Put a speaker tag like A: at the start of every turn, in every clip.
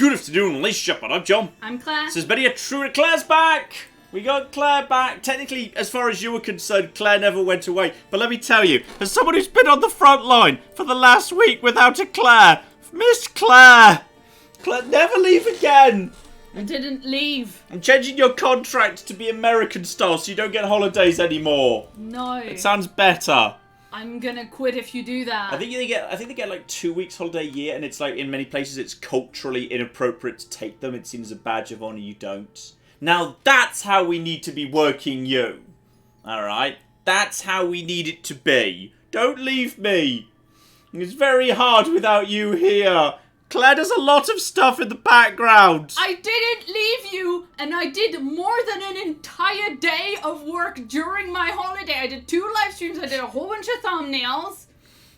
A: Good afternoon, ladies and gentlemen. I'm John.
B: I'm Claire.
A: This is Betty True. Claire's back. We got Claire back. Technically, as far as you were concerned, Claire never went away. But let me tell you, as someone who's been on the front line for the last week without a Claire, Miss Claire, never leave again.
B: I didn't leave.
A: I'm changing your contract to be American style so you don't get holidays anymore.
B: No.
A: It sounds better.
B: I'm gonna quit if you do that.
A: I think they get like 2 weeks holiday a year, and it's like in many places it's culturally inappropriate to take them. It seems a badge of honour you don't. Now that's how we need to be working you. Alright? That's how we need it to be. Don't leave me. It's very hard without you here. Claire does a lot of stuff in the background.
B: I didn't leave you, and I did more than an entire day of work during my holiday. I did 2 live streams, I did a whole bunch of thumbnails.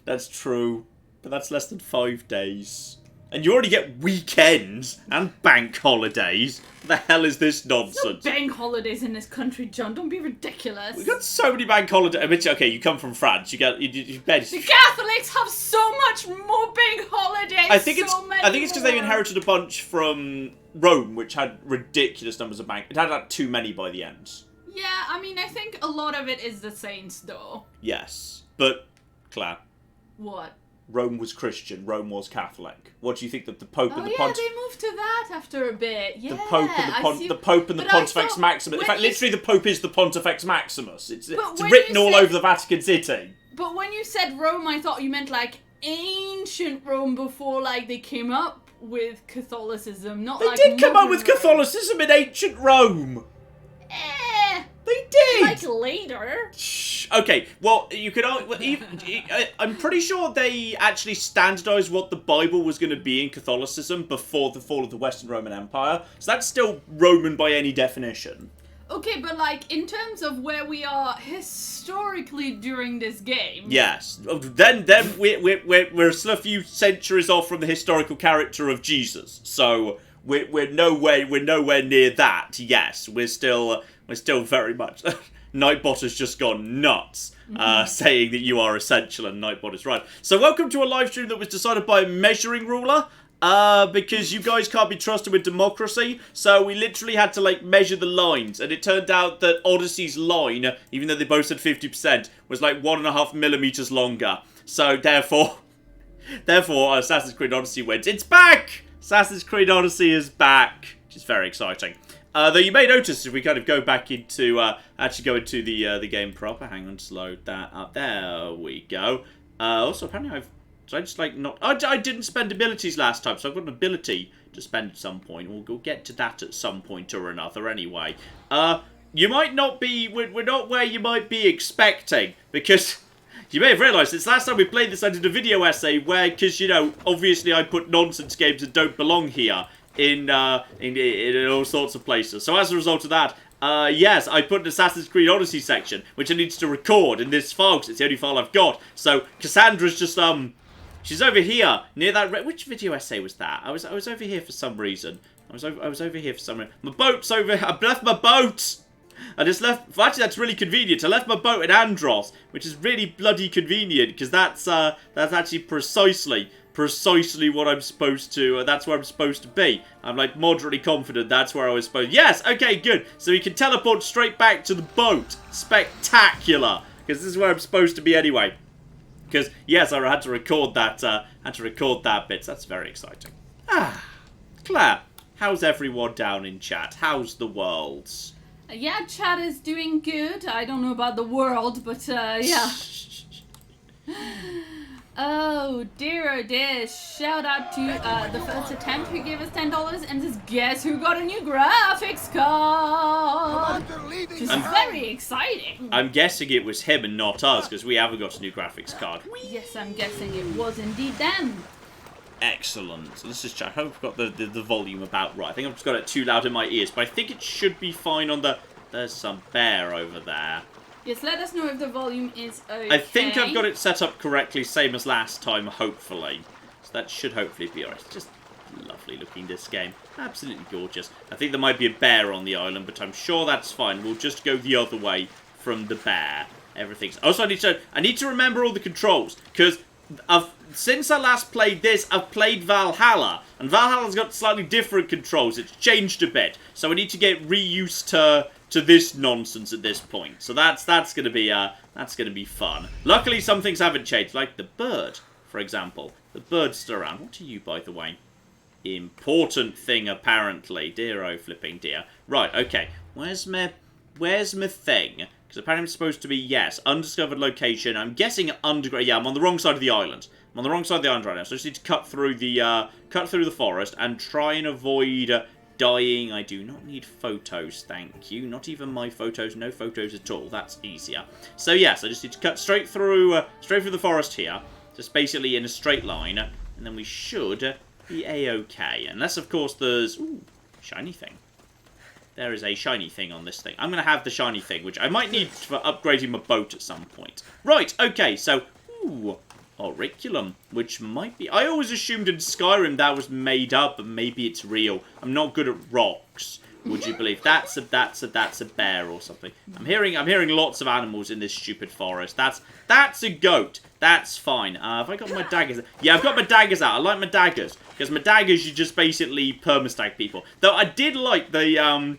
A: That's true, but that's less than 5 days. And you already get weekends and bank holidays. What the hell is this nonsense?
B: No bank holidays in this country, John. Don't be ridiculous.
A: We've got so many bank holidays. I mean, okay, you come from France. You bet.
B: The Catholics have so much more bank holidays.
A: I think it's because they've inherited a bunch from Rome, which had ridiculous numbers of bank. It had like too many by the end.
B: Yeah, I mean, I think a lot of it is the saints, though.
A: Yes, but Claire.
B: What?
A: Rome was Christian. Rome was Catholic. What do you think that the Pope and the
B: Pontifex? Oh yeah, they moved to that after a bit. Yeah.
A: The Pope and the Pontifex Maximus. In fact, literally, the Pope is the Pontifex Maximus. It's written all over the Vatican City.
B: But when you said Rome, I thought you meant like ancient Rome before, like they came up with Catholicism, not like.
A: They did come up with Catholicism in ancient Rome. They did!
B: Like later.
A: Okay, well, you could... I'm pretty sure they actually standardised what the Bible was going to be in Catholicism before the fall of the Western Roman Empire. So that's still Roman by any definition.
B: Okay, but like, in terms of where we are historically during this game...
A: Yes. Then we're still a few centuries off from the historical character of Jesus. So we're nowhere near that. Yes, we're still very much... Nightbot has just gone nuts, saying that you are essential, and Nightbot is right. So welcome to a live stream that was decided by a measuring ruler, because you guys can't be trusted with democracy, so we literally had to, like, measure the lines, and it turned out that Odyssey's line, even though they both said 50%, was like 1.5 millimeters longer. So, therefore, Assassin's Creed Odyssey wins. It's back! Assassin's Creed Odyssey is back, which is very exciting. Though you may notice if we kind of go back into, the game proper. Hang on, just load that up. There we go. Also, apparently I didn't spend abilities last time, so I've got an ability to spend at some point. We'll get to that at some point or another anyway. You might not be, we're not where you might be expecting, because... You may have realised, since last time we played this, I did a video essay where, because, you know, obviously I put nonsense games that don't belong here. In all sorts of places. So as a result of that, yes, I put an Assassin's Creed Odyssey section, which I need to record in this file, because it's the only file I've got. So Cassandra's just, she's over here, near that, which video essay was that? I was over here for some reason. I was over here for some reason. My boat's over here. I left my boat! I just left, actually that's really convenient. I left my boat in Andros, which is really bloody convenient, because that's actually precisely what I'm supposed to, that's where I'm supposed to be. I'm like moderately confident that's where I was supposed to. Yes, okay, good. So we can teleport straight back to the boat. Spectacular. Because this is where I'm supposed to be anyway. Because, yes, I had to record that, bit. So that's very exciting. Claire, how's everyone down in chat? How's the world?
B: Yeah, chat is doing good. I don't know about the world, but, yeah. Oh dear. Shout out to the first attempt who gave us $10 and says, guess who got a new graphics card? Which is very exciting.
A: I'm guessing it was him and not us, because we haven't got a new graphics card.
B: Yes, I'm guessing it was indeed them.
A: Excellent. So let's just check. I hope I've got the volume about right. I think I've just got it too loud in my ears, but I think it should be fine on the... There's some bear over there.
B: Yes, let us know if the volume is okay.
A: I think I've got it set up correctly, same as last time, hopefully. So that should hopefully be alright. It's just lovely looking, this game. Absolutely gorgeous. I think there might be a bear on the island, but I'm sure that's fine. We'll just go the other way from the bear. Everything's... Also, I need to remember all the controls, because since I last played this, I've played Valhalla, and Valhalla's got slightly different controls. It's changed a bit, so I need to get reused to this nonsense at this point. So that's gonna be fun. Luckily, some things haven't changed, like the bird, for example. The bird's still around. What are you, by the way? Important thing, apparently. Dear oh flipping dear. Right, okay. Where's my thing? Because apparently it's supposed to be, yes, undiscovered location. I'm guessing underground. Yeah, I'm on the wrong side of the island. I'm on the wrong side of the island right now. So I just need to cut through the forest and try and avoid dying. I do not need photos, thank you. Not even my photos. No photos at all. That's easier. So yes, I just need to cut straight through the forest here. Just basically in a straight line, and then we should be a-okay. Unless, of course, there's... Ooh, shiny thing. There is a shiny thing on this thing. I'm going to have the shiny thing, which I might need for upgrading my boat at some point. Right, okay, so... Ooh, auriculum, which might be... I always assumed in Skyrim that was made up, but maybe it's real. I'm not good at rocks, would you believe? That's a bear or something. I'm hearing lots of animals in this stupid forest. That's a goat. That's fine. Have I got my daggers? Yeah, I've got my daggers out. I like my daggers. Because my daggers, you just basically permastag people. Though I did like the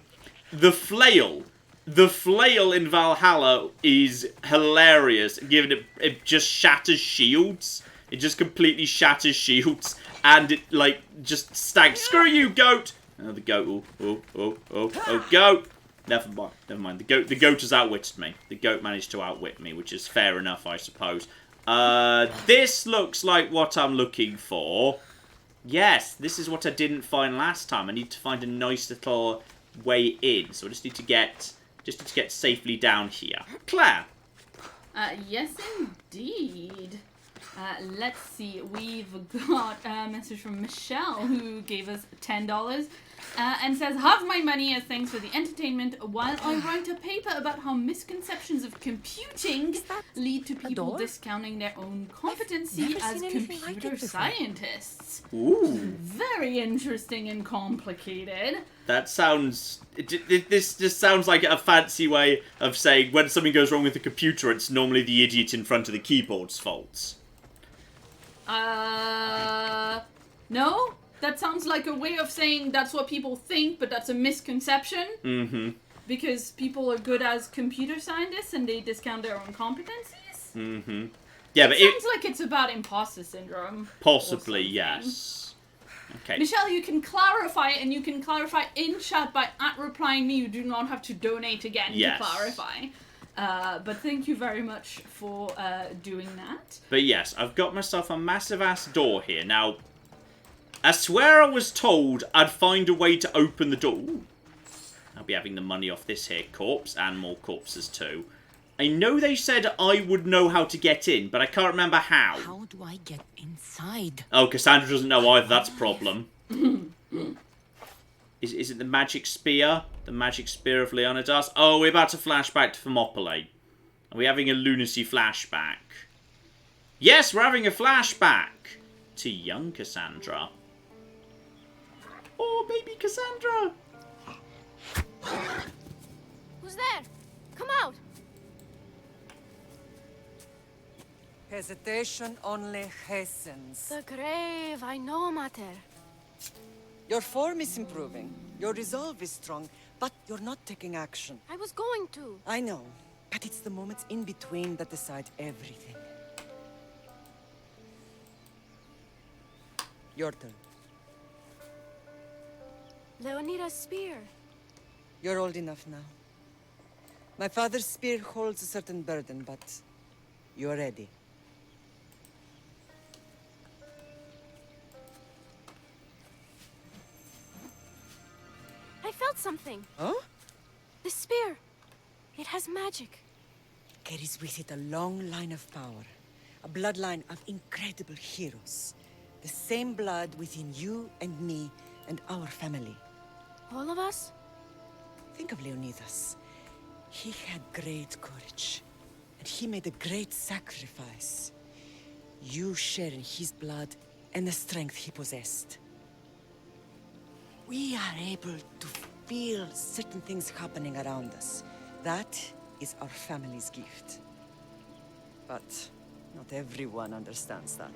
A: flail. The flail in Valhalla is hilarious, given it just shatters shields. It just completely shatters shields. And it, like, just stags. Screw you, goat! Oh, the goat. Oh, goat! Never mind. The goat has outwitted me. The goat managed to outwit me, which is fair enough, I suppose. This looks like what I'm looking for. Yes, this is what I didn't find last time. I need to find a nice little way in. So I just need to get safely down here. Claire.
B: Yes, indeed. Let's see. We've got a message from Michelle, who gave us $10. And says, have my money as thanks for the entertainment while I write a paper about how misconceptions of computing lead to people discounting their own competency as computer scientists.
A: Ooh.
B: Very interesting and complicated.
A: That sounds... This just sounds like a fancy way of saying when something goes wrong with the computer, it's normally the idiot in front of the keyboard's fault.
B: No? That sounds like a way of saying that's what people think, but that's a misconception.
A: Mm-hmm.
B: Because people are good as computer scientists and they discount their own competencies.
A: Mm-hmm. Yeah, but
B: it sounds like it's about imposter syndrome.
A: Possibly, yes. Okay.
B: Michelle, you can clarify, and you can clarify in chat by @replying me. You do not have to donate again to clarify. But thank you very much for doing that.
A: But yes, I've got myself a massive-ass door here. Now... I swear I was told I'd find a way to open the door. Ooh. I'll be having the money off this here corpse, and more corpses too. I know they said I would know how to get in, but I can't remember how.
C: How do I get inside?
A: Oh, Cassandra doesn't know either, that's a problem. Is it the magic spear? The magic spear of Leonidas? Oh, we're about to flashback to Thermopylae. Are we having a lunacy flashback? Yes, we're having a flashback to young Cassandra. Oh, baby Cassandra!
C: Who's there? Come out!
D: Hesitation only hastens.
C: The grave, I know, Mater.
D: Your form is improving. Your resolve is strong, but you're not taking action.
C: I was going to.
D: I know, but it's the moments in between that decide everything. Your turn.
C: Leonida's spear.
D: You're old enough now. My father's spear holds a certain burden, but you're ready.
C: I felt something.
D: Huh?
C: The spear. It has magic.
D: Carries with it a long line of power. A bloodline of incredible heroes. The same blood within you and me and our family.
C: All of us?
D: Think of Leonidas. He had great courage. And he made a great sacrifice. You share in his blood and the strength he possessed. We are able to feel certain things happening around us. That is our family's gift. But not everyone understands that.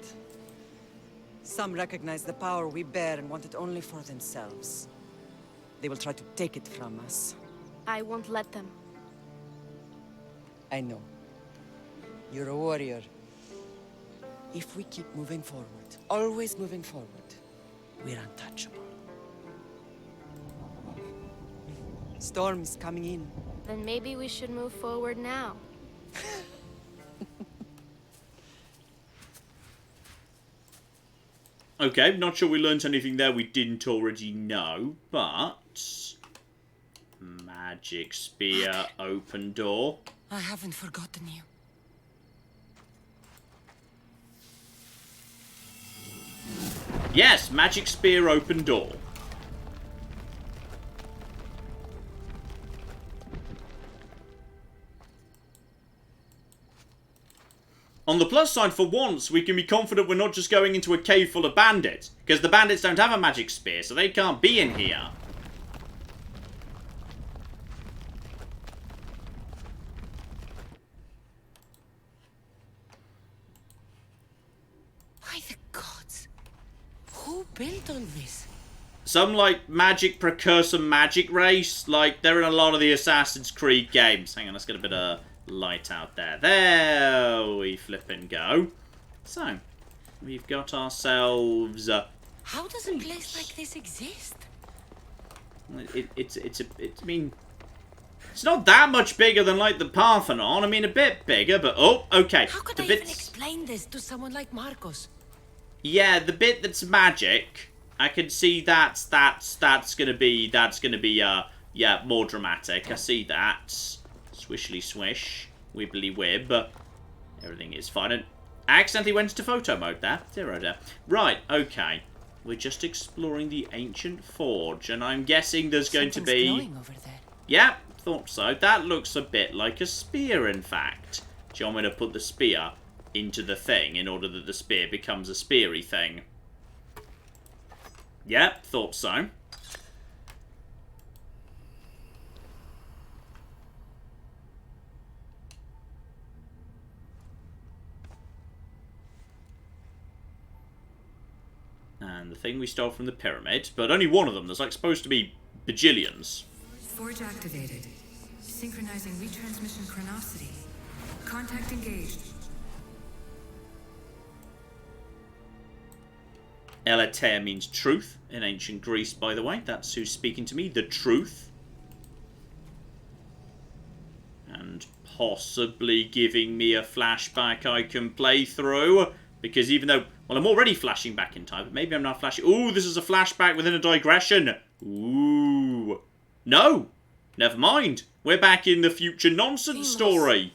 D: Some recognize the power we bear and want it only for themselves. They will try to take it from us.
C: I won't let them.
D: I know. You're a warrior. If we keep moving forward, always moving forward, we're untouchable. Storm's coming in.
C: Then maybe we should move forward now.
A: Okay, not sure we learnt anything there we didn't already know, but... Magic spear, open door.
D: I haven't forgotten you.
A: Yes, magic spear, open door. On the plus side, for once, we can be confident we're not just going into a cave full of bandits, because the bandits don't have a magic spear, so they can't be in here.
D: By the gods, who built all this?
A: Some, like, magic precursor magic race, like, they're in a lot of the Assassin's Creed games. Hang on, let's get a bit of light out there. There we flip and go. So, we've got ourselves...
D: How does a place like this exist?
A: I mean... It's not that much bigger than, like, the Parthenon. I mean, a bit bigger, but... Oh, okay.
D: How could
A: the
D: I
A: bits...
D: even explain this to someone like Marcos?
A: Yeah, the bit that's magic, I can see that's gonna be, yeah, more dramatic. I see that. Swishly swish, wibbly wib. Everything is fine. And I accidentally went into photo mode there. Zero there. Right, okay. We're just exploring the ancient forge, and I'm guessing there's going to be...
D: glowing over there.
A: Yeah, thought so. That looks a bit like a spear, in fact. Do you want me to put the spear into the thing in order that the spear becomes a speary thing? Yeah, thought so. And the thing we stole from the pyramid, but only one of them. There's like supposed to be bajillions.
E: Forge activated. Synchronizing retransmission chronicity. Contact engaged.
A: Elatea means truth in ancient Greece, by the way. That's who's speaking to me, the truth. And possibly giving me a flashback I can play through. Because even though, well, I'm already flashing back in time, but maybe I'm not flashing. Ooh, this is a flashback within a digression. Ooh. No. Never mind. We're back in the future nonsense story.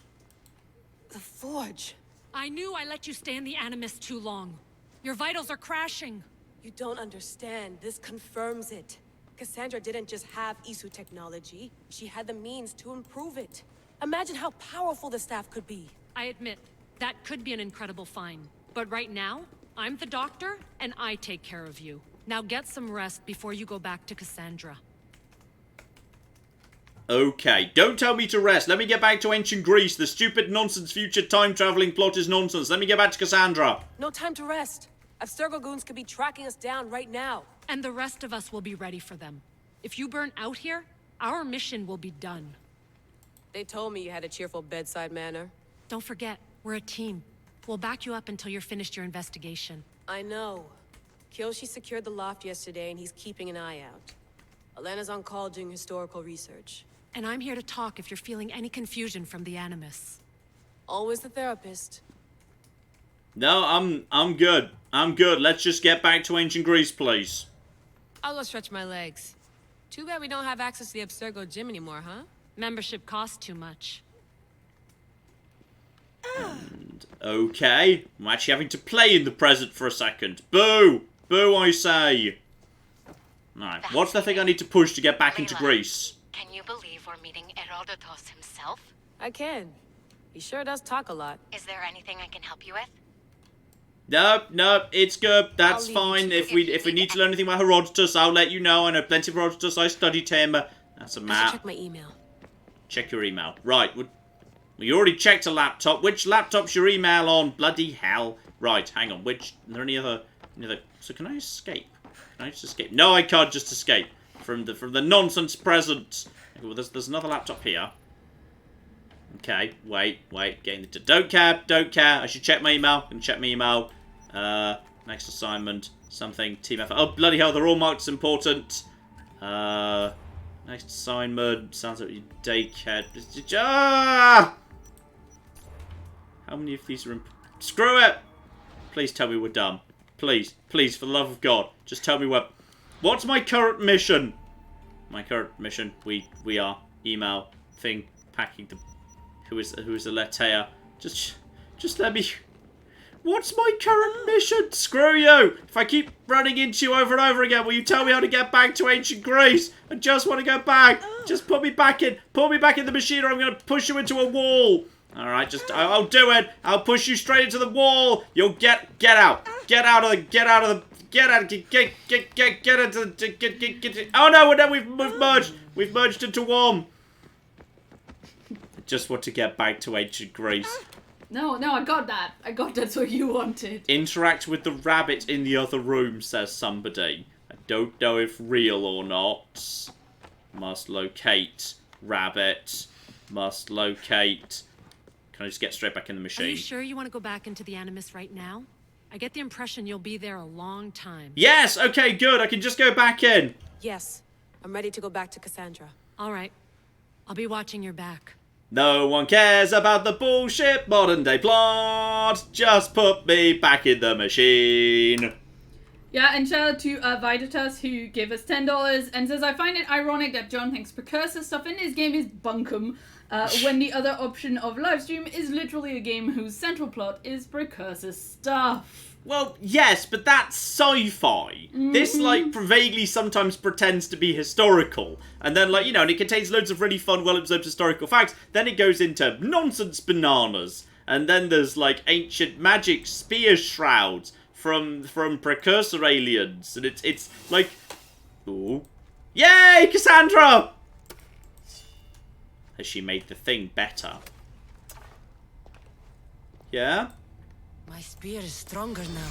D: The forge.
F: I knew I let you stay in the Animus too long. Your vitals are crashing.
G: You don't understand. This confirms it. Cassandra didn't just have Isu technology. She had the means to improve it. Imagine how powerful the staff could be.
F: I admit, that could be an incredible find. But right now, I'm the doctor, and I take care of you. Now get some rest before you go back to Cassandra.
A: Okay, don't tell me to rest. Let me get back to ancient Greece. The stupid nonsense future time-traveling plot is nonsense. Let me get back to Cassandra.
G: No time to rest. Abstergo goons could be tracking us down right now.
F: And the rest of us will be ready for them. If you burn out here, our mission will be done.
G: They told me you had a cheerful bedside manner.
F: Don't forget, we're a team. We'll back you up until you're finished your investigation.
G: I know. Kyoshi secured the loft yesterday, and he's keeping an eye out. Elena's on call doing historical research.
F: And I'm here to talk if you're feeling any confusion from the Animus.
G: Always the therapist.
A: No, I'm good. I'm good. Let's just get back to ancient Greece, please.
G: I'll go stretch my legs. Too bad we don't have access to the Abstergo gym anymore, huh?
F: Membership costs too much.
A: And, okay. I'm actually having to play in the present for a second. Boo! Boo, I say. Alright, what's the thing I need to push to get back into Greece?
H: Can you believe we're meeting Herodotus himself?
G: I can. He sure does talk a lot.
H: Is there anything I can help you with?
A: No, it's good. That's
G: I'll
A: fine.
G: leave it
A: If we need to learn anything about Herodotus, I'll let you know. I know plenty of Herodotus. I studied him. That's a
G: I
A: map.
G: should check my email.
A: Check your email. Right. We already checked a laptop. Which laptop's your email on? Bloody hell. Right, hang on. Are there any other... So can I escape? Can I just escape? No, I can't just escape from the nonsense present. Well, there's another laptop here. Okay, wait. Getting the... Don't care. I should check my email. I can check my email. Next assignment. Something. Team effort. Oh, bloody hell, they're all marked as important. Next assignment. Sounds like daycare. Ah! How many of these are in... Screw it! Please tell me we're done. Please, for the love of God. Just tell me what's my current mission? My current mission. We are email thing packing the... Who is Aletea? Just let me... What's my current mission? Screw you! If I keep running into you over and over again, will you tell me how to get back to ancient Greece? I just want to go back. Just put me back in. Put me back in the machine, or I'm going to push you into a wall. All right, I'll do it. I'll push you straight into the wall. You'll get out. Get out into the... Oh no, no, we've merged. We've merged into one. I just want to get back to ancient Greece.
B: No, I got that. That's what you wanted.
A: Interact with the rabbit in the other room, says somebody. I don't know if real or not. Must locate rabbit. Must locate... Can I just get straight back in the machine?
F: Are you sure you want to go back into the Animus right now? I get the impression you'll be there a long time.
A: Yes! Okay, good. I can just go back in.
G: Yes, I'm ready to go back to Cassandra.
F: All right. I'll be watching your back.
A: No one cares about the bullshit modern day plot. Just put me back in the machine.
B: Yeah, and shout out to Vidatus, who gave us $10 and says, I find it ironic that John thinks precursor stuff in his game is bunkum, when the other option of Livestream is literally a game whose central plot is precursor stuff.
A: Well, yes, but that's sci-fi. This, like, vaguely sometimes pretends to be historical. And then, like, you know, and it contains loads of really fun, well-observed historical facts. Then it goes into nonsense bananas. And then there's, like, ancient magic spear shrouds from precursor aliens. And it's like... Ooh. Yay, Cassandra! Has she made the thing better? Yeah?
D: My spear is stronger now.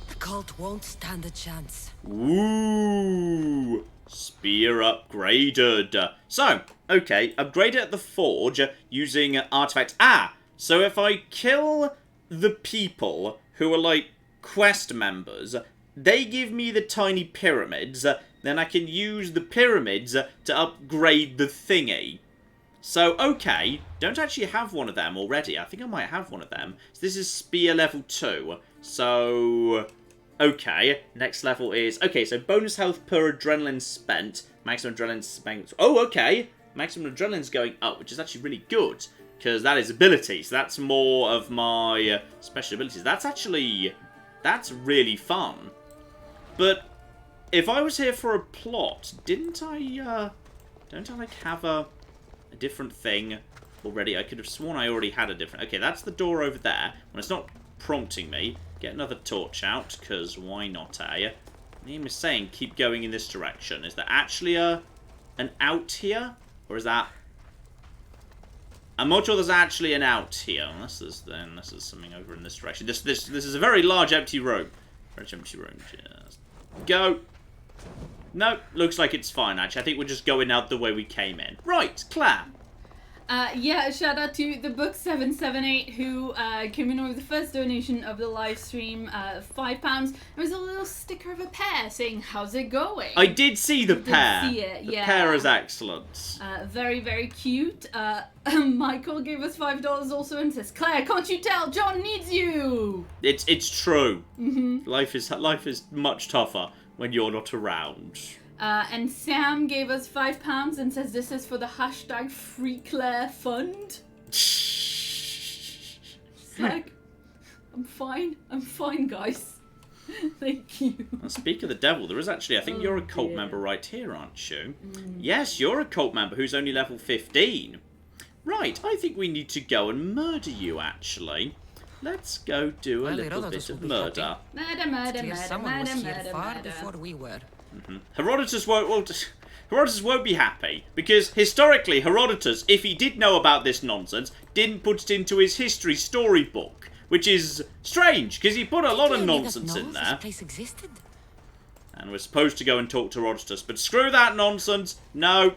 D: The cult won't stand a chance.
A: Ooh! Spear upgraded. So, okay, upgrade it at the forge using artifacts. So if I kill the people who are like quest members, they give me the tiny pyramids, then I can use the pyramids to upgrade the thingy. So, okay, don't actually have one of them already. I think I might have one of them. So this is spear level 2. So, okay, next level is... Okay, so bonus health per adrenaline spent. Maximum adrenaline spent. Oh, okay. Maximum adrenaline's going up, which is actually really good. Because that is abilities. That's more of my special abilities. That's really fun. But if I was here for a plot, don't I like have a different thing already? I could have sworn I already had a different... Okay, that's the door over there. When it's not prompting me, get another torch out, because why not, eh? Name is saying keep going in this direction. Is there actually an out here? Or is that... I'm not sure there's actually an out here. Unless there's something over in this direction. This is a very large empty room. Very empty room. Just go. No, looks like it's fine, actually. I think we're just going out the way we came in. Right, Claire.
B: Yeah, shout out to the book 778 who came in with the first donation of the live stream, £5. There was a little sticker of a pear saying, how's it going?
A: I did see the pear.
B: Did see it,
A: the
B: yeah.
A: pear is excellent.
B: Very, very cute. Michael gave us $5 also and says, Claire, can't you tell? John needs you!
A: It's true. Life is much tougher when you're not around.
B: And Sam gave us £5 and says this is for the hashtag Free Claire Fund. It's like, I'm fine, guys. Thank you.
A: Well, speak of the devil, there is actually, I think you're a cult member right here, aren't you? Yes, you're a cult member who's only level 15. Right, I think we need to go and murder you, actually. Let's go do a little bit of murder.
D: Far before we were.
A: Herodotus won't be happy, because historically Herodotus, if he did know about this nonsense, didn't put it into his history storybook, which is strange, because he put a lot of
C: Leonidas
A: nonsense in
C: knows
A: there.
C: This place existed.
A: And we're supposed to go and talk to Herodotus, but screw that nonsense. No,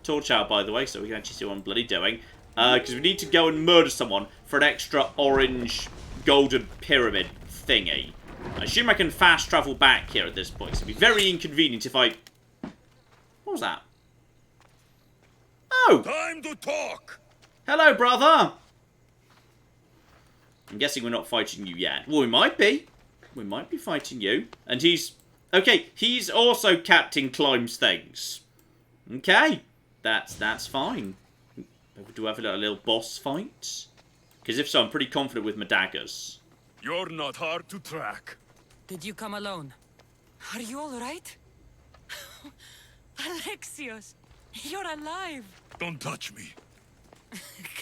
A: torch out, by the way, so we can actually see what I'm bloody doing. Because we need to go and murder someone for an extra orange golden pyramid thingy. I assume I can fast travel back here at this point, so it'd be very inconvenient if I... What was that? Oh!
I: Time to talk!
A: Hello, brother! I'm guessing we're not fighting you yet. Well, we might be. We might be fighting you. And he's... Okay, he's also Captain Climbs Things. Okay, that's fine. Do we have a little boss fight? Because if so, I'm pretty confident with my daggers.
I: You're not hard to track.
D: Did you come alone? Are you all right? Alexios, you're alive.
I: Don't touch me.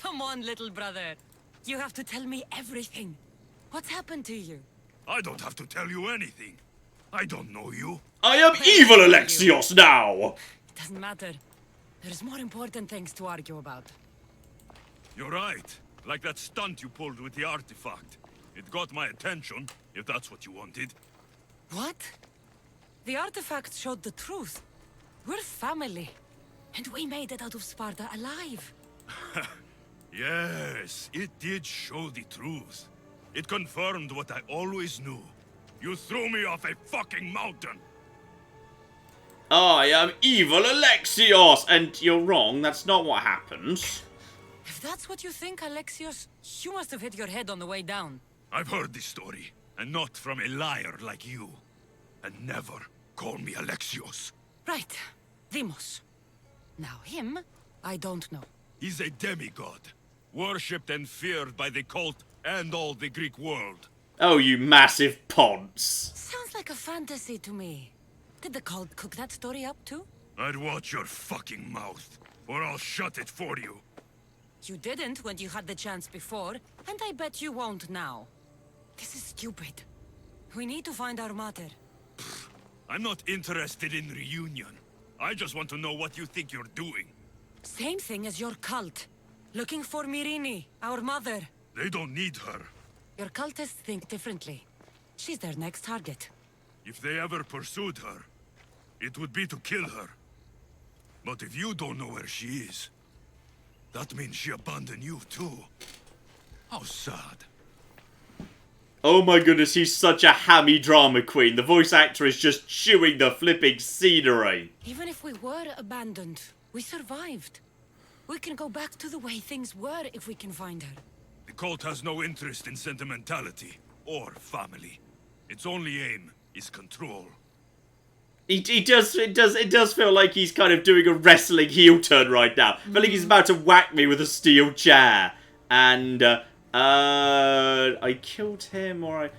D: Come on, little brother. You have to tell me everything. What's happened to you?
I: I don't have to tell you anything. I don't know you.
A: I am evil Alexios now!
D: It doesn't matter. There's more important things to argue about.
I: You're right. Like that stunt you pulled with the artifact. It got my attention, if that's what you wanted.
D: What? The artifact showed the truth. We're family. And we made it out of Sparta alive.
I: Yes, it did show the truth. It confirmed what I always knew. You threw me off a fucking mountain!
A: I am evil Alexios! And you're wrong, that's not what happened.
D: If that's what you think, Alexios, you must have hit your head on the way down.
I: I've heard this story, and not from a liar like you. And never call me Alexios.
D: Right. Deimos. Now him, I don't know.
I: He's a demigod, worshipped and feared by the cult and all the Greek world.
A: Oh, you massive ponce.
D: Sounds like a fantasy to me. Did the cult cook that story up too?
I: I'd watch your fucking mouth, or I'll shut it for you.
D: You didn't when you had the chance before, and I bet you won't now. This is stupid. We need to find our mother.
I: I'm not interested in reunion. I just want to know what you think you're doing.
D: Same thing as your cult. Looking for Myrine, our mother.
I: They don't need her.
D: Your cultists think differently. She's their next target.
I: If they ever pursued her, it would be to kill her. But if you don't know where she is, that means she abandoned you too. How sad.
A: Oh my goodness, he's such a hammy drama queen. The voice actor is just chewing the flipping scenery.
D: Even if we were abandoned, we survived. We can go back to the way things were if we can find her.
I: The cult has no interest in sentimentality or family. Its only aim is control.
A: It does feel like he's kind of doing a wrestling heel turn right now. I feel like he's about to whack me with a steel chair. And, I killed him, or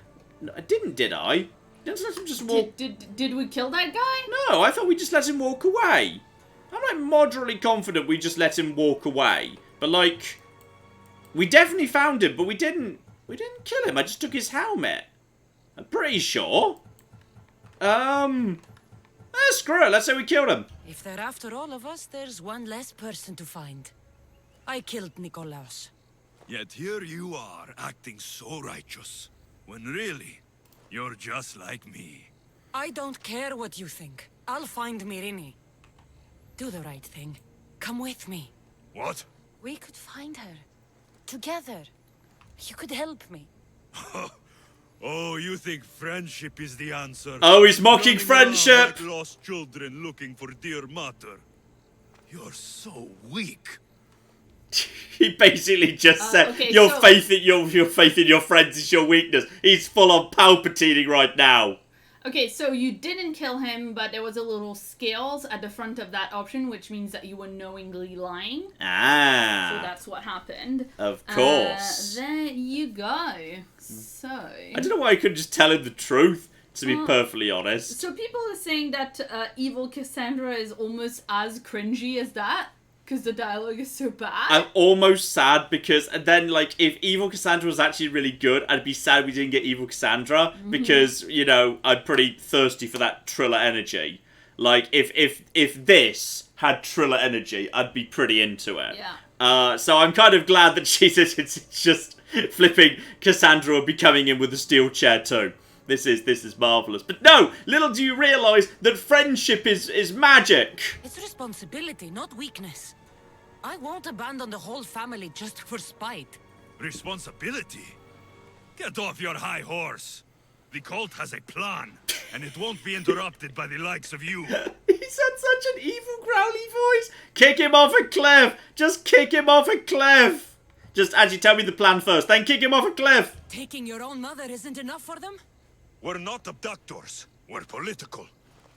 A: I didn't, did I? Didn't let him just walk...
B: Did we kill that guy?
A: No, I thought we just let him walk away. I'm, like, moderately confident we just let him walk away. But, like, we definitely found him, but we didn't kill him. I just took his helmet. I'm pretty sure. Screw it. Let's say we killed him.
D: If they're after all of us, there's one less person to find. I killed Nikolaos.
I: Yet here you are, acting so righteous, when really, you're just like me.
D: I don't care what you think. I'll find Myrine. Do the right thing. Come with me.
I: What?
D: We could find her. Together. You could help me.
I: Oh, you think friendship is the answer?
A: Oh, he's mocking
I: Running around
A: friendship.
I: like lost children looking for dear mother. You're so weak.
A: He basically just said
B: okay,
A: your
B: so-
A: faith in your faith in your friends is your weakness. He's full on palpitating right now.
B: Okay, so you didn't kill him, but there was a little scales at the front of that option, which means that you were knowingly lying. So
A: Ah,
B: that's what happened.
A: of course.
B: There you go. So...
A: I don't know why I couldn't just tell him the truth, to be perfectly honest.
B: So people are saying that Evil Cassandra is almost as cringy as that, because the dialogue is so bad.
A: I'm almost sad because then, like, if Evil Cassandra was actually really good, I'd be sad we didn't get Evil Cassandra because, you know, I'm pretty thirsty for that Triller energy. Like, if this had Triller energy, I'd be pretty into it.
B: Yeah.
A: So I'm kind of glad that it's just Flipping Cassandra will be coming in with a steel chair too. This is marvellous. But no, little do you realise that friendship is magic.
J: It's responsibility, not weakness. I won't abandon the whole family just for spite.
I: Responsibility? Get off your high horse. The cult has a plan, and it won't be interrupted by the likes of you.
A: He's had such an evil, growly voice. Kick him off a cliff. Just kick him off a cliff. Just actually tell me the plan first, then kick him off a cliff.
J: Taking your own mother isn't enough for them?
I: We're not abductors. We're political.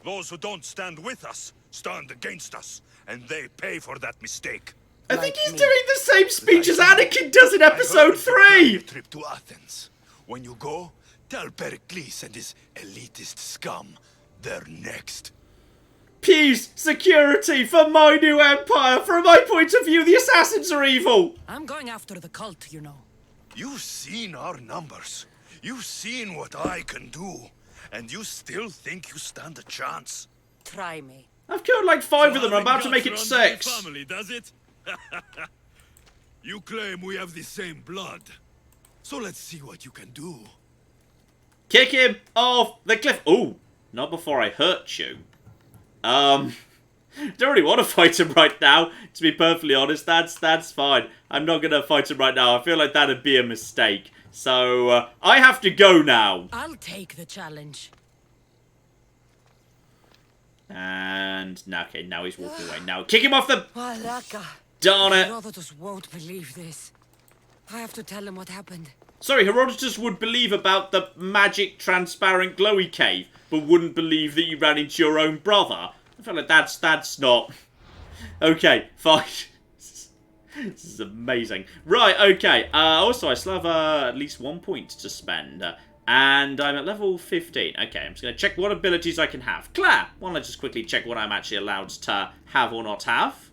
I: Those who don't stand with us stand against us, and they pay for that mistake.
A: I think he's doing the same speech as Anakin does in episode 3.
I: Trip to Athens. When you go, tell Pericles and his elitist scum they're next.
A: Peace, security for my new empire. From my point of view, the assassins are evil.
J: I'm going after the cult, you know.
I: You've seen our numbers. You've seen what I can do. And you still think you stand a chance?
J: Try me.
A: I've killed like 5 of them. I'm about to make it 6.
I: Family, does it? You claim we have the same blood. So let's see what you can do.
A: Kick him off the cliff. Oh, not before I hurt you. Don't really want to fight him right now, to be perfectly honest. That's fine. I'm not going to fight him right now. I feel like that'd be a mistake. So, I have to go now.
J: I'll take the challenge.
A: And, okay, now he's walking away. Now, kick him off the...
J: Malaka.
A: Darn it.
J: Herodotus won't believe this. I have to tell him what happened.
A: Sorry, Herodotus would believe about the magic, transparent, glowy cave, but wouldn't believe that you ran into your own brother. I feel like that's not... Okay, fine. This is amazing. Right, okay. Also, I still have at least 1 point to spend. And I'm at level 15. Okay, I'm just going to check what abilities I can have. Claire, why don't I just quickly check what I'm actually allowed to have or not have?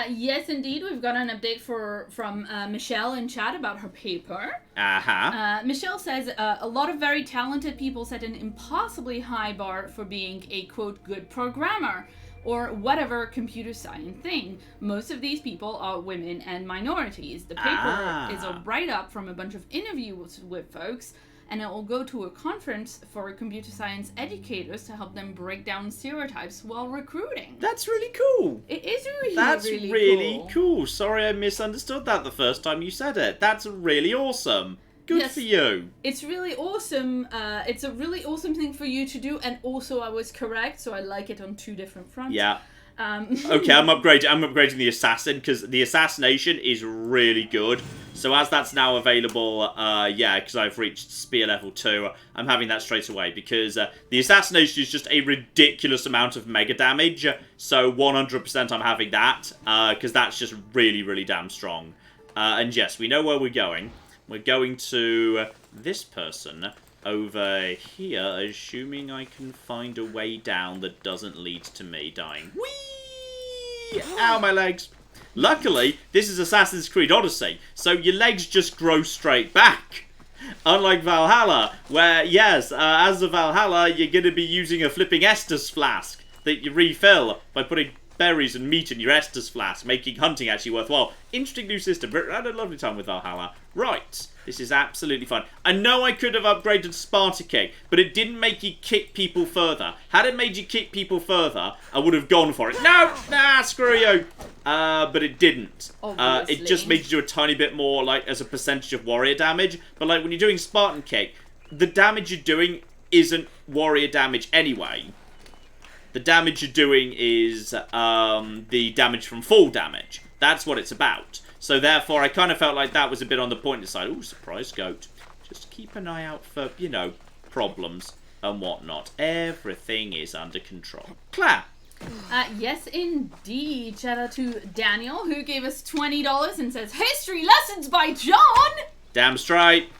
B: Yes, indeed. We've got an update from Michelle in chat about her paper. Michelle says, a lot of very talented people set an impossibly high bar for being a, quote, good programmer, or whatever computer science thing. Most of these people are women and minorities. The paper is a write-up from a bunch of interviews with folks, and it will go to a conference for computer science educators to help them break down stereotypes while recruiting.
A: That's really cool.
B: It is
A: really cool. Sorry I misunderstood that the first time you said it. That's really awesome. Good for you.
B: It's really awesome. It's a really awesome thing for you to do, and also I was correct, so I like it on 2 different fronts.
A: Yeah. Okay, I'm upgrading the assassin, because the assassination is really good. So as that's now available, because I've reached spear level 2, I'm having that straight away, because the assassination is just a ridiculous amount of mega damage. So 100% I'm having that, because that's just really, really damn strong. And yes, we know where we're going. We're going to this person over here, assuming I can find a way down that doesn't lead to me dying. Whee! Ow, my legs. Luckily, this is Assassin's Creed Odyssey, so your legs just grow straight back. Unlike Valhalla, where, yes, as a Valhalla, you're going to be using a flipping Estus flask that you refill by putting berries and meat in your Estus flask, making hunting actually worthwhile. Interesting new system. I had a lovely time with Valhalla. Right, this is absolutely fine. I know I could have upgraded Sparta Kick, but it didn't make you kick people further. Had it made you kick people further, I would have gone for it. No! Nah, screw you! But it didn't. It just made you do a tiny bit more, like, as a percentage of warrior damage. But, like, when you're doing Spartan Kick, the damage you're doing isn't warrior damage anyway. The damage you're doing is the damage from fall damage. That's what it's about. So therefore, I kind of felt like that was a bit on the pointless side. Ooh, surprise goat. Just keep an eye out for, you know, problems and whatnot. Everything is under control. Claire.
B: Yes, indeed. Shout out to Daniel, who gave us $20 and says, History Lessons by John!
A: Damn straight.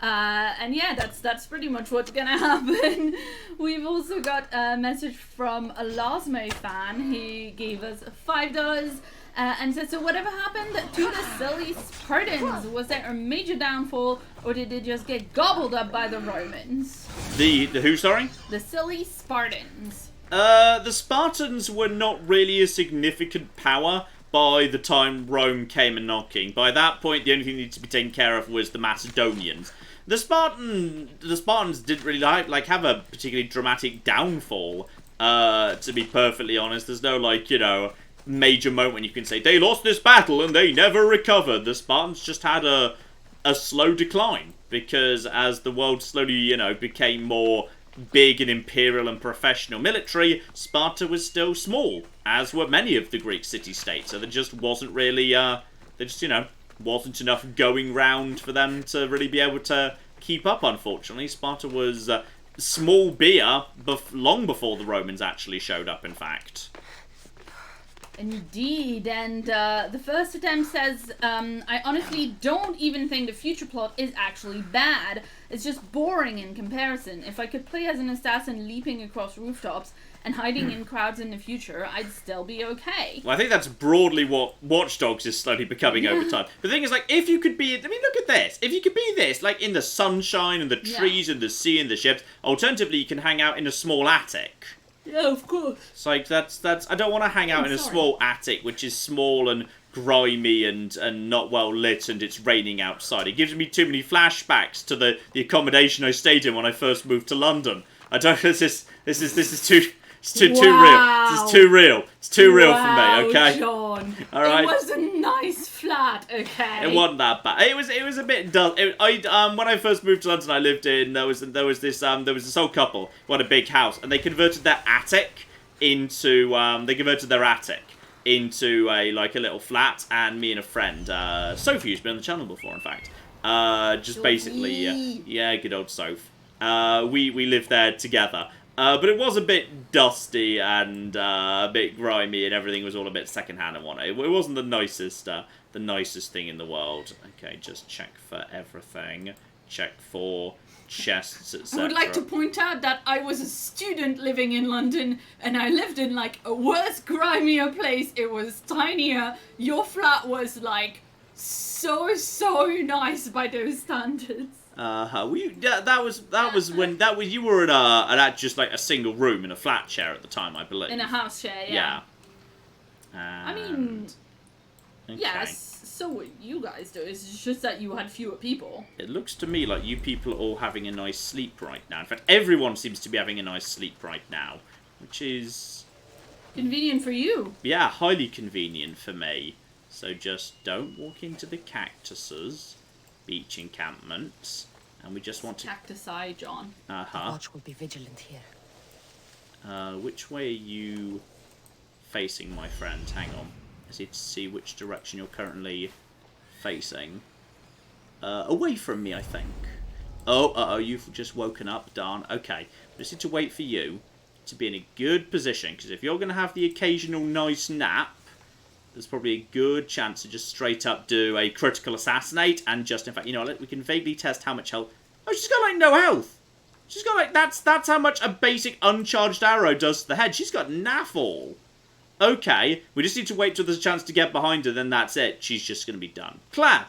B: And yeah, that's pretty much what's gonna happen. We've also got a message from a Lasme fan. He gave us $5 and said, so whatever happened to the silly Spartans? Was there a major downfall, or did they just get gobbled up by the Romans?
A: The who, sorry?
B: The silly Spartans.
A: The Spartans were not really a significant power, by the time Rome came a knocking. By that point, the only thing that needed to be taken care of was the Macedonians. The Spartans didn't really have a particularly dramatic downfall, to be perfectly honest. There's no, like, you know, major moment when you can say, they lost this battle and they never recovered. The Spartans just had a slow decline, because as the world slowly, you know, became more big and imperial and professional military, Sparta was still small, as were many of the Greek city-states. So there just wasn't really, there just, you know, wasn't enough going round for them to really be able to keep up, unfortunately. Sparta was small beer long before the Romans actually showed up, in fact.
B: Indeed, and the first attempt says, I honestly don't even think the future plot is actually bad. It's just boring in comparison. If I could play as an assassin leaping across rooftops and hiding in crowds in the future, I'd still be okay.
A: Well, I think that's broadly what Watch Dogs is slowly becoming over time. The thing is, like, if you could be... I mean, look at this. If you could be this, like, in the sunshine and the trees and the sea and the ships, alternatively, you can hang out in a small attic.
B: Yeah, of course.
A: It's like, that's I don't want to hang out in a small attic, which is small and grimy and not well lit, and it's raining outside. It gives me too many flashbacks to the accommodation I stayed in when I first moved to London. I don't... This is too... It's too real. This is too real. It's too real for me, okay?
B: John.
A: All right.
B: It was a nice flat, okay?
A: It wasn't that bad. It was a bit dull. When I first moved to London, I lived in there was this old couple who had a big house, and they converted their attic into a little flat. And me and a friend, Sophie, who's been on the channel before, in fact, just basically, yeah, good old Soph. We lived there together. But it was a bit dusty and a bit grimy, and everything was all a bit secondhand and whatnot. It wasn't the nicest thing in the world. Okay, just check for everything. Check for chests, etc.
B: I would like to point out that I was a student living in London, and I lived in, like, a worse, grimier place. It was tinier. Your flat was, like, so nice by those standards.
A: That was when you were at just like a single room in a flat chair at the time, I believe.
B: In a house chair, yeah. I mean,
A: okay.
B: yes. So what you guys do is just that you had fewer people.
A: It looks to me like you people are all having a nice sleep right now. In fact, everyone seems to be having a nice sleep right now, which is
B: convenient for you.
A: Yeah, highly convenient for me. So just don't walk into the cactuses. Beach encampments, and we just want to...
B: Cacti, John.
J: The watch will be vigilant here.
A: Which way are you facing, my friend? Hang on. I need to see which direction you're currently facing. Away from me, I think. Oh, you've just woken up, darn. Okay, we just need to wait for you to be in a good position, because if you're going to have the occasional nice nap, there's probably a good chance to just straight up do a critical assassinate and just, in fact, you know, we can vaguely test how much health. Oh, she's got, like, no health. She's got, like, that's how much a basic uncharged arrow does to the head. She's got naff all. Okay, we just need to wait till there's a chance to get behind her, then that's it. She's just going to be done. Claire.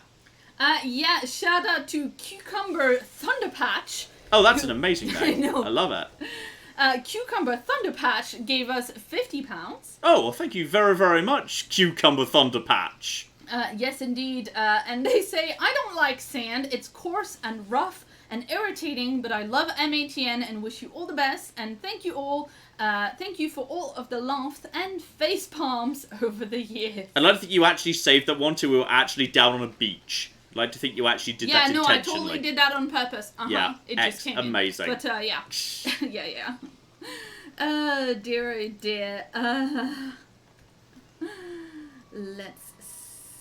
B: Yeah, shout out to Cucumber Thunderpatch.
A: Oh, that's an amazing name.
B: I know.
A: I love it.
B: Cucumber Thunderpatch gave us £50.
A: Oh, well, thank you very, very much, Cucumber Thunderpatch.
B: Yes, indeed. And they say, I don't like sand. It's coarse and rough and irritating, but I love MATN and wish you all the best. And thank you all. Thank you for all of the laughs and face palms over the years.
A: I'd like to think you actually saved that one too. We were actually down on a beach. I'd like to think you actually did that intentionally.
B: Yeah, no, I totally did that on purpose.
A: Yeah,
B: it just came
A: amazing.
B: In. But, yeah. yeah. Dear, oh dear. Let's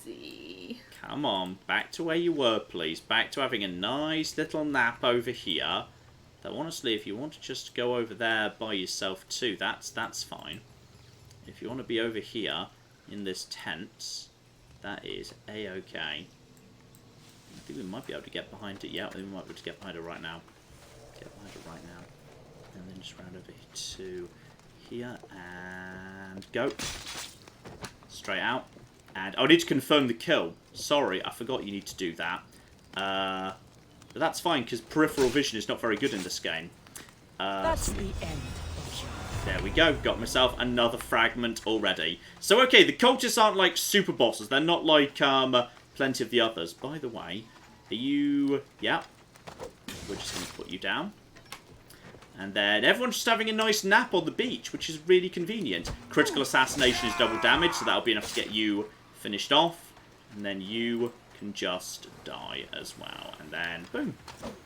B: see.
A: Come on, back to where you were, please. Back to having a nice little nap over here. Though, honestly, if you want to just go over there by yourself too, that's fine. If you want to be over here in this tent, that is a-okay. I think we might be able to get behind it. Yeah, we might be able to get behind it right now. Get behind it right now. And then just round over to here and go. Straight out. And I need to confirm the kill. Sorry, I forgot you need to do that. But that's fine, because peripheral vision is not very good in this game.
D: That's the end of
A: There we go. Got myself another fragment already. So, okay, the cultists aren't like super bosses. They're not like plenty of the others. By the way, are you... Yeah. We're just going to put you down. And then everyone's just having a nice nap on the beach, which is really convenient. Critical assassination is double damage, so that'll be enough to get you finished off. And then you can just die as well. And then, boom.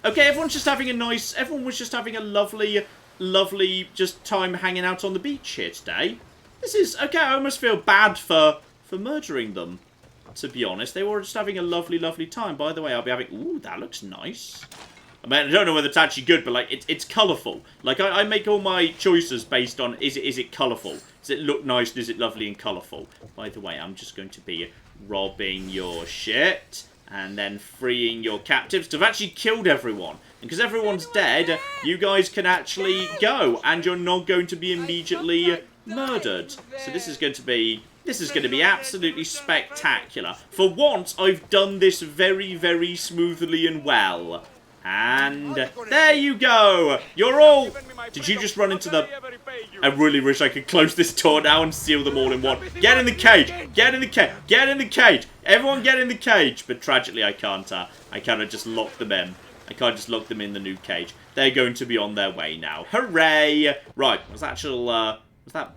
A: Okay, everyone's just having a nice... Everyone was just having a lovely just time hanging out on the beach here today. This is... Okay, I almost feel bad for murdering them, to be honest. They were just having a lovely time. By the way, I'll be having... Ooh, that looks nice. I mean, I don't know whether it's actually good, but, like, it's colourful. Like, I make all my choices based on, is it colourful? Does it look nice? Is it lovely and colourful? By the way, I'm just going to be robbing your shit and then freeing your captives. I've actually killed everyone. And because everyone's dead, you guys can actually go, and you're not going to be immediately murdered. So this is going to be absolutely spectacular. For once, I've done this very smoothly and well. And there you go! You're all... Did you just run into the... I really wish I could close this door now and seal them all in one. Get in the cage! Get in the cage! Get in the cage! Everyone get in the cage! But tragically I can't just lock them in. I can't just lock them in the new cage. They're going to be on their way now. Hooray! Right, was that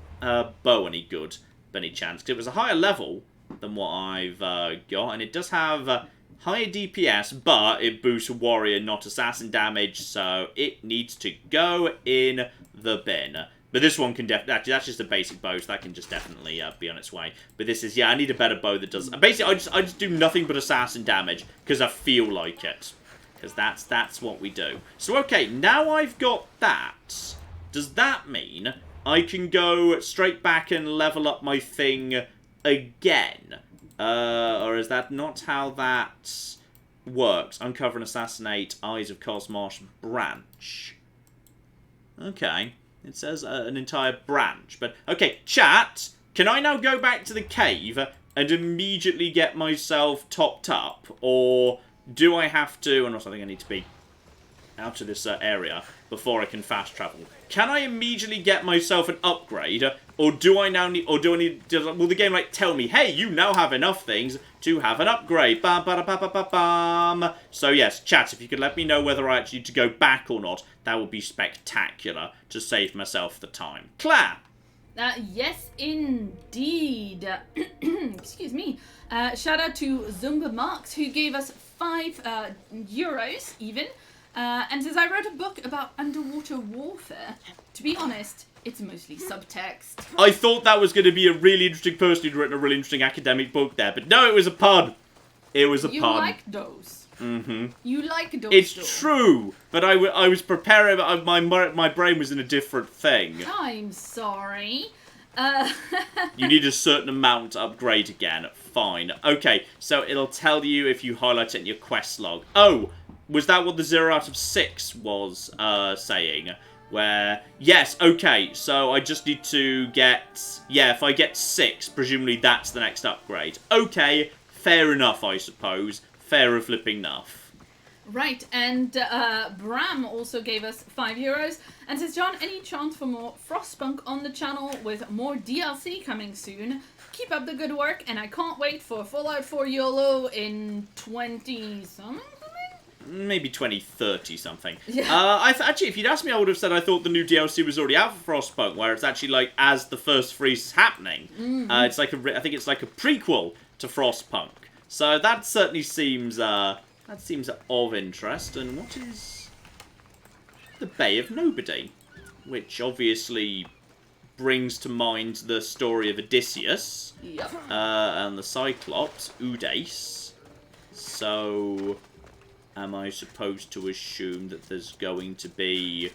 A: bow any good? By any chance? Because it was a higher level than what I've got. And it does have... higher DPS, but it boosts warrior, not assassin damage, so it needs to go in the bin. But this one can definitely... That's just a basic bow, so that can just definitely be on its way. But this is... Yeah, I need a better bow that does... Basically, I just do nothing but assassin damage, because I feel like it. Because that's what we do. So, okay, now I've got that. Does that mean I can go straight back and level up my thing again? Or is that not how that works? Uncover and assassinate Eyes of Cosmos branch. Okay. It says an entire branch. But, okay, chat, can I now go back to the cave and immediately get myself topped up? Or do I have to... Or not, I think I need to be out of this area before I can fast travel. Can I immediately get myself an upgrade, or do I now need, will the game like tell me, hey, you now have enough things to have an upgrade? Bam, ba, ba, ba, ba, bam. So yes, chat, if you could let me know whether I actually need to go back or not, that would be spectacular to save myself the time. Claire.
B: Yes, indeed. Excuse me. Shout out to Zumba Marks, who gave us 5 euros, even. And says, I wrote a book about underwater warfare. To be honest, it's mostly subtext.
A: I thought that was going to be a really interesting person who'd written a really interesting academic book there, but no, it was a pun. It was a pun.
B: You like those.
A: Mm-hmm.
B: You like those.
A: It's true, but I was preparing, my brain was in a different thing.
B: I'm sorry.
A: You need a certain amount to upgrade again. Fine. Okay, so it'll tell you if you highlight it in your quest log. Oh! Was that what the 0 out of 6 was saying? Where, yes, okay, so I just need to get, yeah, if I get 6, presumably that's the next upgrade. Okay, fair enough, I suppose. Fair of flipping enough.
B: Right, and Bram also gave us 5 euros and says, John, any chance for more Frostpunk on the channel with more DLC coming soon? Keep up the good work, and I can't wait for Fallout 4 YOLO in 20-something?
A: Maybe 2030 something.
B: Yeah.
A: Actually, if you'd asked me, I would have said I thought the new DLC was already out for Frostpunk, where it's actually like as the first freeze is happening.
B: Mm-hmm.
A: It's like I think it's like a prequel to Frostpunk. So that certainly seems of interest. And what is the Bay of Nobody, which obviously brings to mind the story of Odysseus.
B: Yep.
A: And the Cyclops, Udace. So am I supposed to assume that there's going to be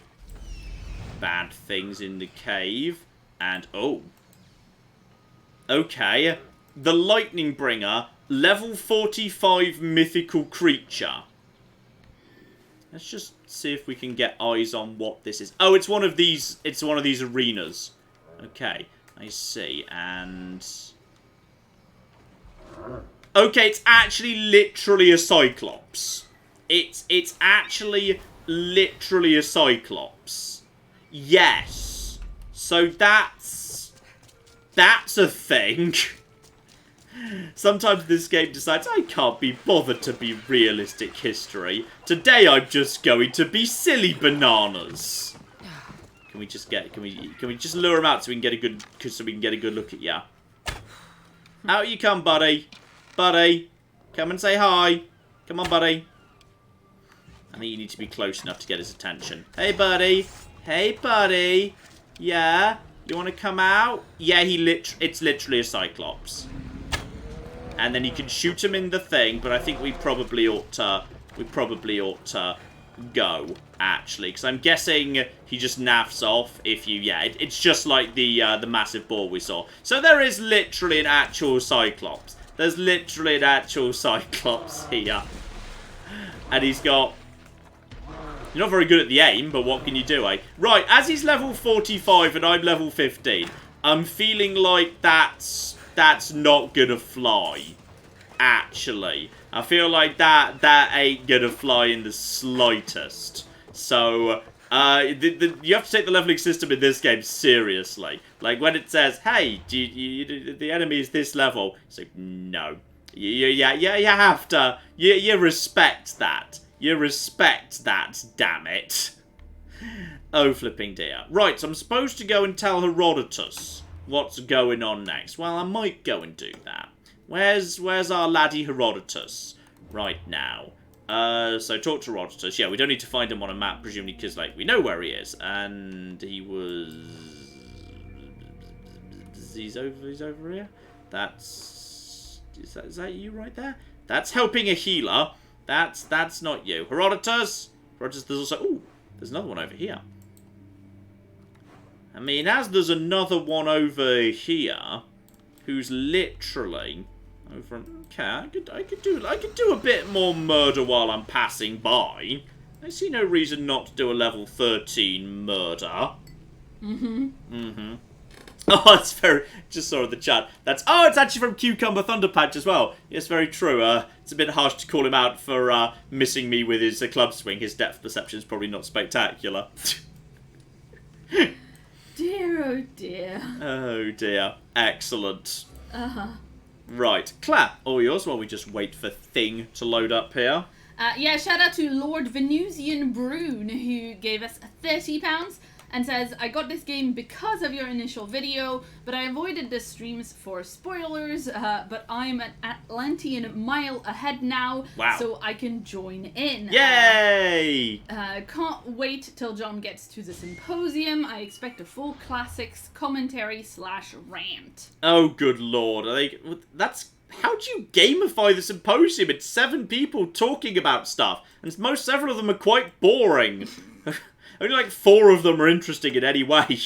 A: bad things in the cave? And, oh. Okay. The Lightning Bringer, level 45 mythical creature. Let's just see if we can get eyes on what this is. Oh, it's one of these arenas. Okay, I see. And okay, it's actually literally a Cyclops. It's actually literally a Cyclops. Yes. So that's a thing. Sometimes this game decides, I can't be bothered to be realistic history. Today I'm just going to be silly bananas. Can we just lure him out so we can get a good look at ya? Out you come, buddy. Buddy, come and say hi. Come on, buddy. I think you need to be close enough to get his attention. Hey, buddy. Hey, buddy. Yeah? You want to come out? Yeah, it's literally a Cyclops. And then you can shoot him in the thing, but I think we probably ought to go, actually. Because I'm guessing he just naffs off if you, it's just like the massive ball we saw. So there is literally an actual Cyclops. There's literally an actual Cyclops here. And he's got... You're not very good at the aim, but what can you do, eh? Right, as he's level 45 and I'm level 15, I'm feeling like that's not gonna fly. Actually. I feel like that ain't gonna fly in the slightest. So, you have to take the leveling system in this game seriously. Like, when it says, hey, the enemy is this level, it's like, no. You have to. You respect that. You respect that, damn it. Oh, flipping dear. Right, so I'm supposed to go and tell Herodotus what's going on next. Well, I might go and do that. Where's our laddie Herodotus right now? So talk to Herodotus. Yeah, we don't need to find him on a map, presumably, because, like, we know where he is. And he was... He's over here? Is that you right there? That's helping a healer. That's not you. Herodotus! Herodotus, there's also... Ooh, there's another one over here. I mean, as there's another one over here, who's literally over... Okay, I could do a bit more murder while I'm passing by. I see no reason not to do a level 13 murder. Oh, that's very... Just saw in the chat. It's actually from Cucumber Thunderpatch as well. Yes, very true. It's a bit harsh to call him out for missing me with his club swing. His depth perception is probably not spectacular.
B: Dear, oh dear.
A: Oh dear. Excellent. Right. Claire, all yours while we just wait for Thing to load up here.
B: Yeah, shout out to Lord Venusian Brune, who gave us £30 and says, I got this game because of your initial video, but I avoided the streams for spoilers, but I'm an Atlantean mile ahead now, so I can join in.
A: Yay!
B: Can't wait till John gets to the symposium. I expect a full classics commentary / rant.
A: Oh, good lord. How do you gamify the symposium? It's 7 people talking about stuff, and several of them are quite boring. Only like 4 of them are interesting in any way.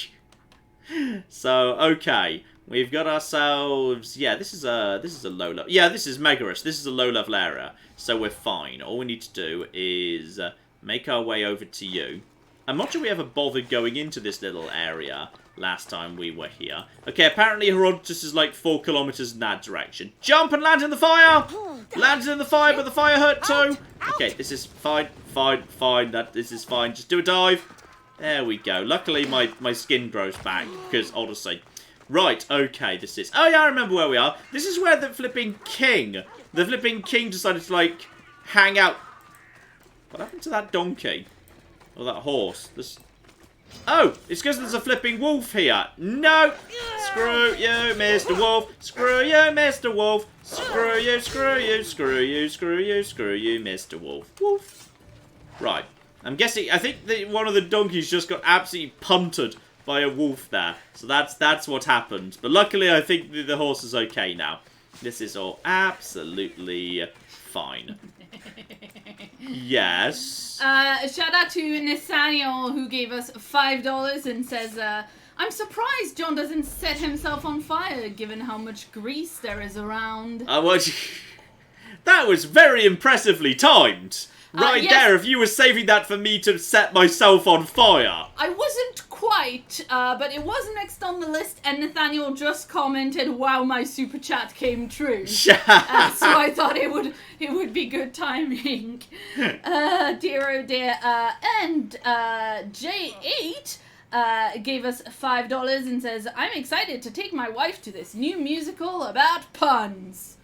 A: So, okay. We've got ourselves... Yeah, this is a low level... Yeah, this is Megaris. This is a low level area. So we're fine. All we need to do is make our way over to you. I'm not sure we ever bothered going into this little area last time we were here. Okay, apparently Herodotus is like 4 kilometers in that direction. Jump and land in the fire! Landed in the fire, but the fire hurt too. Okay, this is fine. This is fine. Just do a dive. There we go. Luckily, my skin grows back because Odyssey. Right, okay, this is... Oh, yeah, I remember where we are. This is where the flipping king decided to, like, hang out. What happened to that donkey? Or that horse? Oh, it's because there's a flipping wolf here. No! Screw you, Mr. Wolf. Screw you, Mr. Wolf. Screw you, Mr. Wolf. Wolf. Right. I'm guessing, I think that one of the donkeys just got absolutely punted by a wolf there. So that's what happened. But luckily, I think the horse is okay now. This is all absolutely fine. Yes.
B: Shout out to Nathaniel, who gave us $5 and says, I'm surprised John doesn't set himself on fire, given how much grease there is around.
A: That was very impressively timed. Right
B: yes.
A: there, if you were saving that for me to set myself on fire.
B: I wasn't quite, but it was next on the list, and Nathaniel just commented, wow, my super chat came true. So I thought it would be good timing. Dear oh dear. And J8 gave us $5 and says, I'm excited to take my wife to this new musical about puns.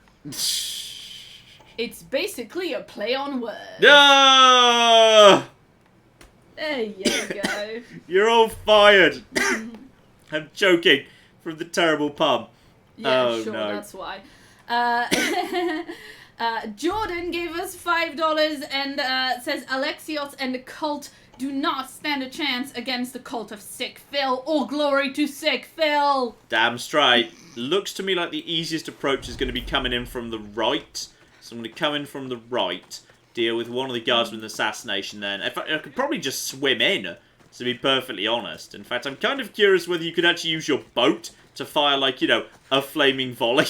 B: It's basically a play on words.
A: No!
B: There you go.
A: You're all fired. I'm joking from the terrible pun.
B: Yeah,
A: oh,
B: sure,
A: no.
B: that's why. Jordan gave us $5 and says Alexios and the cult do not stand a chance against the cult of Sick Phil. All glory to Sick Phil.
A: Damn straight. Looks to me like the easiest approach is going to be coming in from the right. So I'm going to come in from the right, deal with one of the guardsmen assassination then. In fact, I could probably just swim in, to be perfectly honest. In fact, I'm kind of curious whether you could actually use your boat to fire, like, you know, a flaming volley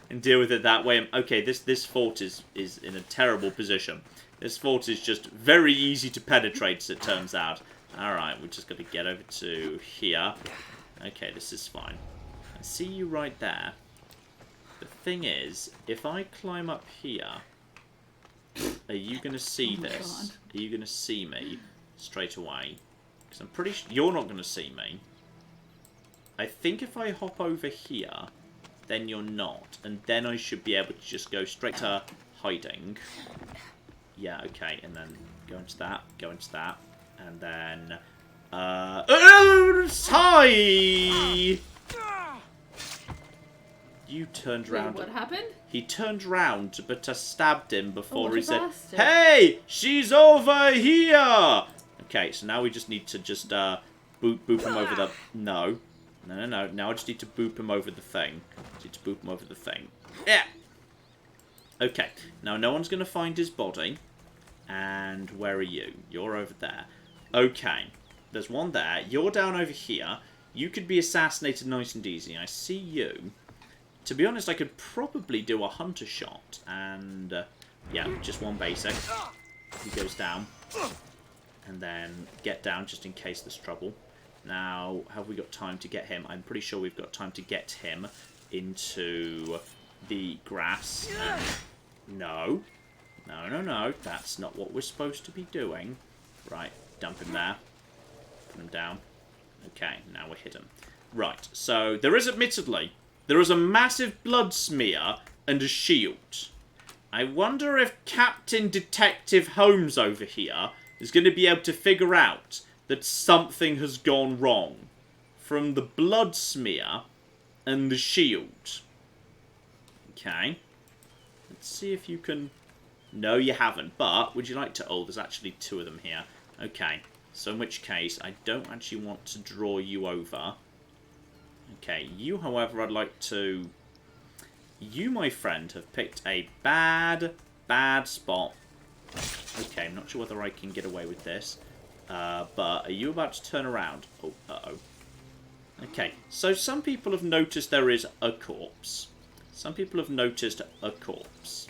A: and deal with it that way. Okay, this fort is in a terrible position. This fort is just very easy to penetrate, as it turns out. Alright, we're just going to get over to here. Okay, this is fine. I see you right there. The thing is, if I climb up here, are you going to see this?
B: God.
A: Are you going to see me straight away? Because I'm pretty sure you're not going to see me. I think if I hop over here, then you're not. And then I should be able to just go straight to hiding. Yeah, okay. And then go into that, and then... hi! You turned round.
B: Wait, what happened?
A: He turned round, but I stabbed him before he said,
B: bastard.
A: "Hey, she's over here!" Okay, so now we just need to just boop him over the... No. Now I just need to boop him over the thing. Yeah. Okay. Now no one's going to find his body. And where are you? You're over there. Okay. There's one there. You're down over here. You could be assassinated nice and easy. I see you. To be honest, I could probably do a hunter shot. And, yeah, just one basic. He goes down. And then get down just in case there's trouble. Now, have we got time to get him? I'm pretty sure we've got time to get him into the grass. No. No. That's not what we're supposed to be doing. Right, dump him there. Put him down. Okay, now we're hidden. Right, so there is admittedly... There is a massive blood smear and a shield. I wonder if Captain Detective Holmes over here is going to be able to figure out that something has gone wrong from the blood smear and the shield. Okay. Let's see if you can... No, you haven't, but would you like to... Oh, there's actually two of them here. Okay, so in which case, I don't actually want to draw you over. Okay, you, however, I'd like to... You, my friend, have picked a bad spot. Okay, I'm not sure whether I can get away with this. But are you about to turn around? Oh, uh-oh. Okay, so some people have noticed there is a corpse. Some people have noticed a corpse.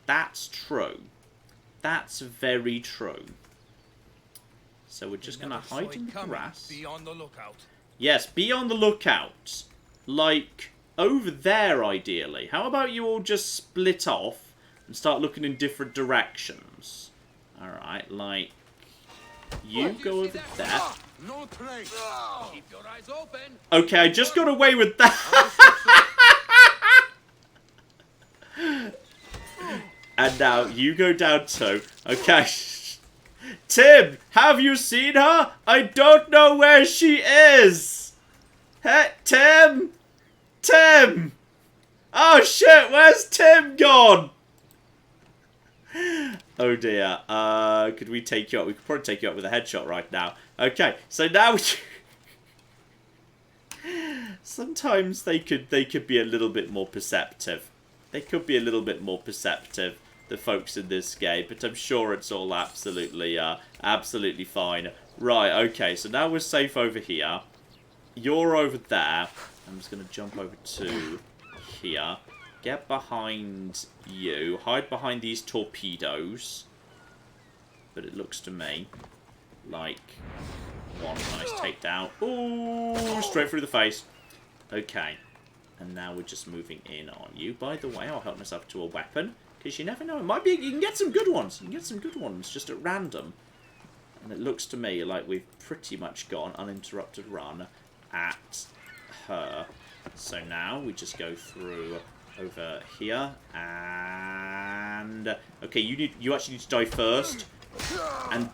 A: That's true. That's very true. So we're just going to hide in the grass.
I: Be on the lookout.
A: Yes, be on the lookout. Like, over there, ideally. How about you all just split off and start looking in different directions? Alright, like... You go over there.
I: No trace. Keep your eyes open.
A: Okay, I just got away with that. And now, you go down too. Okay. Tim, have you seen her? I don't know where she is. Hey, Tim! Tim! Oh shit, where's Tim gone? Oh dear. Could we take you out? We could probably take you out with a headshot right now. Okay, so now we... Sometimes they could be a little bit more perceptive. They could be a little bit more perceptive, the folks in this game, but I'm sure it's all absolutely fine. Right, okay, so now we're safe over here. You're over there. I'm just going to jump over to here. Get behind you. Hide behind these torpedoes. But it looks to me like one nice takedown. Ooh, straight through the face. Okay. And now we're just moving in on you. By the way, I'll help myself to a weapon. Because you never know. It might be... You can get some good ones. You can get some good ones just at random. And it looks to me like we've pretty much got an uninterrupted run at her. So now we just go through over here and okay, you actually need to die first, and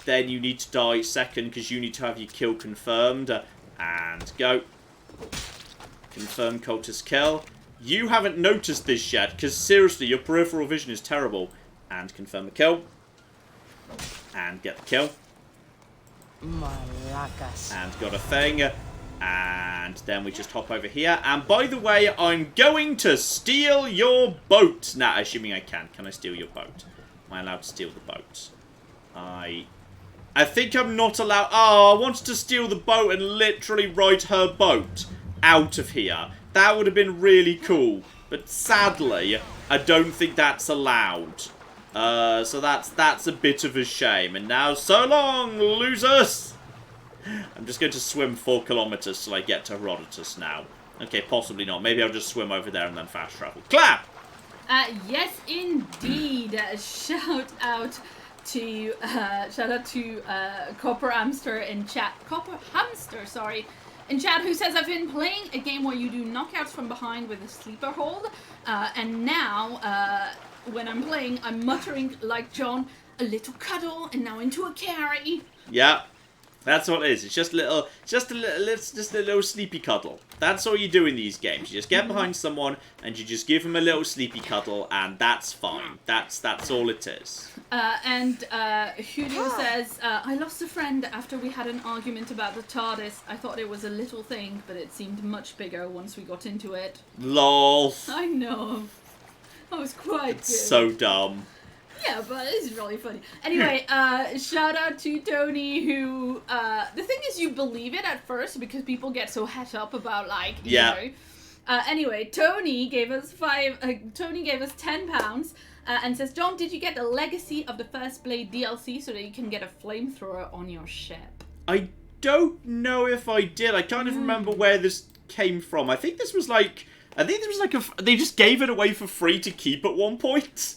A: then you need to die second because you need to have your kill confirmed. And go. Confirm cultist kill. You haven't noticed this yet because seriously, your peripheral vision is terrible. And confirm the kill. And get the kill.
J: Malacas.
A: And got a thing. And then we just hop over here. And by the way, I'm going to steal your boat. Now, assuming I can. Can I steal your boat? Am I allowed to steal the boat? I think I'm not allowed. Oh, I wanted to steal the boat and literally ride her boat out of here. That would have been really cool. But sadly, I don't think that's allowed. So that's a bit of a shame. And now, so long, losers! I'm just going to swim 4 kilometers till I get to Herodotus now. Okay, possibly not. Maybe I'll just swim over there and then fast travel. Clap!
B: Yes, indeed. Shout out to Copper Hamster in chat. Copper Hamster, sorry. In chat, who says, I've been playing a game where you do knockouts from behind with a sleeper hold. And now, when I'm playing, I'm muttering like John, a little cuddle, and now into a carry.
A: Yeah. That's what it is. It's just a little sleepy cuddle. That's all you do in these games. You just get behind someone and you just give them a little sleepy cuddle, and that's fine. That's all it is.
B: And Julio says, I lost a friend after we had an argument about the TARDIS. I thought it was a little thing, but it seemed much bigger once we got into it.
A: LOL.
B: I know. That was quite good.
A: So dumb.
B: Yeah, but it's really funny. Anyway, shout out to Tony, who, the thing is, you believe it at first because people get so het up about, like, you know. Anyway, Tony gave us £10, and says, John, did you get the Legacy of the First Blade DLC so that you can get a flamethrower on your ship?
A: I don't know if I did. I can't even remember where this came from. I think this was like, they just gave it away for free to keep at one point.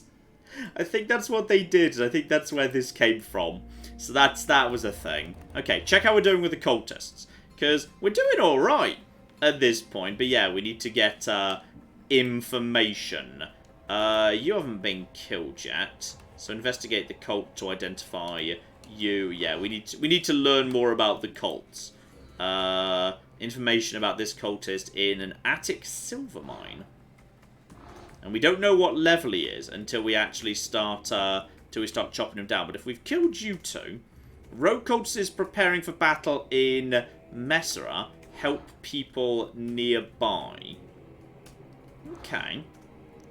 A: I think that's what they did. I think that's where this came from. So that was a thing. Okay, check how we're doing with the cultists. Because we're doing alright at this point. But yeah, we need to get information. You haven't been killed yet. So investigate the cult to identify you. Yeah, we need to learn more about the cults. Information about this cultist in an Attic silver mine. And we don't know what level he is until we actually start chopping him down. But if we've killed you two, rogue cultist is preparing for battle in Messera. Help people nearby. Okay.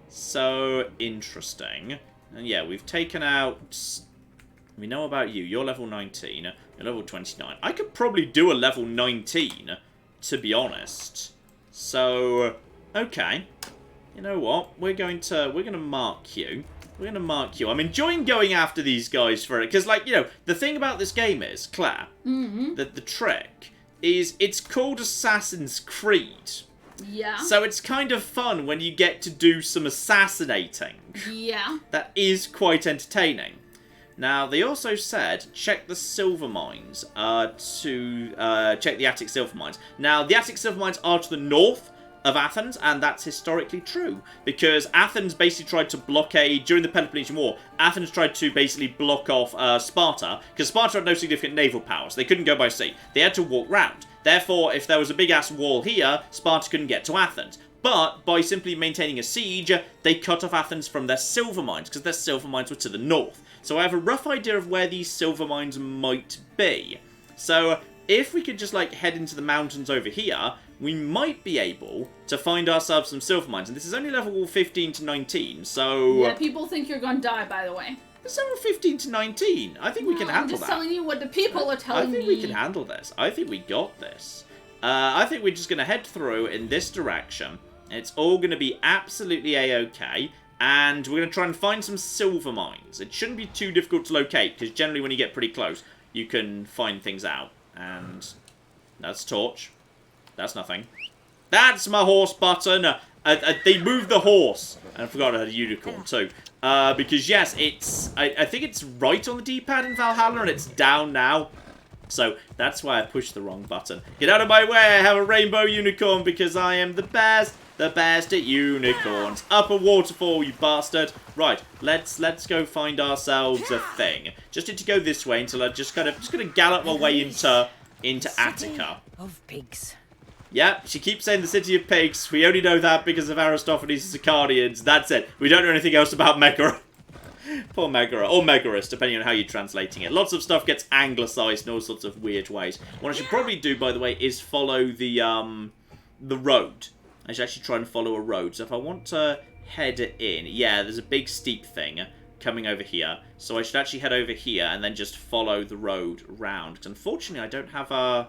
A: So interesting. And yeah, we've taken out. We know about you. You're level 19. You're level 29. I could probably do a level 19, to be honest. So okay. You know what? We're gonna mark you. We're gonna mark you. I'm enjoying going after these guys for it because, like, you know, the thing about this game is, Claire, that the trick is it's called Assassin's Creed.
B: Yeah.
A: So it's kind of fun when you get to do some assassinating.
B: Yeah.
A: That is quite entertaining. Now, they also said, check the silver mines check the Attic silver mines. Now, the Attic silver mines are to the north of Athens, and that's historically true, because Athens basically tried to blockade, during the Peloponnesian War, Athens tried to basically block off Sparta, because Sparta had no significant naval power, so they couldn't go by sea. They had to walk round. Therefore, if there was a big-ass wall here, Sparta couldn't get to Athens. But by simply maintaining a siege, they cut off Athens from their silver mines, because their silver mines were to the north. So I have a rough idea of where these silver mines might be. So if we could just, like, head into the mountains over here, we might be able to find ourselves some silver mines. And this is only level 15 to 19, so...
B: Yeah, people think you're gonna die, by the way.
A: It's level 15 to 19. I think we can handle that.
B: I'm just telling you what the people are telling me.
A: I think we can handle this. I think we got this. I think we're just going to head through in this direction. It's all going to be absolutely A-okay. And we're going to try and find some silver mines. It shouldn't be too difficult to locate, because generally when you get pretty close, you can find things out. And that's torch. That's nothing. That's my horse button. They moved the horse. And I forgot I had a unicorn too. Because, yes, it's... I think it's right on the D-pad in Valhalla, and it's down now. So, that's why I pushed the wrong button. Get out of my way, I have a rainbow unicorn, because I am the best at unicorns. Up a waterfall, you bastard. Right, let's go find ourselves a thing. Just need to go this way until I just gonna gallop my way into Attica.
J: Of pigs.
A: Yeah, she keeps saying the City of Pigs. We only know that because of Aristophanes' Sicarians. That's it. We don't know anything else about Megara. Poor Megara. Or Megaris, depending on how you're translating it. Lots of stuff gets anglicised in all sorts of weird ways. What I should probably do, by the way, is follow the road. I should actually try and follow a road. So if I want to head in... Yeah, there's a big steep thing coming over here. So I should actually head over here and then just follow the road round. Because unfortunately, I don't have a...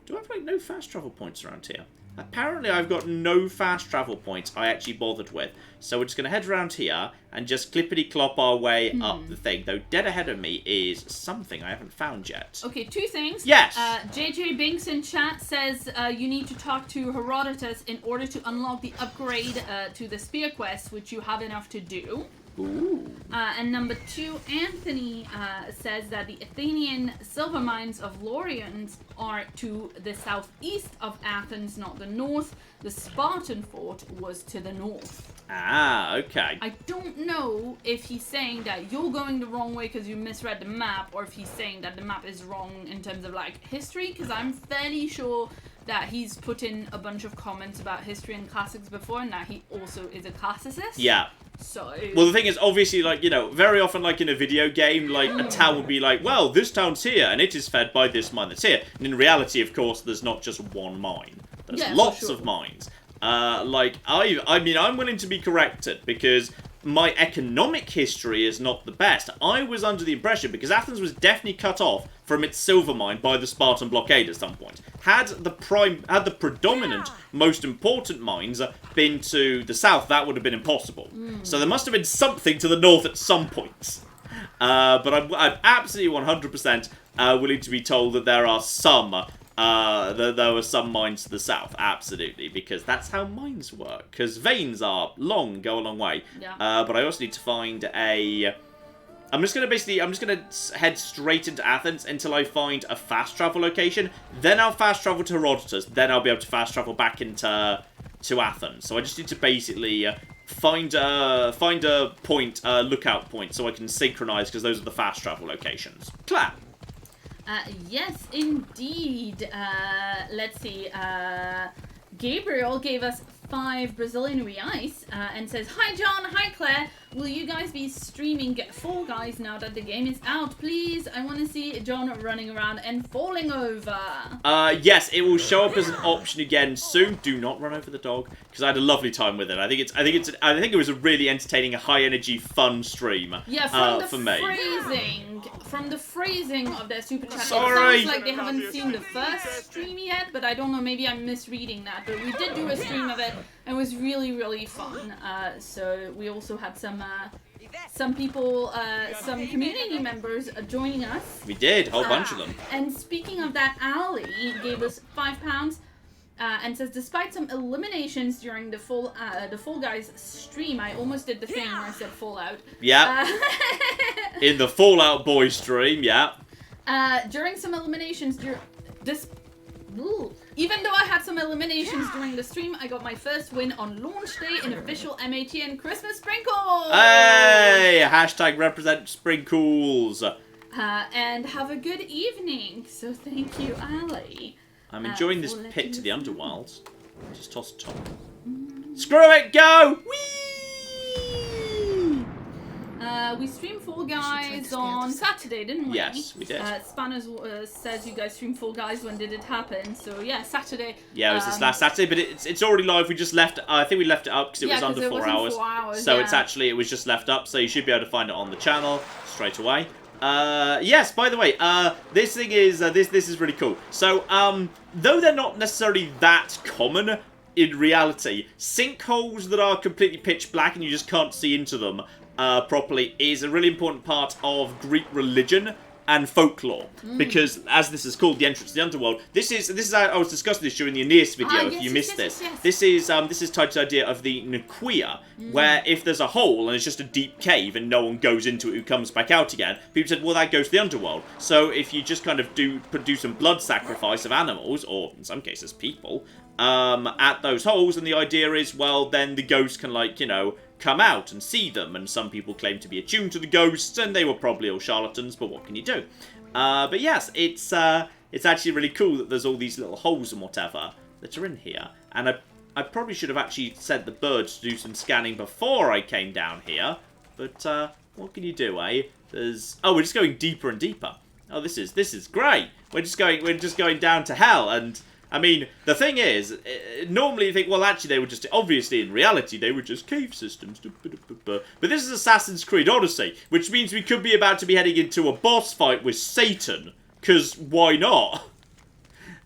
A: Do I have, like, no fast travel points around here? Apparently, I've got no fast travel points I actually bothered with. So we're just going to head around here and just clippity-clop our way up the thing. Though dead ahead of me is something I haven't found yet.
B: Okay, 2 things.
A: Yes!
B: JJ Binks in chat says you need to talk to Herodotus in order to unlock the upgrade to the spear quest, which you have enough to do.
A: Ooh.
B: And number 2, Anthony says that the Athenian silver mines of Laurians are to the southeast of Athens, not the north. The Spartan fort was to the north.
A: Ah, okay.
B: I don't know if he's saying that you're going the wrong way because you misread the map, or if he's saying that the map is wrong in terms of, like, history, because I'm fairly sure that he's put in a bunch of comments about history and classics before, and that he also is a classicist.
A: Yeah.
B: So...
A: Well, the thing is, obviously, like, you know, very often, like, in a video game, like, a town would be like, well, this town's here, and it is fed by this mine that's here. And in reality, of course, there's not just one mine. There's lots of mines. Like, I mean, I'm willing to be corrected, because my economic history is not the best. I was under the impression, because Athens was definitely cut off from its silver mine by the Spartan blockade at some point. Had the predominant, most important mines been to the south, that would have been impossible. So there must have been something to the north at some point. But I'm absolutely 100% willing to be told that there are some... there were some mines to the south, absolutely, because that's how mines work. Because veins are long, go a long way.
B: Yeah.
A: But I also need to find a... I'm just going to head straight into Athens until I find a fast travel location. Then I'll fast travel to Herodotus. Then I'll be able to fast travel back into Athens. So I just need to basically find a point, lookout point, so I can synchronize, because those are the fast travel locations. Clap.
B: Yes, indeed. Let's see. Gabriel gave us 5 Brazilian reais and says, "Hi John, hi Claire. Will you guys be streaming Fall Guys now that the game is out? Please, I want to see John running around and falling over."
A: Yes, it will show up as an option again soon. Do not run over the dog, because I had a lovely time with it. I think it was a really entertaining, high energy, fun stream.
B: Yeah, from the phrasing of their super chat,
A: Sorry.
B: it sounds like they haven't seen the first stream yet, but I don't know, maybe I'm misreading that. But we did do a stream of it, and it was really, really fun. So we also had some people, some community members joining us.
A: We did, a whole bunch of them.
B: And speaking of that, Ali gave us £5 and says, "Despite some eliminations during the Fall Guys stream, I almost did the thing where I said Fallout."
A: Yeah. In the Fallout Boy stream, yeah.
B: During some eliminations, even though I had some eliminations during the stream, I got my first win on launch day in official MATN Christmas sprinkles!
A: Hey! Hashtag represent sprinkles!
B: And have a good evening. So thank you, Ali.
A: I'm enjoying this pit to the underworld. Just toss a top. Screw it, go! Whee!
B: We streamed Fall Guys on Saturday, didn't we?
A: Yes, we did.
B: Spanners says you guys streamed Fall Guys. When did it happen? So yeah, Saturday.
A: Yeah, it was this last Saturday, but it's already live. We just left. I think we left it up because it was under 4 hours.
B: 4 hours.
A: So it's actually, it was just left up. So you should be able to find it on the channel straight away. Yes, by the way, this thing is this is really cool. So though they're not necessarily that common in reality, sinkholes that are completely pitch black and you just can't see into them properly is a really important part of Greek religion. and folklore, because as this is called, the entrance to the underworld, this is I was discussing this during the Aeneas video. If you missed this, this is tied to the idea of the Nicaea, where if there's a hole and it's just a deep cave and no one goes into it who comes back out again, people said, well, that goes to the underworld. So if you just kind of do some blood sacrifice of animals, or in some cases people, at those holes, and the idea is, well, then the ghosts can, like, you know, come out and see them, and some people claim to be attuned to the ghosts, and they were probably all charlatans, but what can you do? But yes, it's actually really cool that there's all these little holes and whatever that are in here, and I probably should have actually sent the birds to do some scanning before I came down here, but what can you do, eh? Oh, we're just going deeper and deeper. Oh, this is great. We're just going down to hell, and I mean, the thing is, normally you think, well, actually, they were just, obviously, in reality, they were just cave systems. But this is Assassin's Creed Odyssey, which means we could be about to be heading into a boss fight with Satan, because why not?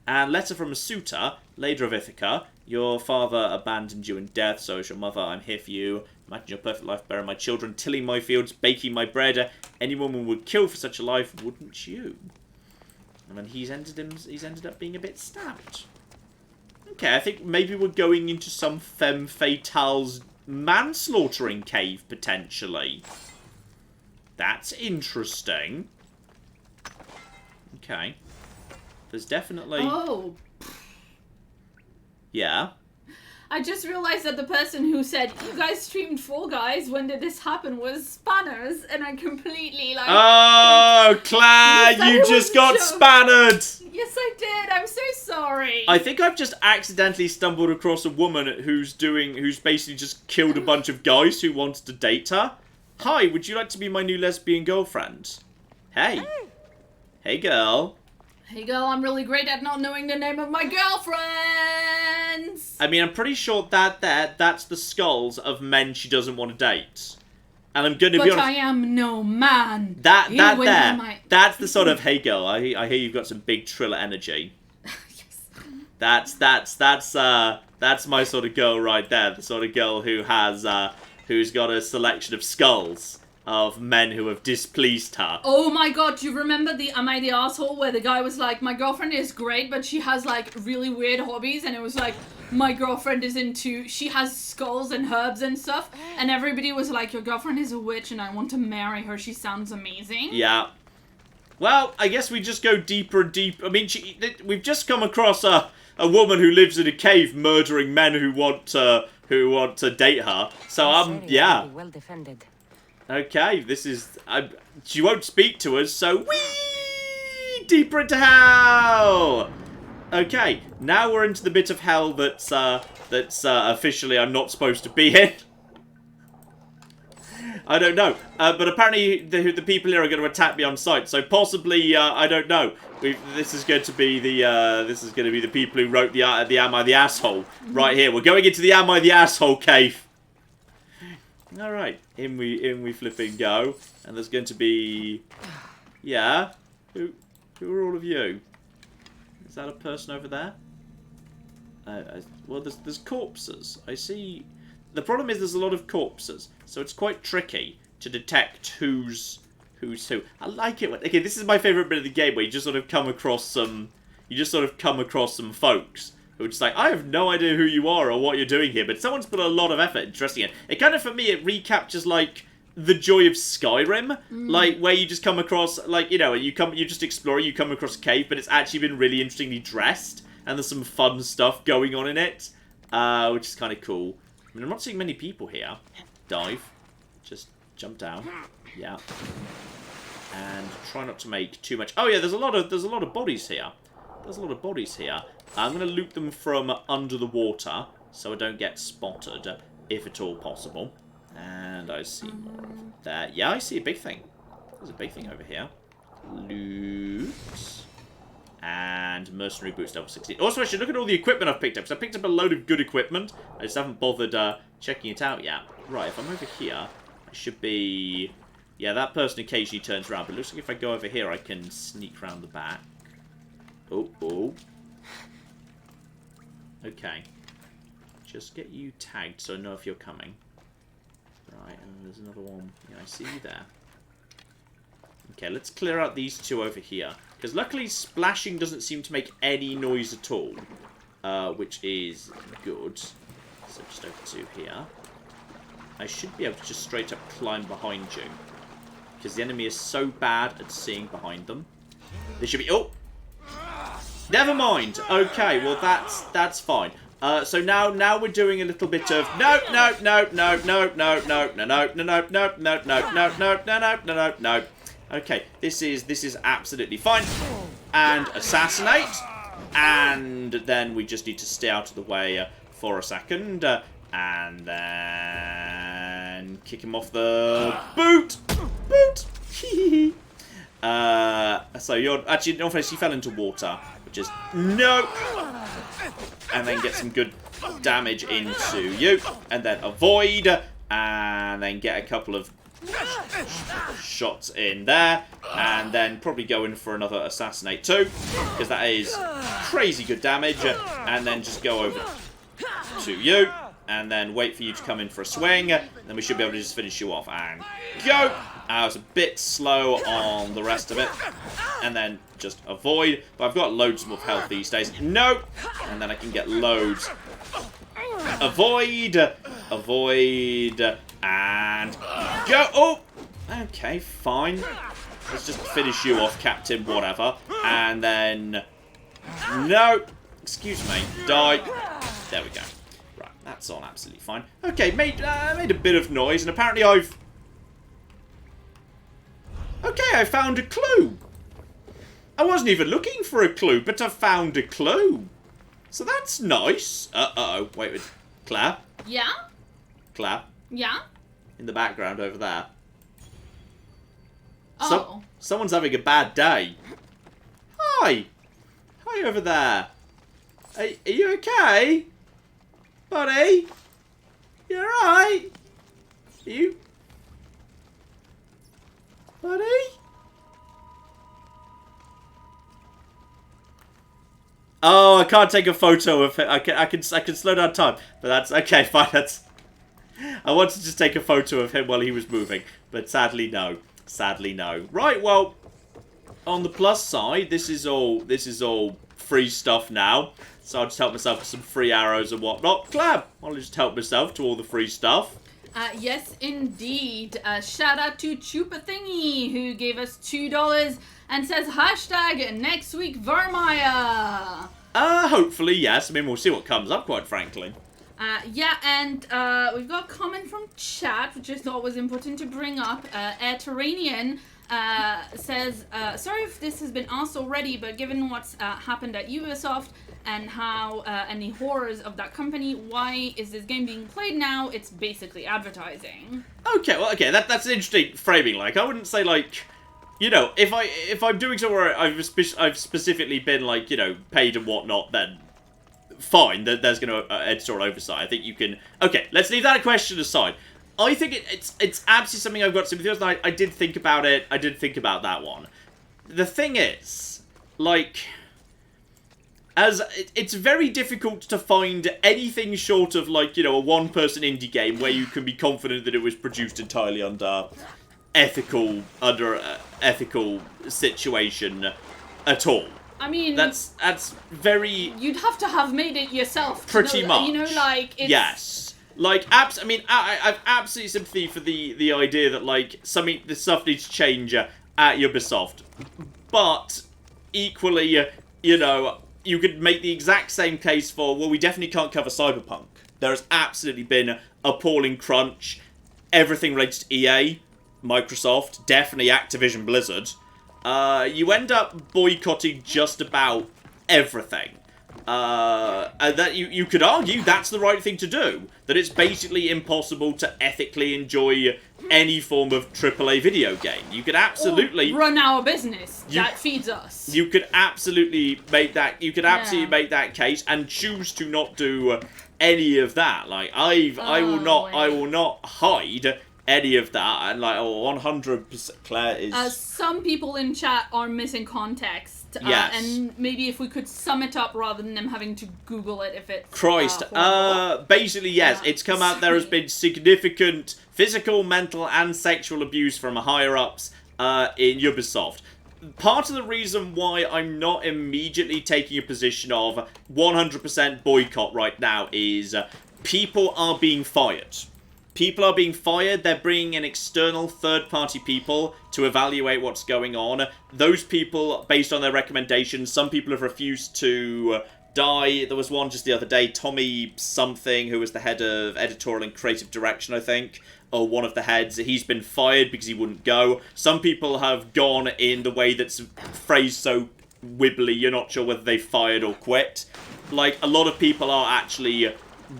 A: And letter from a suitor, Lady of Ithaca, your father abandoned you in death, so is your mother, I'm here for you. Imagine your perfect life, bearing my children, tilling my fields, baking my bread. Any woman would kill for such a life, wouldn't you? And then he's ended up being a bit stabbed. Okay, I think maybe we're going into some femme fatale's manslaughtering cave, potentially. That's interesting. Okay. There's definitely...
B: Oh.
A: Yeah.
B: I just realized that the person who said, you guys streamed Fall Guys, when did this happen, was Spanners, and I completely, like...
A: Oh, Claire, you just got spannered!
B: Yes, I did. I'm so sorry.
A: I think I've just accidentally stumbled across a woman who's basically just killed a bunch of guys who wanted to date her. Hi, would you like to be my new lesbian girlfriend? Hey. Hey, girl.
B: Hey, girl, I'm really great at not knowing the name of my girlfriends.
A: I mean, I'm pretty sure that's the skulls of men she doesn't want to date. And I'm going to be honest...
B: But I am no man.
A: That's the sort of, hey girl, I hear you've got some big Triller energy.
B: Yes.
A: That's my sort of girl right there. The sort of girl who has, who's got a selection of skulls of men who have displeased her.
B: Oh my god, do you remember the Am I the Asshole, where the guy was like, my girlfriend is great, but she has, like, really weird hobbies, and it was like, my girlfriend is she has skulls and herbs and stuff, and everybody was like, your girlfriend is a witch, and I want to marry her, she sounds amazing.
A: Yeah. Well, I guess we just go deeper and deeper. I mean, we've just come across a woman who lives in a cave murdering men who want to date her, so, yeah.
J: Well defended.
A: Okay, this is... she won't speak to us, so... Whee! Deeper into hell! Okay, now we're into the bit of hell that's officially I'm not supposed to be in. I don't know. But apparently the people here are going to attack me on sight, so possibly, I don't know. This is going to be the people who wrote the Am I the Asshole right here. We're going into the Am I the Asshole cave. Alright, in we flipping go. And there's going to be... Yeah? Who are all of you? Is that a person over there? Well, there's corpses. I see... The problem is there's a lot of corpses, so it's quite tricky to detect who's who. I like it when... Okay, this is my favourite bit of the game, where you just sort of come across some... folks who are just like, I have no idea who you are or what you're doing here, but someone's put a lot of effort into dressing it. It kind of, for me, it recaptures, like, the joy of Skyrim. Like, where you just come across, like, you know, you just explore, you come across a cave, but it's actually been really interestingly dressed, and there's some fun stuff going on in it, which is kind of cool. I mean, I'm not seeing many people here. Dive. Just jump down. Yeah. And try not to make too much... Oh, yeah, there's a lot of bodies here. There's a lot of bodies here. I'm going to loot them from under the water, so I don't get spotted, if at all possible. And I see more of that. Yeah, I see a big thing. There's a big thing over here. Loot. And mercenary boots level 16. Also, I should look at all the equipment I've picked up, because I picked up a load of good equipment. I just haven't bothered checking it out yet. Right, if I'm over here, I should be... Yeah, that person occasionally turns around, but it looks like if I go over here, I can sneak around the back. Oh. Okay. Just get you tagged so I know if you're coming. Right, and there's another one. Yeah, I see you there. Okay, let's clear out these two over here. Because luckily splashing doesn't seem to make any noise at all. Which is good. So just over to here. I should be able to just straight up climb behind you. Because the enemy is so bad at seeing behind them. They should be... Oh! Never mind! Okay, well that's fine. So now we're doing a little bit of no. Okay, this is absolutely fine. And assassinate. And then we just need to stay out of the way for a second. And then kick him off the boot. So you're actually, no offense, he fell into water, which is no. And then get some good damage into you, and then avoid, and then get a couple of shots in there, and then probably go in for another assassinate too, because that is crazy good damage, and then just go over to you, and then wait for you to come in for a swing, then we should be able to just finish you off, and go! I was a bit slow on the rest of it, and then just avoid, but I've got loads more health these days. No! And then I can get loads. Avoid, and go! Oh! Okay, fine. Let's just finish you off, Captain whatever. And then... No! Excuse me. Die. There we go. Right, that's all absolutely fine. Okay, made a bit of noise, and apparently I've... Okay, I found a clue. I wasn't even looking for a clue, but I found a clue. So that's nice. Uh-oh. Wait. Claire?
B: Yeah?
A: Claire?
B: Yeah?
A: In the background over there.
B: Oh.
A: Someone's having a bad day. Hi. Hi over there. Are you okay? Buddy? You alright? Are you... Buddy? Oh, I can't take a photo of it. I can slow down time, but that's okay. Fine. I wanted to just take a photo of him while he was moving, but sadly no. Sadly no. Right. Well, on the plus side, this is all free stuff now. So I'll just help myself with some free arrows and whatnot. Claire, I'll just help myself to all the free stuff.
B: Yes, indeed. Shout out to Chupa Thingy, who gave us $2 and says hashtag next week Vermeer.
A: Hopefully, yes. I mean, we'll see what comes up, quite frankly.
B: Yeah, and we've got a comment from chat, which I thought was important to bring up. Aegean says, sorry if this has been asked already, but given what's happened at Ubisoft and how and the horrors of that company, why is this game being played now? It's basically advertising. Okay, well, okay, that's an interesting framing. Like, I wouldn't say, like, you know, if I'm doing something where I've specifically been, like, you know, paid and whatnot, then fine, there's going to editorial oversight. I think you can... Okay, let's leave that question aside. I think it's absolutely something I've got sympathy with. I did think about it. I did think about that one. The thing is, like... It's very difficult to find anything short of, like, you know, a one-person indie game where you can be confident that it was produced entirely under ethical situation at all. I mean, that's very... You'd have to have made it yourself. Pretty much. You know, like, it's... Yes. Like, I mean, I've absolute sympathy for the idea that, like, this stuff needs to change at Ubisoft. But, equally, you know... You could make the exact same case for, well, we definitely can't cover Cyberpunk. There has absolutely been appalling crunch. Everything related to EA, Microsoft, definitely Activision Blizzard. You end up boycotting just about everything. And that you could argue that's the right thing to do. That it's basically impossible to ethically enjoy any form of AAA video game. You could absolutely... Or run our business. That feeds us. You could absolutely make that... You could absolutely make that case and choose to not do any of that. Like, I will not hide any of that. And, like, 100% Claire is... some people in chat are missing context. Yes. And maybe if we could sum it up rather than them having to Google it if it's... Christ. Basically, yes. It's come out there has been significant physical, mental, and sexual abuse from higher-ups
A: in Ubisoft. Part of the reason why I'm not immediately taking a position of 100% boycott right now is people are being fired. People are being fired. They're bringing in external third-party people to evaluate what's going on. Those people, based on their recommendations, some people have refused to die. There was one just the other day, Tommy something, who was the head of editorial and creative direction, I think, or one of the heads. He's been fired because he wouldn't go. Some people have gone in the way that's phrased so wibbly, you're not sure whether they fired or quit. Like, a lot of people are actually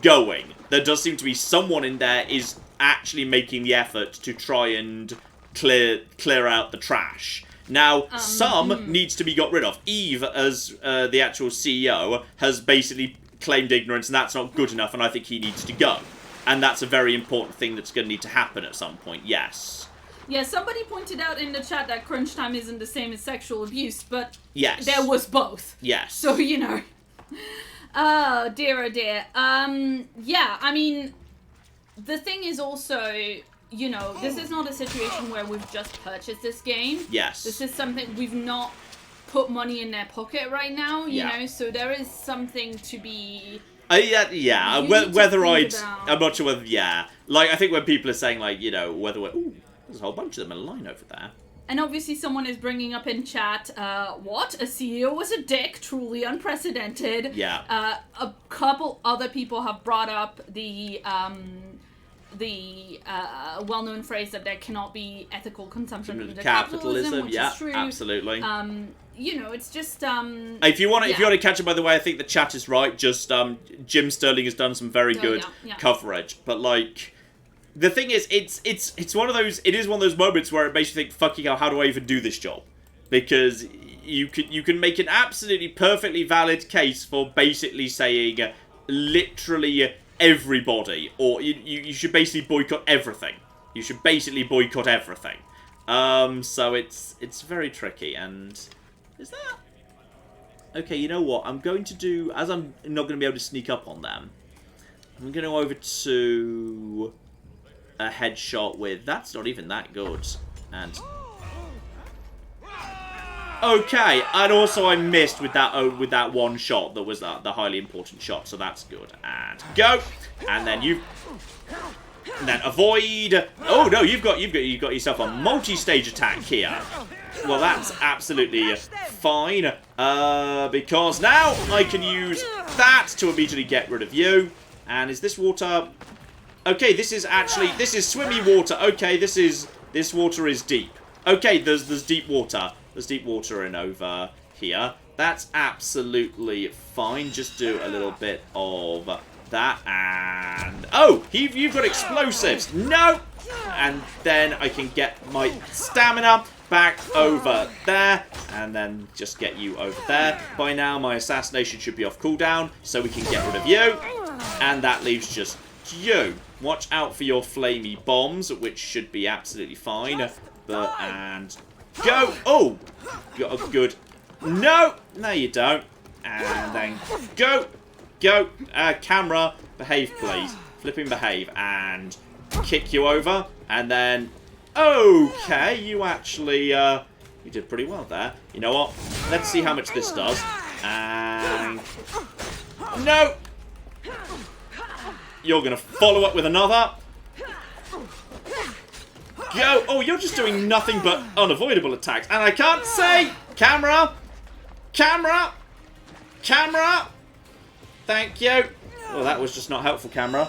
A: going. There does seem to be someone in there is actually making the effort to try and clear out the trash. Now, some needs to be got rid of. Eve, as the actual CEO, has basically claimed ignorance, and that's not good enough, and I think he needs to go. And that's a very important thing that's going to need to happen at some point, yes.
B: Yeah, somebody pointed out in the chat that crunch time isn't the same as sexual abuse, but
A: yes,
B: there was both.
A: Yes.
B: So, you know. Oh, dear, oh, dear. Yeah, I mean, the thing is also, you know, this is not a situation where we've just purchased this game.
A: Yes.
B: This is something we've not put money in their pocket right now, you know, so there is something to be...
A: yeah, whether I'm not sure whether, like, I think when people are saying, like, you know, whether we're, ooh, there's a whole bunch of them in a line over there.
B: And obviously someone is bringing up in chat, what? A CEO was a dick, truly unprecedented.
A: Yeah.
B: A couple other people have brought up the well-known phrase that there cannot be ethical consumption under capitalism, which is true.
A: Absolutely.
B: You know, it's just
A: if you want to catch it, by the way, I think the chat is right. Just Jim Sterling has done some very good coverage, but like the thing is, it's one of those. It is one of those moments where it makes you think, "Fucking hell, how do I even do this job?" Because you can make an absolutely perfectly valid case for basically saying literally everybody, or you should basically boycott everything. You should basically boycott everything. So it's very tricky. And is that okay? You know what? I'm going to do, as I'm not going to be able to sneak up on them, I'm going to go over to a headshot with, that's not even that good. And okay, and also I missed with that one shot that was the highly important shot, so that's good. And go, and then avoid. Oh no, you've got yourself a multi-stage attack here. Well, that's absolutely fine, because now I can use that to immediately get rid of you. And is this water? Okay, this is swimmy water. Okay, this water is deep. Okay, there's deep water. There's deep water in over here. That's absolutely fine. Just do a little bit of that. And oh, you've got explosives. No! And then I can get my stamina back over there. And then just get you over there. By now, my assassination should be off cooldown. So we can get rid of you. And that leaves just you. Watch out for your flamey bombs, which should be absolutely fine. And go! Oh! Good. No! No, you don't. And then go! Go! Camera, behave, please. Flipping behave. And kick you over. And then... Okay, you actually... you did pretty well there. You know what? Let's see how much this does. And... No! You're going to follow up with another. Go! Oh, you're just doing nothing but unavoidable attacks. And I can't say... Camera! Camera! Camera! Thank you. Well, that was just not helpful, camera.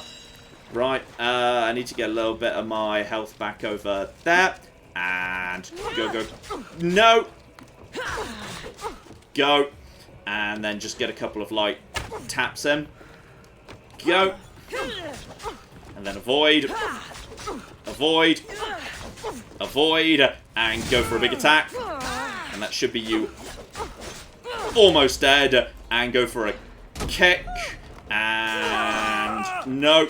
A: Right, I need to get a little bit of my health back over there. And go. No! Go. And then just get a couple of light taps in. Go. And then avoid. Avoid. Avoid. And go for a big attack. And that should be you. Almost dead. And go for a kick. And no.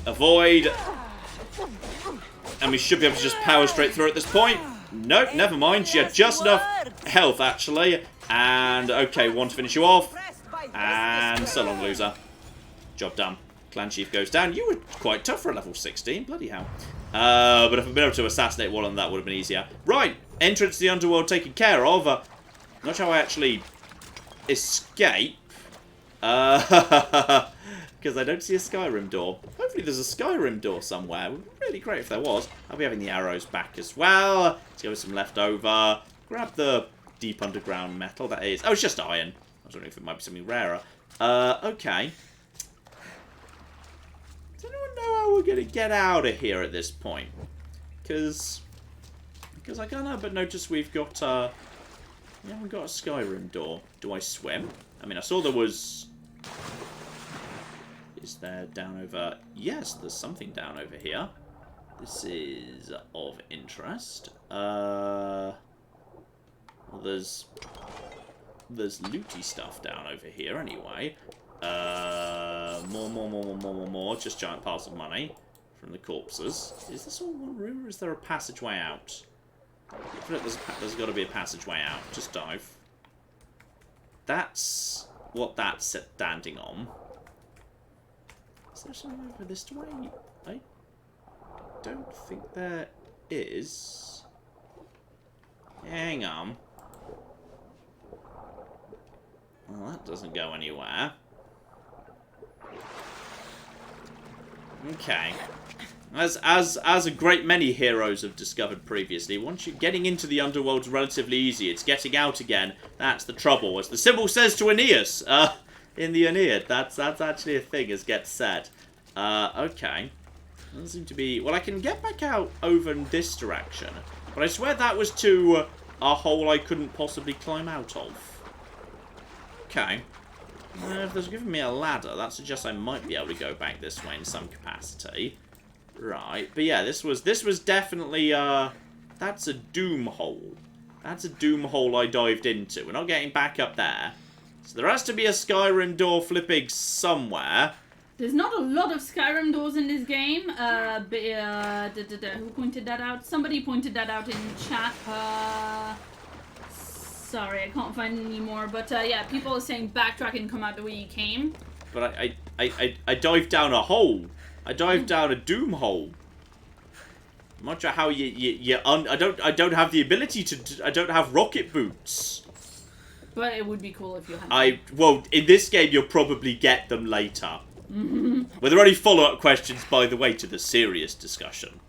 A: Avoid. And we should be able to just power straight through at this point. Nope, never mind. She had just enough health, actually. And, okay, want to finish you off. And so long, loser. Job done. Clan chief goes down. You were quite tough for a level 16. Bloody hell. But if I'd been able to assassinate one on that, would have been easier. Right. Entrance to the underworld taken care of. Not sure how I actually escape. Because I don't see a Skyrim door. Hopefully there's a Skyrim door somewhere. It would be really great if there was. I'll be having the arrows back as well. Let's go with some leftover. Grab the deep underground metal. That is... Oh, it's just iron. I was wondering if it might be something rarer. Okay. Does anyone know how we're going to get out of here at this point? Because I can't help but notice we've got... we haven't got a Skyrim door. Do I swim? I mean, I saw there was... Is there down over... Yes, there's something down over here. This is of interest. Well, there's looty stuff down over here anyway. More. Just giant piles of money from the corpses. Is this all one room or is there a passageway out? I feel like there's got to be a passageway out. Just dive. That's what that's standing on. Is there something over this way? I don't think there is. Hang on. Well, that doesn't go anywhere. Okay. As a great many heroes have discovered previously, once you're getting into the underworld's relatively easy. It's getting out again. That's the trouble. As the symbol says to Aeneas, in the Aeneid. That's actually a thing, as gets said. Okay. Doesn't seem to be... Well, I can get back out over in this direction. But I swear that was to a hole I couldn't possibly climb out of. Okay. If there's given me a ladder, that suggests I might be able to go back this way in some capacity. Right. But yeah, this was definitely, that's a doom hole. That's a doom hole I dived into. We're not getting back up there. So there has to be a Skyrim door flipping somewhere.
B: There's not a lot of Skyrim doors in this game. Who pointed that out? Somebody pointed that out in chat. Sorry, I can't find it anymore. But yeah, people are saying backtrack and come out the way you came.
A: But I dived down a hole. I dived down a doom hole. I'm not sure how I don't have the ability to. I don't have rocket boots.
B: But it would be cool if you had.
A: Well, in this game, you'll probably get them later. Were there any follow-up questions, by the way, to the serious discussion?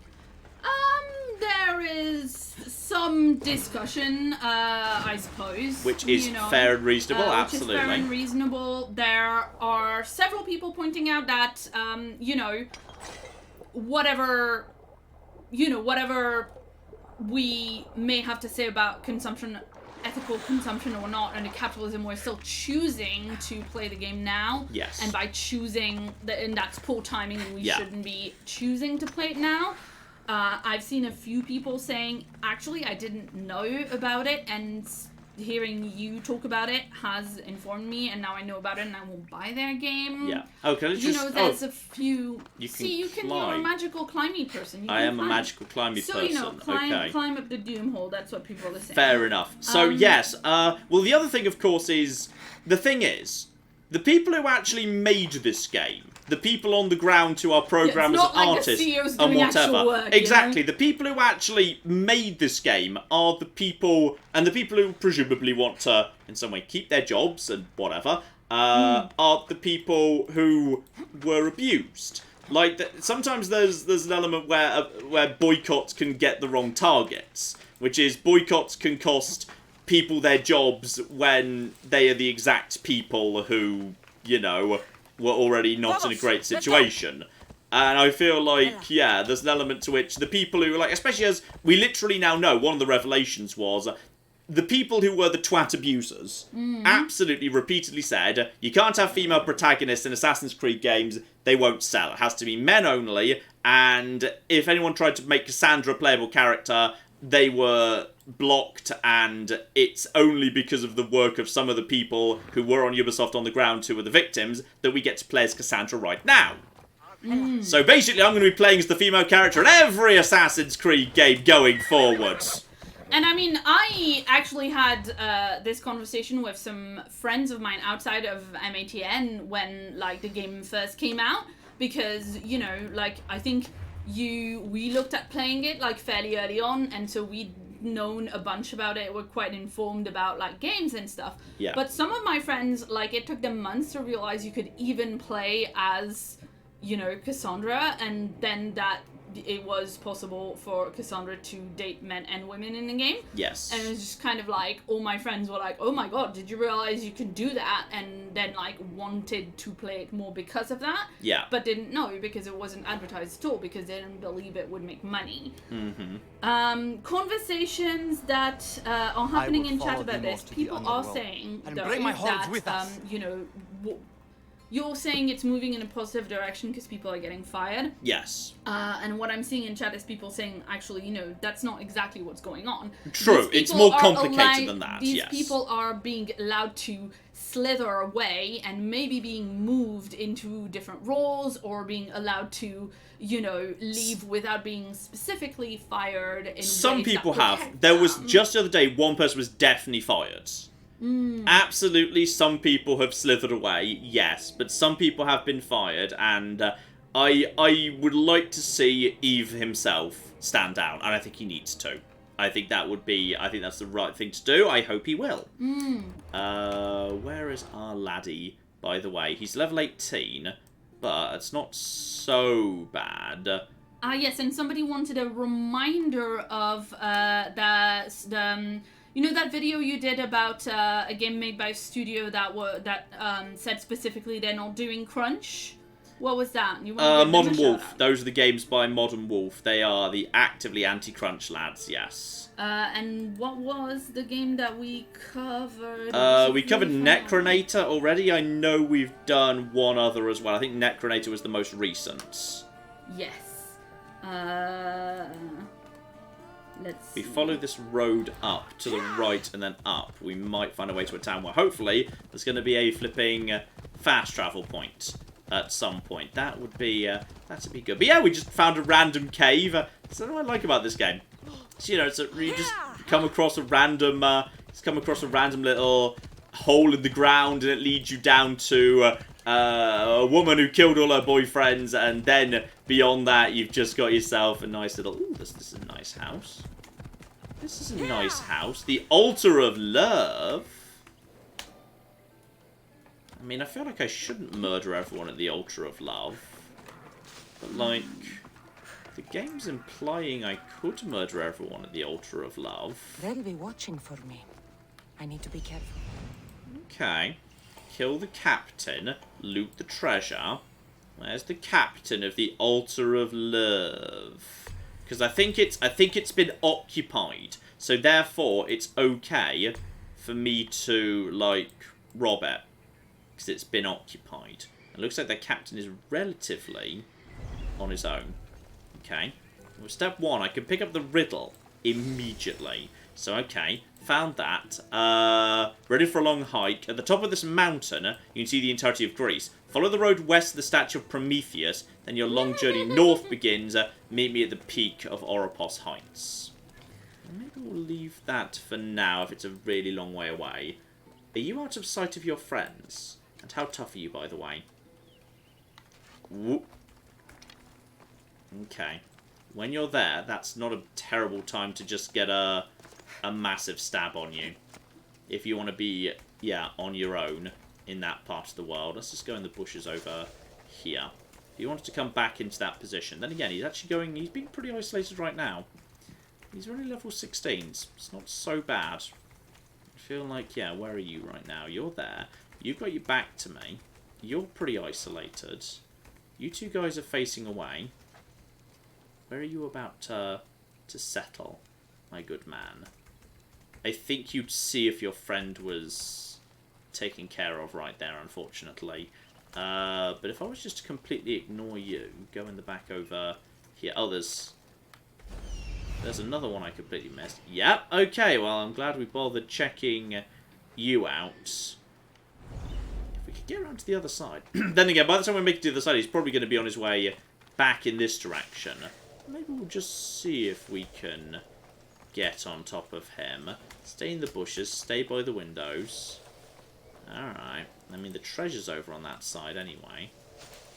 B: There is some discussion, I suppose.
A: Which is fair and reasonable, absolutely.
B: Which is fair and reasonable. There are several people pointing out that, whatever we may have to say about consumption, ethical consumption or not, under capitalism, we're still choosing to play the game now.
A: Yes.
B: And by choosing, and that's poor timing, we shouldn't be choosing to play it now. I've seen a few people saying, actually, I didn't know about it, and hearing you talk about it has informed me, and now I know about it, and I will buy their game.
A: Yeah. Okay, let's just...
B: there's a few...
A: You're
B: a magical climbing person.
A: I am a magical climbing person.
B: So, climb up the doom hole, that's what people are saying.
A: Fair enough. So, yes, well, the other thing, of course, is... The thing is, the people who actually made this game, the people on the ground who are programmers, artists, and whatever.
B: Work,
A: exactly. The people who actually made this game are the people, and the people who presumably want to, in some way, keep their jobs and whatever, are the people who were abused. Like, sometimes there's an element where boycotts can get the wrong targets, which is boycotts can cost people their jobs when they are the exact people who, were already not in a great situation. And I feel like, yeah, there's an element to which the people who, like, especially as we literally now know, one of the revelations was the people who were the twat abusers absolutely repeatedly said, you can't have female protagonists in Assassin's Creed games, they won't sell. It has to be men only, and if anyone tried to make Cassandra a playable character, they were blocked, and it's only because of the work of some of the people who were on Ubisoft on the ground who were the victims that we get to play as Cassandra right now. So basically I'm going to be playing as the female character in every Assassin's Creed game going forward.
B: And I mean, I actually had this conversation with some friends of mine outside of MATN when, like, the game first came out. because, you know, like, I think we looked at playing it, like, fairly early on, and so we'd known a bunch about it. We're quite informed about, like, games and stuff.
A: Yeah.
B: But some of my friends, like, it took them months to realize you could even play as, you know, Cassandra, and then that it was possible for Cassandra to date men and women in the game.
A: Yes.
B: And it was just kind of like, all my friends were like, oh my god, did you realize you could do that? And then, like, wanted to play it more because of that.
A: Yeah.
B: But didn't know because it wasn't advertised at all, because they didn't believe it would make money. Conversations that are happening in chat about this, people are saying, though, that, you know, you're saying it's moving in a positive direction because people are getting fired.
A: Yes.
B: And what I'm seeing in chat is people saying, actually, you know, that's not exactly what's going on.
A: True, it's more complicated than that,
B: These people are being allowed to slither away and maybe being moved into different roles, or being allowed to, you know, leave without being specifically fired in
A: Some
B: ways
A: people
B: that
A: have. There was, just the other day, one person was definitely fired. Absolutely, some people have slithered away, yes, but some people have been fired, and I would like to see Eve himself stand down, and I think he needs to. I think that's the right thing to do. I hope he will. Where is our laddie, by the way? He's level 18, but it's not so bad.
B: Yes, and somebody wanted a reminder of you know that video you did about a game made by a studio that said specifically they're not doing crunch? What was that? You
A: Modern Wolf. Those are the games by Modern Wolf. They are the actively anti-crunch lads, yes.
B: And what was the game that we covered?
A: We covered Necronator already. I know we've done one other as well. I think Necronator was the most recent.
B: Yes. Let's
A: see. We follow this road up to the right and then up. We might find a way to a town where hopefully there's going to be a flipping fast travel point at some point. That would be that'd be good. But yeah, we just found a random cave. That's what I like about this game. So, you know, it's you just come across a random little hole in the ground, and it leads you down to a woman who killed all her boyfriends, and then beyond that, you've just got yourself a nice little... Ooh, this is a nice house. This is a nice house. The Altar of Love. I mean, I feel like I shouldn't murder everyone at the Altar of Love. But, like, the game's implying I could murder everyone at the Altar of Love.
J: They'll be watching for me. I need to be careful.
A: Okay. Kill the captain. Loot the treasure. Where's the captain of the Altar of Love? Because I think it's been occupied, so therefore it's okay for me to like rob it because it's been occupied. It looks like the captain is relatively on his own. Okay. Well, step 1, I can pick up the riddle immediately. So okay, found that. Ready for a long hike. At the top of this mountain, you can see the entirety of Greece. Follow the road west of the statue of Prometheus, then your long journey north begins. Meet me at the peak of Oropos Heights. Maybe we'll leave that for now if it's a really long way away. Are you out of sight of your friends? And how tough are you, by the way? Whoop. Okay. When you're there, that's not a terrible time to just get a massive stab on you. If you want to be, yeah, on your own in that part of the world. Let's just go in the bushes over here. If you wanted to come back into that position. Then again, he's being pretty isolated right now. He's only level 16s. It's not so bad. I feel like, yeah, where are you right now? You're there. You've got your back to me. You're pretty isolated. You two guys are facing away. Where are you about to settle, my good man? I think you'd see if your friend was taken care of right there, unfortunately. But if I was just to completely ignore you, go in the back over here. Oh, there's another one I completely missed. Yep, okay, well, I'm glad we bothered checking you out. If we could get around to the other side. Then again, by the time we make it to the other side, he's probably going to be on his way back in this direction. Maybe we'll just see if we can get on top of him. Stay in the bushes, stay by the windows. Alright. I mean, the treasure's over on that side anyway.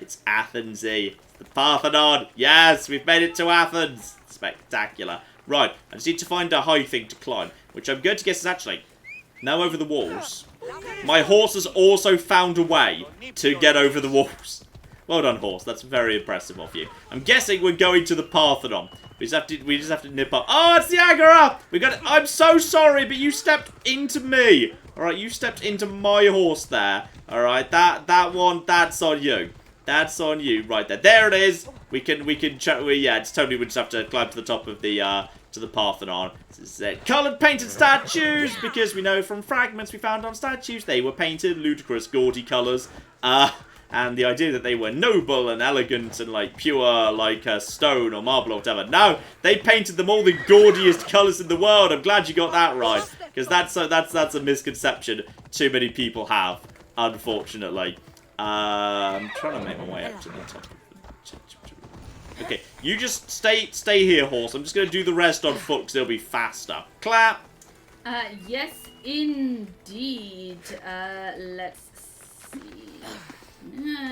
A: It's Athensy. The Parthenon. Yes, we've made it to Athens. Spectacular. Right, I just need to find a high thing to climb, which I'm going to guess is actually now over the walls. My horse has also found a way to get over the walls. Well done, horse. That's very impressive of you. I'm guessing we're going to the Parthenon. We just have to nip up. Oh, it's the Agora! I'm so sorry, but you stepped into me. All right, you stepped into my horse there. All right, that one, that's on you. That's on you right there. There it is. We it's totally we just have to climb to the top of the to the Parthenon. This is it. Coloured painted statues, because we know from fragments we found on statues they were painted ludicrous, gaudy colours. And the idea that they were noble and elegant and like pure like stone or marble or whatever. No, they painted them all the gaudiest colours in the world. I'm glad you got that right, because that's a misconception too many people have, unfortunately. I'm trying to make my way up to the top. Okay, you just stay here, horse. I'm just going to do the rest on foot because it'll be faster. Clap.
B: Yes, indeed. Let's see.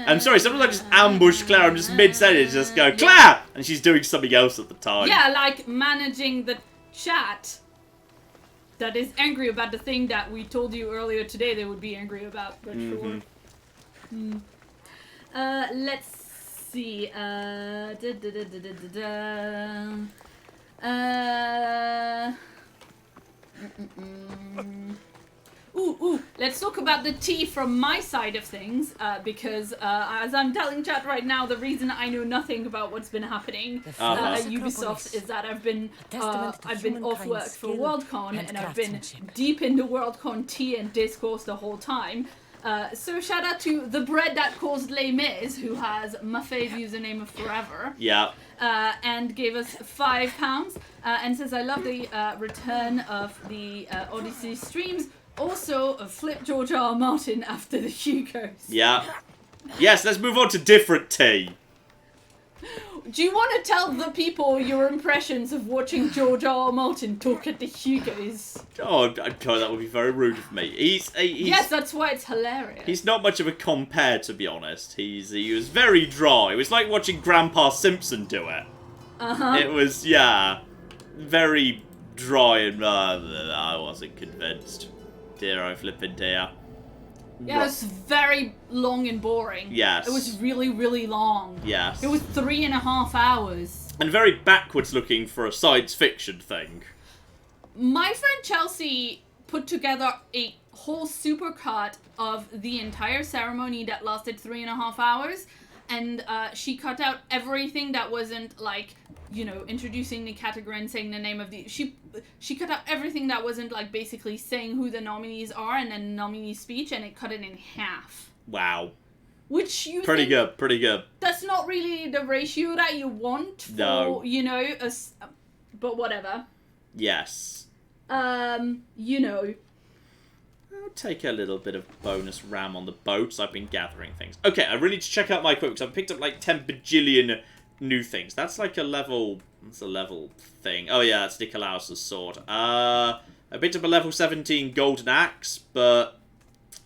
A: I'm sorry, sometimes I just ambush Claire. I'm just mid-sentence, just go, Claire! And she's doing something else at the time.
B: Yeah, like managing the chat that is angry about the thing that we told you earlier today they would be angry about, but sure. Let's see. Ooh, let's talk about the tea from my side of things, because as I'm telling chat right now, the reason I know nothing about what's been happening at Ubisoft is that I've been off work for Worldcon, and I've been deep into Worldcon tea and discourse the whole time. So shout out to the bread that caused Les Mis, who has my fave username of forever.
A: Yeah.
B: And gave us £5, and says, I love the return of the Odyssey streams. Also, flip George R. R. Martin after the Hugos.
A: Yeah. Yes, let's move on to different tea.
B: Do you want to tell the people your impressions of watching George R. R. Martin talk at the Hugos?
A: Oh, that would be very rude of me. He's
B: yes, that's why it's hilarious.
A: He's not much of a compare, to be honest. He was very dry. It was like watching Grandpa Simpson do it. It was, yeah, very dry, and I wasn't convinced. Dear, oh flippin' dear.
B: Yeah, it was very long and boring.
A: Yes.
B: It was really, really long.
A: Yes.
B: It was 3.5 hours.
A: And very backwards looking for a science fiction thing.
B: My friend Chelsea put together a whole supercut of the entire ceremony that lasted 3.5 hours. And she cut out everything that wasn't like, you know, introducing the category and saying the name of the... She cut out everything that wasn't like basically saying who the nominees are and then the nominee speech, and it cut it in half.
A: Wow.
B: Which you
A: pretty good.
B: That's not really the ratio that you want for, you know, but whatever.
A: Yes.
B: You know.
A: I'll take a little bit of bonus RAM on the boats. I've been gathering things. Okay, I really need to check out my equipment, because I've picked up like 10 bajillion new things. That's like a level... That's a level thing. Oh yeah, it's Nicolaus's sword. I picked up a level 17 golden axe, but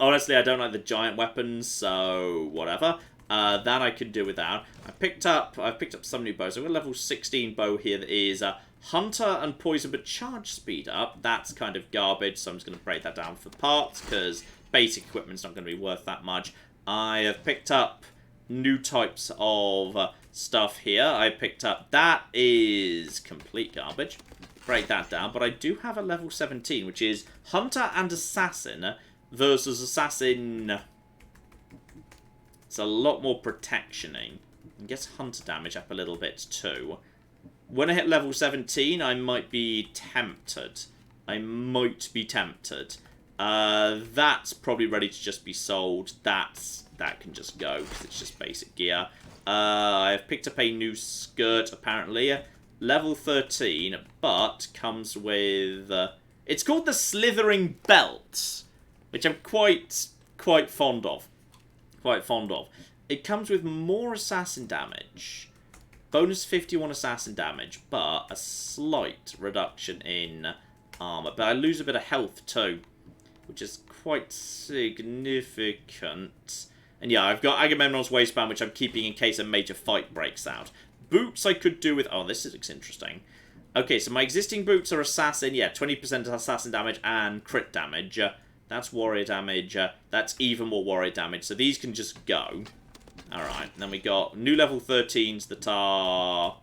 A: honestly I don't like the giant weapons, so whatever. That I can do without. I've picked up some new bows. I've got a level 16 bow here that is Hunter and Poison, but charge speed up. That's kind of garbage, so I'm just going to break that down for parts, because basic equipment's not going to be worth that much. I have picked up new types of stuff here. I picked up... That is complete garbage. Break that down. But I do have a level 17, which is Hunter and Assassin versus Assassin... It's a lot more protection-y. I guess Hunter damage up a little bit too. When I hit level 17, I might be tempted. That's probably ready to just be sold. That can just go, because it's just basic gear. I've picked up a new skirt, apparently. Level 13, but comes with... it's called the Slithering Belt, which I'm quite fond of. It comes with more assassin damage. Bonus 51 assassin damage, but a slight reduction in armor. But I lose a bit of health too, which is quite significant. And yeah, I've got Agamemnon's waistband, which I'm keeping in case a major fight breaks out. Boots I could do with... Oh, this looks interesting. Okay, so my existing boots are assassin. Yeah, 20% assassin damage and crit damage. That's warrior damage. That's even more warrior damage. So these can just go. Alright, then we got new level 13s that are...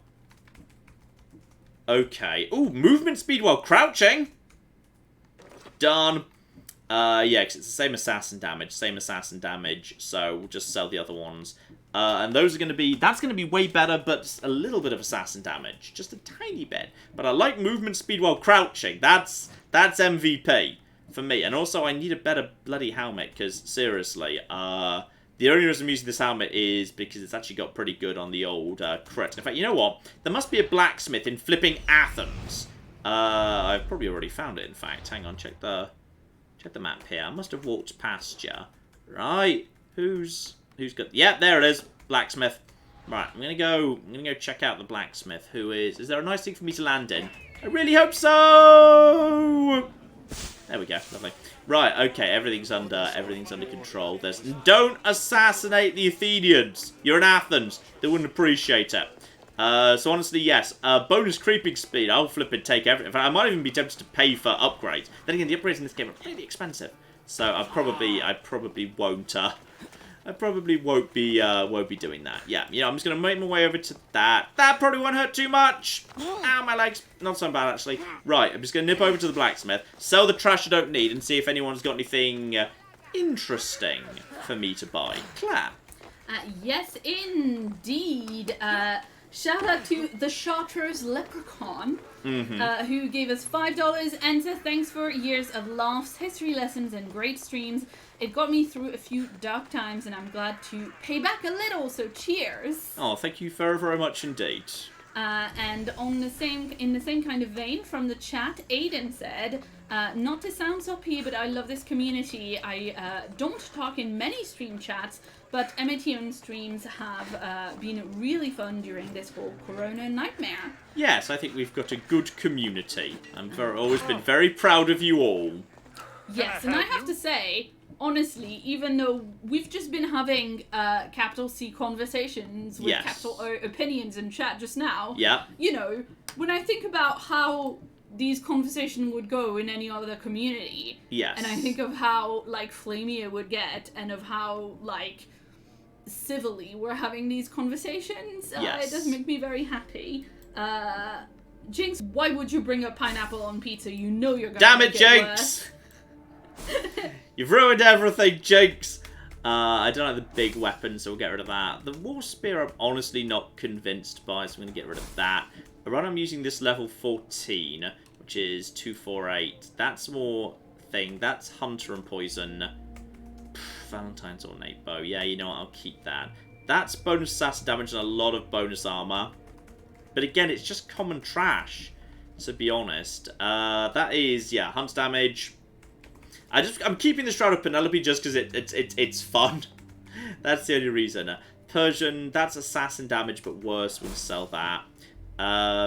A: Okay. Ooh, movement speed while crouching. Done. Yeah, because it's the same assassin damage, so we'll just sell the other ones. And those are going to be... That's going to be way better, but a little bit of assassin damage. Just a tiny bit. But I like movement speed while crouching. That's MVP for me. And also, I need a better bloody helmet, because, seriously, the only reason I'm using this helmet is because it's actually got pretty good on the old crit. In fact, you know what? There must be a blacksmith in flipping Athens. I've probably already found it, in fact. Hang on, check the map here. I must have walked past you. Right. Who's got... Yep, there it is. Blacksmith. Right, I'm gonna go check out the blacksmith. Who is... Is there a nice thing for me to land in? I really hope so! There we go. Lovely. Right, okay, everything's under control. There's... Don't assassinate the Athenians! You're in Athens. They wouldn't appreciate it. So honestly, yes. Bonus creeping speed. I'll flip and take everything. In fact, I might even be tempted to pay for upgrades. Then again, the upgrades in this game are really expensive. So I probably won't. I probably won't be doing that. Yeah, you know, I'm just gonna make my way over to that. That probably won't hurt too much. Ow, my legs. Not so bad actually. Right, I'm just gonna nip over to the blacksmith, sell the trash I don't need, and see if anyone's got anything interesting for me to buy. Claire.
B: Yes, indeed. Shout out to the Chartreuse Leprechaun, who gave us $5 and says thanks for years of laughs, history lessons, and great streams. It got me through a few dark times, and I'm glad to pay back a little. So cheers.
A: Oh, thank you very, very much indeed.
B: And in the same kind of vein from the chat, Aiden said, not to sound soppy, but I love this community. I don't talk in many stream chats, but MATN streams have been really fun during this whole Corona nightmare.
A: Yes, I think we've got a good community. I've always been very proud of you all.
B: Yes, and I have to say, honestly, even though we've just been having capital C conversations with capital O opinions in chat just now, you know, when I think about how these conversations would go in any other community, and I think of how, like, flamey it would get, and of how, like, civilly we're having these conversations, it does make me very happy. Jinx, why would you bring a pineapple on pizza? You know you're gonna
A: Damn it, Jinx! You've ruined everything, Jinx! I don't like the big weapon, so we'll get rid of that. The war spear I'm honestly not convinced by, so I'm going to get rid of that. Right, I'm using this level 14, which is 248. That's more thing. That's hunter and poison. Valentine's ornate bow. Yeah, you know what? I'll keep that. That's bonus assassin damage and a lot of bonus armor. But again, it's just common trash, to be honest. That is, yeah, hunt damage. I'm keeping the Shroud of Penelope just because it's fun. That's the only reason. Persian, that's assassin damage, but worse. We'll sell that.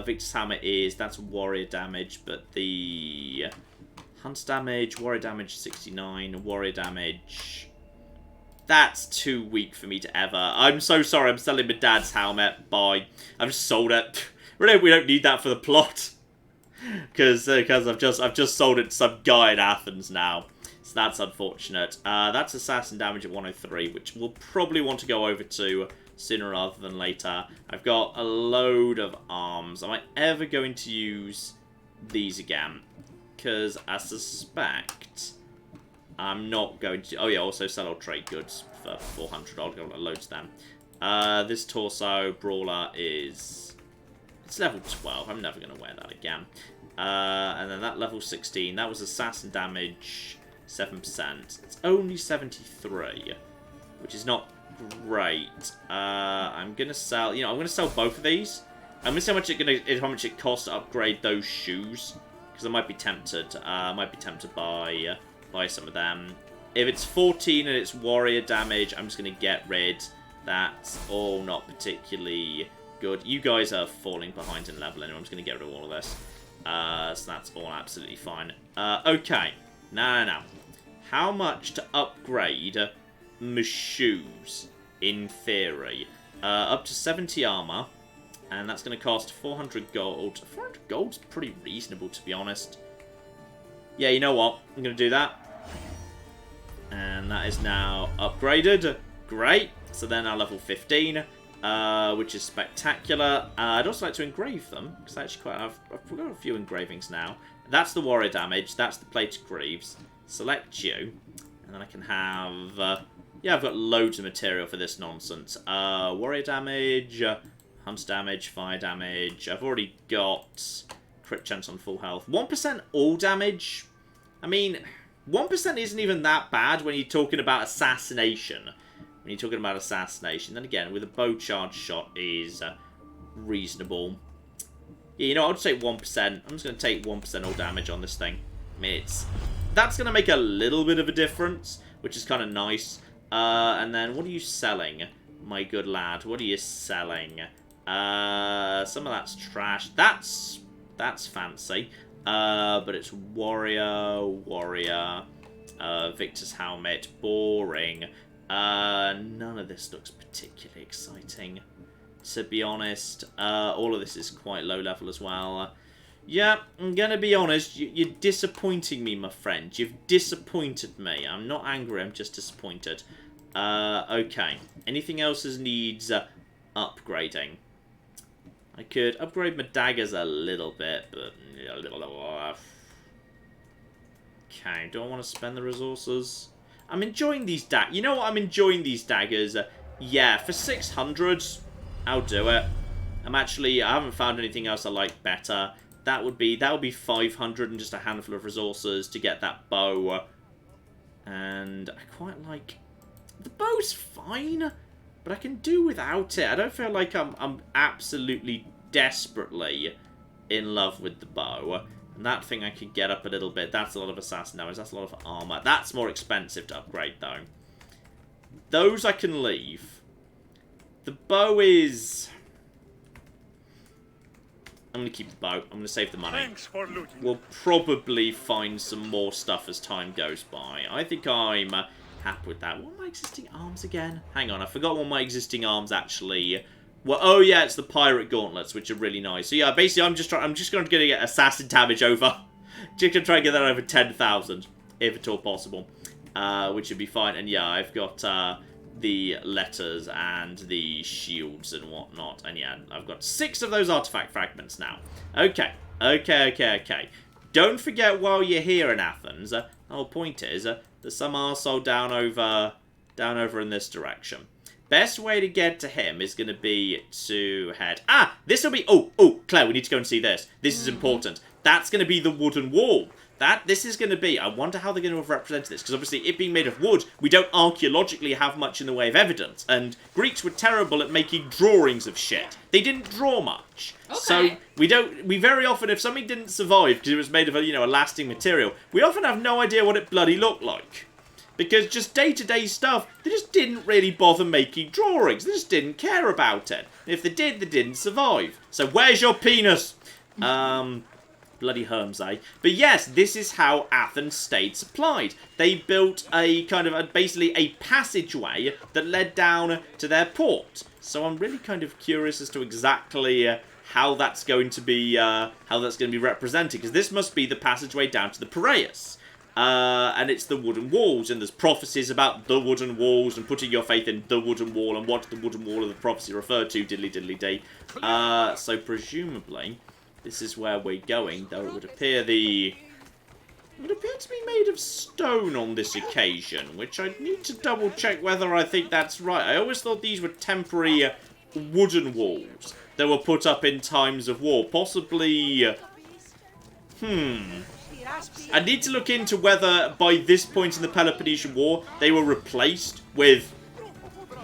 A: Victor's Hammer that's warrior damage, but the hunt damage, warrior damage 69, warrior damage. That's too weak for me to ever. I'm so sorry. I'm selling my dad's helmet. Bye. I've just sold it. Really, we don't need that for the plot. Because I've just sold it to some guy in Athens now. So that's unfortunate. That's assassin damage at 103, which we'll probably want to go over to sooner rather than later. I've got a load of arms. Am I ever going to use these again? Because I suspect I'm not going to... Oh yeah, also sell or trade goods for 400. I'll go loads then. This torso brawler is... It's level 12. I'm never going to wear that again. And then that level 16, that was assassin damage 7%. It's only 73, which is not great. I'm going to sell... You know, I'm going to sell both of these. I'm going to see how much it costs to upgrade those shoes. Because I might be tempted. Buy some of them. If it's 14 and it's warrior damage, I'm just going to get rid. That's all not particularly good. You guys are falling behind in level anyway. I'm just going to get rid of all of this. So that's all absolutely fine. Okay. Now. How much to upgrade shoes, in theory. Up to 70 armor, and that's going to cost 400 gold. 400 gold's pretty reasonable, to be honest. Yeah, you know what? I'm going to do that. And that is now upgraded. Great. So they're now level 15, which is spectacular. I'd also like to engrave them, because I actually I've got a few engravings now. That's the warrior damage. That's the plated greaves. Select you. And then I can have... yeah, I've got loads of material for this nonsense. Warrior damage, hunter damage, fire damage. I've already got crit chance on full health. 1% all damage. I mean, 1% isn't even that bad when you're talking about assassination. When you're talking about assassination. Then again, with a bow charge shot is reasonable. Yeah, you know, I'll just take 1%. I'm just going to take 1% all damage on this thing. I mean, that's going to make a little bit of a difference, which is kind of nice. And then, what are you selling, my good lad? What are you selling? Some of that's trash. That's fancy. But it's warrior, Victor's helmet, boring. None of this looks particularly exciting, to be honest. All of this is quite low level as well. Yeah, I'm gonna be honest, you're disappointing me, my friend. You've disappointed me. I'm not angry, I'm just disappointed. Okay. Anything else needs upgrading? I could upgrade my daggers a little bit, but a little. Okay, do I want to spend the resources? I'm enjoying these daggers. You know what? I'm enjoying these daggers. Yeah, for 600, I'll do it. I haven't found anything else I like better. That would be 500 and just a handful of resources to get that bow. And I quite like... The bow's fine, but I can do without it. I don't feel like I'm absolutely desperately in love with the bow. And that thing I could get up a little bit. That's a lot of assassin damage. That's a lot of armor. That's more expensive to upgrade, though. Those I can leave. The bow is... I'm going to keep the bow. I'm going to save the money.
K: Thanks for looting.
A: We'll probably find some more stuff as time goes by. I think I'm happy with that. What are my existing arms again? Hang on, I forgot what my existing arms actually... Well, oh yeah, it's the pirate gauntlets, which are really nice. So yeah, basically I'm just going to get assassin damage over. Just going to try and get that over 10,000, if at all possible. Which would be fine. And yeah, I've got the letters and the shields and whatnot. And yeah, I've got 6 of those artifact fragments now. Okay. Don't forget while you're here in Athens, the whole point is there's some arsehole down over in this direction. Best way to get to him is going to be to head... Ah! This will be... Oh, Claire, we need to go and see this. This is important. That's going to be the wooden wall. This is going to be... I wonder how they're going to have represented this, because obviously it being made of wood, we don't archaeologically have much in the way of evidence, and Greeks were terrible at making drawings of shit. They didn't draw much. Okay. So we very often, if something didn't survive because it was made of a lasting material, we often have no idea what it bloody looked like. Because just day-to-day stuff, they just didn't really bother making drawings. They just didn't care about it. And if they did, they didn't survive. So where's your penis? Bloody Herms, eh? But yes, this is how Athens stayed supplied. They built a kind of basically a passageway that led down to their port. So I'm really kind of curious as to exactly how that's going to be represented, because this must be the passageway down to the Piraeus. And it's the wooden walls, and there's prophecies about the wooden walls and putting your faith in the wooden wall, and what the wooden wall of the prophecy referred to, diddly-diddly-dee. So presumably, this is where we're going, though it would appear it would appear to be made of stone on this occasion, which I need to double-check whether I think that's right. I always thought these were temporary wooden walls that were put up in times of war. Possibly... I need to look into whether, by this point in the Peloponnesian War, they were replaced with...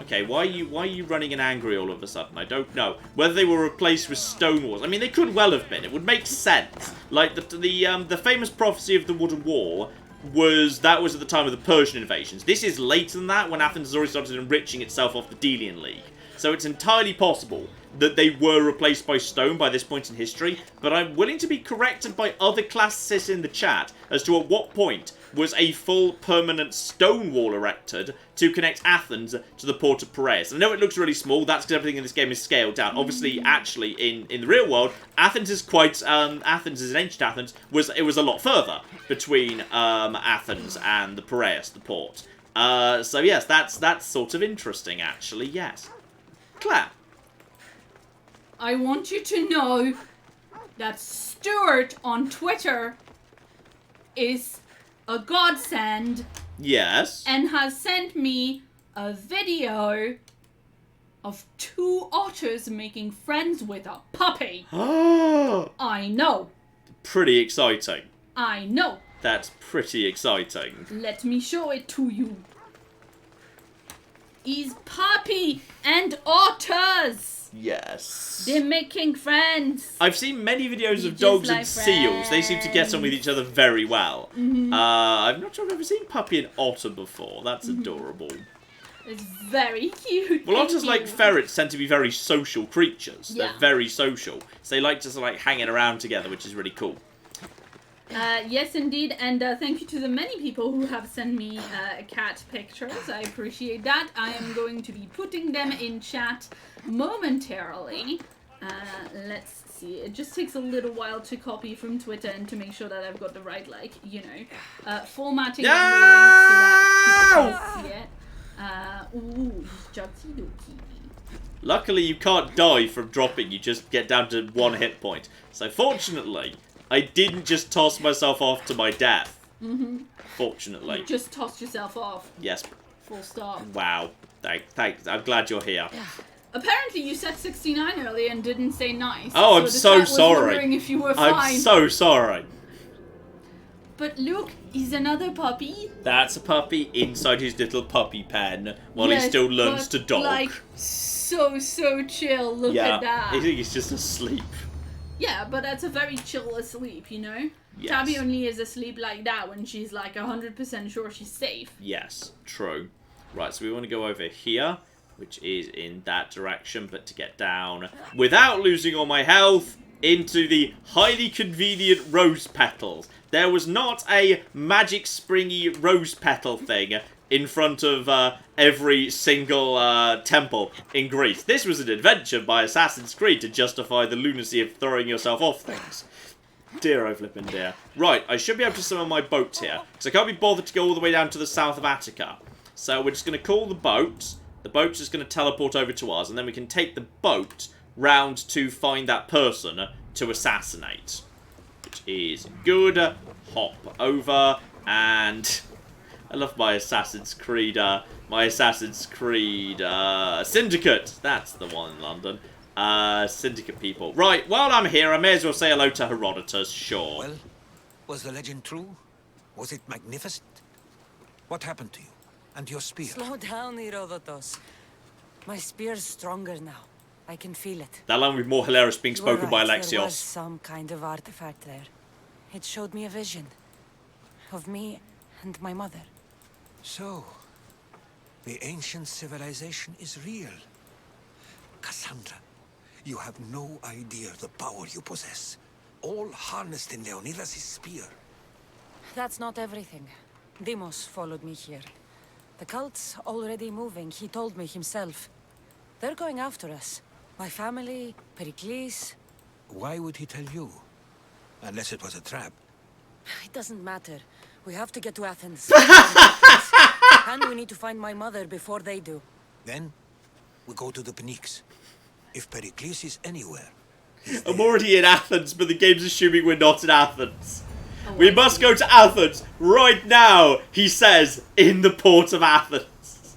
A: Okay, why are you running and angry all of a sudden? I don't know. Whether they were replaced with stone walls. I mean, they could well have been. It would make sense. Like, the famous prophecy of the wooden wall was at the time of the Persian invasions. This is later than that, when Athens has already started enriching itself off the Delian League. So it's entirely possible that they were replaced by stone by this point in history, but I'm willing to be corrected by other classicists in the chat as to at what point was a full permanent stone wall erected to connect Athens to the port of Piraeus. I know it looks really small, that's because everything in this game is scaled down. Obviously, actually, in the real world, Athens is quite, Athens is in ancient Athens, it was a lot further between Athens and the Piraeus, the port. So yes, that's sort of interesting, actually, yes. Claire?
B: I want you to know that Stuart on Twitter is a godsend.
A: Yes.
B: And has sent me a video of 2 otters making friends with a puppy. I know.
A: Pretty exciting.
B: I know.
A: That's pretty exciting.
B: Let me show it to you. Is puppy and otters.
A: Yes.
B: They're making friends.
A: I've seen many videos of dogs and seals. They seem to get on with each other very well. I'm not sure I've ever seen puppy and otter before. That's adorable.
B: It's very cute.
A: Well, otters, like ferrets, tend to be very social creatures.
B: Yeah.
A: They're very social. So they like to like hanging around together, which is really cool.
B: Yes, indeed, and thank you to the many people who have sent me cat pictures. I appreciate that. I am going to be putting them in chat momentarily. Let's see. It just takes a little while to copy from Twitter and to make sure that I've got the right, like, you know, formatting on the link so that people can see it. Ooh, Jugsy Dookie.
A: Luckily, you can't die from dropping. You just get down to 1 hit point. So fortunately, I didn't just toss myself off to my death. Fortunately.
B: You just tossed yourself off.
A: Yes.
B: Full stop.
A: Wow. Thanks. I'm glad you're here.
B: Apparently you said 69 earlier and didn't say nice.
A: Oh, I'm so sorry.
B: Wondering if you were fine.
A: I'm so sorry.
B: But look, he's another puppy.
A: That's a puppy inside his little puppy pen while he still learns to dog.
B: Like, so chill. Look at that.
A: I think he's just asleep.
B: Yeah, but that's a very chill asleep, you know?
A: Yes.
B: Tabby only is asleep like that when she's like 100% sure she's safe.
A: Yes, true. Right, so we want to go over here, which is in that direction, but to get down without losing all my health into the highly convenient rose petals. There was not a magic springy rose petal thing in front of every single temple in Greece. This was an adventure by Assassin's Creed to justify the lunacy of throwing yourself off things. Dear, oh flippin' dear. Right, I should be able to summon my boat here, because I can't be bothered to go all the way down to the south of Attica. So we're just going to call the boat. The boat's just going to teleport over to us, and then we can take the boat round to find that person to assassinate. Which is good. Hop over, and I love my Assassin's Creed, Syndicate. That's the one in London. Syndicate people. Right, while I'm here, I may as well say hello to Herodotus, sure.
K: Well, was the legend true? Was it magnificent? What happened to you? And your spear?
J: Slow down, Herodotus. My spear's stronger now. I can feel it.
A: That line with more hilarious being spoken by Alexios.
J: There was some kind of artifact there. It showed me a vision of me and my mother.
K: So, the ancient civilization is real. Cassandra, you have no idea the power you possess. All harnessed in Leonidas' spear.
J: That's not everything. Deimos followed me here. The cult's already moving, he told me himself. They're going after us. My family, Pericles.
K: Why would he tell you? Unless it was a trap.
J: It doesn't matter. We have to get to Athens. And we need to find my mother before they do.
K: Then, we go to the Pnyx. If Pericles is anywhere...
A: I'm already in Athens, but the game's assuming we're not in Athens. We must go to Athens right now, he says, in the port of Athens.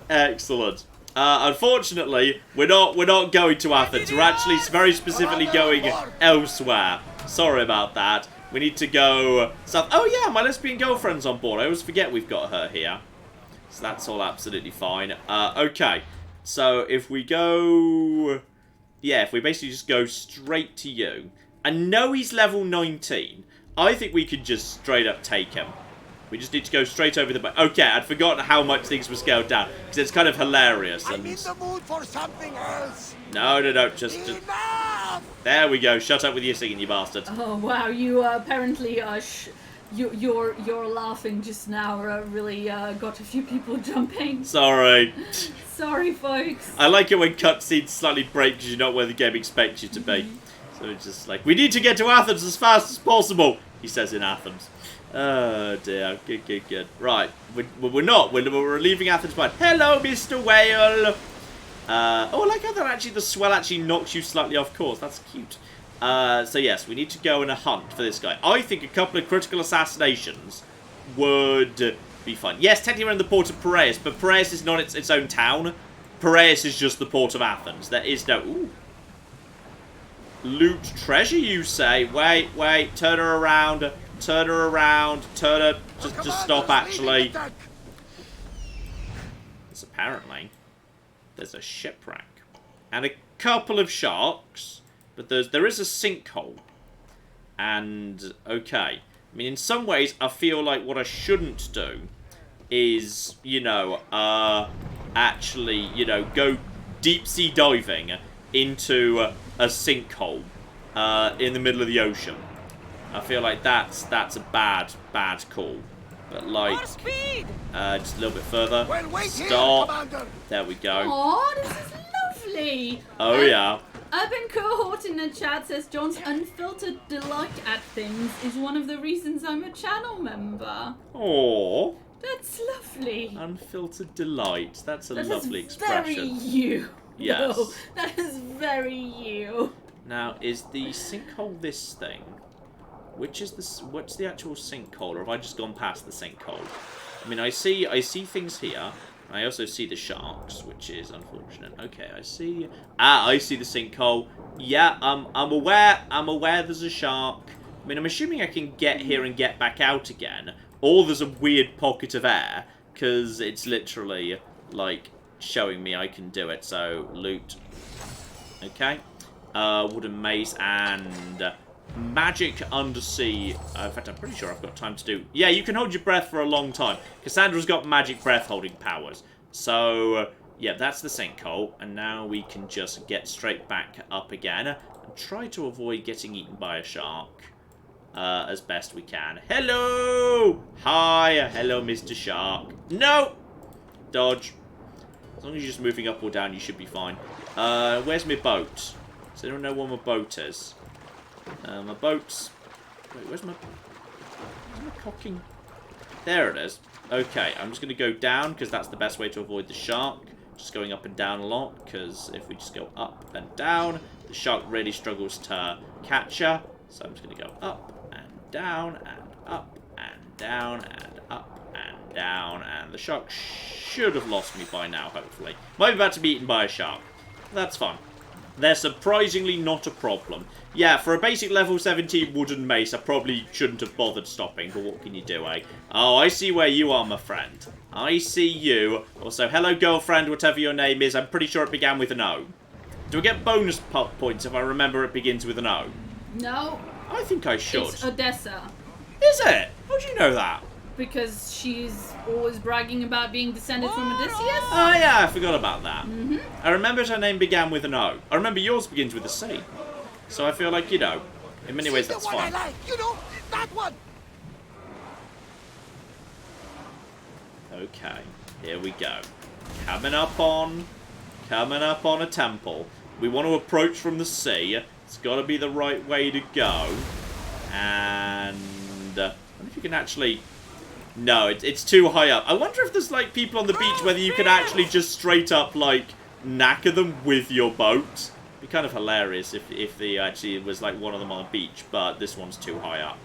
A: Excellent. Unfortunately, we're not going to Athens. We're actually very specifically going elsewhere. Sorry about that. We need to go south. Oh yeah, my lesbian girlfriend's on board. I always forget we've got her here. So that's all absolutely fine. Okay. So if we go... Yeah, if we basically just go straight to you. I know he's level 19. I think we could just straight up take him. We just need to go straight over the boat. Okay, I'd forgotten how much things were scaled down. Because it's kind of hilarious. And...
L: I'm in the mood for something else.
A: No, just... There we go. Shut up with your singing, you bastard.
B: Oh, wow. You apparently Your laughing just now really got a few people jumping.
A: Sorry.
B: Sorry, folks.
A: I like it when cutscenes slightly break because you're not where the game expects you to be. So it's just like, we need to get to Athens as fast as possible, he says in Athens. Oh dear, good. Right, we're not. We're leaving Athens behind. Hello, Mr. Whale. Oh, I like how the swell actually knocks you slightly off course. That's cute. So yes, we need to go on a hunt for this guy. I think a couple of critical assassinations would be fun. Yes, technically we're in the port of Piraeus, but Piraeus is not its own town. Piraeus is just the port of Athens. There is no... Ooh. Loot treasure, you say? Wait, turn her around. Turn her around. Turn her... Just stop, actually. Because apparently there's a shipwreck. And a couple of sharks. But there is a sinkhole. And, okay. I mean, in some ways, I feel like what I shouldn't do is, you know, actually, you know, go deep-sea diving into a sinkhole in the middle of the ocean. I feel like that's a bad call. But, like, just a little bit further. Stop. There we go.
B: Oh, this is lovely.
A: Oh, yeah.
B: Urban Cohort in the chat says John's unfiltered delight at things is one of the reasons I'm a channel member.
A: Aww.
B: That's lovely.
A: Unfiltered delight. That's a lovely expression.
B: That's very you.
A: Yes.
B: No, that is very you.
A: Now, is the sinkhole this thing? What's the actual sinkhole? Or have I just gone past the sinkhole? I mean, I see things here. I also see the sharks, which is unfortunate. Okay, I see the sinkhole. Yeah, I'm aware there's a shark. I mean, I'm assuming I can get here and get back out again. Or there's a weird pocket of air, because it's literally, like, showing me I can do it. So, loot. Okay. Wooden mace and magic undersea. In fact, I'm pretty sure I've got time to do... Yeah, you can hold your breath for a long time. Cassandra's got magic breath-holding powers. So, yeah, that's the sinkhole. And now we can just get straight back up again and try to avoid getting eaten by a shark as best we can. Hello! Hi! Hello, Mr. Shark. No! Dodge. As long as you're just moving up or down, you should be fine. Where's my boat? Does anyone know where my boat is? My boat's... Wait, where's my cocking? There it is. Okay, I'm just going to go down, because that's the best way to avoid the shark. Just going up and down a lot, because if we just go up and down, the shark really struggles to catch her. So I'm just going to go up and down and up and down and up and down. And the shark should have lost me by now, hopefully. Might be about to be eaten by a shark. That's fine. They're surprisingly not a problem. Yeah, for a basic level 17 wooden mace, I probably shouldn't have bothered stopping, but what can you do, eh? Oh, I see where you are, my friend. I see you. Also, hello, girlfriend, whatever your name is. I'm pretty sure it began with an O. Do I get bonus points if I remember it begins with an O?
B: No.
A: I think I should.
B: It's Odessa.
A: Is it? How do you know that?
B: Because she's always bragging about being descended from Odysseus.
A: Oh, yeah, I forgot about that.
B: Mm-hmm.
A: I remember her name began with an O. I remember yours begins with a C. So I feel like, you know, in many ways that's fine.
L: I like. You know, that one.
A: Okay, here we go. Coming up on a temple. We want to approach from the sea. It's got to be the right way to go. And I wonder if you can actually... No, it's too high up. I wonder if there's, like, people on the beach, whether you can actually just straight up, like, knacker them with your boat. It'd be kind of hilarious if they actually was, like, one of them on the beach, but this one's too high up.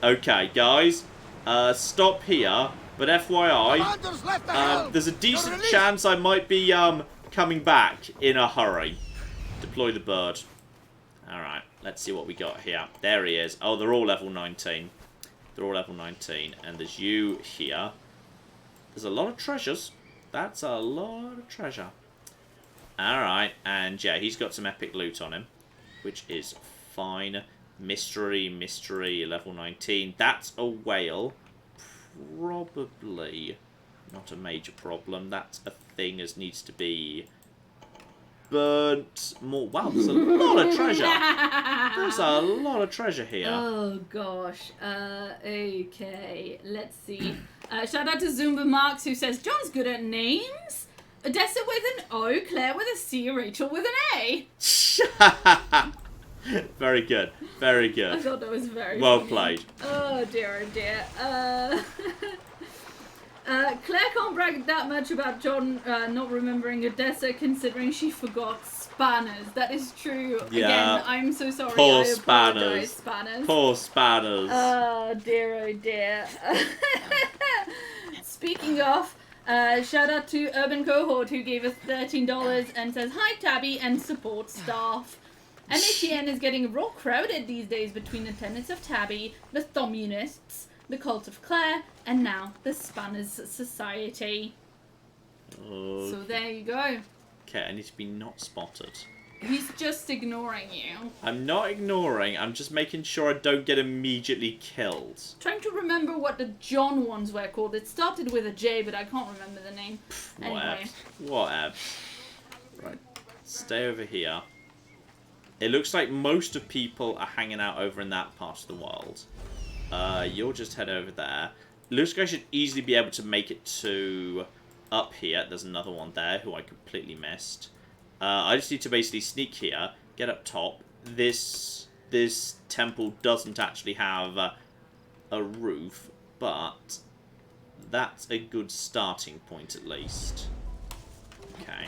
A: Okay, guys. Stop here. But FYI, there's a decent chance I might be, coming back in a hurry. Deploy the bird. Alright, let's see what we got here. There he is. Oh, they're all level 19. They're all level 19. And there's you here. There's a lot of treasures. That's a lot of treasure. Alright, and yeah, he's got some epic loot on him. Which is fine. Mystery, level 19. That's a whale. Probably not a major problem. That's a thing as needs to be... burnt more. Wow, there's a lot of treasure. There's a lot of treasure here.
B: Oh gosh. Okay. Let's see. Shout out to Zumba Marks who says John's good at names. Odessa with an O, Claire with a C, Rachel with an A.
A: Very good. Very good.
B: I thought that was very
A: well
B: funny.
A: played.
B: Oh dear, oh dear. Claire can't brag that much about John not remembering Odessa, considering she forgot Spanners. That is true.
A: Yeah.
B: Again, I'm so sorry.
A: Poor
B: I apologize, Spanners.
A: Poor Spanners.
B: Oh dear. Speaking of, shout out to Urban Cohort who gave us $13 and says hi Tabby and support staff. MATN is getting real crowded these days between the tenets of Tabby, the Thomunists, the Cult of Claire, and now the Spanners Society. So there you go.
A: Okay, I need to be not spotted.
B: He's just ignoring you.
A: I'm not ignoring, I'm just making sure I don't get immediately killed.
B: Trying to remember what the John ones were called. It started with a J, but I can't remember the name. Anyway.
A: Whatever. Right, stay over here. It looks like most of people are hanging out over in that part of the world. You'll just head over there. Looks like I should easily be able to make it to up here. There's another one there who I completely missed. I just need to basically sneak here, get up top. This temple doesn't actually have a roof, but that's a good starting point at least. Okay.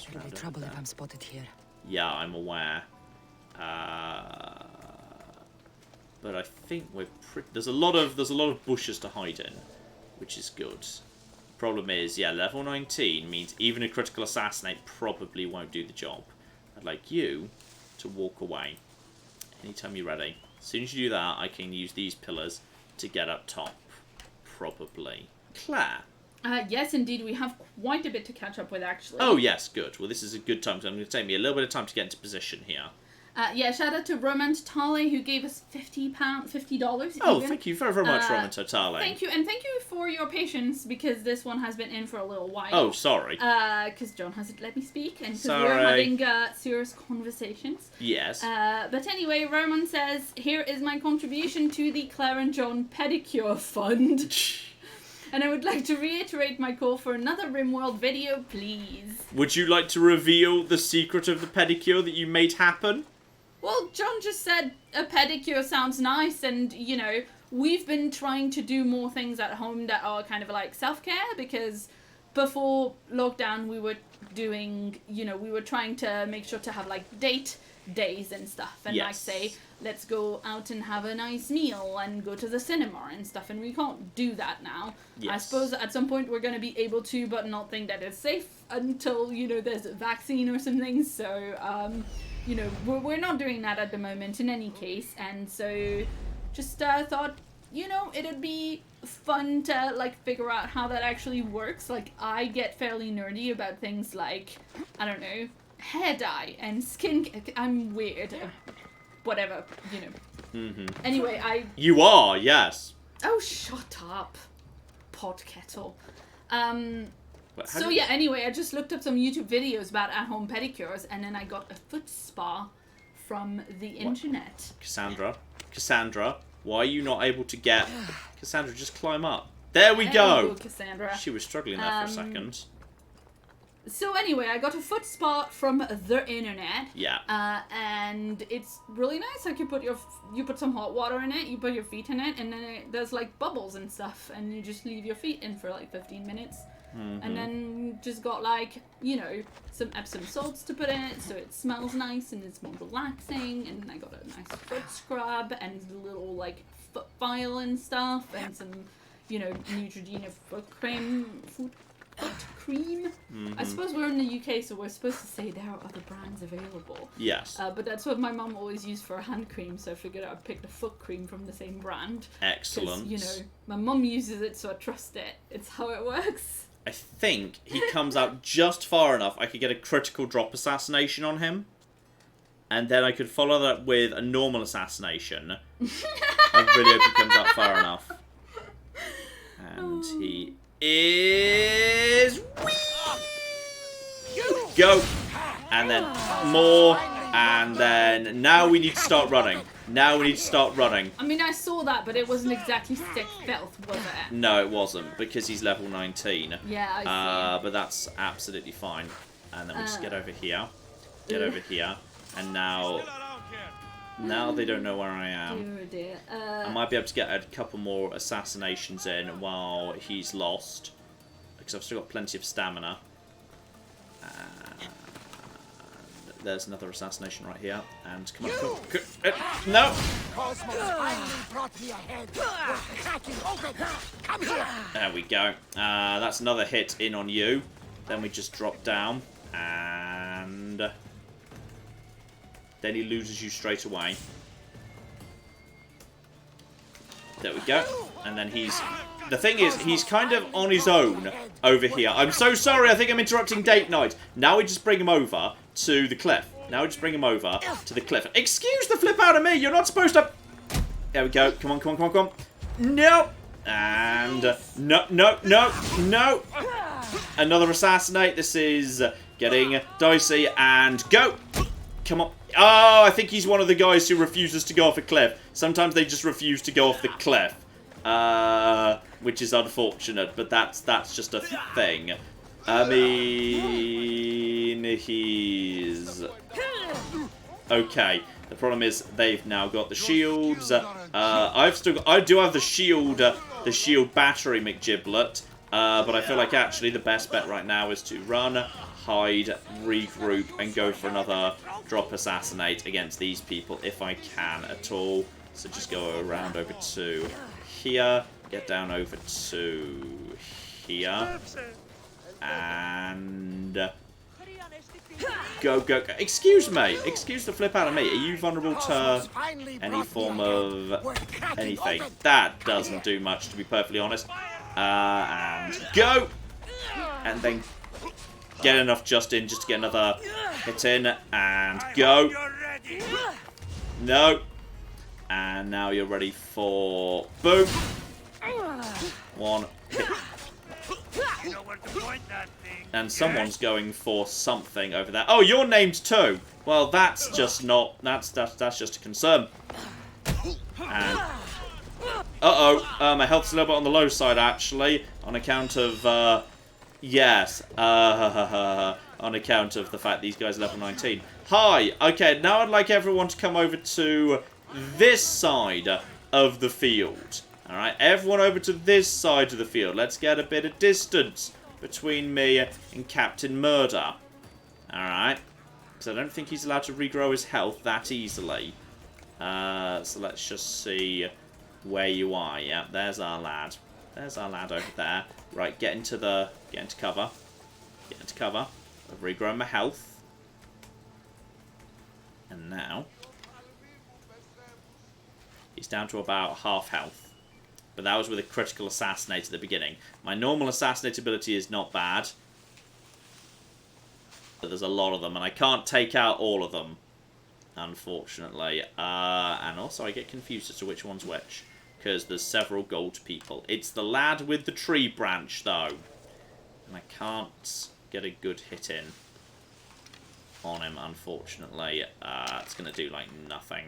J: It'll be trouble if I'm spotted here.
A: Yeah, I'm aware. But I think we're pretty. There's a lot of bushes to hide in, which is good. Problem is, yeah, level 19 means even a critical assassinate probably won't do the job. I'd like you to walk away anytime you're ready. As soon as you do that, I can use these pillars to get up top. Probably. Claire.
B: Yes, indeed, we have quite a bit to catch up with, actually.
A: Oh, yes, good. Well, this is a good time, because I'm going to take me a little bit of time to get into position here.
B: Yeah, shout out to Roman Totale, who gave us $50.
A: Oh,
B: even.
A: thank you very, very much, Roman Totale.
B: Thank you, and thank you for your patience, because this one has been in for a little while.
A: Oh, sorry.
B: Because John hasn't let me speak, and because we're having serious conversations.
A: Yes.
B: But anyway, Roman says, here is my contribution to the Claire and John Pedicure Fund. And I would like to reiterate my call for another RimWorld video, please.
A: Would you like to reveal the secret of the pedicure that you made happen?
B: Well, John just said a pedicure sounds nice, and, you know, we've been trying to do more things at home that are kind of like self-care, because before lockdown we were doing, you know, we were trying to make sure to have, like, date days and stuff, and like say, let's go out and have a nice meal and go to the cinema and stuff, and we can't do that now. I suppose at some point we're going to be able to, but not think that it's safe until, you know, there's a vaccine or something, so, you know, we're not doing that at the moment in any case, and so just thought, you know, it'd be fun to, like, figure out how that actually works. Like, I get fairly nerdy about things like, I don't know, hair dye and skin. I'm weird. Whatever, you know. Anyway,
A: You are, yes.
B: Oh, shut up, pot kettle.
A: So
B: yeah, anyway, I just looked up some YouTube videos about at-home pedicures, and then I got a foot spa from the internet.
A: Cassandra, why are you not able to get... Cassandra, just climb up. There we
B: There
A: go!
B: you go, Cassandra.
A: She was struggling there for a second.
B: So anyway, I got a foot spa from the internet.
A: Yeah.
B: And it's really nice. Like, you put some hot water in it, you put your feet in it, and then there's like bubbles and stuff, and you just leave your feet in for like 15 minutes. And then just got, like, you know, some Epsom salts to put in it so it smells nice and it's more relaxing. And I got a nice foot scrub and a little, like, foot file and stuff, and some, you know, Neutrogena foot cream. I suppose we're in the UK, so we're supposed to say there are other brands available.
A: Yes.
B: But that's what my mum always used for a hand cream, so I figured I'd pick the foot cream from the same brand.
A: Excellent.
B: You know, my mum uses it, so I trust it. It's how it works.
A: I think he comes out just far enough I could get a critical drop assassination on him. And then I could follow that up with a normal assassination. I really hope he comes out far enough. And he is... go. And then more. And then now we need to start running. Now we need to start running.
B: I mean, I saw that, but it wasn't exactly thick filth, was it?
A: No, it wasn't, because he's level 19.
B: Yeah, I see.
A: But that's absolutely fine. And then we just get over here. Get over here. And now they don't know where I am.
B: Dear, dear.
A: I might be able to get a couple more assassinations in while he's lost. Because I've still got plenty of stamina. There's another assassination right here. And come on. No! There we go. That's another hit in on you. Then we just drop down. And then he loses you straight away. There we go. And then he's... The thing is, he's kind of on his own over here. I'm so sorry, I think I'm interrupting date night. Now we just bring him over to the cliff. Now we just bring him over to the cliff. Excuse the flip out of me, you're not supposed to... There we go. Come on, come on, come on, come on. No! And... no, no, no, no! Another assassinate. This is getting dicey. And go! Come on. Oh, I think he's one of the guys who refuses to go off a cliff. Sometimes they just refuse to go off the cliff. Which is unfortunate, but that's just a thing. I mean, he's... Okay. The problem is they've now got the shields. I do have the shield battery McGiblet. But I feel like actually the best bet right now is to run, hide, regroup, and go for another drop assassinate against these people if I can at all. So just go around over to here, get down over to here, and go, go, go. Excuse me. Excuse the flip out of me. Are you vulnerable to any form of anything? That doesn't do much, to be perfectly honest. And go! And then get enough just in just to get another hit in. And go! No! And now you're ready for... Boom! One hit. And someone's going for something over there. Oh, you're named too! Well, that's just not... That's just a concern. And... Uh-oh, my health's a little bit on the low side, actually, on account of, yes, on account of the fact these guys are level 19. Hi, okay, now I'd like everyone to come over to this side of the field. Alright, everyone over to this side of the field. Let's get a bit of distance between me and Captain Murder. Alright, because I don't think he's allowed to regrow his health that easily. So let's just see... where you are. Yeah, there's our lad. There's our lad over there. Right, get into cover. Get into cover. I've regrown my health. And now he's down to about half health. But that was with a critical assassinate at the beginning. My normal assassinate ability is not bad. But there's a lot of them, and I can't take out all of them, unfortunately. And also I get confused as to which one's which, because there's several gold people. It's the lad with the tree branch, though. And I can't get a good hit in on him, unfortunately. It's going to do, like, nothing.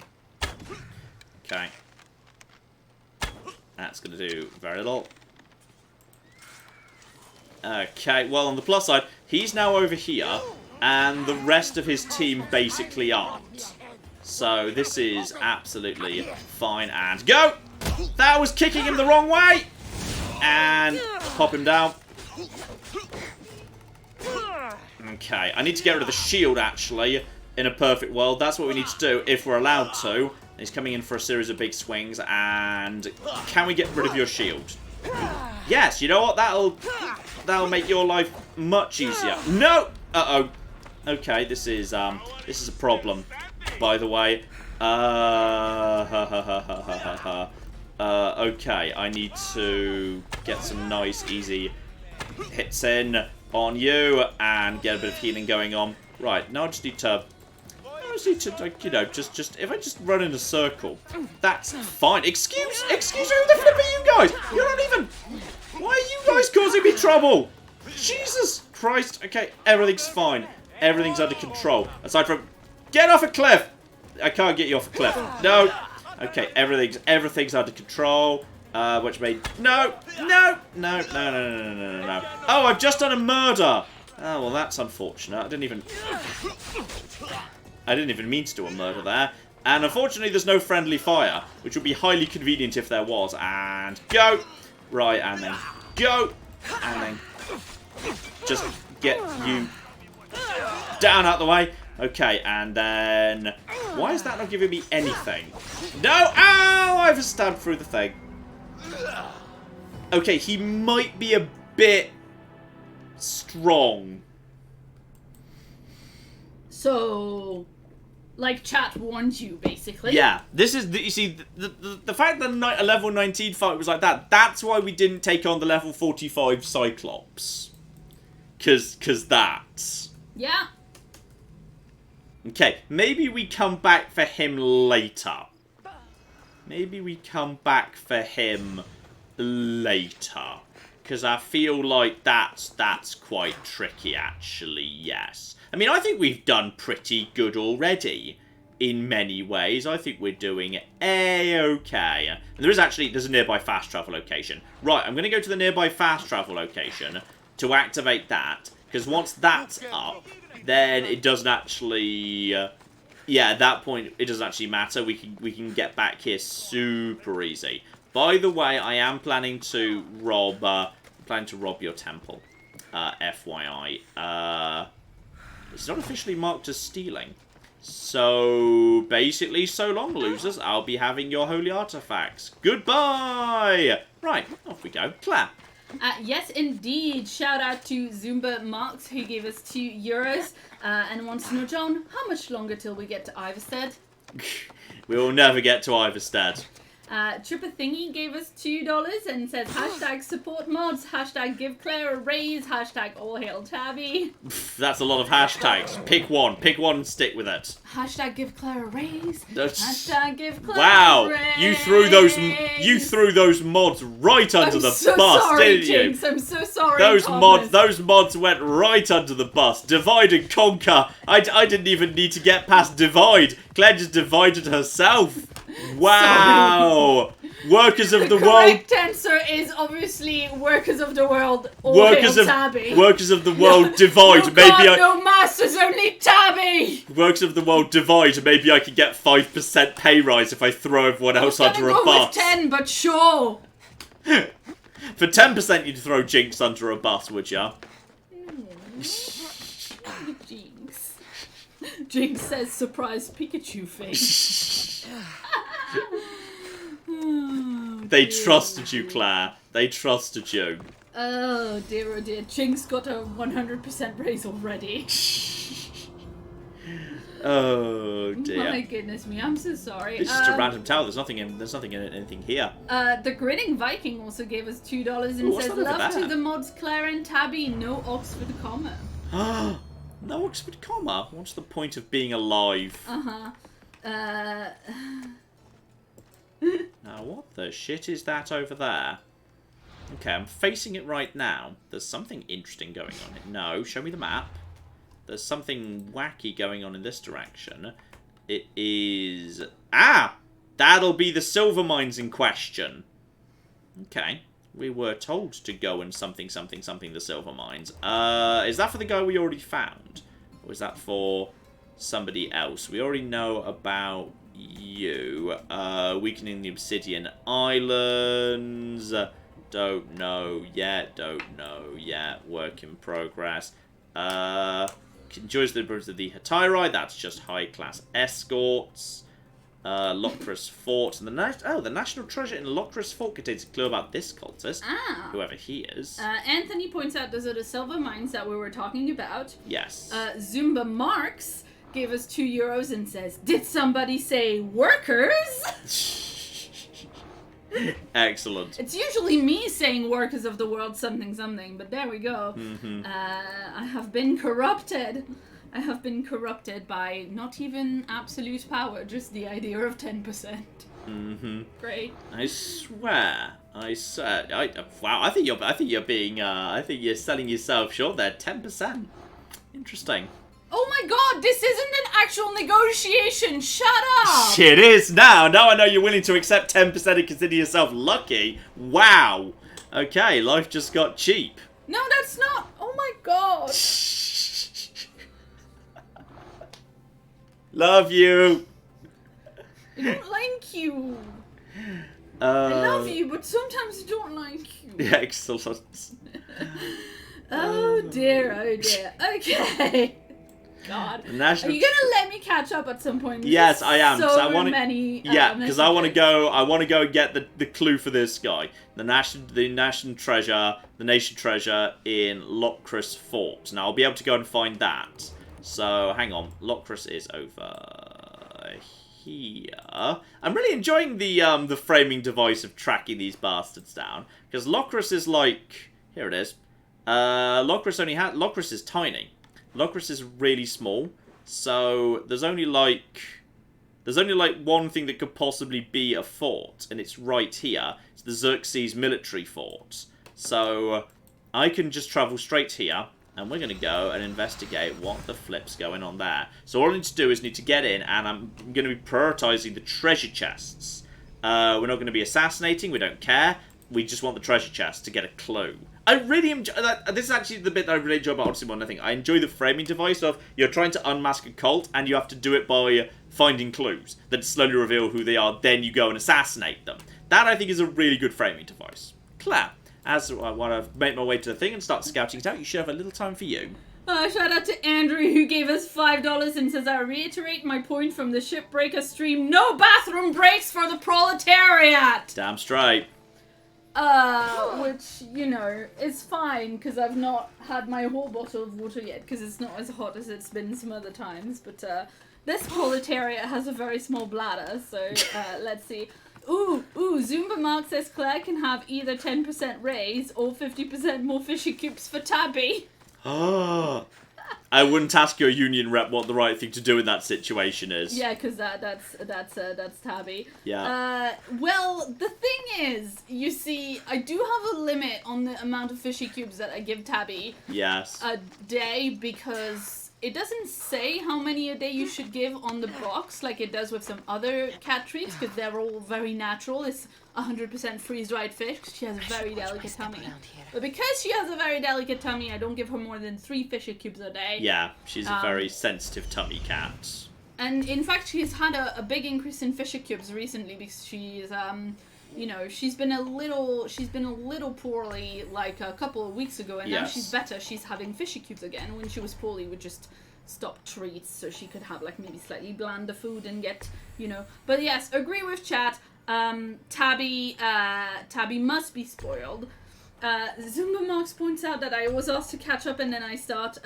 A: Okay. That's going to do very little. Okay, well, on the plus side, he's now over here, and the rest of his team basically aren't. So this is absolutely fine. And go! That was kicking him the wrong way! And pop him down. Okay, I need to get rid of the shield, actually, in a perfect world. That's what we need to do, if we're allowed to. He's coming in for a series of big swings, and can we get rid of your shield? Yes, you know what? That'll make your life much easier. No! Uh-oh. Okay, this is a problem, by the way. Okay, I need to get some nice, easy hits in on you and get a bit of healing going on. Right, now I just need to, like, you know, just if I just run in a circle, that's fine. Excuse me, who the flip are you guys? You're not even. Why are you guys causing me trouble? Jesus Christ. Okay, everything's fine. Everything's under control. Aside from... Get off a cliff! I can't get you off a cliff. No. Okay, everything's under control. Which made... No! No! Oh, I've just done a murder! Oh, well, that's unfortunate. I didn't even mean to do a murder there. And unfortunately, there's no friendly fire, which would be highly convenient if there was. And go! Right, and then go! And then just get you down out the way. Okay, and then... Why is that not giving me anything? No! Ow! I've stabbed through the thing. Okay, he might be a bit strong.
B: So, like chat warned you, basically.
A: Yeah, this is you see the fact that a level 19 fight was like that. That's why we didn't take on the level 45 Cyclops. Cause that's
B: yeah.
A: Okay, maybe we come back for him later. Maybe we come back for him later. Because I feel like that's quite tricky, actually, yes. I mean, I think we've done pretty good already, in many ways. I think we're doing A-okay. And there's a nearby fast travel location. Right, I'm going to go to the nearby fast travel location to activate that. Because once that's up, then it doesn't actually... yeah, at that point, it doesn't actually matter. We can get back here super easy. By the way, I am planning to rob your temple. FYI. It's not officially marked as stealing. So, basically, so long, losers. I'll be having your holy artifacts. Goodbye! Right, off we go. Claire.
B: Yes, indeed. Shout out to Zumba Marks, who gave us €2 and wants to know, John, how much longer till we get to Iverstead?
A: We will never get to Iverstead.
B: Tripper Thingy gave us $2 and says hashtag support mods, hashtag give Claire a raise, hashtag all hail Tabby.
A: That's a lot of hashtags. Pick one and stick with it.
B: Hashtag give Claire a raise. Hashtag give Claire
A: a
B: raise.
A: You threw those mods right under the bus, didn't you?
B: Jinx, I'm so sorry.
A: Those mods went right under the bus. Divide and conquer. I didn't even need to get past divide. Claire just divided herself. Wow! Sorry. Workers of the world.
B: The correct answer is obviously workers of the world. Workers of
A: the world divide.
B: No
A: maybe
B: God, no masters, only Tabby.
A: Workers of the world divide. Maybe I could get 5% pay rise if I throw everyone else under a bus.
B: With 10, but sure.
A: For 10%, you'd throw Jinx under a bus, would ya?
B: Jinx. Jinx says surprise Pikachu face.
A: They trusted you, Claire. They trusted you.
B: Oh dear. Jinx got a 100% raise already.
A: Oh dear.
B: My goodness me, I'm so sorry.
A: It's just a random tower. There's nothing in anything here.
B: The Grinning Viking also gave us $2 and says love to the mods Claire and Tabby, no Oxford comma.
A: No Oxford comma? What's the point of being alive? Now, what the shit is that over there? Okay, I'm facing it right now. There's something interesting going on. No, show me the map. There's something wacky going on in this direction. It is... Ah! That'll be the silver mines in question. Okay. We were told to go and something the silver mines. Is that for the guy we already found? Or is that for somebody else? We already know about you. Weakening the Obsidian Islands. Don't know yet. Work in progress. Enjoys the liberties of the Hetairi. That's just high-class escorts. Locris Fort. And the National Treasure in Locris Fort contains a clue about this cultist. Whoever he is.
B: Anthony points out those are the silver mines that we were talking about.
A: Yes.
B: Zumba Marks gave us €2 and says, did somebody say workers?
A: Excellent.
B: It's usually me saying workers of the world something, but there we go. I have been corrupted. I have been corrupted by not even absolute power, just the idea of 10%. Great.
A: I swear. Wow. I think you're selling yourself short there. 10%. Interesting.
B: Oh my god, this isn't an actual negotiation! Shut up!
A: It is now. Now I know you're willing to accept 10% and consider yourself lucky. Wow. Okay, life just got cheap.
B: No, that's not. Oh my god.
A: Love you.
B: I don't like you. I love you, but sometimes I don't like you.
A: Excellent.
B: Oh dear, oh dear. Okay. God. Are you gonna let me catch up at some point?
A: Yes, I am.
B: So many.
A: Yeah, because I want to go. I want to go and get the clue for this guy. The nation treasure in Locris Fort. Now I'll be able to go and find that. So hang on, Locris is over here. I'm really enjoying the framing device of tracking these bastards down, because Locris is like, here it is. Locris is tiny. Locris is really small, so there's only like one thing that could possibly be a fort, and it's right here. It's the Xerxes military fort. So I can just travel straight here, and we're going to go and investigate what the flip's going on there. So all I need to do is need to get in, and I'm going to be prioritizing the treasure chests. We're not going to be assassinating, we don't care. We just want the treasure chest to get a clue. I really enjoy that. This is actually the bit that I really enjoy about Odyssey more than I think. I enjoy the framing device of you're trying to unmask a cult, and you have to do it by finding clues that slowly reveal who they are, then you go and assassinate them. That, I think, is a really good framing device. Claire, as I want to make my way to the thing and start scouting it out, you should have a little time for you.
B: Shout out to Andrew, who gave us $5 and says, I reiterate my point from the Shipbreaker stream, no bathroom breaks for the proletariat!
A: Damn straight.
B: Which, you know, is fine, because I've not had my whole bottle of water yet, because it's not as hot as it's been some other times, but, this proletariat has a very small bladder, so, let's see. Ooh, Zumba Mark says Claire can have either 10% raise or 50% more fishy cubes for Tabby.
A: I wouldn't ask your union rep what the right thing to do in that situation is.
B: Yeah, because that's Tabby.
A: Yeah.
B: Well, the thing is, you see, I do have a limit on the amount of fishy cubes that I give Tabby.
A: Yes.
B: A day, because it doesn't say how many a day you should give on the box, like it does with some other cat treats, because they're all very natural. It's 100% freeze-dried fish. She has a very delicate tummy. But because she has a very delicate tummy, I don't give her more than 3 fishy cubes a day.
A: Yeah, she's a very sensitive tummy cat.
B: And in fact, she's had a big increase in fishy cubes recently, because she's, you know, she's been a little poorly like a couple of weeks ago, and now she's better. She's having fishy cubes again. When she was poorly, we just stopped treats so she could have like maybe slightly blander food and get, you know. But yes, agree with chat. Tabby must be spoiled. Zumba Marks points out that I always ask to catch up and then I start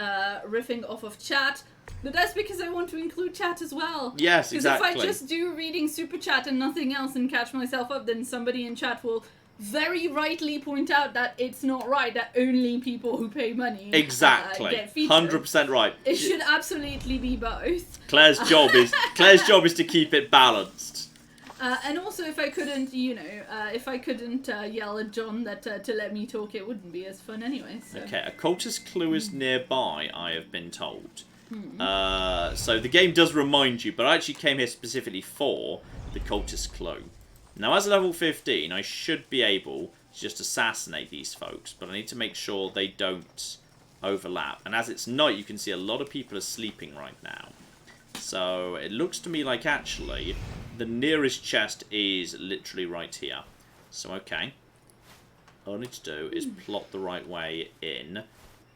B: riffing off of chat. But that's because I want to include chat as well.
A: Yes, exactly.
B: Because if I just do reading super chat and nothing else and catch myself up, then somebody in chat will very rightly point out that it's not right that only people who pay money get featured.
A: 100% right.
B: It should absolutely be both.
A: Claire's job is to keep it balanced.
B: And also, if I couldn't, you know, yell at John that to let me talk, it wouldn't be as fun anyway. So.
A: Okay, a cultist clue is nearby, I have been told. So the game does remind you, but I actually came here specifically for the cultist clue. Now, as level 15, I should be able to just assassinate these folks, but I need to make sure they don't overlap. And as it's night, you can see a lot of people are sleeping right now. So it looks to me like actually the nearest chest is literally right here. So okay, all I need to do is plot the right way in,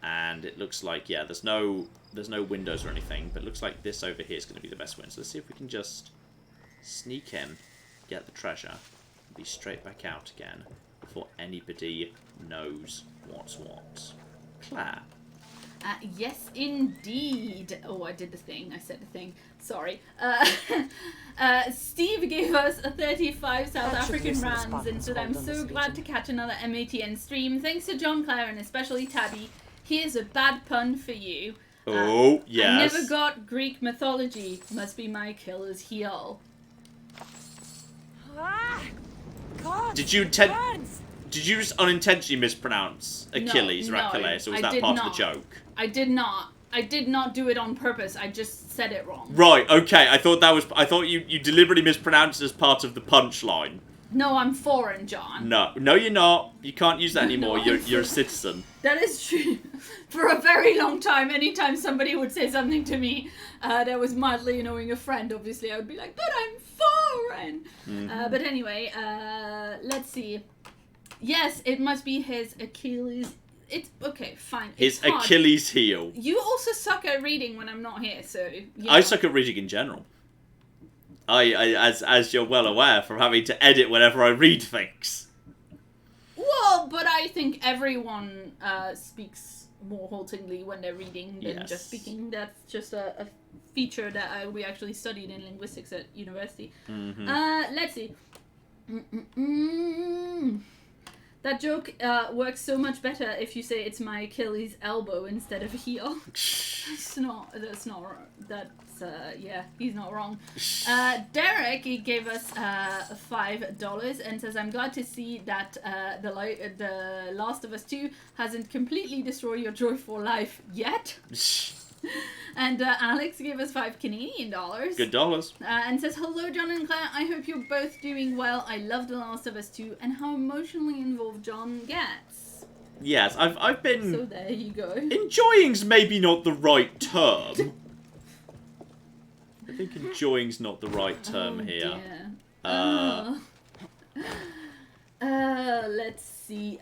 A: and it looks like there's no windows or anything, but it looks like this over here is going to be the best win. So let's see if we can just sneak in, get the treasure, and be straight back out again before anybody knows what's what. Claire.
B: Yes, indeed. Oh, I did the thing. I said the thing. Sorry. Steve gave us a 35 South African rands and said, I'm so glad to catch another MATN stream. Thanks to John Clare and especially Tabby. Here's a bad pun for you.
A: Oh, yes.
B: I never got Greek mythology. Must be my killer's heel.
A: Did you just unintentionally mispronounce Achilles or Achilles, or was that part of the joke?
B: I did not. I did not do it on purpose. I just said it wrong.
A: Right, okay. I thought you deliberately mispronounced it as part of the punchline.
B: No, I'm foreign, John.
A: No, you're not. You can't use that anymore.
B: No,
A: you're a citizen.
B: That is true. For a very long time, anytime somebody would say something to me that was mildly annoying a friend, obviously, I would be like, but I'm foreign. But anyway, let's see. Yes, it must be his Achilles. It's okay, fine.
A: His Achilles heel.
B: You also suck at reading when I'm not here, so...
A: I suck at reading in general. As you're well aware, from having to edit whenever I read things.
B: Well, but I think everyone speaks more haltingly when they're reading than just speaking. That's just a feature that we actually studied in linguistics at university. Let's see. That joke works so much better if you say it's my Achilles elbow instead of heel. That's not yeah, he's not wrong. Derek, he gave us $5 and says, I'm glad to see that the Last of Us 2 hasn't completely destroyed your joy for life yet. And Alex gave us $5 Canadian.
A: Good dollars.
B: And says, hello, John and Claire. I hope you're both doing well. I love The Last of Us 2 and how emotionally involved John gets.
A: Yes, I've been...
B: So there you go.
A: Enjoying's maybe not the right term. I think enjoying's not the right term here.
B: Let's see.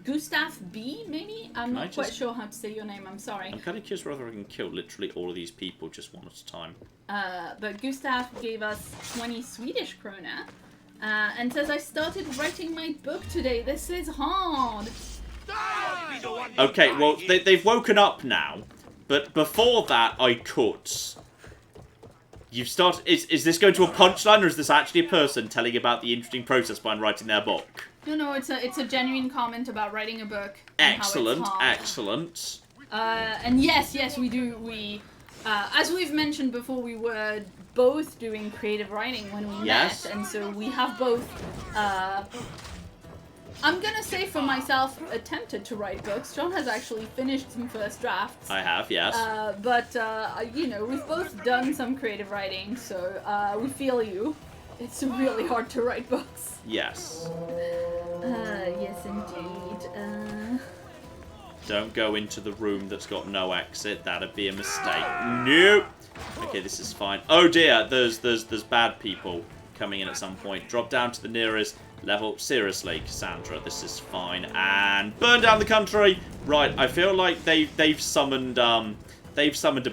B: Gustav B, maybe? I'm not quite sure how to say your name, I'm sorry.
A: I'm kind of curious whether I can kill literally all of these people just one at a time.
B: But Gustav gave us 20 Swedish krona. And says, I started writing my book today. This is hard.
A: Okay, well, they've woken up now. But before that, I could. You've started... Is this going to a punchline, or is this actually a person telling about the interesting process behind writing their book?
B: No, it's a genuine comment about writing a book.
A: Excellent,
B: and how it's
A: excellent.
B: And yes, we do. As we've mentioned before, we were both doing creative writing when we met, and so we have both. I'm gonna say for myself, attempted to write books. John has actually finished some first drafts.
A: I have, yes.
B: But you know, we've both done some creative writing, so we feel you. It's really hard to write books.
A: Yes.
B: Yes, indeed.
A: Don't go into the room that's got no exit. That'd be a mistake. Nope. Okay, this is fine. Oh dear, there's bad people coming in at some point. Drop down to the nearest level. Seriously, Cassandra, this is fine. And burn down the country. Right, I feel like they've summoned a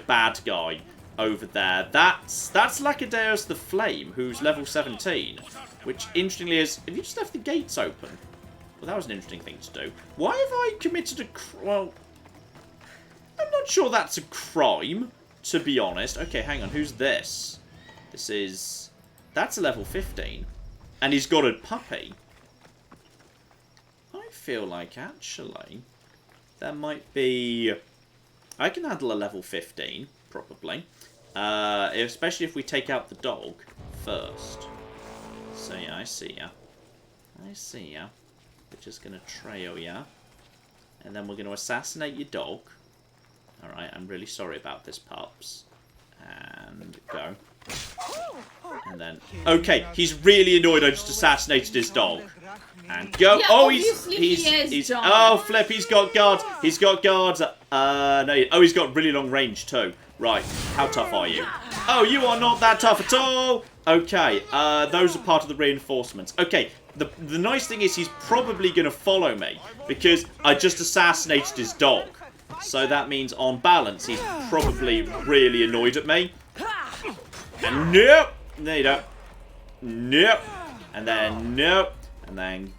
A: bad guy over there. That's Lacedaeus the Flame, who's level 17. Which, interestingly, is... Have you just left the gates open? Well, that was an interesting thing to do. Why have I committed a... Well, I'm not sure that's a crime, to be honest. Okay, hang on. Who's this? This is... That's a level 15. And he's got a puppy. I feel like, actually, there might be... I can handle a level 15, probably. Especially if we take out the dog first. So yeah, I see ya. I see ya. We're just gonna trail ya. And then we're gonna assassinate your dog. Alright, I'm really sorry about this, pups. And go. And then... Okay, he's really annoyed I just assassinated his dog. And go.
B: Yeah,
A: oh,
B: he's John.
A: Oh, flip, he's got guards. He's got guards. No, oh, he's got really long range too. Right, how tough are you? Oh, you are not that tough at all. Okay, those are part of the reinforcements. Okay, the nice thing is he's probably going to follow me because I just assassinated his dog. So that means on balance he's probably really annoyed at me. And nope. There you go. Nope. And then nope. And then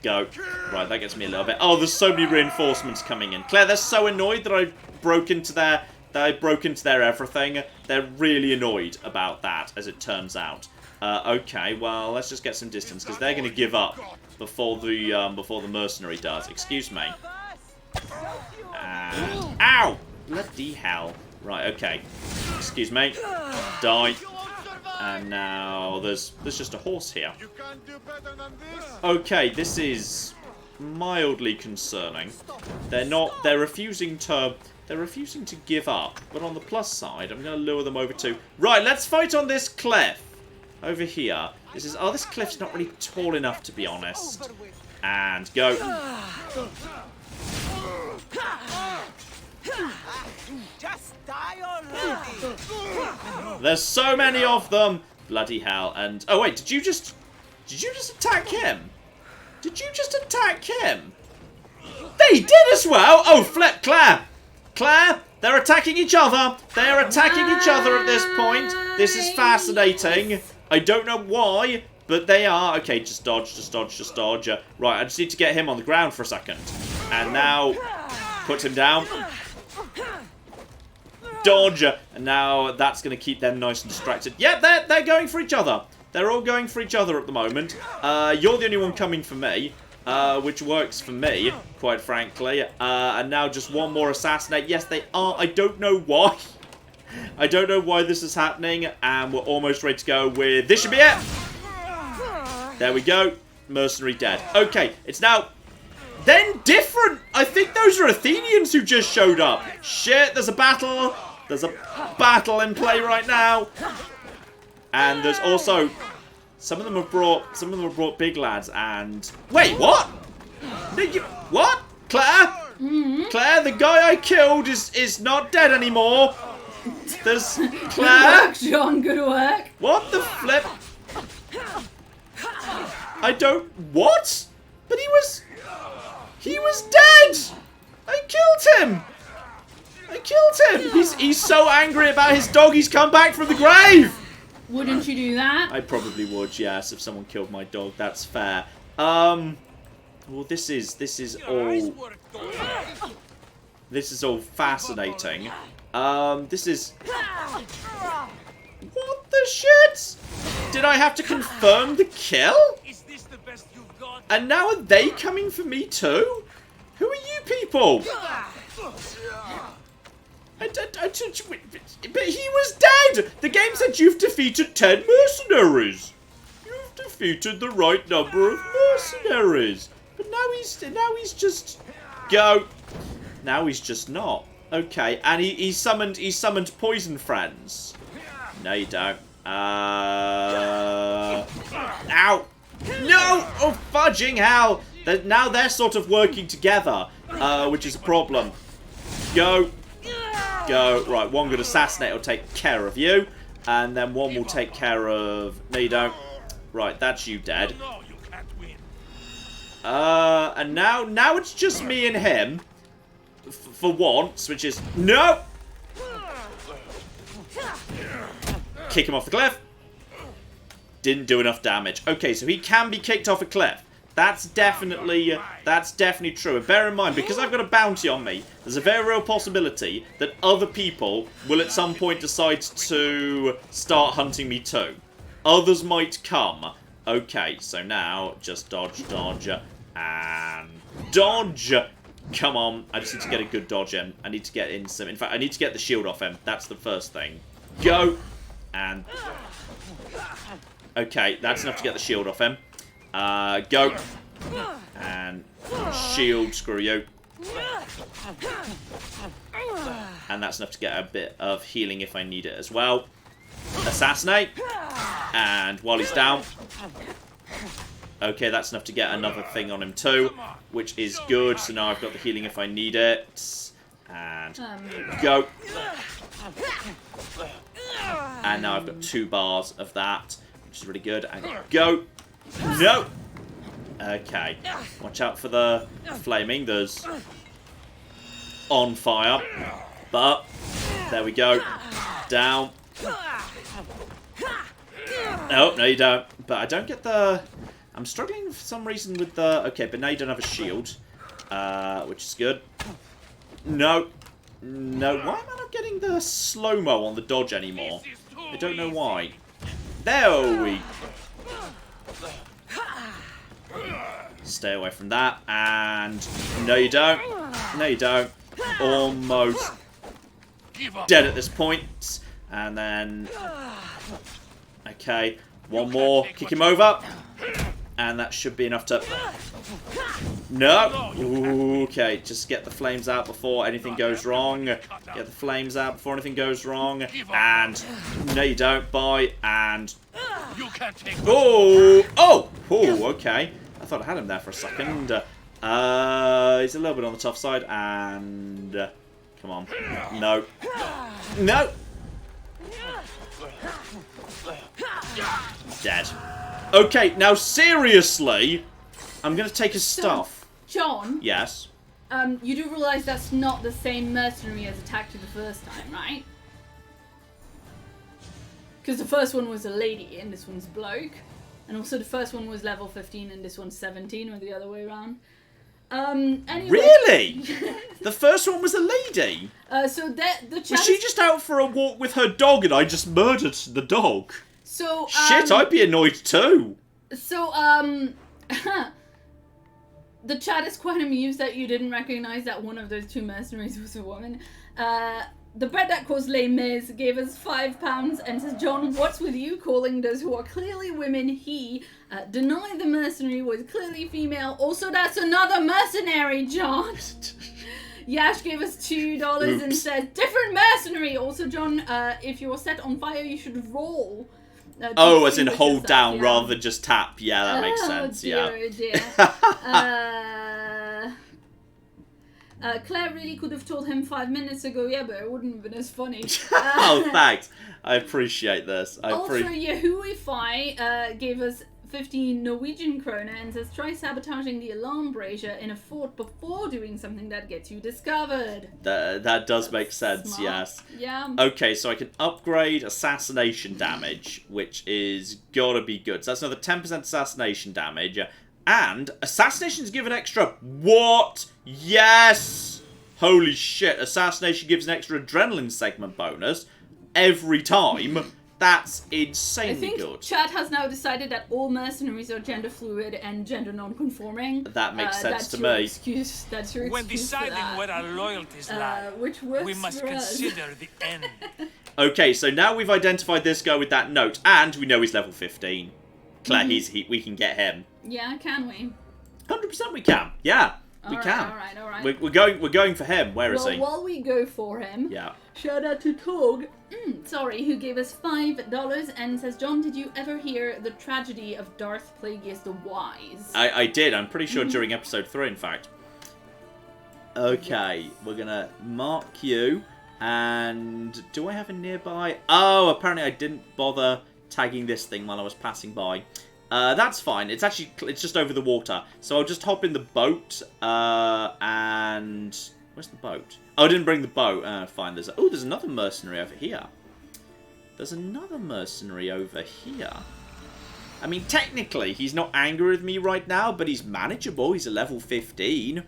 A: go. Right, that gets me a little bit. Oh, there's so many reinforcements coming in. Claire, they're so annoyed that I broke into their everything. They're really annoyed about that, as it turns out. Okay, well, let's just get some distance because they're going to give up before the mercenary does. Excuse me. Ow! Bloody hell! Right, okay. Excuse me. Die. And now there's just a horse here. Okay, this is mildly concerning. They're refusing to give up. But on the plus side, I'm going to lure them over to... Right, let's fight on this cliff. Over here. This cliff's not really tall enough, to be honest. And go.
L: Just die already.
A: There's so many of them. Bloody hell. And oh wait, did you just attack him? Did you just attack him? They did as well. Oh, flip, Claire. Claire, they're attacking each other. They are attacking each other at this point. This is fascinating. I don't know why, but they are. Okay, just dodge, just dodge, just dodge. Right, I just need to get him on the ground for a second. And now, put him down. Dodge. And now that's going to keep them nice and distracted. Yeah, they're going for each other. They're all going for each other at the moment. You're the only one coming for me. Which works for me, quite frankly. And now just one more assassinate. Yes, they are. I don't know why. I don't know why this is happening. And we're almost ready to go with... This should be it. There we go. Mercenary dead. Okay, it's now... Then different. I think those are Athenians who just showed up. Shit, there's a battle. There's a battle in play right now. And there's also... Some of them have brought big lads and... Wait, what? What? Claire? Claire, the guy I killed is not dead anymore. There's Claire.
B: Good work, John, good work.
A: What the flip? I don't... What? But he was dead. I killed him. I killed him. He's so angry about his dog. He's come back from the grave.
B: Wouldn't you do that?
A: I probably would, yes, if someone killed my dog. That's fair. Well, this is all fascinating. This is... What the shit? Did I have to confirm the kill? And now are they coming for me too? Who are you people? But he was dead! The game said you've defeated 10 mercenaries. You've defeated the right number of mercenaries. But now he's just... Go. Now he's just not. Okay, and he summoned poison friends. No, you don't. Ow! No! Oh, fudging hell! Now they're sort of working together, which is a problem. Go. Go. Right, one good assassinate will take care of you. And then one will take care of... No, you don't. Right, that's you dead. And now it's just me and him. For once, which is... No! Kick him off the cliff. Didn't do enough damage. Okay, so he can be kicked off a cliff. That's definitely true. And bear in mind, because I've got a bounty on me, there's a very real possibility that other people will at some point decide to start hunting me too. Others might come. Okay, so now just dodge, dodge, and dodge. Come on, I just need to get a good dodge in. I need to get in some... In fact, I need to get the shield off him. That's the first thing. Go! And... Okay, that's enough to get the shield off him. Go. And shield, screw you. And that's enough to get a bit of healing if I need it as well. Assassinate. And while he's down. Okay, that's enough to get another thing on him too, which is good. So now I've got the healing if I need it. And go. And now I've got 2 bars of that, which is really good. And go. No. Okay. Watch out for the flaming. There's on fire. But there we go. Down. Oh, no you don't. But I don't get the... I'm struggling for some reason with the... Okay, but now you don't have a shield. Which is good. No. No. Why am I not getting the slow-mo on the dodge anymore? I don't know why. There we... Stay away from that. And... No, you don't. No, you don't. Almost dead at this point. And then... Okay. One more. Kick him over. And that should be enough to No. Okay, just get the flames out before anything goes wrong. Get the flames out before anything goes wrong. And no, you don't. Bye. And oh, okay. I thought I had him there for a second. He's a little bit on the tough side. And come on, no, no. Dead. Okay, now seriously, I'm gonna take his stuff.
B: John?
A: Yes?
B: You do realise that's not the same mercenary as attacked you the first time, right? Because the first one was a lady and this one's a bloke. And also the first one was level 15 and this one's 17, or the other way around. Anyway.
A: Really? The first one was a lady?
B: So the
A: was she just out for a walk with her dog and I just murdered the dog?
B: So,
A: shit, I'd be annoyed too.
B: So, the chat is quite amused that you didn't recognise that one of those two mercenaries was a woman. The bread that calls Les Mis gave us £5 and says, John, what's with you calling those who are clearly women he? Deny the mercenary was clearly female. Also, that's another mercenary, John. Yash gave us $2 and says, different mercenary. Also, John, if you're set on fire, you should roll.
A: Oh, as in hold down rather than just tap. Yeah, that makes sense.
B: Dear,
A: yeah.
B: Oh dear. Claire really could have told him 5 minutes ago, yeah, but it wouldn't have been as funny.
A: Oh, thanks. I appreciate this.
B: Also, Yahuify gave us 15 Norwegian kroner and says, try sabotaging the alarm brazier in a fort before doing something that gets you discovered.
A: That does make sense,
B: smart.
A: yes.
B: Yeah.
A: Okay, so I can upgrade assassination damage, which is gotta be good. So that's another 10% assassination damage. And assassination's given extra... What? Yes! Holy shit, assassination gives an extra adrenaline segment bonus every time. That's insanely good. I think
B: Chad has now decided that all mercenaries are gender fluid and gender non-conforming.
A: That makes sense to me.
B: That's your excuse.
M: When deciding where our loyalties lie,
B: which works
M: we must
B: for us.
M: consider the end.
A: Okay, so now we've identified this guy with that note, and we know he's level 15. Claire, we can get him.
B: Yeah, can we?
A: 100% we can. Yeah, we can.
B: All right.
A: We're going for him. Where is he?
B: Well, while we go for him,
A: yeah.
B: Shout out to Tog, who gave us $5 and says, John, did you ever hear the tragedy of Darth Plagueis the Wise?
A: I did. I'm pretty sure during episode 3, in fact. Okay, we're gonna mark you. And do I have a nearby? Oh, apparently I didn't bother tagging this thing while I was passing by. That's fine. It's just over the water. So I'll just hop in the boat. And where's the boat? Oh, I didn't bring the boat. Fine. There's another mercenary over here. There's another mercenary over here. I mean, technically, he's not angry with me right now, but he's manageable. He's a level 15.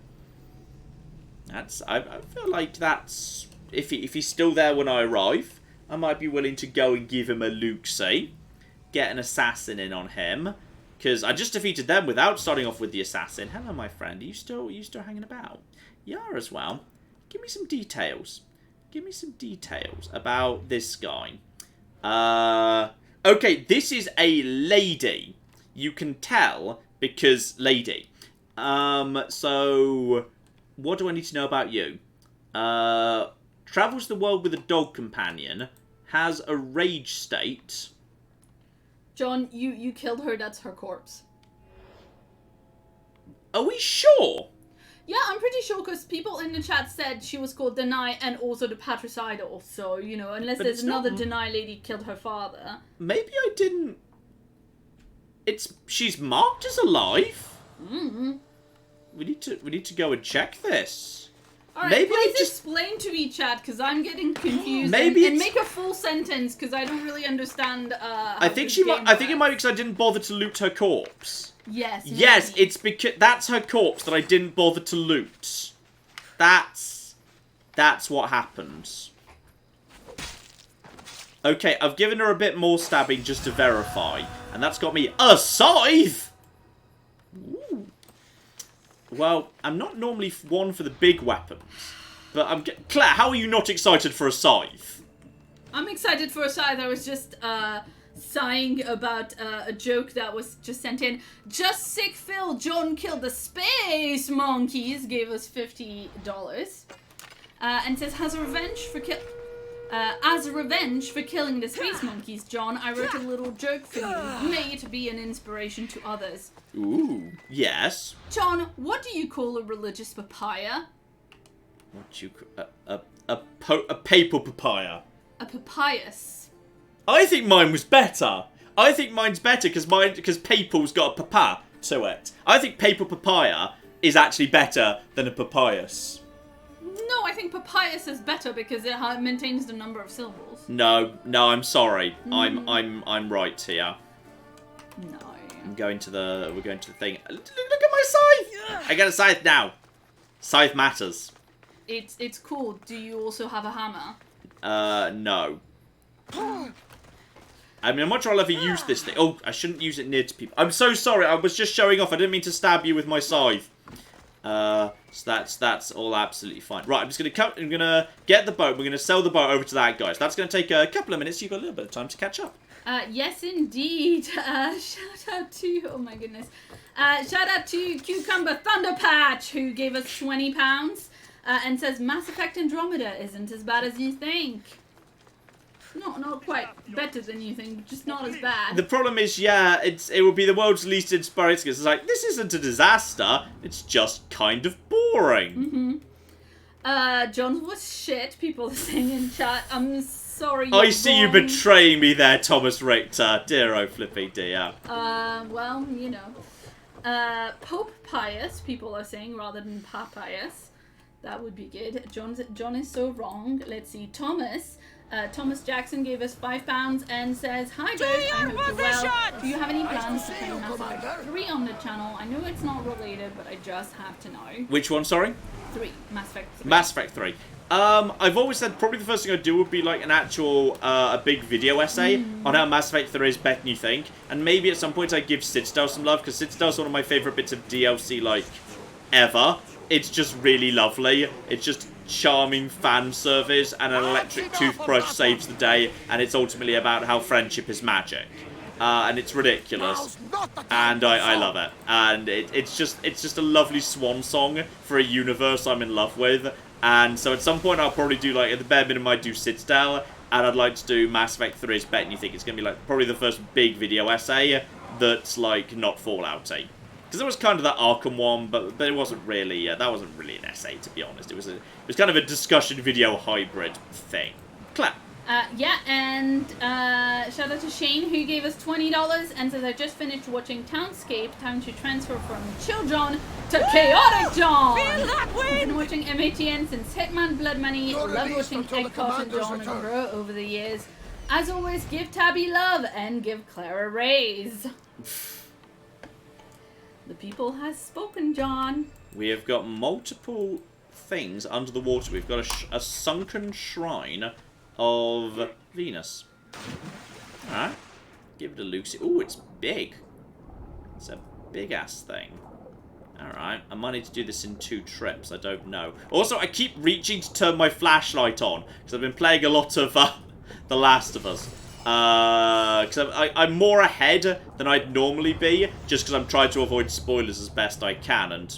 A: I feel like that's... If he's still there when I arrive, I might be willing to go and give him a look-see. Get an assassin in on him. Because I just defeated them without starting off with the assassin. Hello, my friend. Are you still hanging about? You are as well. Give me some details. Give me some details about this guy. Okay, this is a lady. You can tell because lady. So, what do I need to know about you? Travels the world with a dog companion. Has a rage state.
B: John, you killed her. That's her corpse.
A: Are we sure?
B: Yeah, I'm pretty sure because people in the chat said she was called Deny and also the patricidal. So, you know, unless
A: but
B: there's another Deny lady killed her father.
A: Maybe I didn't... She's marked as alive.
B: Mm-hmm.
A: We need to go and check this.
B: Alright,
A: maybe
B: please explain to me, chat, because I'm getting confused.
A: Maybe
B: and make a full sentence, because I don't really understand
A: I think it might be because I didn't bother to loot her corpse.
B: Yes. Maybe.
A: Yes, it's because that's her corpse that I didn't bother to loot. That's what happens. Okay, I've given her a bit more stabbing just to verify, and that's got me a scythe. Ooh. Well, I'm not normally one for the big weapons, but Claire, how are you not excited for a scythe?
B: I'm excited for a scythe. I was just sighing about a joke that was just sent in. Just sick Phil, John killed the space monkeys, gave us $50. And says, as a revenge for killing the space monkeys, John, I wrote a little joke for you. May it be an inspiration to others.
A: Ooh, yes.
B: John, what do you call a religious papaya?
A: What do you call a papal papaya?
B: A papyrus.
A: I think mine was better. I think mine's better because papal's got a papa to it. I think papal papaya is actually better than a papyrus.
B: No, I think papyrus is better because it maintains the number of syllables.
A: No, I'm sorry. I'm right here.
B: No.
A: We're going to the thing. Look at my scythe! I got a scythe now. Scythe matters.
B: It's cool. Do you also have a hammer?
A: No. I mean, I'm not sure I'll ever use this thing. Oh, I shouldn't use it near to people. I'm so sorry. I was just showing off. I didn't mean to stab you with my scythe. So that's all absolutely fine. Right, I'm gonna get the boat. We're gonna sell the boat over to that guy. So that's gonna take a couple of minutes. You've got a little bit of time to catch up.
B: Yes, indeed. Shout out to, oh my goodness. Shout out to Cucumber Thunderpatch, who gave us £20, and says Mass Effect Andromeda isn't as bad as you think. Not quite better than you think, just not as bad.
A: The problem is, yeah, it would be the world's least inspiring. It's like, this isn't a disaster. It's just kind of boring.
B: John was shit, people are saying in chat. I'm sorry.
A: I see you betraying me there, Thomas Richter. Dear oh flipping dear.
B: Well, you know. Pope Pius, people are saying, rather than Papyrus. That would be good. John is so wrong. Let's see. Thomas Jackson gave us £5 and says, hi both, I hope you're well. Do you have any plans to play Mass Effect 3 on the channel? I know it's not related, but I just have to know.
A: Which one, sorry?
B: 3. Mass Effect 3.
A: Mass Effect 3. I've always said probably the first thing I'd do would be like an actual, a big video essay on how Mass Effect 3 is better than you think. And maybe at some point I'd give Citadel some love, because Citadel's one of my favourite bits of DLC, like, ever. It's just really lovely. It's just charming fan service, and an electric toothbrush saves the day, and it's ultimately about how friendship is magic. And it's ridiculous. And I love it. And it's just a lovely swan song for a universe I'm in love with. And so at some point I'll probably do, like, at the bare minimum I'd do Citadel, and I'd like to do Mass Effect 3 is better than you think. It's going to be, like, probably the first big video essay that's, like, not Fallout-y. Because there was kind of that Arkham one, but it wasn't really, that wasn't really an essay, to be honest. It was kind of a discussion video hybrid thing. Clap.
B: Yeah, and shout out to Shane, who gave us $20 and says, I just finished watching Townscape. Time to transfer from Chill John to Chaotic John. I've been watching MATN since Hitman Blood Money. Love watching Egg Carton John grow over the years. As always, give Tabby love and give Clara raise. The people has spoken, John.
A: We have got multiple things under the water. We've got a sunken shrine of Venus. Alright. Give it a look. Oh, it's big. It's a big-ass thing. Alright. I might need to do this in 2 trips. I don't know. Also, I keep reaching to turn my flashlight on, because I've been playing a lot of The Last of Us. Because I'm more ahead than I'd normally be, just because I'm trying to avoid spoilers as best I can, and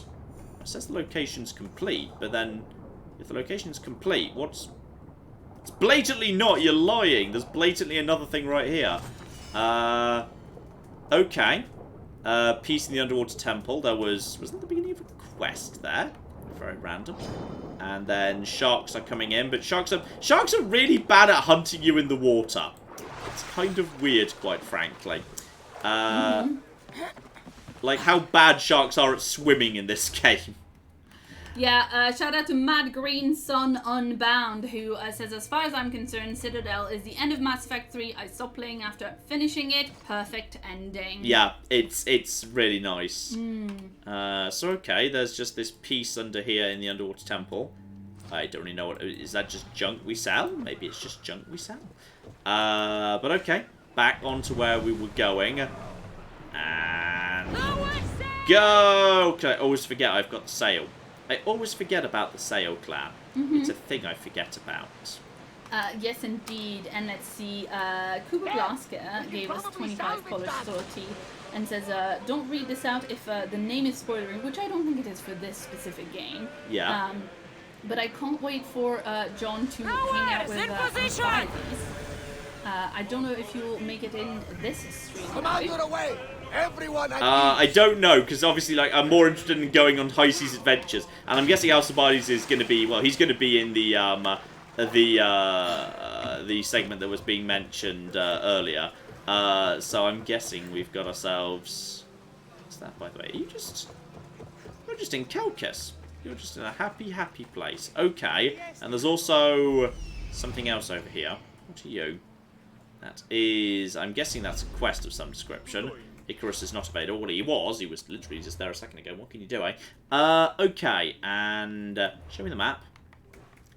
A: it says the location's complete, but then, if the location's complete, it's blatantly not, you're lying, there's blatantly another thing right here. Okay. Peace in the Underwater Temple, was that the beginning of a quest there? Very random. And then sharks are coming in, but sharks are really bad at hunting you in the water. It's kind of weird, quite frankly. Like how bad sharks are at swimming in this game.
B: Yeah, shout out to Mad Green Sun Unbound, who says, as far as I'm concerned, Citadel is the end of Mass Effect 3. I stopped playing after finishing it. Perfect ending.
A: Yeah, it's really nice. So, okay, there's just this piece under here in the Underwater Temple. I don't really know what... Is that just junk we sell? Maybe it's just junk we sell. But okay, back onto where we were going. And... Go! Okay, I always forget I've got the sail. I always forget about the sail clan. It's a thing I forget about.
B: Yes, indeed. And let's see. Kuba Blaska gave us 25 Polish zloty and says, don't read this out if the name is spoilering, which I don't think it is for this specific game.
A: Yeah.
B: But I can't wait for John to hang out with us. I don't know if you'll make it in this stream.
L: Commander away! Everyone
A: I don't know, because obviously, like, I'm more interested in going on high seas adventures, and I'm guessing Alcibiades is going to be, well, he's going to be in the segment that was being mentioned earlier. So I'm guessing we've got ourselves. What's that, by the way? You're just in Kelkis. You're just in a happy place. Okay, and there's also something else over here. What are you? That is, I'm guessing that's a quest of some description. Icarus is not available. Well, he was literally just there a second ago. What can you do, eh? Okay, and show me the map.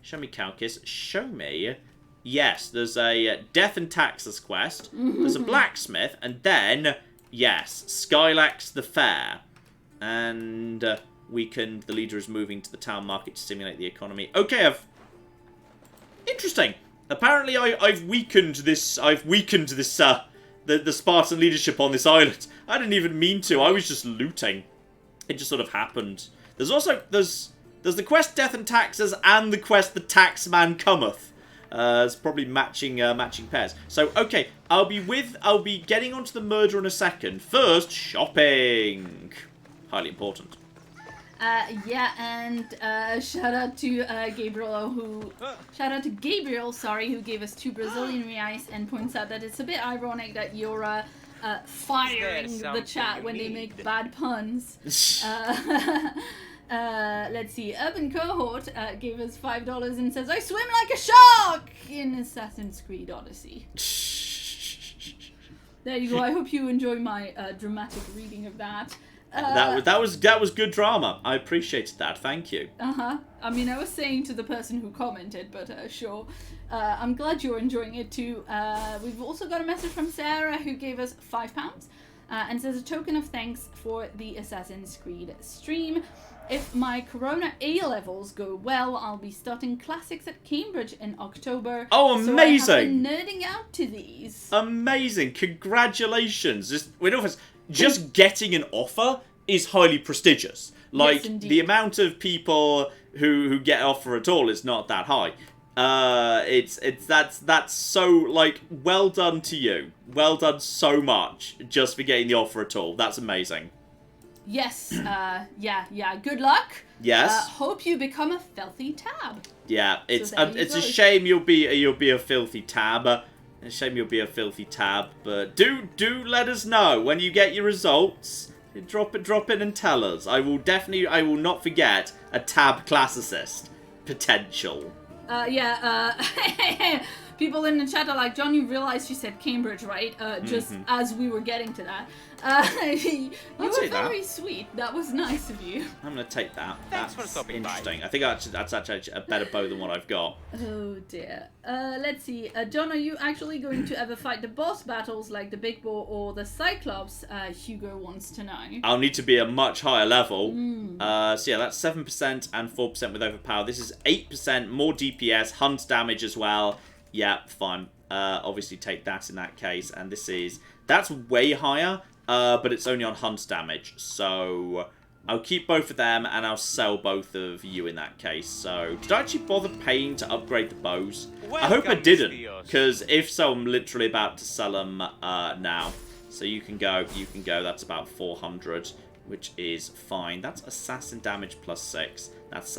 A: Show me Kalkis. Show me. Yes, there's a Death and Taxes quest. There's a blacksmith, and then, yes, Skylax the Fair. And the leader is moving to the town market to stimulate the economy. Okay, interesting. Apparently, I've weakened this. The Spartan leadership on this island. I didn't even mean to. I was just looting. It just sort of happened. There's also there's the quest Death and Taxes and the quest The Taxman Cometh. It's probably matching pairs. So okay, I'll be getting onto the murder in a second. First, shopping. Highly important.
B: Yeah, and shout out to Gabriel, who gave us 2 Brazilian reais and points out that it's a bit ironic that you're firing the chat when they make bad puns. Let's see. Urban Cohort gave us $5 and says, "I swim like a shark in Assassin's Creed Odyssey." There you go. I hope you enjoy my dramatic reading of that.
A: That was good drama. I appreciated that. Thank you.
B: I mean, I was saying to the person who commented, but sure. I'm glad you're enjoying it too. We've also got a message from Sarah who gave us £5 and says, a token of thanks for the Assassin's Creed stream. If my Corona A levels go well, I'll be starting classics at Cambridge in October.
A: Oh, amazing!
B: So I have been nerding out to these.
A: Amazing! Congratulations! Just getting an offer is highly prestigious. Like,
B: yes,
A: the amount of people who get an offer at all is not that high. That's so, like, well done to you. Well done so much just for getting the offer at all. That's amazing.
B: Yes, yeah, good luck.
A: Yes.
B: Hope you become a filthy tab.
A: Yeah, it's a shame you'll be a filthy tab. It's a shame you'll be a filthy tab, but do let us know when you get your results. Drop in and tell us. I will not forget a tab classicist potential.
B: People in the chat are like, John, you realized you said Cambridge, right? Just as we were getting to that. You were very sweet. That was nice of you.
A: I'm going to take that.
M: Thanks for stopping
A: interesting. I think that's actually a better bow than what I've got.
B: Oh, dear. Let's see. John, are you actually going to ever fight the boss battles like the Big Boar or the Cyclops? Hugo wants to know.
A: I'll need to be a much higher level. So yeah, that's 7% and 4% with overpower. This is 8% more DPS, hunt damage as well. Yeah, fine. Obviously take that in that case. And that's way higher, but it's only on hunt damage. So I'll keep both of them and I'll sell both of you in that case. So did I actually bother paying to upgrade the bows? I hope I didn't, because if so, I'm literally about to sell them now. So you can go. That's about 400, which is fine. That's assassin damage plus 6. That's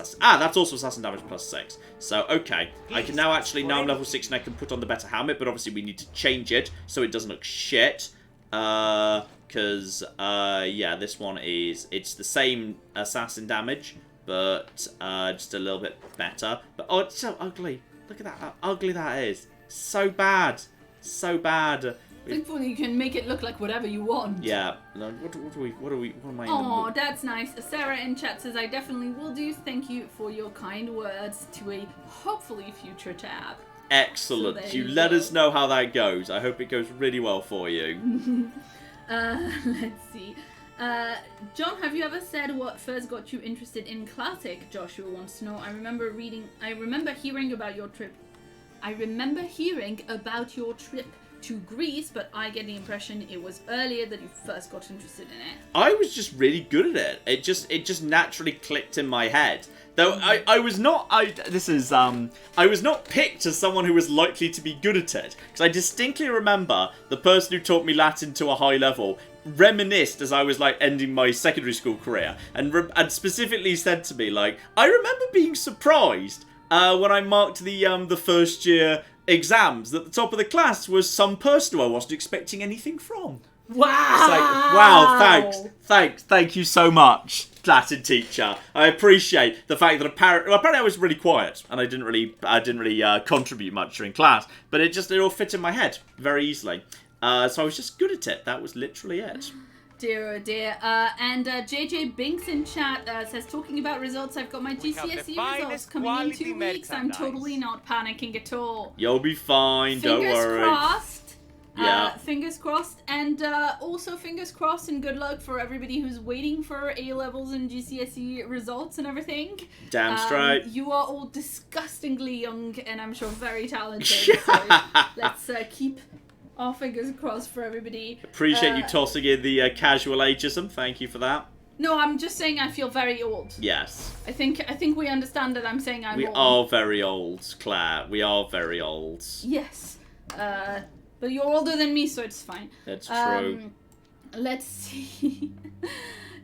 A: also assassin damage plus 6. So, okay. I can now I'm level 6 and I can put on the better helmet, but obviously we need to change it so it doesn't look shit. Because, yeah, this one it's the same assassin damage, but just a little bit better. But, oh, it's so ugly. Look at that, how ugly that is. So bad. So bad.
B: Thankfully, you can make it look like whatever you want.
A: Yeah. What am I?
B: Oh, that's nice. Sarah in chat says, I definitely will do. Thank you for your kind words to a hopefully future tab.
A: Excellent. So you let us know how that goes. I hope it goes really well for you.
B: Let's see. John, have you ever said what first got you interested in classic? Joshua wants to know. I remember hearing about your trip I remember hearing about your trip to Greece, but I get the impression it was earlier that you first got interested in it.
A: I was just really good at it. It just naturally clicked in my head. Though I was not picked as someone who was likely to be good at it, because I distinctly remember the person who taught me Latin to a high level reminisced as I was like ending my secondary school career, and specifically said to me, like, I remember being surprised when I marked the first year exams that the top of the class was some person who I wasn't expecting anything from.
B: Wow!
A: It's like, wow, thank you so much, Latin teacher. I appreciate the fact that apparently I was really quiet and I didn't really contribute much during class, but it all fit in my head very easily. So I was just good at it. That was literally it.
B: Dear oh dear. And JJ Binks in chat says, talking about results, I've got my GCSE results coming in 2 weeks. I'm totally not panicking at all.
A: You'll be fine, don't worry.
B: Fingers crossed.
A: Yeah.
B: Fingers crossed. And also fingers crossed and good luck for everybody who's waiting for A-levels and GCSE results and everything.
A: Damn straight.
B: You are all disgustingly young and I'm sure very talented. So let's keep our fingers crossed for everybody.
A: Appreciate you tossing in the casual ageism. Thank you for that.
B: No, I'm just saying I feel very old.
A: Yes.
B: I think we understand that I'm saying I'm old.
A: We are very old, Claire. We are very old.
B: Yes. But you're older than me, so it's fine.
A: That's true.
B: Let's see.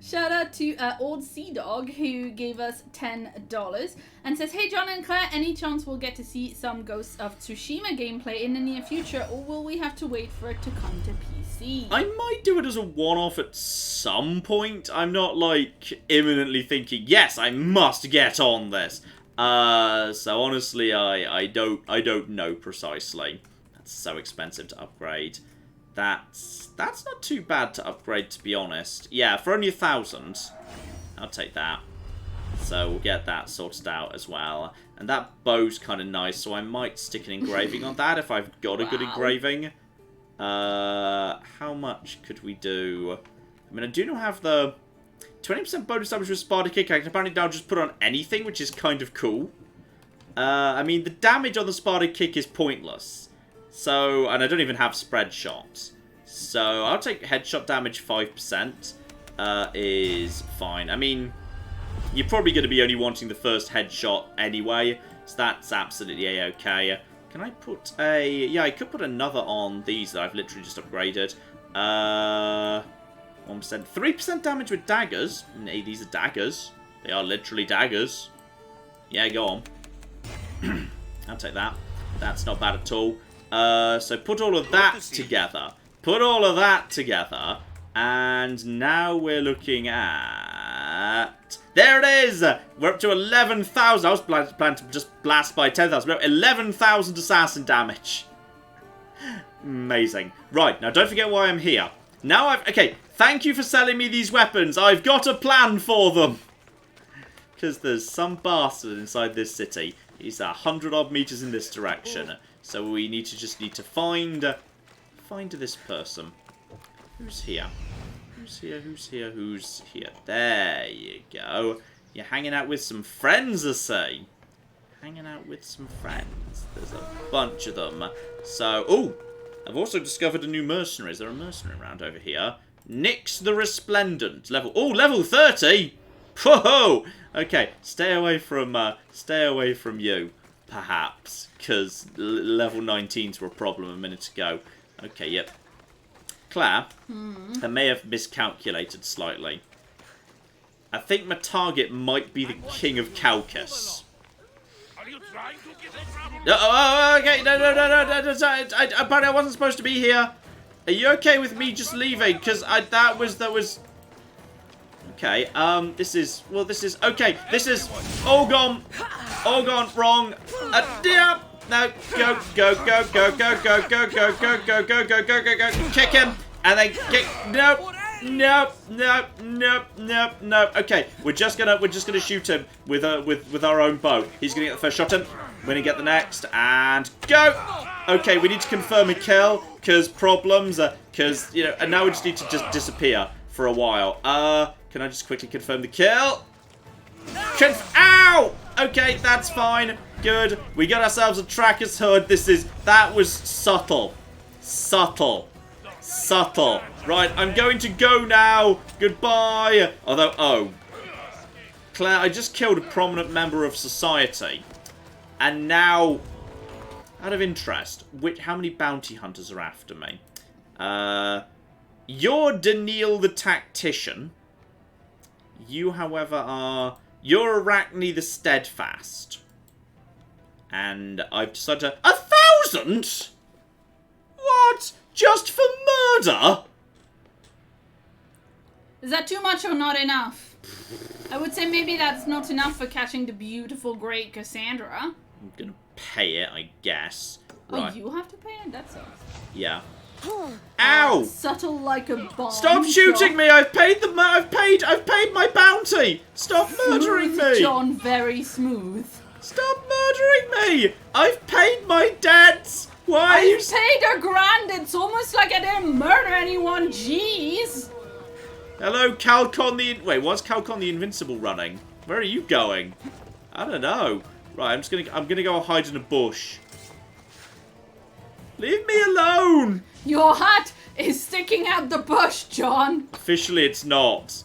B: Shout out to Old Sea Dog, who gave us $10 and says, hey John and Claire, any chance we'll get to see some Ghosts of Tsushima gameplay in the near future, or will we have to wait for it to come to PC?
A: I might do it as a one-off at some point. I'm not like imminently thinking, yes, I must get on this. So honestly, I don't know precisely. That's so expensive to upgrade. That's not too bad to upgrade, to be honest. Yeah, for only 1,000, I'll take that. So we'll get that sorted out as well. And that bow's kind of nice, so I might stick an engraving on that if I've got a good engraving. How much could we do? I mean, I do not have the 20% bonus damage with Sparta Kick. I can apparently now just put on anything, which is kind of cool. I mean, the damage on the Sparta Kick is pointless. So, and I don't even have spread shots. So, I'll take headshot damage 5%. Is fine. I mean, you're probably going to be only wanting the first headshot anyway. So, that's absolutely a-okay. Can I put a... Yeah, I could put another on these that I've literally just upgraded. 1%. 3% damage with daggers. Hey, these are daggers. They are literally daggers. Yeah, go on. I'll take that. That's not bad at all. So put all of that together. Put all of that together. And now we're looking at... There it is! We're up to 11,000. I was planning to just blast by 10,000. We're up 11,000 assassin damage. Amazing. Right, now don't forget why I'm here. Now I've... Okay, thank you for selling me these weapons. I've got a plan for them. Because there's some bastard inside this city. He's 100-odd meters in this direction. So we need to find this person. Who's here? Who's here? Who's here? Who's here? There you go. You're hanging out with some friends, I say. Hanging out with some friends. There's a bunch of them. So, oh, I've also discovered a new mercenary. Is there a mercenary around over here? Nyx the Resplendent. Level 30. Whoa. Okay, stay away from you, perhaps, because level 19s were a problem a minute ago. Okay, yep. Claire, I may have miscalculated slightly. I think my target might be the King of Chalcis. Oh, okay, no, apparently I wasn't supposed to be here. Are you okay with me just leaving? Because that was... Okay, this is all gone, wrong. Yeah, no, go, kick him, and then kick, no. Okay, we're just gonna shoot him with our own bow. He's gonna get the first shot in, we're gonna get the next, and go. Okay, we need to confirm a kill, cause problems, cause, you know, and now we just need to just disappear for a while. Can I just quickly confirm the kill? Ow! Okay, that's fine. Good. We got ourselves a tracker's hood. That was subtle. Subtle. Subtle. Right, I'm going to go now. Goodbye. Although, oh. Claire, I just killed a prominent member of society. And now, out of interest, how many bounty hunters are after me? You're Daniil the Tactician. You, however, are... You're Arachne the Steadfast. And I've decided to... 1,000?! What? Just for murder?
B: Is that too much or not enough? I would say maybe that's not enough for catching the beautiful, great Cassandra.
A: I'm gonna pay it, I guess. Right.
B: Oh, you have to pay it? That sucks.
A: Yeah. Ow!
B: Subtle like a bomb.
A: Stop shooting me! I've paid my bounty! Stop murdering me!
B: John, very smooth.
A: Stop murdering me! I've paid my debts! Why are you...
B: I've paid $1,000! It's almost like I didn't murder anyone, jeez!
A: Hello, Calcon the... Wait, what's Calcon the Invincible running? Where are you going? I don't know. Right, I'm gonna go hide in a bush. Leave me alone!
B: Your hat is sticking out the bush, John!
A: Officially, it's not.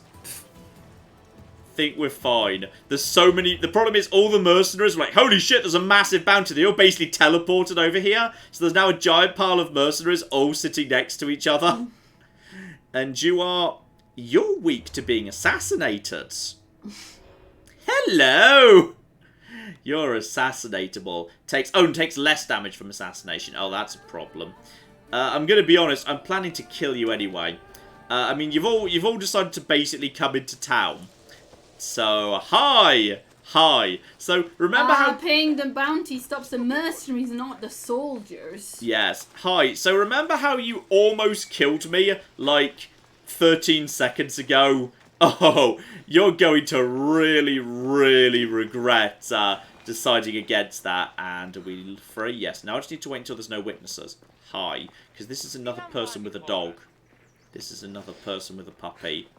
A: Think we're fine. There's so many... The problem is all the mercenaries are like, holy shit, there's a massive bounty. They all basically teleported over here. So there's now a giant pile of mercenaries all sitting next to each other. And you're weak to being assassinated. Hello! You're assassinatable. Takes less damage from assassination. Oh, that's a problem. I'm gonna be honest, I'm planning to kill you anyway. I mean, you've all decided to basically come into town. So, hi! So, remember how...
B: Paying the bounty stops the mercenaries, not the soldiers.
A: Yes, hi. So, remember how you almost killed me, like, 13 seconds ago? Oh, you're going to really, really regret deciding against that. And are we free? Yes. Now I just need to wait until there's no witnesses. Hi. Because this is another person with a dog. This is another person with a puppy.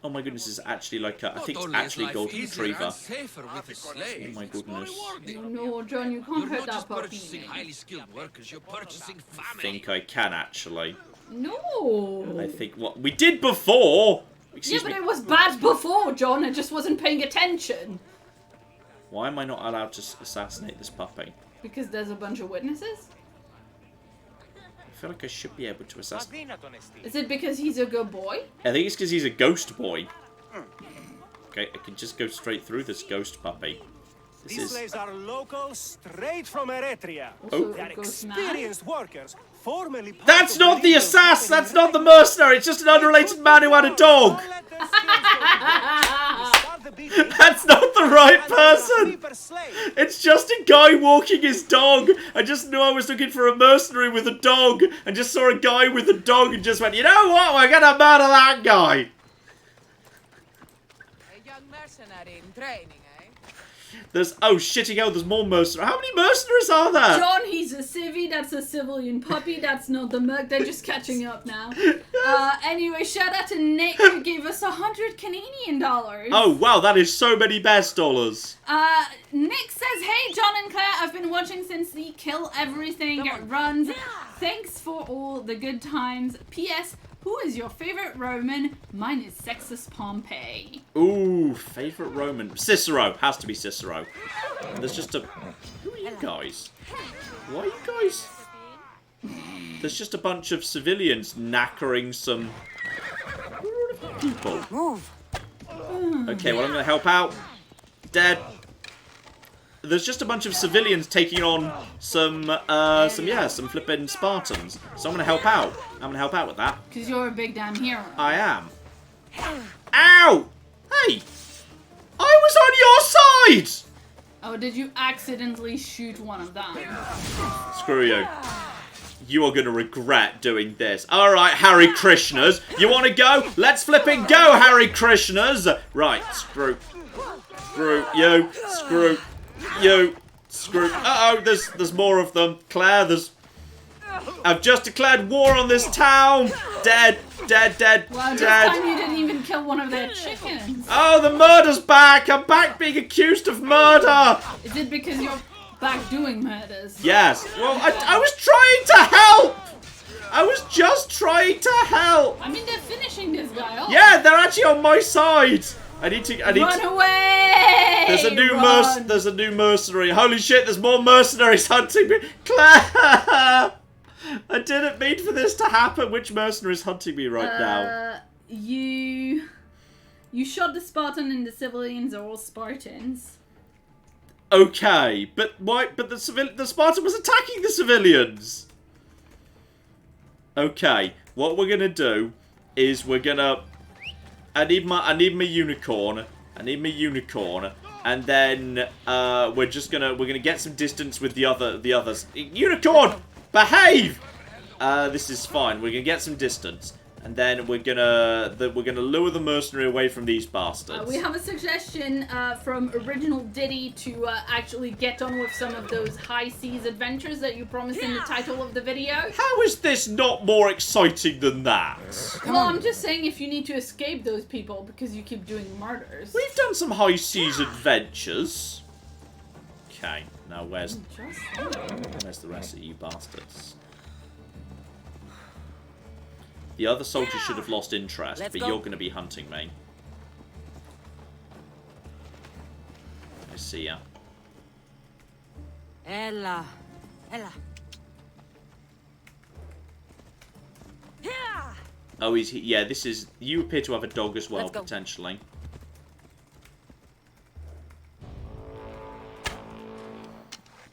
A: Oh my goodness, it's actually like I think it's actually a golden retriever. Oh my goodness.
B: No, John, you can't hurt that puppy.
A: I think I can actually.
B: No.
A: I think what we did before.
B: Excuse me. But it was bad before, John. I just wasn't paying attention.
A: Why am I not allowed to assassinate this puppy?
B: Because there's a bunch of witnesses?
A: I feel like I should be able to assassinate.
B: Is it because he's a good boy?
A: I think it's because he's a ghost boy. Okay, I can just go straight through this ghost puppy.
N: These slaves are local, straight from Eretria.
A: Oh.
N: They are experienced workers, formerly part
A: That's
N: of
A: not the
N: legal
A: assassin! That's not the mercenary! It's just an unrelated man who had a dog! That's not the right person! It's just a guy walking his dog! I just knew I was looking for a mercenary with a dog, and just saw a guy with a dog and just went, you know what, we're gonna murder that guy!
O: A young mercenary in training, eh?
A: There's, oh shitty hell, there's more mercenaries. How many mercenaries are there?
B: John, he's a civvy, that's a civilian puppy, that's not the merc, they're just catching up now. Anyway, shout out to Nick who gave us 100 Canadian dollars.
A: Oh wow, that is so many best dollars.
B: Nick says, hey John and Claire, I've been watching since the Kill Everything runs. Thanks for all the good times. P.S. Who is your favorite Roman? Mine is Sextus Pompey.
A: Ooh, favorite Roman. Cicero. Has to be Cicero. And there's just a... Who are you guys? Why are you guys... There's just a bunch of civilians knackering some... Who are all of you people?
J: Move.
A: Okay, well I'm going to help out. Dead. There's just a bunch of civilians taking on some flippin' Spartans. So I'm going to help out. I'm going to help out with that.
B: Because you're a big damn hero.
A: I am. Ow! Hey! I was on your side!
B: Oh, did you accidentally shoot one of them?
A: Screw you. You are going to regret doing this. Alright, Harry Krishnas. You want to go? Let's flippin' go, Harry Krishnas! Right, screw you. Screw you. Screw. Uh-oh, there's more of them. Claire, I've just declared war on this town. Dead.
B: Well, this time you didn't even kill one of their chickens.
A: Oh, the murder's back! I'm back being accused of murder!
B: Is it because you're back doing murders?
A: Yes. Well, I was trying to help! I was just trying to help!
B: I mean, they're finishing this guy off.
A: Yeah, they're actually on my side! I need to
B: Run away!
A: There's a new mercenary. Holy shit, there's more mercenaries hunting me. Claire! I didn't mean for this to happen. Which mercenary is hunting me right now?
B: You shot the Spartan and the civilians are all Spartans.
A: Okay, but why? But the Spartan was attacking the civilians. Okay, what we're gonna do is we're gonna. I need my unicorn. I need my unicorn, and then we're gonna get some distance with the others. Unicorn, behave. This is fine. We're gonna get some distance, and then we're gonna lure the mercenary away from these bastards.
B: We have a suggestion from Original Diddy to actually get on with some of those high seas adventures that you promised in the title of the video.
A: How is this not more exciting than that?
B: Well, I'm just saying if you need to escape those people because you keep doing murders.
A: We've done some high seas adventures. Okay, now where's the rest of you bastards? The other soldiers should have lost interest, but you're going to be hunting me. I see ya.
J: Ella.
A: Oh, yeah, this is... You appear to have a dog as well, potentially.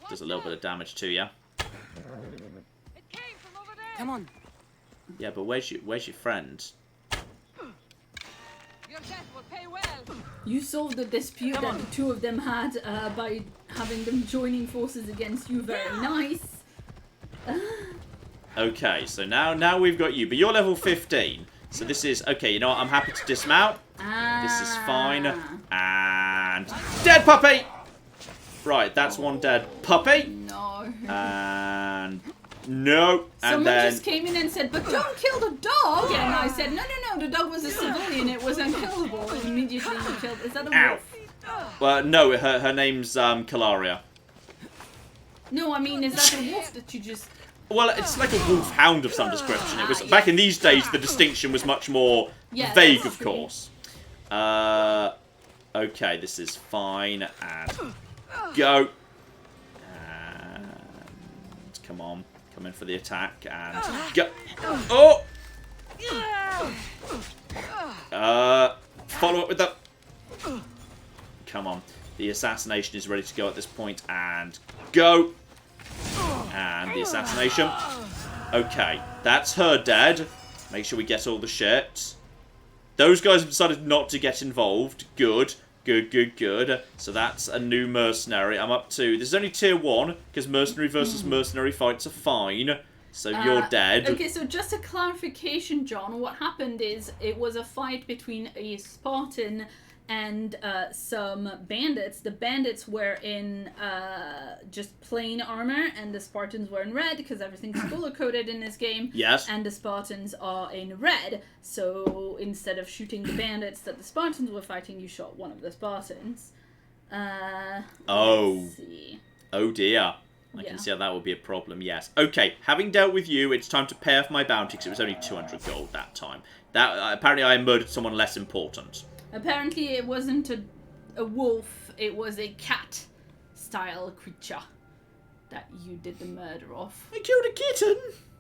A: Does a little bit of damage to you.
J: Come on.
A: Yeah, but where's your friend?
B: You solved the dispute that the two of them had by having them joining forces against you. Very nice.
A: Okay, so now we've got you, but you're level 15. So this is okay. You know what? I'm happy to dismount. This is fine. And dead puppy. Right, that's one dead puppy.
B: No.
A: And no.
B: Someone just came in and said, "But don't kill the dog." And I said, "No, the dog was a civilian. It was unkillable." And immediately you killed. Is that a wolf?
A: Well, no. Her name's Calaria.
B: No, I mean, is that a wolf that you just?
A: Well, it's like a wolf-hound of some description. It was back in these days. The distinction was much more vague, of course. Okay, this is fine. And go. And come on, come in for the attack and go. Oh. Follow up with the. Come on. The assassination is ready to go at this point and go. And the assassination. Okay, that's her dead. Make sure we get all the shit. Those guys have decided not to get involved. Good. Good. So that's a new mercenary. I'm up to... This is only tier 1, because mercenary versus mercenary fights are fine. So you're dead.
B: Okay, so just a clarification, John. What happened is it was a fight between a Spartan and some bandits. The bandits were in just plain armor, and the Spartans were in red, because everything's color-coded in this game.
A: Yes.
B: And the Spartans are in red. So instead of shooting the bandits that the Spartans were fighting, you shot one of the Spartans. Let's see.
A: Oh dear. I can see how that would be a problem, yes. Okay, having dealt with you, it's time to pay off my bounty, because it was only 200 gold that time. Apparently I murdered someone less important.
B: Apparently it wasn't a wolf, it was a cat-style creature that you did the murder of.
A: I killed a kitten?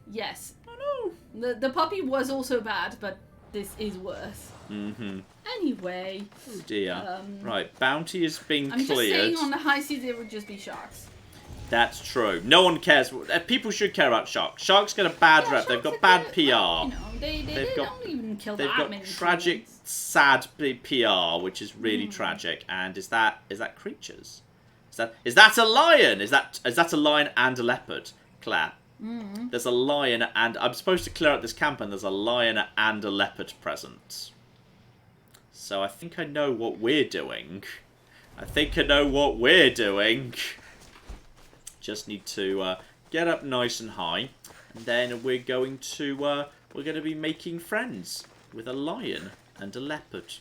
B: Yes.
A: I know.
B: The puppy was also bad, but this is worse.
A: Mm-hmm.
B: Anyway.
A: Oh dear. Right, bounty has been cleared.
B: I'm just saying on the high seas it would just be sharks.
A: That's true. No one cares. People should care about sharks. Sharks get a bad rep. They've got bad PR.
B: You know, they don't even kill that many.
A: They've got tragic, sad PR, which is really tragic. And is that creatures? Is that a lion? Is that a lion and a leopard, Claire? There's a lion and I'm supposed to clear out this camp, and there's a lion and a leopard present. So I think I know what we're doing. Just need to get up nice and high, and then we're going to be making friends with a lion and a leopard.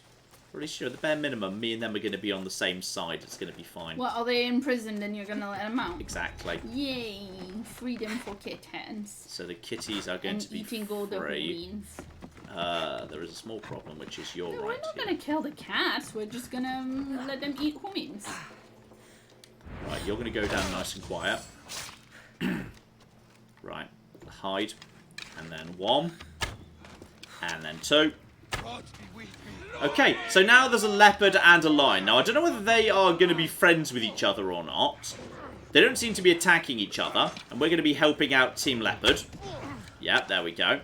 A: Pretty sure the bare minimum, me and them are going to be on the same side. It's going to be fine.
B: What, are they imprisoned and you're gonna let them out?
A: Exactly.
B: Yay! Freedom for kittens.
A: So the kitties are going to be
B: eating all the
A: free.
B: beans.
A: There is a small problem, which is you're
B: No,
A: right.
B: we're not gonna kill the cats. We're just gonna let them eat humans.
A: Right, you're going to go down nice and quiet. Right, hide. And then 1. And then 2. Okay, so now there's a leopard and a lion. Now, I don't know whether they are going to be friends with each other or not. They don't seem to be attacking each other. And we're going to be helping out Team Leopard. Yep, there we go.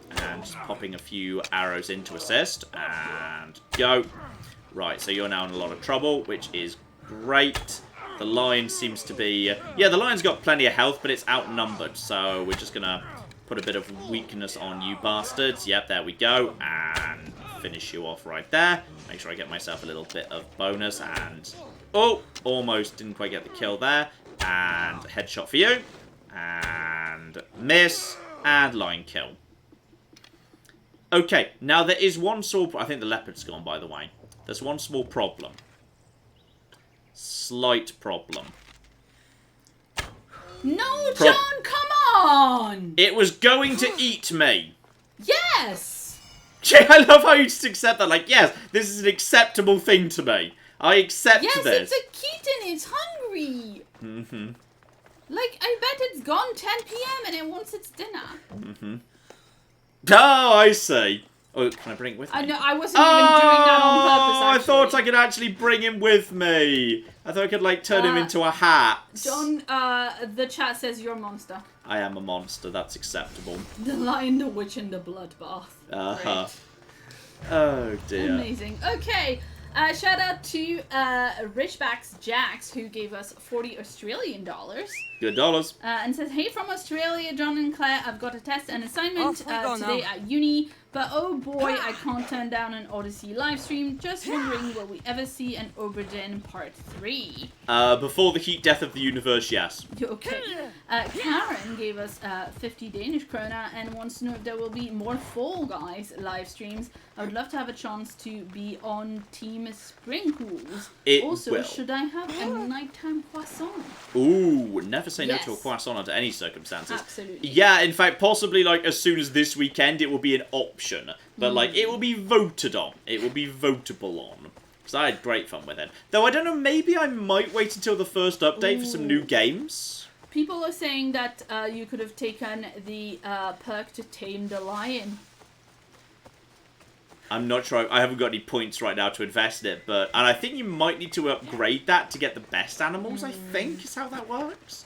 A: And just popping a few arrows in to assist. And go. Right, so you're now in a lot of trouble, which is great. The lion seems to be... yeah, the lion's got plenty of health, but it's outnumbered. So we're just going to put a bit of weakness on you bastards. Yep, there we go. And finish you off right there. Make sure I get myself a little bit of bonus. And... oh, almost didn't quite get the kill there. And headshot for you. And miss. And line kill. Okay, now there is one small... I think the leopard's gone, by the way. There's one small problem. Slight problem.
B: No, John, come on!
A: It was going to eat me.
B: Yes!
A: I love how you just accept that. Like, yes, this is an acceptable thing to me. I accept this.
B: Yes, it's a kitten. It's hungry.
A: Mm-hmm.
B: Like, I bet it's gone 10 p.m. and it wants its dinner.
A: Mm-hmm. Oh, I see. Oh, can I bring it with me?
B: I know, I wasn't even doing that on purpose,
A: I
B: actually.
A: thought I could actually bring him with me. I thought I could, like, turn him into a hat.
B: John, the chat says you're a monster.
A: I am a monster. That's acceptable.
B: The Lion, the Witch, and the Bloodbath.
A: Uh-huh. Oh, dear.
B: Amazing. Okay. Shout out to Richbacks Jax, who gave us $40 Australian.
A: Good dollars.
B: And says, hey from Australia, John and Claire, I've got a test and assignment today at uni, but oh boy, I can't turn down an Odyssey livestream. Just wondering, will we ever see an Oberdin Part 3?
A: Before the heat death of the universe, yes.
B: Okay. Karen gave us 50 Danish krona and wants to know if there will be more Fall Guys live streams. I would love to have a chance to be on Team Sprinkles. Also,
A: will.
B: should I have a nighttime croissant?
A: Ooh, never say no
B: Yes.
A: to a croissant under any circumstances.
B: Absolutely.
A: Yeah, in fact, possibly like as soon as this weekend, it will be an option. But like, it will be voted on. It will be votable on. Because I had great fun with it. Though I don't know, maybe I might wait until the first update for some new games.
B: People are saying that you could have taken the perk to tame the lion.
A: I'm not sure. I haven't got any points right now to invest in it, and I think you might need to upgrade that to get the best animals. I think is how that works.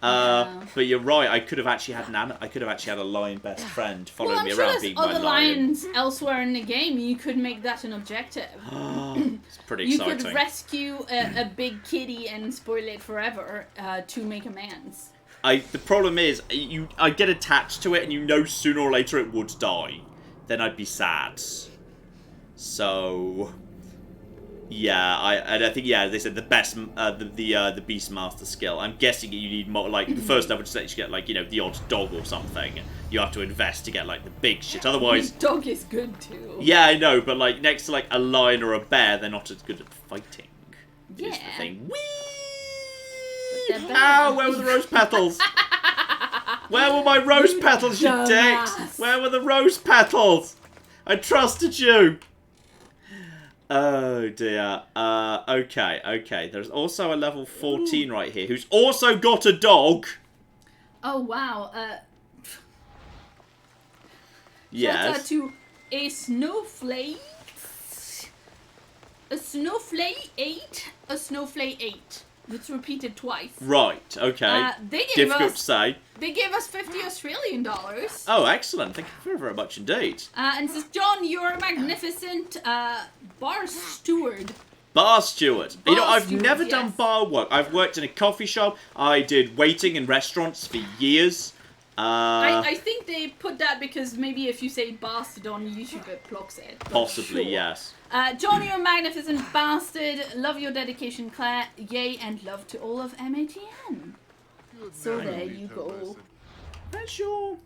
A: But you're right. I could have actually had a lion best friend following me around being my lion.
B: Other lions elsewhere in the game. You could make that an objective.
A: It's pretty exciting.
B: You could rescue a big kitty and spoil it forever to make amends.
A: The problem is, I get attached to it, and you know sooner or later it would die. Then I'd be sad. So, yeah, I think they said the best the Beastmaster skill. I'm guessing you need more, like the first level to actually get like the odd dog or something. You have to invest to get like the big shit. Otherwise,
B: dog is good too.
A: Yeah, I know, but like next to like a lion or a bear, they're not as good at fighting.
B: Yeah.
A: Is the thing. Whee! Ow! Where were the rose petals? Where were my rose petals, you dicks? Where were the rose petals? I trusted you. Oh dear. Okay. There's also a level 14 right here who's also got a dog.
B: Oh wow.
A: Yes.
B: Shout out to a snowflake. A snowflake 8. A snowflake 8. It's repeated twice.
A: Right, okay. Difficult to say.
B: They gave us $50 Australian.
A: Oh, excellent. Thank you very, very much indeed.
B: And says, John, you're a magnificent bar steward.
A: Bar steward. I've never done bar work. I've worked in a coffee shop. I did waiting in restaurants for years.
B: I think they put that because maybe if you say bastard on YouTube, it blocks it.
A: Possibly,
B: sure.
A: yes.
B: John, you're a magnificent bastard. Love your dedication, Claire. Yay, and love to all of MATN. So there you go.
A: That's your...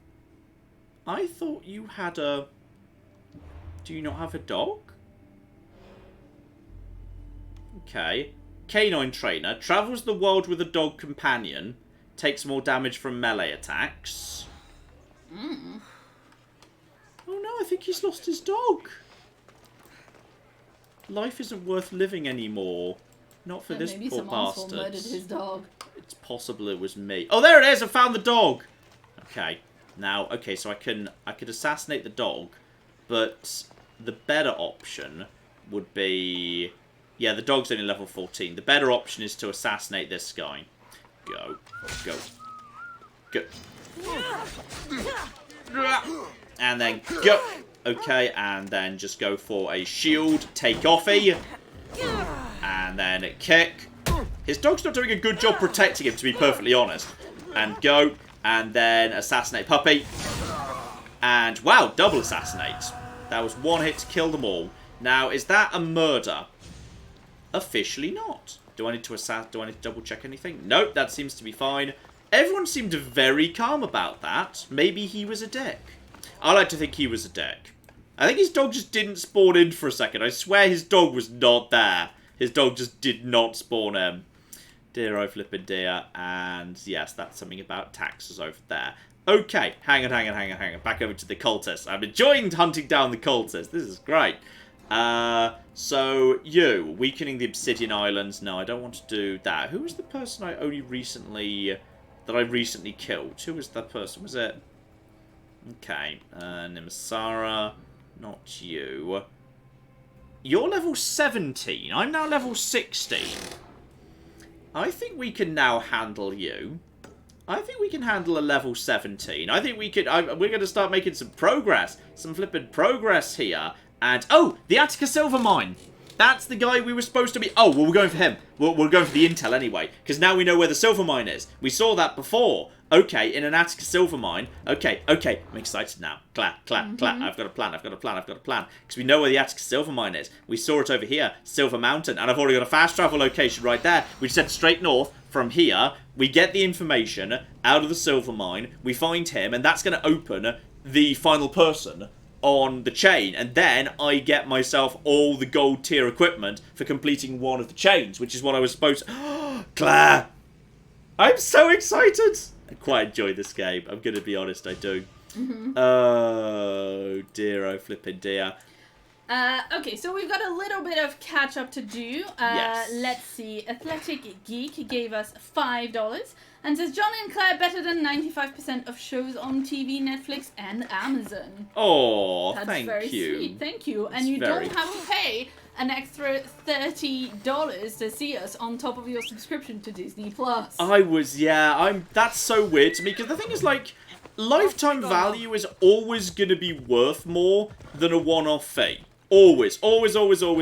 A: I thought you had a... Do you not have a dog? Okay. Canine trainer. Travels the world with a dog companion. Takes more damage from melee attacks.
B: Mm.
A: Oh no, I think he's lost his dog. Life isn't worth living anymore. Not for this
B: maybe
A: poor
B: some
A: bastard.
B: asshole murdered his dog.
A: It's possible it was me. Oh, there it is! I found the dog! Okay. Now, okay, so I could assassinate the dog, but the better option would be... Yeah, the dog's only level 14. The better option is to assassinate this guy. Go. Go. Go. And then go. Okay, and then just go for a shield. Take offy. And then kick. His dog's not doing a good job protecting him, to be perfectly honest. And go. And then assassinate puppy. And wow, double assassinate. That was one hit to kill them all. Now, is that a murder? Officially not. Do I need to double check anything? Nope, that seems to be fine. Everyone seemed very calm about that. Maybe he was a dick. I like to think he was a dick. I think his dog just didn't spawn in for a second. I swear his dog was not there. His dog just did not spawn in. Dear oh flippin' dear. And yes, that's something about taxes over there. Okay, hang on. Back over to the cultist. I'm enjoying hunting down the cultist. This is great. So you, weakening the Obsidian Islands. No, I don't want to do that. Who was the person I recently killed? Who was that person? Was it? Okay, Nimasara, not you. You're level 17. I'm now level 16. I think we can now handle you. I think we can handle a level 17. I think we could... we're going to start making some progress. Some flippin' progress here. And, oh, the Attica Silver Mine. That's the guy we were supposed to be... Oh, well, we're going for him. We're going for the intel anyway. Because now we know where the silver mine is. We saw that before. Okay, in an Attica Silver Mine. Okay. I'm excited now. Clap. I've got a plan. Because we know where the Attica Silver Mine is. We saw it over here. Silver Mountain. And I've already got a fast travel location right there. We just head straight north from here. We get the information out of the silver mine. We find him. And that's going to open the final person on the chain, and then I get myself all the gold tier equipment for completing one of the chains, which is what I was supposed to... Claire! I'm so excited! I quite enjoy this game, I'm gonna be honest, I do. Oh dear, oh flippin' dear.
B: Okay, so we've got a little bit of catch up to do.
A: Yes.
B: Let's see. Athletic Geek gave us $5 and says John and Claire better than 95% of shows on TV, Netflix, and Amazon.
A: Oh,
B: That's
A: thank
B: very
A: you.
B: Sweet. Thank you.
A: That's
B: and you
A: very
B: don't have to pay an extra $30 to see us on top of your subscription to Disney Plus.
A: That's so weird to me, because the thing is, like, lifetime value is always going to be worth more than a one-off fee. Always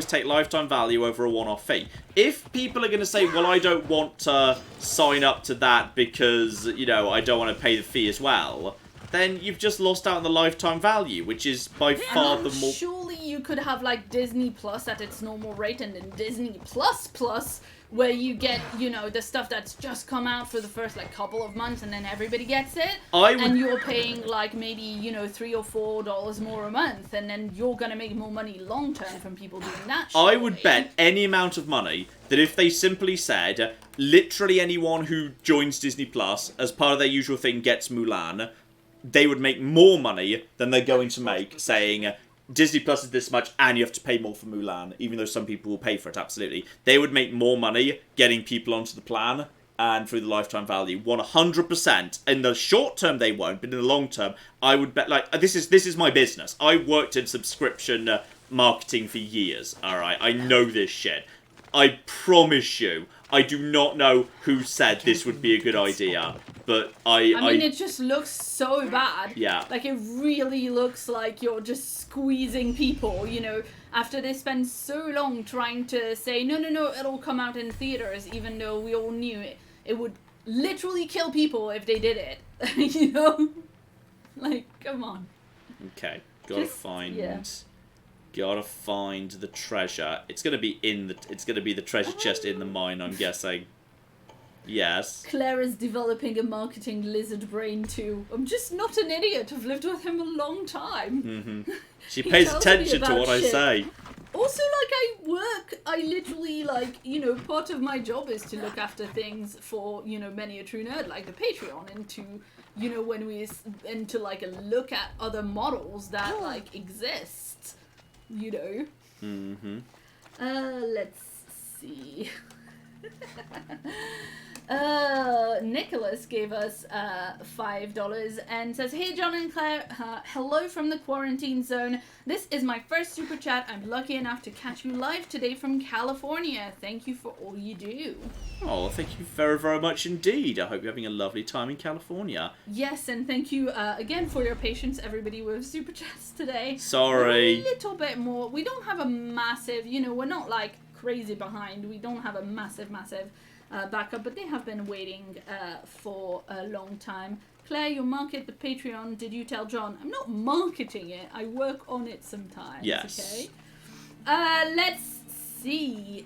A: take lifetime value over a one-off fee. If people are going to say, well, I don't want to sign up to that because, you know, I don't want to pay the fee as well, then you've just lost out on the lifetime value, which is by far the more...
B: Surely you could have, like, Disney Plus at its normal rate and then Disney Plus, where you get, you know, the stuff that's just come out for the first, like, couple of months and then everybody gets it. And you're paying, like, maybe, you know, $3 or $4 more a month, and then you're going to make more money long-term from people doing that.
A: I would bet any amount of money that if they simply said, literally anyone who joins Disney Plus as part of their usual thing gets Mulan, they would make more money than they're going to make saying... Disney Plus is this much, and you have to pay more for Mulan, even though some people will pay for it, absolutely. They would make more money getting people onto the plan and through the lifetime value. 100%. In the short term, they won't, but in the long term, I would bet, like, this is my business. I worked in subscription marketing for years, alright? I know this shit. I promise you, I do not know who said this would be a good idea, but I
B: mean, it just looks so bad.
A: Yeah.
B: Like, it really looks like you're just squeezing people, you know, after they spend so long trying to say, no, it'll come out in theaters, even though we all knew it would literally kill people if they did it, you know? Like, come on.
A: Okay, gotta find the treasure. It's gonna be the treasure chest in the mine, I'm guessing. Yes.
B: Claire is developing a marketing lizard brain too. I'm just not an idiot. I've lived with him a long time.
A: She
B: He
A: pays
B: tells me
A: attention to
B: about
A: what I
B: shit.
A: say.
B: Also, I literally, part of my job is to look after things for, many a true nerd, like the Patreon, and to, look at other models that, exist, let's see. Nicholas gave us $5 and says, "Hey John and Claire, hello from the quarantine zone. This is my first super chat. I'm lucky enough to catch you live today from California. Thank you for all you do."
A: Oh, thank you very, very much indeed. I hope you're having a lovely time in California.
B: Yes, and thank you again for your patience, everybody, with super chats today.
A: Sorry.
B: A little bit more. We don't have a massive, we're not crazy behind. We don't have a massive backup, but they have been waiting for a long time. Claire, you market the Patreon. Did you tell John? I'm not marketing it. I work on it sometimes.
A: Yes.
B: Okay. Let's see.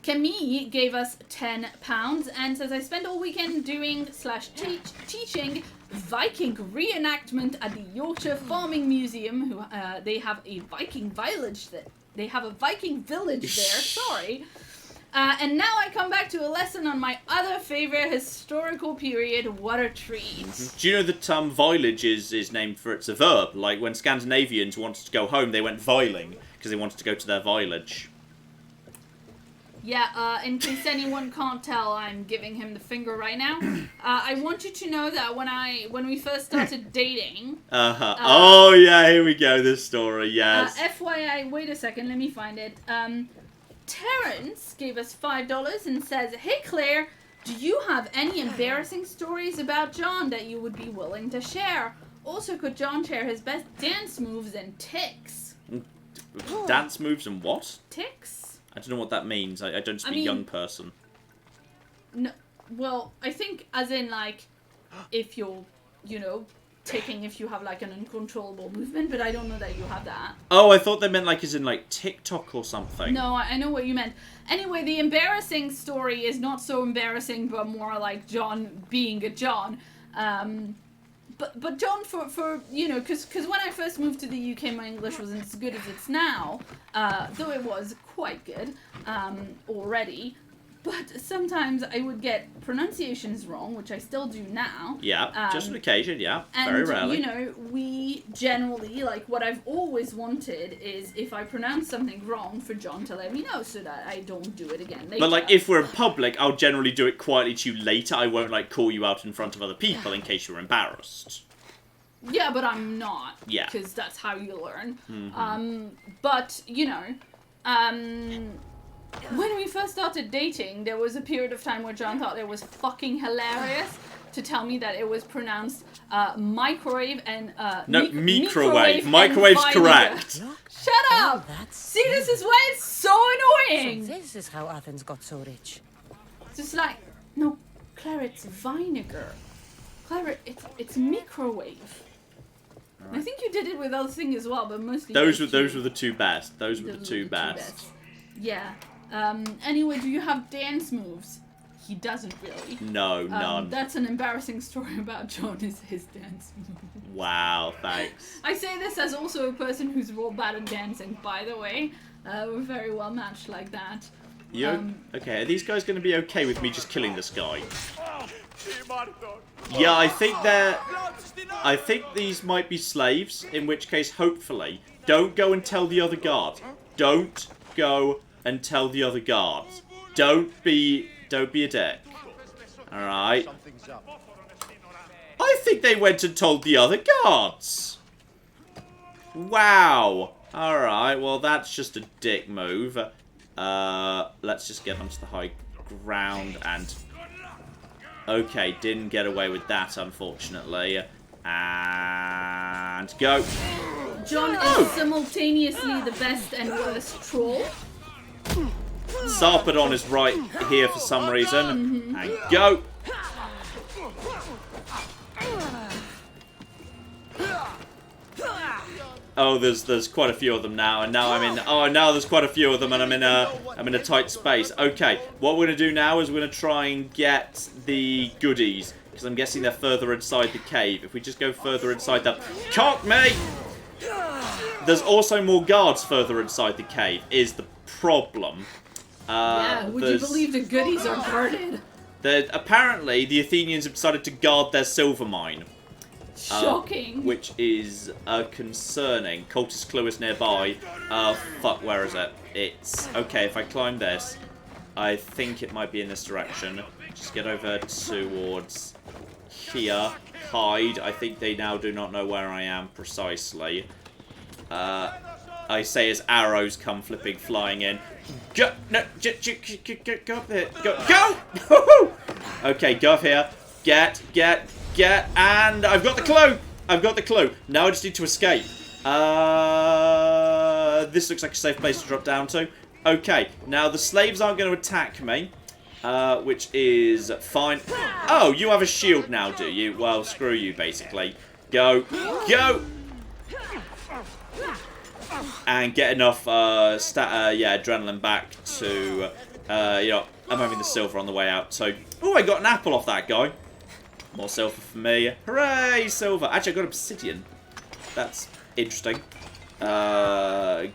B: Camille gave us £10 and says, "I spent all weekend doing / teaching Viking reenactment at the Yorkshire Farming Museum. Who they have a Viking village there. They have a Viking village there. Sorry. And now I come back to a lesson on my other favorite historical period. What a treat."
A: Do you know that village is named for it's a verb? Like when Scandinavians wanted to go home, they went viling because they wanted to go to their village.
B: Yeah, in case anyone can't tell, I'm giving him the finger right now. I want you to know that when we first started dating...
A: oh, yeah, here we go, this story, yes.
B: FYI, wait a second, let me find it. Terrence gave us $5 and says, "Hey Claire, do you have any embarrassing stories about John that you would be willing to share? Also, could John share his best dance moves and tics?"
A: Dance moves and what?
B: Tics?
A: I don't know what that means. I don't speak young person.
B: No, well, I think as in if you're, if you have an uncontrollable movement, but I don't know that you have that.
A: Oh, I thought they meant as in TikTok or something.
B: No, I know what you meant. Anyway, the embarrassing story is not so embarrassing, but more like John being a John. But John, for because when I first moved to the UK, my English wasn't as good as it's now, though it was quite good already. But sometimes I would get pronunciations wrong, which I still do now.
A: Yeah, just on occasion, yeah.
B: And,
A: very rarely.
B: We generally, what I've always wanted is if I pronounce something wrong for John to let me know so that I don't do it again later.
A: But, if we're in public, I'll generally do it quietly to you later. I won't, call you out in front of other people in case you're embarrassed.
B: Yeah, but I'm not.
A: Yeah.
B: Because that's how you learn.
A: Mm-hmm.
B: But, when we first started dating, there was a period of time where John thought it was fucking hilarious to tell me that it was pronounced microwave and
A: microwave. Microwave's correct.
B: Shut up! See, this is why it's so annoying.
J: So this is how Athens got so rich.
B: Just no, Claire, it's vinegar. Claire, it's microwave. Right. I think you did it with other things as well, but mostly
A: those were the two best. Those were the two best.
B: Yeah. Anyway, do you have dance moves? He doesn't really.
A: No, none.
B: That's an embarrassing story about John is his dance moves.
A: Wow, thanks.
B: I say this as also a person who's real bad at dancing, by the way. We're very well matched like that.
A: Okay, are these guys going to be okay with me just killing this guy? Yeah, I think these might be slaves, in which case, hopefully, don't go and tell the other guard. Don't go and tell the other guards. Don't be a dick. Alright. I think they went and told the other guards. Wow. Alright, well that's just a dick move. Let's just get onto the high ground and... Okay, didn't get away with that, unfortunately. And go.
B: John is simultaneously the best and worst troll.
A: Sarpedon is right here for some reason. And go. Oh, there's quite a few of them now, and now I'm in. Oh, now there's quite a few of them, and I'm in a tight space. Okay, what we're gonna do now is we're gonna try and get the goodies, because I'm guessing they're further inside the cave. If we just go further inside the cock me. There's also more guards further inside the cave. Is the problem?
B: Yeah, would you believe the goodies are guarded?
A: Apparently, the Athenians have decided to guard their silver mine.
B: Shocking.
A: Which is concerning. Cultist clue is nearby. Fuck, where is it? It's... Okay, if I climb this, I think it might be in this direction. Just get over towards here. Hide. I think they now do not know where I am precisely. I say as arrows come flying in. Go! No! Go up there. Go! Okay, go up here. Get, and I've got the clue! I've got the clue. Now I just need to escape. This looks like a safe place to drop down to. Okay, now the slaves aren't going to attack me, which is fine. Oh, you have a shield now, do you? Well, screw you, basically. Go! And get enough adrenaline back to, I'm having the silver on the way out, so... Oh, I got an apple off that guy. More silver for me. Hooray, silver. Actually, I got obsidian. That's interesting. Go.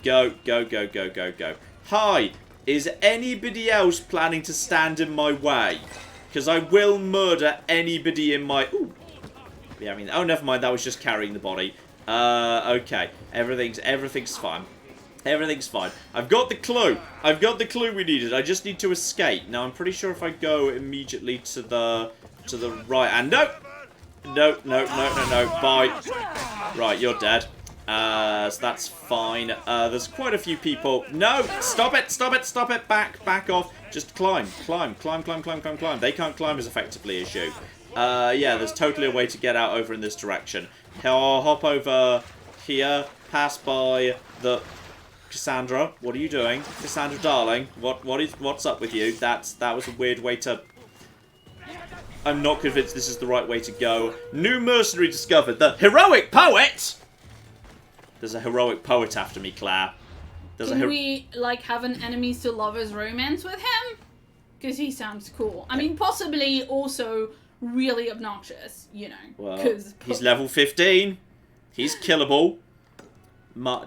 A: Hi, is anybody else planning to stand in my way? Because I will murder anybody in my... Ooh. Yeah, I mean, oh, never mind. That was just carrying the body. Okay. Everything's fine. Everything's fine. I've got the clue. I've got the clue we needed. I just need to escape. Now, I'm pretty sure if I go immediately to the right, and no. Bye. Right, you're dead. So that's fine. There's quite a few people. No, stop it. Back off. Just climb. They can't climb as effectively as you. Yeah, there's totally a way to get out over in this direction. I'll hop over here, pass by the... Cassandra, what are you doing? Cassandra, darling, what's up with you? That was a weird way to... I'm not convinced this is the right way to go. New mercenary discovered. The heroic poet! There's a heroic poet after me, Claire.
B: Can we, like, have an enemies to lovers romance with him? Because he sounds cool. I mean, possibly also really obnoxious, you know.
A: Well, he's level 15. He's killable.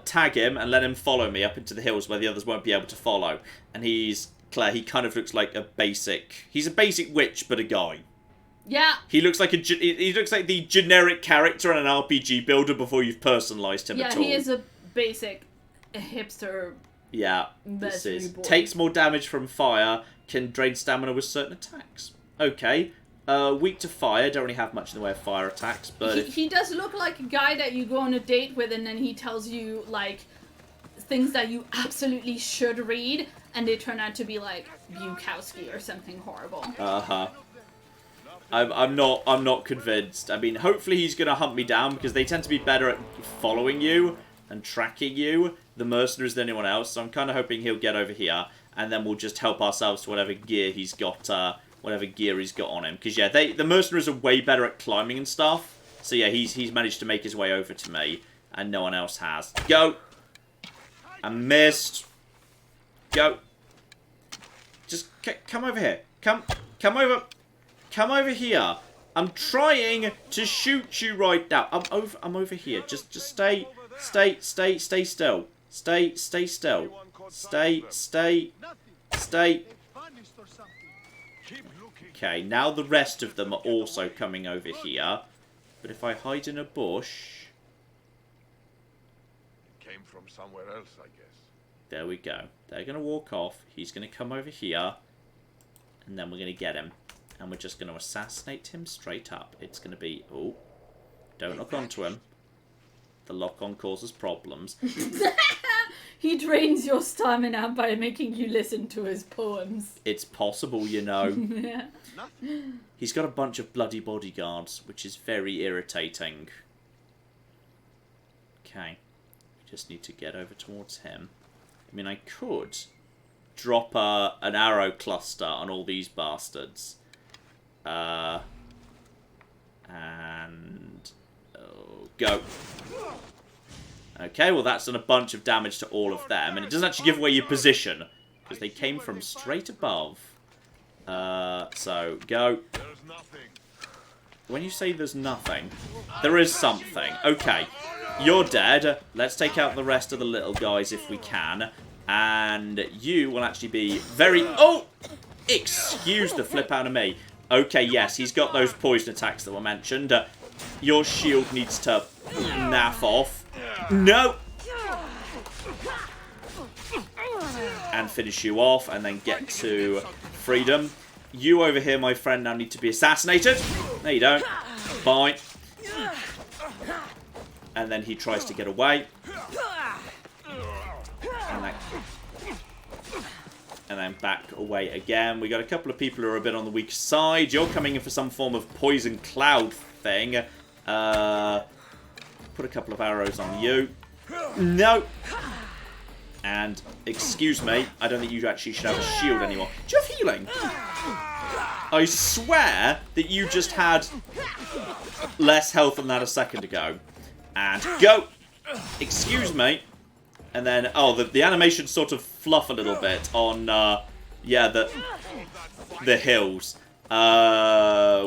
A: Tag him and let him follow me up into the hills where the others won't be able to follow. And Claire, he kind of looks like a basic... He's a basic witch, but a guy.
B: Yeah.
A: He looks like he looks like the generic character in an RPG builder before you've personalized him at all.
B: Yeah, he is a basic hipster.
A: Yeah, this is. Takes more damage from fire, can drain stamina with certain attacks. Okay. Weak to fire, don't really have much in the way of fire attacks, but...
B: He does look like a guy that you go on a date with and then he tells you, like, things that you absolutely should read, and they turn out to be, like, Bukowski or something horrible.
A: Uh-huh. I'm not convinced. I mean, hopefully he's gonna hunt me down, because they tend to be better at following you and tracking you, the mercenaries, than anyone else, so I'm kind of hoping he'll get over here, and then we'll just help ourselves to whatever gear he's got, whatever gear he's got on him. Because, yeah, the mercenaries are way better at climbing and stuff. So, yeah, he's managed to make his way over to me. And no one else has. Go! I missed. Go. Just come over here. Come over. Come over here. I'm trying to shoot you right now. I'm over here. Just stay still. Stay still. Stay. Okay, now the rest of them are also coming over here. But if I hide in a bush...
L: It came from somewhere else, I guess.
A: There we go. They're going to walk off. He's going to come over here. And then we're going to get him. And we're just going to assassinate him straight up. It's going to be... Oh, don't lock onto him. The lock-on causes problems.
B: He drains your stamina by making you listen to his poems.
A: It's possible, you know.
B: Yeah.
A: He's got a bunch of bloody bodyguards, which is very irritating. Okay. Just need to get over towards him. I mean, I could drop an arrow cluster on all these bastards. And... Oh, go. Okay, well that's done a bunch of damage to all of them. And it doesn't actually give away your position, because they came from straight above. So, go. When you say there's nothing, there is something. Okay, you're dead. Let's take out the rest of the little guys if we can. And you will actually be very... Oh! Excuse the flip out of me. Okay, yes, he's got those poison attacks that were mentioned. Your shield needs to naff off. No! And finish you off, and then get to freedom. You over here, my friend, now need to be assassinated. No, you don't. Fine. And then he tries to get away. And then back away again. We got a couple of people who are a bit on the weak side. You're coming in for some form of poison cloud thing. Put a couple of arrows on you. No. And, excuse me, I don't think you actually should have a shield anymore. Do you have healing? I swear that you just had less health than that a second ago. And go! Excuse me. And then, oh, the animations sort of fluff a little bit on, yeah, the hills.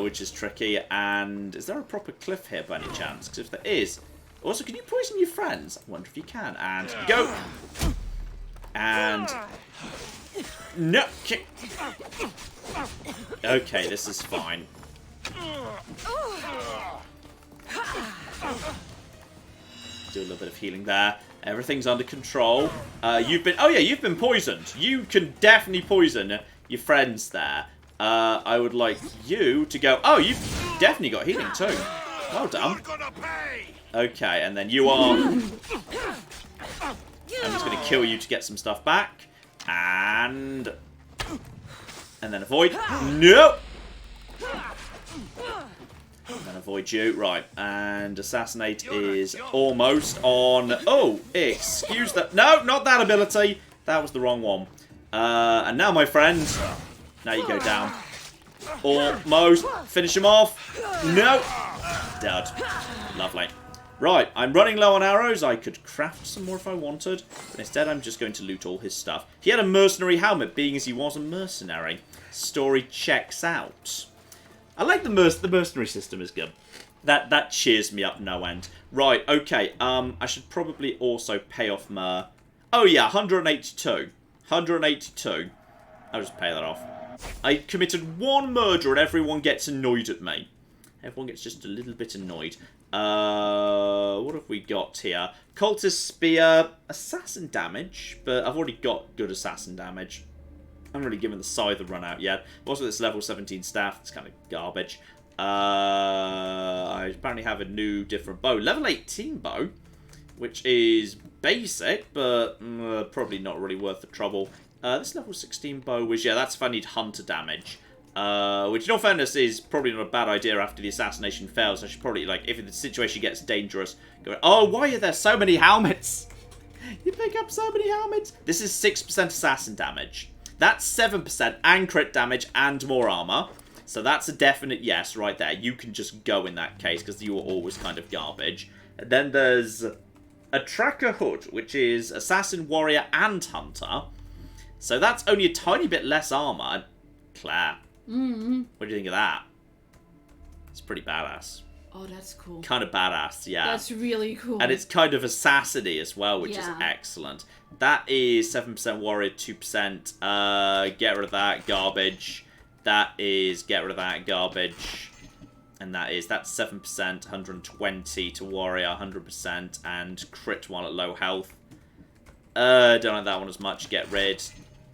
A: Which is tricky. And is there a proper cliff here by any chance? Because if there is... Also, can you poison your friends? I wonder if you can. And go! And... No! Okay, this is fine. Do a little bit of healing there. Everything's under control. You've been... Oh, yeah, you've been poisoned. You can definitely poison your friends there. I would like you to go... Oh, you've definitely got healing too. Well done. Okay, and then you are... I'm just going to kill you to get some stuff back. And then avoid. No! And then avoid you. Right, and assassinate is almost on... Oh, excuse that. No, not that ability. That was the wrong one. And now, my friend, now you go down. Almost. Finish him off. No. Dead. Lovely. Right, I'm running low on arrows. I could craft some more if I wanted. But instead, I'm just going to loot all his stuff. He had a mercenary helmet, being as he was a mercenary. Story checks out. I like the mercenary system is good. That cheers me up no end. Right, okay. I should probably also pay off my... Oh, yeah, 182. 182. I'll just pay that off. I committed one murder and everyone gets annoyed at me. Everyone gets just a little bit annoyed. What have we got here? Cultist spear, assassin damage, but I've already got good assassin damage. I haven't really given the scythe a run out yet. Also, this level 17 staff, it's kind of garbage. I apparently have a new different bow. Level 18 bow, which is basic, but probably not really worth the trouble. This level 16 bow was, yeah, that's if I need hunter damage. Which, in all fairness, is probably not a bad idea after the assassination fails. I should probably, like, if the situation gets dangerous, go, oh, why are there so many helmets? You pick up so many helmets. This is 6% assassin damage. That's 7% and crit damage and more armor. So that's a definite yes right there. You can just go in that case because you are always kind of garbage. And then there's a tracker hood, which is assassin, warrior, and hunter. So that's only a tiny bit less armor. Claire. What do you think of that? It's pretty badass.
B: Oh, that's cool.
A: Kind of badass, yeah.
B: That's really cool.
A: And it's kind of assassin-y as well, which is excellent. That is 7% warrior, 2%. Get rid of that, garbage. That is get rid of that, garbage. And that's 7%, 120 to warrior, 100%, and crit while at low health. Don't like that one as much, get rid.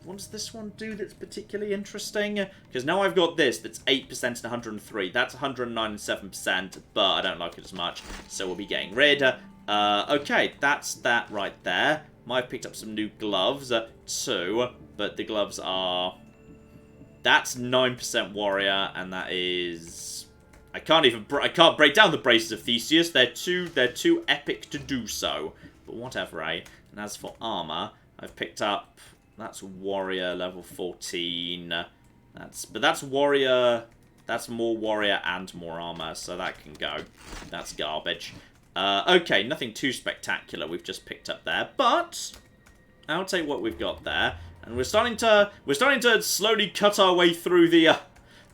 A: What does this one do that's particularly interesting? Because now I've got this that's 8% and 103. That's 109 and 7%, but I don't like it as much, so we'll be getting rid. Okay, that's that right there. Might have picked up some new gloves, too, but the gloves are... That's 9% warrior, and that is... I can't break down the braces of Theseus. They're too epic to do so. But whatever, eh? And as for armor, I've picked up... That's warrior level 14. But that's warrior. That's more warrior and more armor, so that can go. That's garbage. Okay, nothing too spectacular we've just picked up there, but I'll take what we've got there. And we're starting to slowly cut our way through the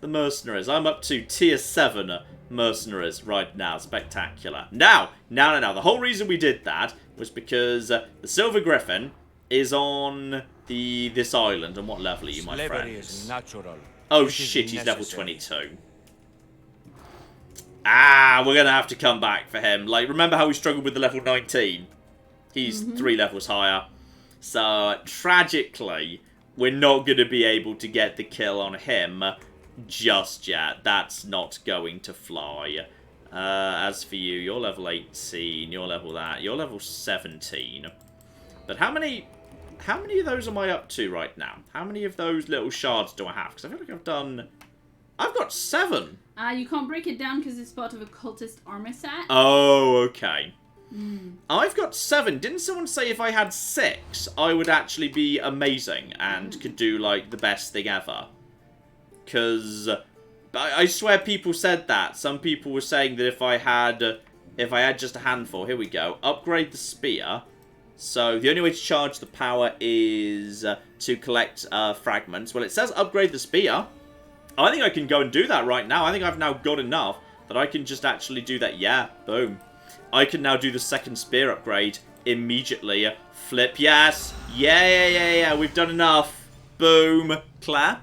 A: mercenaries. I'm up to tier 7 mercenaries right now. Spectacular. Now. The whole reason we did that was because the Silver Griffin is on this island. And what level are you, my friend?
M: Is natural.
A: Oh shit, he's level 22. Ah, we're gonna have to come back for him. Like, remember how we struggled with the level 19? He's 3 levels higher. So, tragically, we're not going to be able to get the kill on him just yet. That's not going to fly. As for you, you're level 18, you're level 17. But how many of those am I up to right now? How many of those little shards do I have? Because I feel like I've got 7.
B: You can't break it down because it's part of a cultist armor set.
A: Oh, okay. I've got 7. Didn't someone say if I had 6, I would actually be amazing and could do, like, the best thing ever? Because I swear people said that. Some people were saying that if I had just a handful, here we go, upgrade the spear. So the only way to charge the power is to collect fragments. Well, it says upgrade the spear. I think I can go and do that right now. I think I've now got enough that I can just actually do that. Yeah, boom. I can now do the second spear upgrade immediately. Flip, yes. Yeah. We've done enough. Boom. Claire,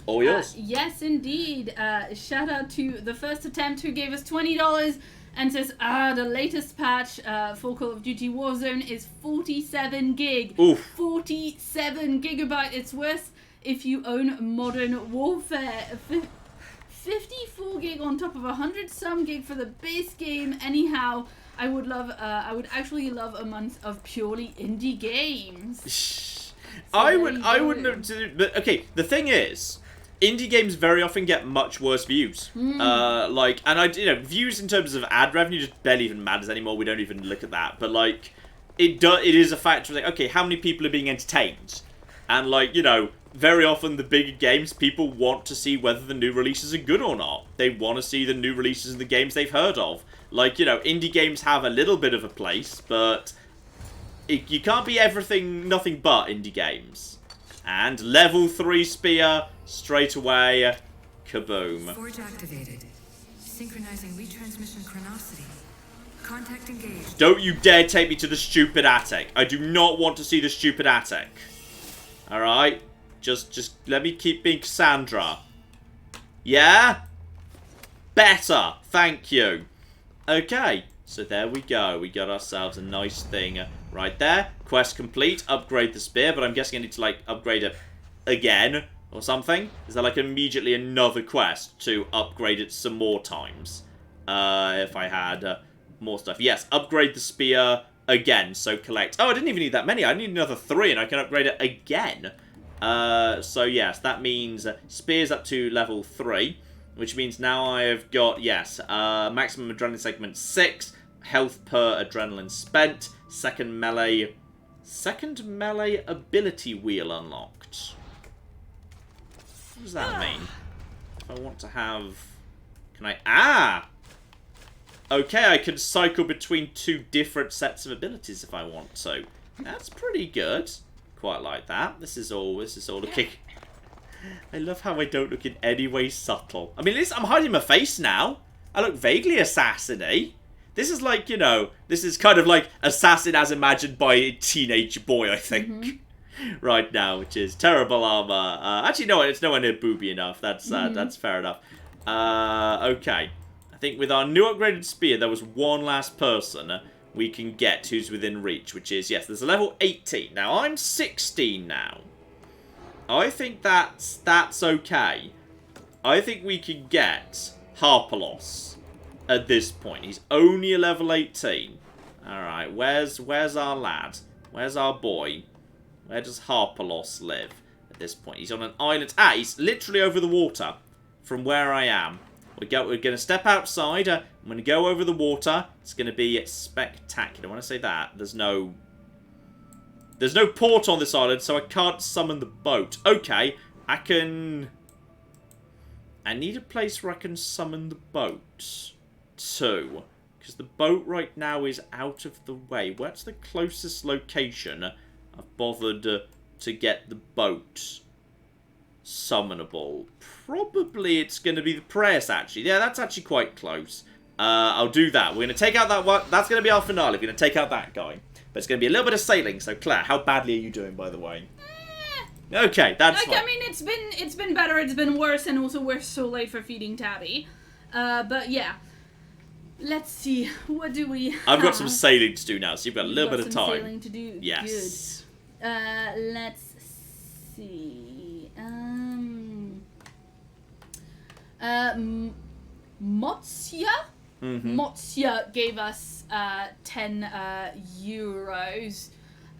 A: all yours.
B: Yes, indeed. Shout out to the first attempt who gave us $20 and says, the latest patch for Call of Duty Warzone is 47 gig.
A: Oof.
B: 47 gigabyte. It's worse if you own Modern Warfare. 54 gig on top of 100 some gig for the base game. Anyhow, I would actually love a month of purely indie games.
A: I wouldn't have, but okay, the thing is, indie games very often get much worse views. Views in terms of ad revenue just barely even matters anymore. We don't even look at that. But like, it is a factor of like, okay, how many people are being entertained? And like, very often the bigger games, people want to see whether the new releases are good or not. They want to see the new releases in the games they've heard of. Like, indie games have a little bit of a place, but you can't be nothing but indie games. And level 3 spear, straight away, kaboom.
E: Forge activated. Synchronizing retransmission chronicity. Contact engaged.
A: Don't you dare take me to the stupid attic. I do not want to see the stupid attic. Alright? Just let me keep being Cassandra. Yeah? Better. Thank you. Okay. So there we go. We got ourselves a nice thing right there. Quest complete. Upgrade the spear. But I'm guessing I need to, like, upgrade it again or something. Is there, like, immediately another quest to upgrade it some more times? If I had more stuff. Yes. Upgrade the spear again. So collect. Oh, I didn't even need that many. I need another 3 and I can upgrade it again. So yes, that means spears up to level 3, which means now I have got, yes, maximum adrenaline segment 6, health per adrenaline spent, second melee ability wheel unlocked. What does that mean? If I want to have, can I, okay, I can cycle between 2 different sets of abilities if I want to. That's pretty good. Quite like that. This is all looking... I love how I don't look in any way subtle. I mean, at least I'm hiding my face now. I look vaguely assassin-y. This is like, this is kind of like Assassin as imagined by a teenage boy, I think. Right now, which is terrible armor. Actually, no, it's nowhere near booby enough. That's fair enough. Okay. I think with our new upgraded spear, there was one last person we can get who's within reach, which is, yes, there's a level 18. Now, I'm 16 now. I think that's okay. I think we can get Harpalos at this point. He's only a level 18. Alright, where's our lad? Where's our boy? Where does Harpalos live at this point? He's on an island. He's literally over the water from where I am. We're going to step outside. I'm going to go over the water. It's going to be spectacular. When I say that, there's no port on this island, so I can't summon the boat. Okay, I need a place where I can summon the boat to. Because the boat right now is out of the way. What's the closest location I've bothered to get the boat summonable? Probably it's going to be the press, actually. Yeah, that's actually quite close. I'll do that. We're going to take out that one. That's going to be our finale. We're going to take out that guy. But it's going to be a little bit of sailing. So, Claire, how badly are you doing, by the way? Okay, that's fine.
B: I mean, it's been better, it's been worse, and also we're so late for feeding Tabby. But yeah. Let's see, what do we have?
A: I've got some sailing to do now, so you've got a little bit of time.
B: Sailing to do.
A: Yes.
B: Good. Let's see. Motsya? Motsya gave us 10 euros.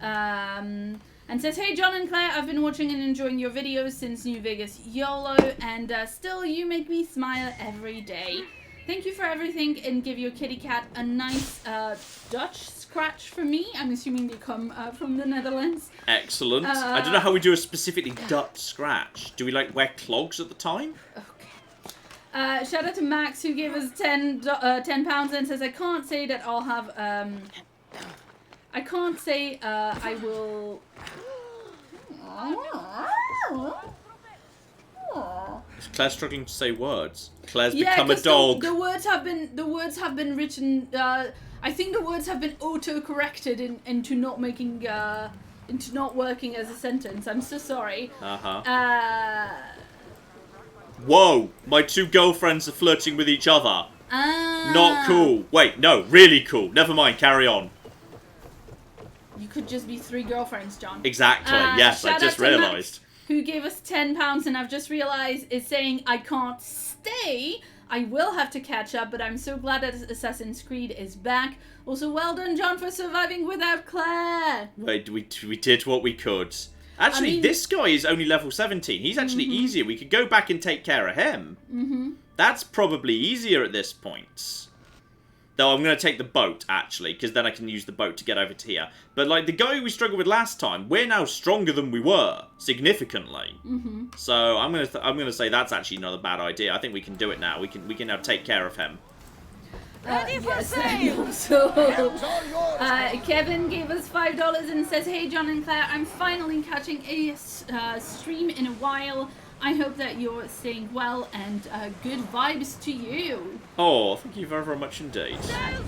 B: And says, hey John and Claire, I've been watching and enjoying your videos since New Vegas YOLO, and still you make me smile every day. Thank you for everything, and give your kitty cat a nice Dutch scratch for me. I'm assuming they come from the Netherlands.
A: Excellent. I don't know how we do a specifically Dutch scratch. Do we like wear clogs at the time?
B: Okay. Shout out to Max, who gave us £10 and says, I can't say that I'll have I can't say I will.
A: Is Claire struggling to say words? Claire's
B: Yeah,
A: become a dog.
B: The words have been written. I think the words have been auto-corrected into not making into not working as a sentence. I'm so sorry.
A: Whoa! My two girlfriends are flirting with each other. Not cool. Wait, no, really cool. Never mind. Carry on.
B: You could just be 3 girlfriends, John.
A: Exactly. Yes, I just realised.
B: Who gave us £10 and I've just realised is saying I can't stay. I will have to catch up, but I'm so glad that Assassin's Creed is back. Also, well done, John, for surviving without Claire.
A: Wait, we did what we could. Actually, I mean, this guy is only level 17. He's actually easier. We could go back and take care of him. That's probably easier at this point. Though I'm going to take the boat, actually, because then I can use the boat to get over to here. But, like, the guy we struggled with last time, we're now stronger than we were, significantly. So I'm going to say that's actually not a bad idea. I think we can do it now. We can now take care of him.
B: So, Kevin gave us $5 and says, hey, John and Claire, I'm finally catching a stream in a while. I hope that you're staying well, and good vibes to you.
A: Oh, thank you very, very much indeed.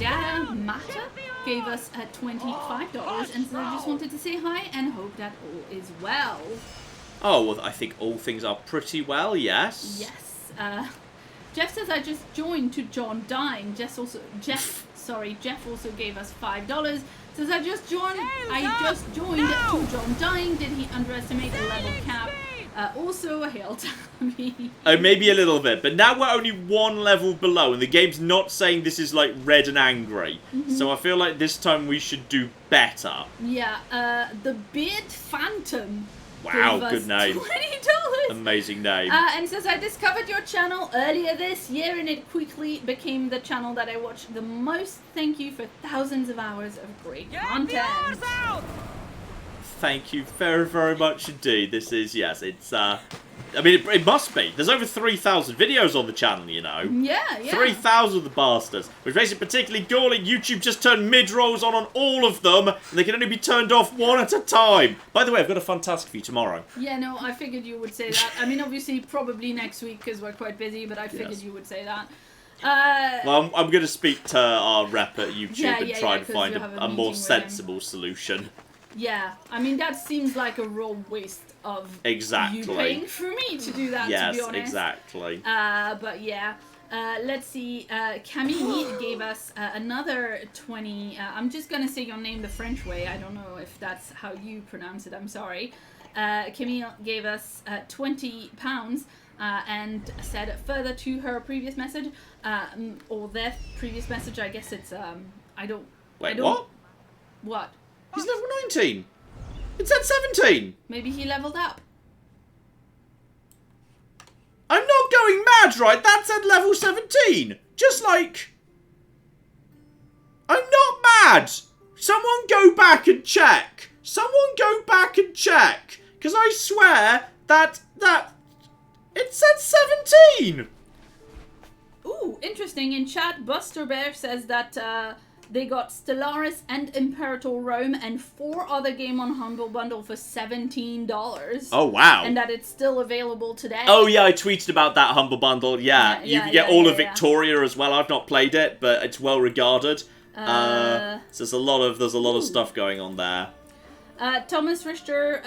B: Dada Mata gave us $25 and said, I just wanted to say hi and hope that all is well.
A: Oh, well, I think all things are pretty well, yes.
B: Yes. Jeff says, I just joined to John dying. Jeff also gave us $5. Says, I just joined to John dying. Did he underestimate the level cap? Also a hail to me.
A: Oh, maybe a little bit, but now we're only 1 level below, and the game's not saying this is like red and angry. So I feel like this time we should do better.
B: Yeah, the Beard Phantom.
A: Wow, good name.
B: $20.
A: Amazing name.
B: And says, I discovered your channel earlier this year, and it quickly became the channel that I watched the most. Thank you for thousands of hours of great content.
A: Thank you very, very much indeed. This is, yes, it's, I mean, it must be. There's over 3,000 videos on the channel, you know.
B: Yeah.
A: 3,000 of the bastards. Which makes it particularly galling. YouTube just turned mid-rolls on all of them, and they can only be turned off 1 at a time. By the way, I've got a fun task for you tomorrow.
B: Yeah, no, I figured you would say that. I mean, obviously, probably next week, because we're quite busy, but I figured you would say that.
A: Well, I'm going to speak to our rep at YouTube and try and find a more sensible solution.
B: Yeah, I mean, that seems like a raw waste of you paying for me to do that, to be honest.
A: Yes, exactly.
B: But yeah, let's see, Camille gave us another 20, I'm just gonna say your name the French way, I don't know if that's how you pronounce it, I'm sorry. Camille gave us £20, and said further to her previous message, or their previous message, I guess it's,
A: Wait, what?
B: What?
A: He's level 19. It's at 17.
B: Maybe he leveled up.
A: I'm not going mad, right? That's at level 17. Just like... I'm not mad. Someone go back and check. Someone go back and check. Because I swear that... It's at 17.
B: Ooh, interesting. In chat, Buster Bear says that they got Stellaris and Imperator Rome and 4 other game on Humble Bundle for $17.
A: Oh, wow.
B: And that it's still available today.
A: Oh, yeah, I tweeted about that Humble Bundle. Yeah, you can get all of Victoria as well. I've not played it, but it's well regarded. So there's a lot of stuff going on there.
B: Thomas Richter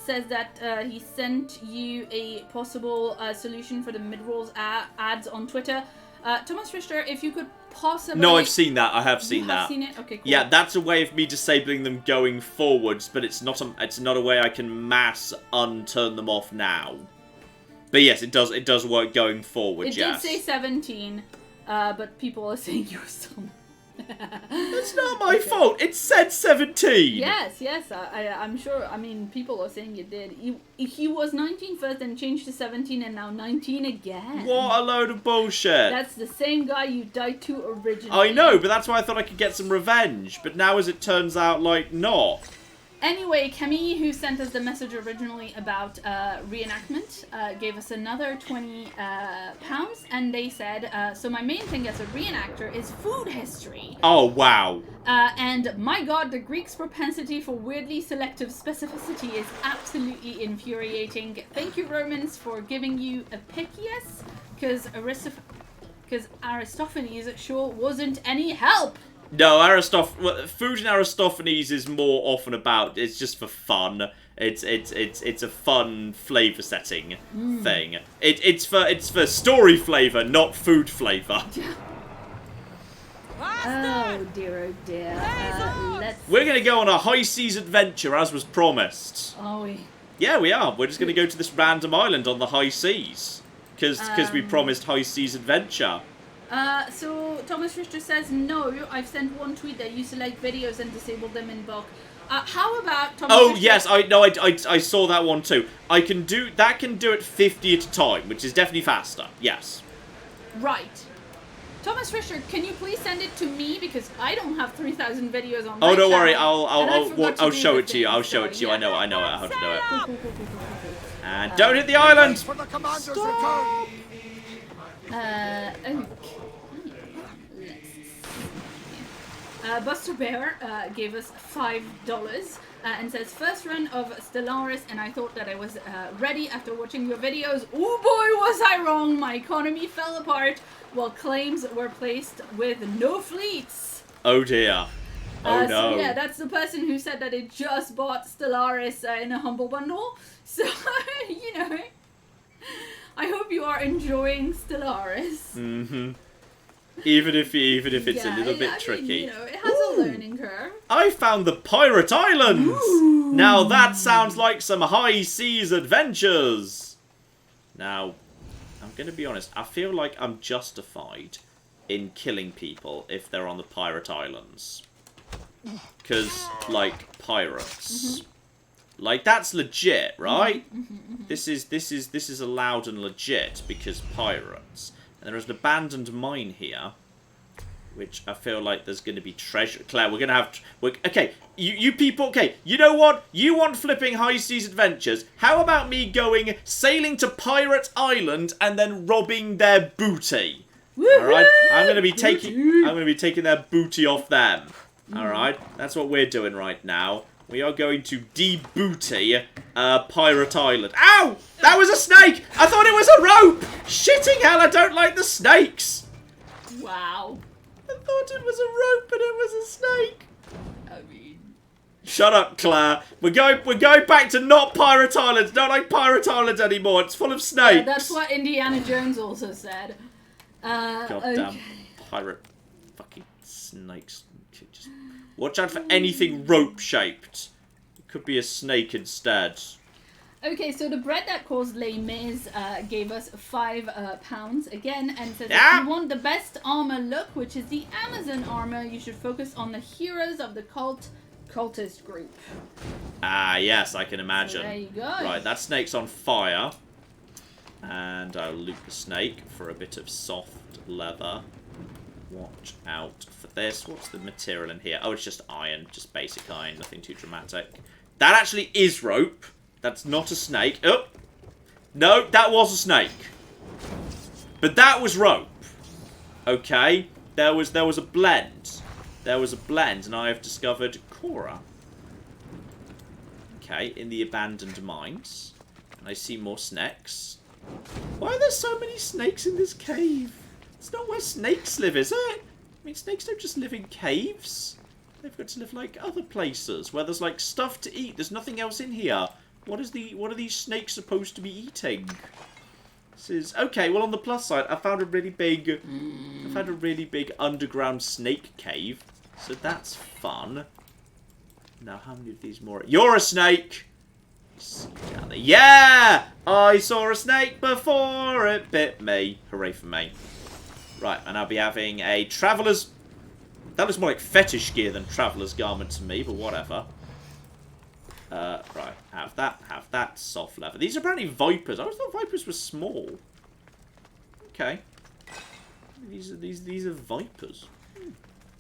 B: says that he sent you a possible solution for the mid-rolls ads on Twitter. Thomas Richter, if you could possibly...
A: No, I've seen that. I have seen that.
B: Seen it? Okay, cool.
A: Yeah, that's a way of me disabling them going forwards, but it's not a way I can mass unturn them off now. But yes, it does work going forward.
B: It did say 17, but people are saying you're still...
A: It's not my fault. It said 17.
B: Yes, I'm sure. I mean, people are saying it did. He was 19 first and changed to 17 and now 19 again.
A: What a load of bullshit.
B: That's the same guy you died to originally.
A: I know, but that's why I thought I could get some revenge. But now, as it turns out, like, not.
B: Anyway, Camille, who sent us the message originally about reenactment, gave us another £20, and they said, so my main thing as a reenactor is food history.
A: Oh, wow.
B: And my god, the Greeks' propensity for weirdly selective specificity is absolutely infuriating. Thank you, Romans, for giving you Epicurus, because Aristophanes sure wasn't any help.
A: No, food in Aristophanes is more often about, it's just for fun. It's a fun flavour setting thing. It's for story flavour, not food flavour.
B: Oh dear,
A: We're gonna go on a high seas adventure as was promised.
B: Are we?
A: Yeah, we are. We're just gonna go to this random island on the high seas. Because we promised high seas adventure.
B: So Thomas Richter says, no, I've sent one tweet that you select videos and disable them in bulk. How about Thomas Richter?
A: Yes, I saw that one too. Can do it 50 at a time, which is definitely faster. Yes.
B: Right. Thomas Richter, can you please send it to me because I don't have 3,000 videos on my
A: Oh, don't
B: channel,
A: worry,
B: I'll
A: show it to you. I'll show it to you. I know how to do it. Cool. And don't hit the island.
B: Stop. Okay. Buster Bear gave us $5 and says, first run of Stellaris, and I thought that I was ready after watching your videos. Oh boy, was I wrong! My economy fell apart while claims were placed with no fleets.
A: Oh dear. Oh no.
B: So yeah, that's the person who said that it just bought Stellaris in a Humble Bundle. So, you know, I hope you are enjoying Stellaris.
A: Mm-hmm. Even if it's a little bit tricky.
B: Mean, you know, it has a learning curve.
A: I found the Pirate Islands! Ooh. Now that sounds like some high seas adventures! Now, I'm going to be honest, I feel like I'm justified in killing people if they're on the Pirate Islands. Because, like, pirates. Like, that's legit, right? This is allowed and legit because pirates. And there is an abandoned mine here, which I feel like there's going to be treasure. Claire, we're going to have... okay, you people... Okay, you know what? You want flipping high seas adventures. How about me sailing to Pirate Island and then robbing their booty? Alright? I'm going to be taking their booty off them. Alright? That's what we're doing right now. We are going to de-booty Pirate Island. Ow! That was a snake! I thought it was a rope! Shitting hell, I don't like the snakes!
B: Wow.
A: I thought it was a rope, but it was a snake.
B: I mean...
A: Shut up, Claire. We're going back to not Pirate Island. Don't like Pirate Island anymore. It's full of snakes.
B: Yeah, that's what Indiana Jones also said.
A: Goddamn pirate fucking snakes. Just watch out for anything rope-shaped. It could be a snake instead.
B: Okay, so the bread that caused Les Mis gave us £5 again, and says if you want the best armor look, which is the Amazon armor, you should focus on the heroes of the cultist group.
A: Ah, yes, I can imagine.
B: So there you go.
A: Right, that snake's on fire. And I'll loot the snake for a bit of soft leather. Watch out for this. What's the material in here? Oh, it's just iron. Just basic iron. Nothing too dramatic. That actually is rope. That's not a snake. Oh! No, that was a snake. But that was rope. Okay, there was a blend. There was a blend, and I have discovered Cora. Okay, in the abandoned mines. And I see more snakes. Why are there so many snakes in this cave? It's not where snakes live, is it? I mean, snakes don't just live in caves. They've got to live like other places where there's like stuff to eat. There's nothing else in here. What are these snakes supposed to be eating? This is okay. Well, on the plus side, I found a really big underground snake cave. So that's fun. Now, how many of these more? You're a snake! Down there. Yeah! I saw a snake before it bit me. Hooray for me. Right, and I'll be having a traveller's... That looks more like fetish gear than traveller's garment to me, but whatever. Right, have that, soft leather. These are apparently vipers. I always thought vipers were small. Okay. These are vipers.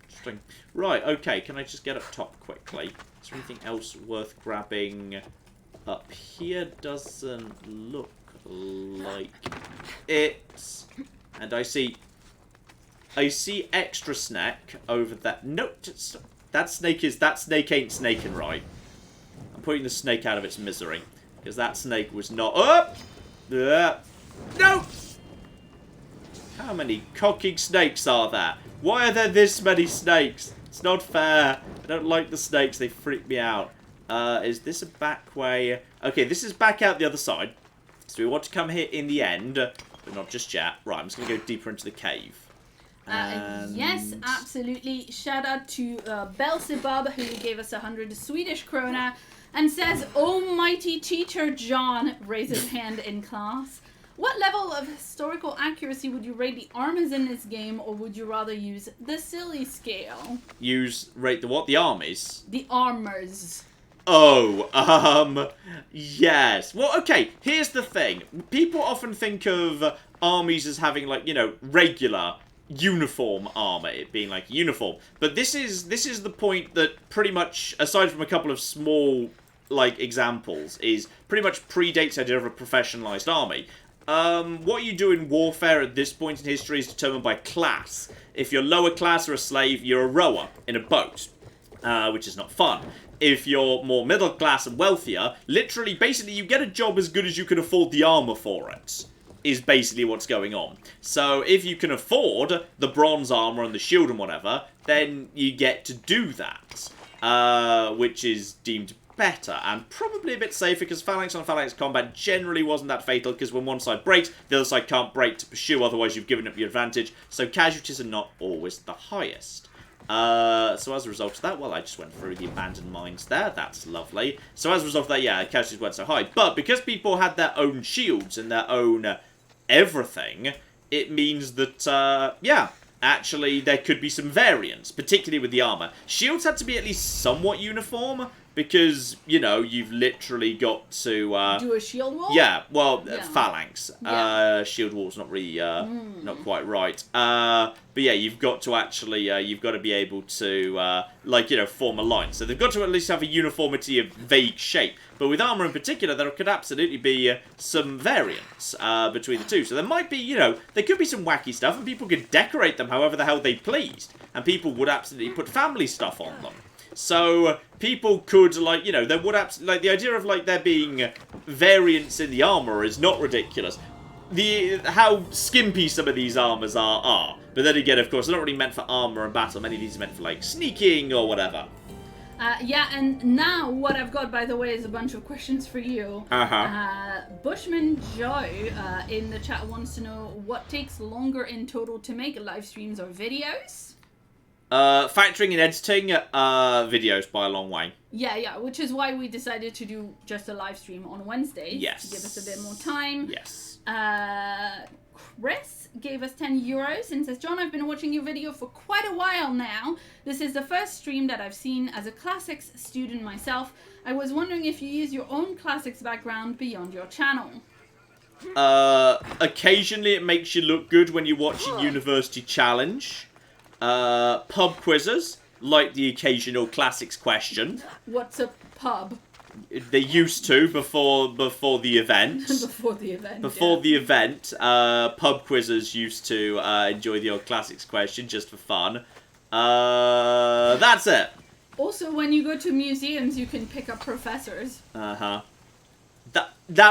A: Interesting. Right, okay, can I just get up top quickly? Is there anything else worth grabbing up here? Doesn't look like it. And I see extra snack over that. Nope, that snake ain't snaking right. I'm putting the snake out of its misery. Because that snake was not... No! How many cocking snakes are there? Why are there this many snakes? It's not fair. I don't like the snakes. They freak me out. Is this a back way? Okay, this is back out the other side. So we want to come here in the end. But not just yet. Right, I'm just going to go deeper into the cave.
B: Yes, absolutely. Shout out to Belzebub, who gave us 100 Swedish krona and says, "Almighty teacher John," raises hand in class. What level of historical accuracy would you rate the armies in this game, or would you rather use the silly scale?
A: Rate the what? The armies?
B: The armors.
A: Oh, yes. Well, okay, here's the thing. People often think of armies as having, like, you know, regular uniform armor, it being like uniform. But this is the point that pretty much, aside from a couple of small, like, examples, is pretty much predates the idea of a professionalized army. What you do in warfare at this point in history is determined by class. If you're lower class or a slave, you're a rower in a boat, which is not fun. If you're more middle class and wealthier, literally, basically, you get a job as good as you can afford the armor for it, is basically what's going on. So if you can afford the bronze armor and the shield and whatever, then you get to do that, which is deemed better and probably a bit safer, because phalanx on phalanx combat generally wasn't that fatal, because when one side breaks, the other side can't break to pursue, otherwise you've given up your advantage, so casualties are not always the highest. So as a result of that, well, I just went through the abandoned mines there. That's lovely. So as a result of that, yeah, casualties weren't so high. But because people had their own shields and their own everything, it means that, yeah, actually there could be some variance, particularly with the armor. Shields had to be at least somewhat uniform, because, you know, you've literally got to...
B: do a shield wall?
A: Yeah, well,
B: yeah.
A: Phalanx.
B: Yeah.
A: Shield wall's not really, not quite right. But yeah, you've got to actually, you've got to be able to, like, you know, form a line. So they've got to at least have a uniformity of vague shape. But with armor in particular, there could absolutely be some variance between the two. So there might be, you know, there could be some wacky stuff, and people could decorate them however the hell they pleased. And people would absolutely put family stuff on them. So people could, like, you know, there would like, the idea of, like, there being variance in the armor is not ridiculous. How skimpy some of these armors are. But then again, of course, they're not really meant for armor and battle. Many of these are meant for, like, sneaking or whatever.
B: Yeah, and now what I've got, by the way, is a bunch of questions for you. Bushman Joe in the chat wants to know what takes longer in total to make live streams or videos?
A: Factoring and editing videos by a long way.
B: Yeah, which is why we decided to do just a live stream on Wednesdays.
A: Yes.
B: To give us a bit more time.
A: Yes.
B: Chris gave us 10 euros and says, "John, I've been watching your video for quite a while now. This is the first stream that I've seen as a classics student myself. I was wondering if you use your own classics background beyond your channel."
A: Occasionally it makes you look good when you watch a university challenge. Pub quizzes, like the occasional classics question.
B: What's a pub?
A: They used to before the event.
B: Before the event.
A: Before
B: yeah.
A: the event, pub quizzers used to enjoy the old classics question just for fun. That's it.
B: Also, when you go to museums, you can pick up professors.
A: That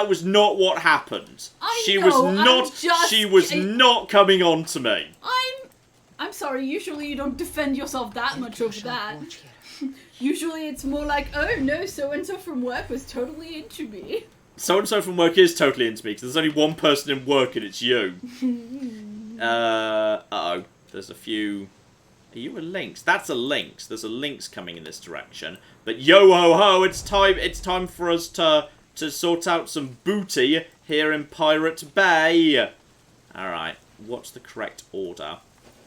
A: was not what happened. She was not coming on to me.
B: I'm sorry. Usually, you don't defend yourself that much over that. Usually, it's more like, oh no, so and so from work was totally into me. So and so from work is totally into me because there's only one person in work and it's you. Uh-oh. There's a few. Are you a lynx? That's a lynx. There's a lynx coming in this direction. But yo ho ho, it's time for us to sort out some booty here in Pirate Bay. Alright, what's the correct order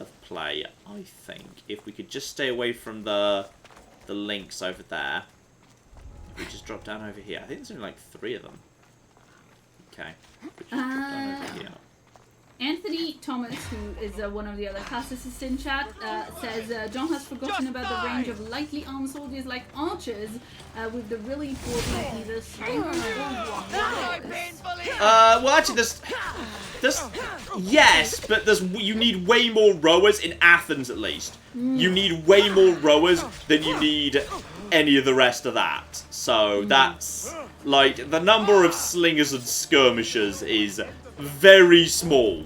B: of play? I think if we could just stay away from the lynx over there. We just drop down over here. I think there's only like 3 of them. Okay. We just drop down over here. Anthony Thomas, who is one of the other classicists in chat, says John has forgotten about the range of lightly armed soldiers like archers with the really poor either stronghold or
A: well, actually, there's yes, but you need way more rowers in Athens at least. You need way more rowers than you need any of the rest of that. So that's like the number of slingers and skirmishers is very small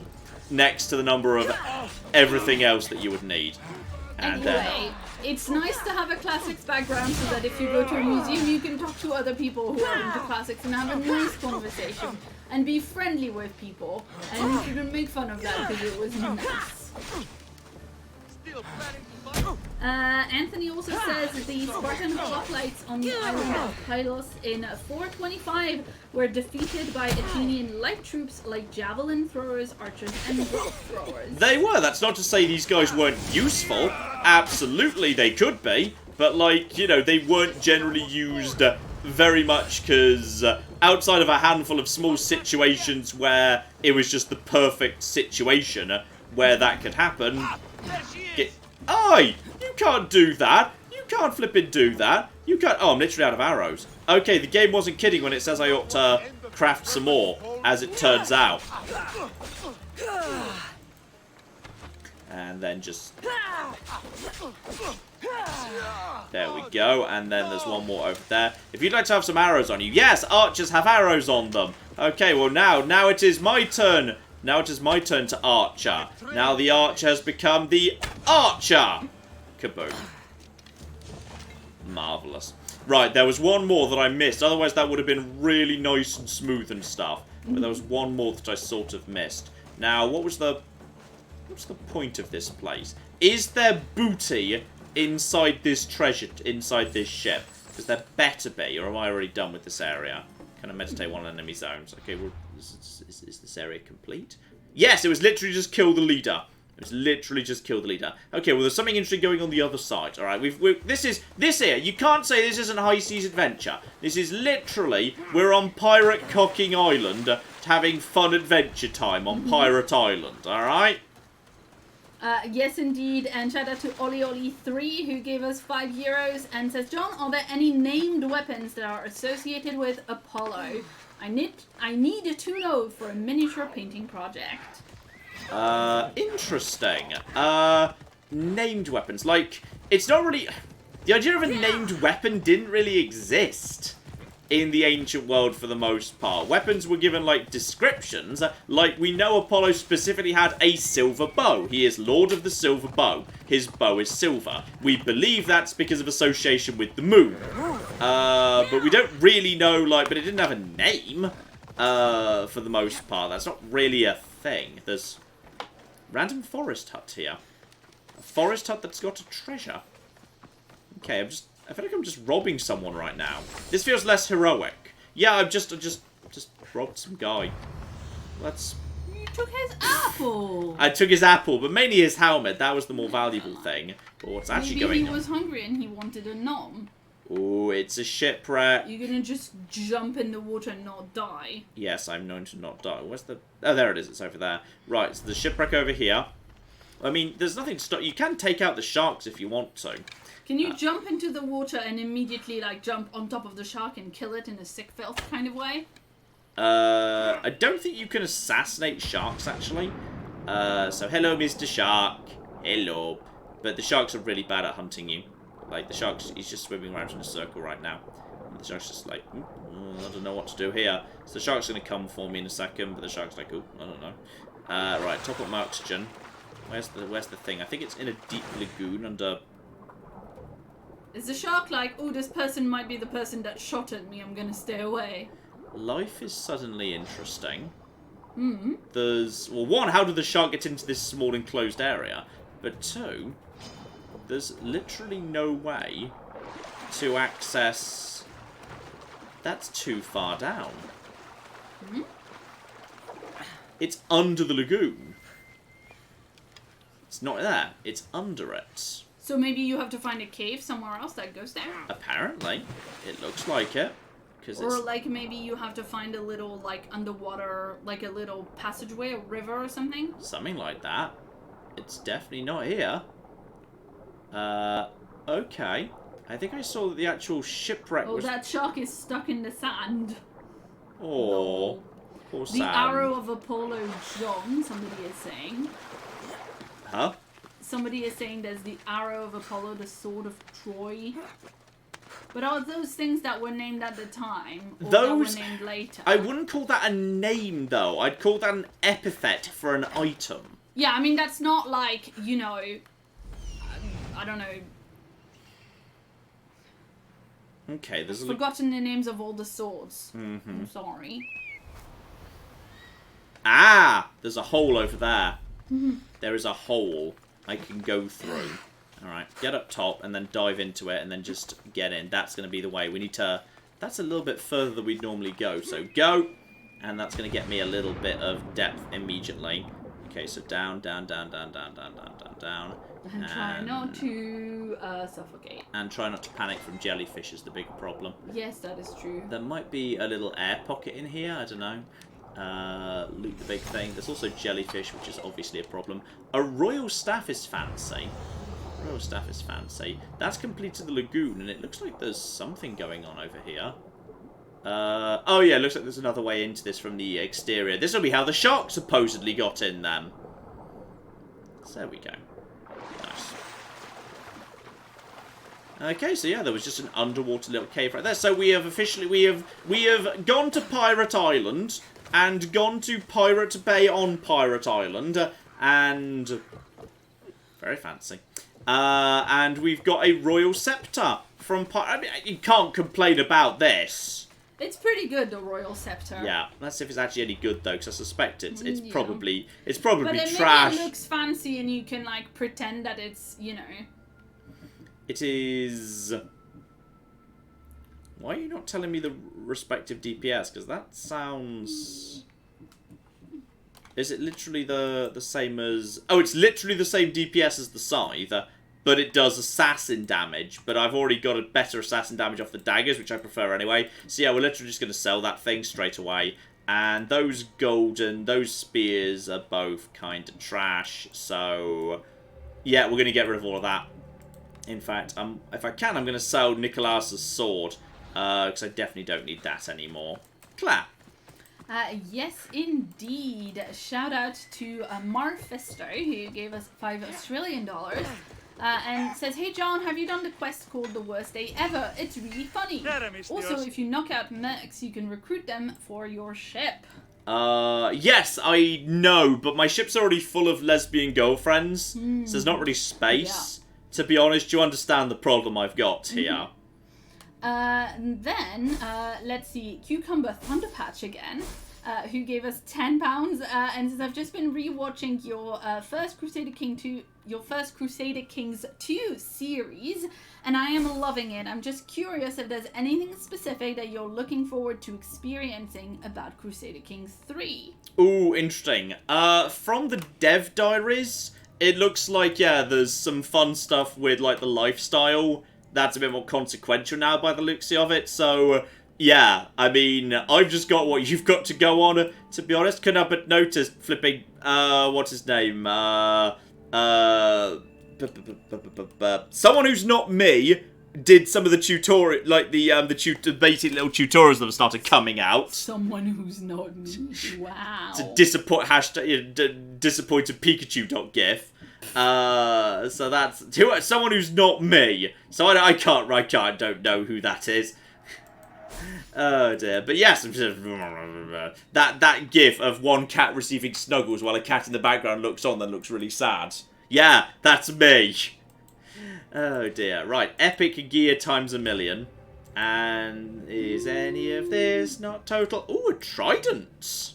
A: next to the number of everything else that you would need. And
B: anyway, it's nice to have a classics background so that if you go to a museum you can talk to other people who are into classics and have a nice conversation and be friendly with people, and you shouldn't make fun of that because it was nice. Anthony also says the Spartan hoplites on the island of Pylos in 425 were defeated by Athenian light troops like javelin throwers, archers, and rock throwers.
A: They were. That's not to say these guys weren't useful. Absolutely, they could be. But, like, you know, they weren't generally used very much because outside of a handful of small situations where it was just the perfect situation where that could happen. Aye! You can't do that! You can't flippin' do that! You can't— oh, I'm literally out of arrows. Okay, the game wasn't kidding when it says I ought to craft some more, as it turns out. And then just... there we go, and then there's one more over there. If you'd like to have some arrows on you— yes, archers have arrows on them! Okay, well now it is my turn! Now it is my turn to archer. Now the archer has become the archer! Kaboom. Marvellous. Right, there was one more that I missed. Otherwise that would have been really nice and smooth and stuff. But there was one more that I sort of missed. Now, what's the point of this place? Is there booty inside this treasure, inside this ship? Because there better be, or am I already done with this area? Can I meditate one enemy zones? Okay, well, is this area complete? Yes, it was literally just kill the leader. It was literally just kill the leader. Okay, well, there's something interesting going on the other side. All right, this here. You can't say this isn't High Seas Adventure. This is literally we're on Pirate Cocking Island, having fun adventure time on Pirate Island. All right.
B: Yes, indeed, and shout out to Oli3 who gave us €5 and says, John, are there any named weapons that are associated with Apollo? I need to know for a miniature painting project.
A: Interesting. Named weapons. Like, it's not really... the idea of a named weapon didn't really exist in the ancient world for the most part. Weapons were given, like, descriptions. Like, we know Apollo specifically had a silver bow. He is Lord of the Silver Bow. His bow is silver. We believe that's because of association with the moon. But we don't really know, like, but it didn't have a name, for the most part. That's not really a thing. There's random forest hut here. A forest hut that's got a treasure. Okay, I feel like I'm just robbing someone right now. This feels less heroic. Yeah, I just robbed some guy.
B: You took his apple!
A: I took his apple, but mainly his helmet. That was the more valuable thing. But what's actually going on?
B: Maybe he was hungry and he wanted a nom.
A: Ooh, it's a shipwreck.
B: You're gonna just jump in the water and not die.
A: Yes, I'm known to not die. Where's the... oh, there it is. It's over there. Right, so the shipwreck over here. I mean, there's nothing to stop... you can take out the sharks if you want to.
B: Can you jump into the water and immediately, like, jump on top of the shark and kill it in a sick filth kind of way?
A: I don't think you can assassinate sharks, actually. So, hello, Mr. Shark. Hello. But the sharks are really bad at hunting you. Like, the shark's, he's just swimming around in a circle right now. And the shark's just like, I don't know what to do here. So the shark's going to come for me in a second, but the shark's like, oh, I don't know. Right, top up my oxygen. Where's the thing? I think it's in a deep lagoon under...
B: Is the shark like, oh, this person might be the person that shot at me, I'm going to stay away?
A: Life is suddenly interesting.
B: Hmm.
A: There's... Well, one, how did the shark get into this small enclosed area? But two, there's literally no way to access... That's too far down.
B: Hmm?
A: It's under the lagoon. It's not there. It's under it.
B: So maybe you have to find a cave somewhere else that goes there?
A: Apparently. It looks like it.
B: Or like maybe you have to find a little like underwater, like a little passageway, a river or something?
A: Something like that. It's definitely not here. Okay. I think I saw that the actual shipwreck was...
B: Oh, that shark is stuck in the sand.
A: Oh, poor
B: The
A: Sam.
B: arrow of Apollo John, somebody is saying.
A: Huh?
B: Somebody is saying there's the arrow of Apollo, the sword of Troy. But are those things that were named at the time, or
A: Those...
B: that were named later?
A: I wouldn't call that a name, though. I'd call that an epithet for an item.
B: Yeah, I mean, that's not like, you know... I don't know...
A: Okay, there's
B: I've forgotten the names of all the swords.
A: Mm-hmm.
B: I'm sorry.
A: Ah! There's a hole over there. There is a hole I can go through. Alright, get up top and then dive into it and then just get in. That's going to be the way. We need to... That's a little bit further than we'd normally go. So go! And that's going to get me a little bit of depth immediately. Okay, so down, down, down, down, down, down, down, down, down.
B: And try not to suffocate.
A: And try not to panic from jellyfish is the big problem.
B: Yes, that is true.
A: There might be a little air pocket in here, I don't know. Loot the big thing. There's also jellyfish, which is obviously a problem. A royal staff is fancy. Royal staff is fancy. That's completed the lagoon, and it looks like there's something going on over here. Oh yeah, it looks like there's another way into this from the exterior. This will be how the shark supposedly got in then. So there we go. Nice. Okay, so yeah, there was just an underwater little cave right there. So we have officially, we have gone to Pirate Island and gone to Pirate Bay on Pirate Island, and very fancy. And we've got a royal scepter from I mean, you can't complain about this.
B: It's pretty good, the royal scepter.
A: Yeah, let's see if it's actually any good though, because I suspect it's
B: Yeah.
A: probably
B: But
A: trash.
B: maybe it looks fancy and you can like pretend that it's, you know.
A: It is. Why are you not telling me the respective DPS? Because that sounds. Is it literally the same as? Oh, it's literally the same DPS as the scythe, but it does assassin damage. But I've already got a better assassin damage off the daggers, which I prefer anyway. So yeah, we're literally just going to sell that thing straight away. And those those spears are both kind of trash. So yeah, we're going to get rid of all of that. In fact, if I can, I'm going to sell Nicholas's sword. Because I definitely don't need that anymore. Clap.
B: Yes, indeed. Shout out to Marfisto, who gave us $5 Australian. And says, hey John, have you done the quest called The Worst Day Ever? It's really funny. Also, if you knock out mercs, you can recruit them for your ship.
A: Yes, I know, but my ship's already full of lesbian girlfriends, so there's not really space. Yeah. To be honest, you understand the problem I've got here.
B: Then, let's see, Cucumber Thunderpatch again, who gave us £10, and says, I've just been rewatching your first Crusader Kings 2 series, and I am loving it. I'm just curious if there's anything specific that you're looking forward to experiencing about Crusader Kings 3.
A: Ooh, interesting. From the dev diaries, it looks like, yeah, there's some fun stuff with, like, the lifestyle. That's a bit more consequential now by the looks of it, so yeah, I mean, I've just got what you've got to go on, to be honest. Couldn't help but notice flipping, what's his name, someone who's not me did some of the tutorial, like the basic little tutorials that have started coming out.
B: Someone who's not me. Wow.
A: It's a disappointed Pikachu.gif. So that's someone who's not me. So I don't know who that is. Oh dear. But yes, that gif of one cat receiving snuggles while a cat in the background looks on, then looks really sad. Yeah, that's me. Oh dear. Right, epic gear times a million. And is any of this not total? Ooh, a trident.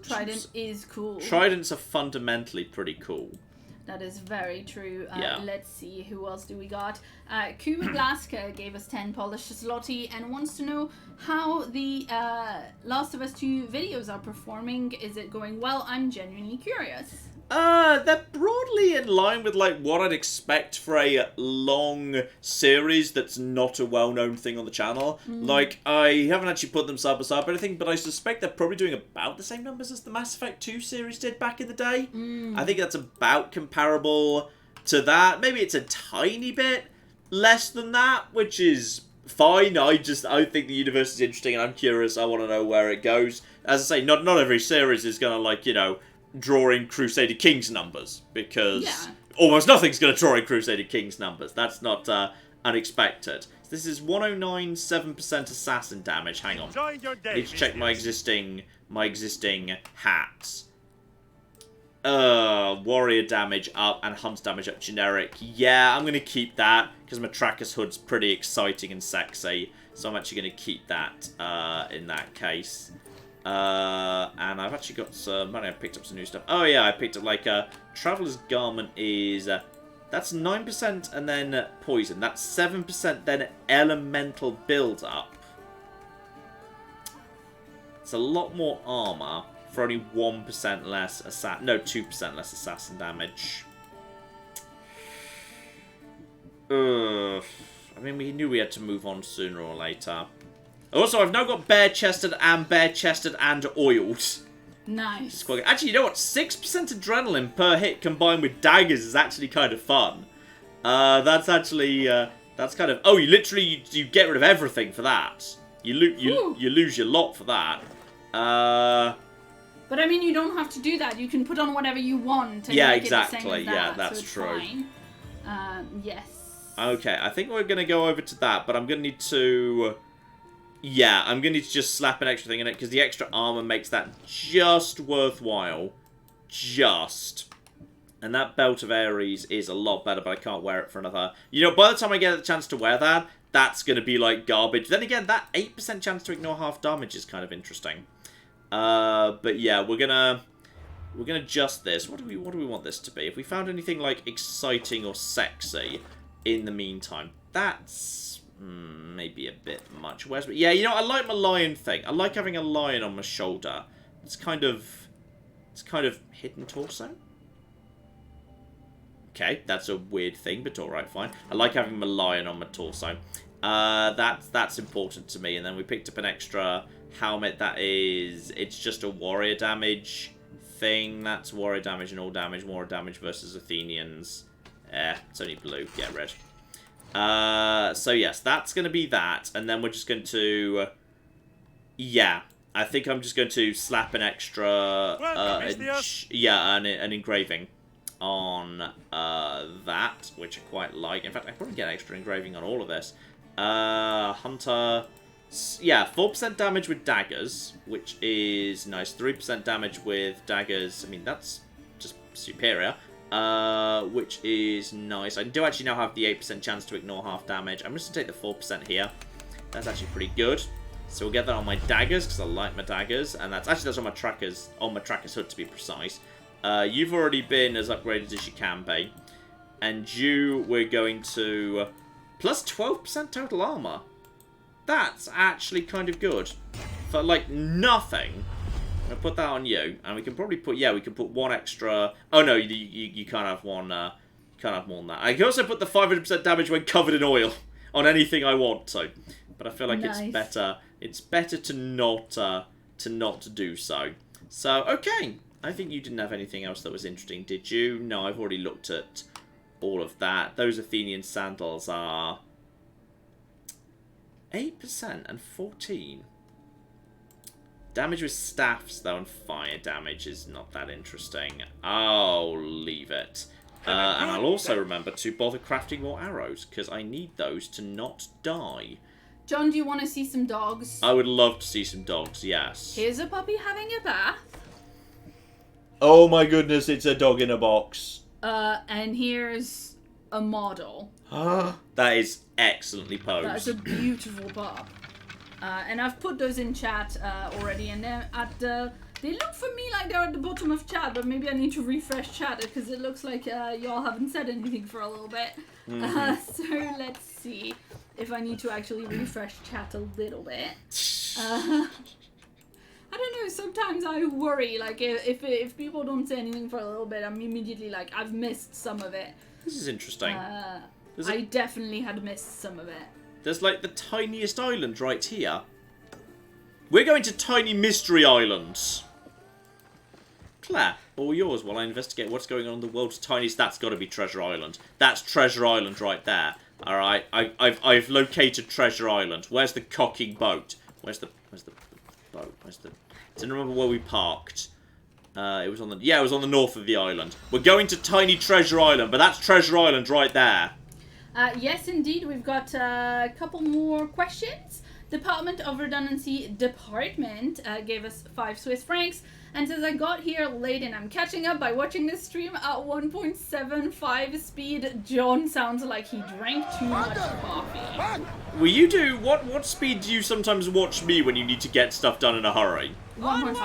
B: Trident is cool.
A: Tridents are fundamentally pretty cool.
B: That is very true.
A: Yeah.
B: Let's see, who else do we got? Kuba Glaska gave us 10 polished zloty and wants to know how the Last of Us 2 videos are performing. Is it going well? I'm genuinely curious.
A: They're broadly in line with like what I'd expect for a long series that's not a well-known thing on the channel. Like, I haven't actually put them side by side or anything, but I suspect they're probably doing about the same numbers as the Mass Effect 2 series did back in the day. I think that's about comparable to that. Maybe it's a tiny bit less than that, which is fine. I think the universe is interesting and I'm curious. I want to know where it goes. As I say, not every series is gonna, like, you know, draw in Crusader Kings numbers, because almost nothing's going to draw in Crusader Kings numbers. That's not unexpected. So this is 109.7% assassin damage. Hang on. I need to check my existing hats. Warrior damage up and hunt damage up generic. Yeah, I'm going to keep that because Matrakas Hood's pretty exciting and sexy. So I'm actually going to keep that in that case. And I've actually got some money. I picked up some new stuff. Oh yeah, I picked up like a Traveler's Garment is that's 9% and then poison. That's 7% then elemental build up. It's a lot more armor for only 1% less 2% less assassin damage. I mean, we knew we had to move on sooner or later. Also, I've now got bare-chested and oiled.
B: Nice.
A: Actually, you know what? 6% adrenaline per hit combined with daggers is actually kind of fun. That's actually, that's kind of... Oh, you literally, you get rid of everything for that. You lose your lot for that.
B: But I mean, you don't have to do that. You can put on whatever you want. And
A: yeah,
B: make
A: exactly.
B: It the same as that,
A: Yeah, that's
B: so it's
A: true.
B: Fine. Yes.
A: Okay, I think we're going to go over to that, but I'm going to need to... Yeah, I'm going to need to just slap an extra thing in it, because the extra armor makes that just worthwhile. Just. And that Belt of Ares is a lot better, but I can't wear it for another... You know, by the time I get the chance to wear that, that's going to be like garbage. Then again, that 8% chance to ignore half damage is kind of interesting. But yeah, we're gonna adjust this. What do we want this to be? If we found anything like exciting or sexy in the meantime, that's maybe a bit much. Yeah, you know, I like my lion thing. I like having a lion on my shoulder. It's kind of hidden torso. Okay, that's a weird thing, but all right, fine. I like having my lion on my torso. That's important to me. And then we picked up an extra helmet. It's just a warrior damage thing. That's warrior damage and all damage. More damage versus Athenians. It's only blue. Get red. So yes, that's going to be that. And then we're just going to... yeah, I think I'm just going to slap an extra... an engraving on that, which I quite like. In fact, I probably get extra engraving on all of this. Hunter... yeah, 4% damage with daggers, which is nice. 3% damage with daggers. I mean, that's just superior. Which is nice. I do actually now have the 8% chance to ignore half damage. I'm just going to take the 4% here. That's actually pretty good. So we'll get that on my daggers, because I like my daggers. And that's on my Tracker's hood, to be precise. You've already been as upgraded as you can be. And we're going to... plus 12% total armor. That's actually kind of good. For, like, nothing. I'm going to put that on you. And we can probably put... yeah, we can put one extra... oh, no, you can't have one... can't have more than that. I can also put the 500% damage when covered in oil on anything I want to. But I feel like it's better to not do so. So, okay. I think you didn't have anything else that was interesting, did you? No, I've already looked at all of that. Those Athenian sandals are 8% and 14. Damage with staffs, though, and fire damage is not that interesting. I'll leave it. And I'll also remember to bother crafting more arrows, because I need those to not die.
B: John, do you want to see some dogs?
A: I would love to see some dogs, yes.
B: Here's a puppy having a bath.
A: Oh my goodness, it's a dog in a box.
B: And here's a model.
A: That is excellently posed.
B: That's a beautiful pup. And I've put those in chat already, and they're at the... They look for me like they're at the bottom of chat, but maybe I need to refresh chat because it looks like y'all haven't said anything for a little bit. So let's see if I need to actually refresh chat a little bit. I don't know, sometimes I worry, like, if people don't say anything for a little bit, I'm immediately like, I've missed some of it.
A: This is interesting.
B: I definitely had missed some of it.
A: There's, like, the tiniest island right here. We're going to Tiny Mystery Islands. Claire, all yours while I investigate what's going on the world's tiniest... That's got to be Treasure Island. That's Treasure Island right there. Alright, I've located Treasure Island. Where's the cocking boat? Where's the boat? I didn't remember where we parked. It was on the north of the island. We're going to Tiny Treasure Island, but that's Treasure Island right there.
B: Yes, indeed. We've got a couple more questions. Department of Redundancy Department gave us 5 Swiss francs and says, I got here late and I'm catching up by watching this stream at 1.75 speed. John sounds like he drank too much coffee.
A: Will you do... What speed do you sometimes watch me when you need to get stuff done in a hurry?
B: 1.5.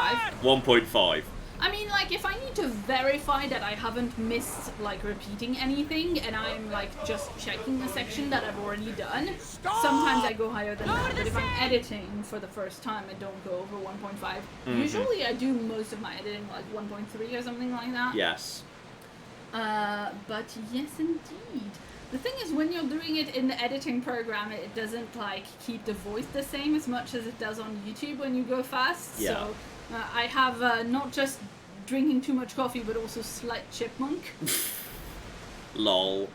A: 1.5.
B: I mean, like, if I need to verify that I haven't missed, like, repeating anything, and I'm, like, just checking a section that I've already done, sometimes I go higher than that. But if I'm editing for the first time, I don't go over 1.5. Usually I do most of my editing, like, 1.3 or something like that.
A: Yes.
B: But yes, indeed. The thing is, when you're doing it in the editing program, it doesn't, like, keep the voice the same as much as it does on YouTube when you go fast.
A: Yeah.
B: So I have not just drinking too much coffee, but also slight chipmunk.
A: Lol.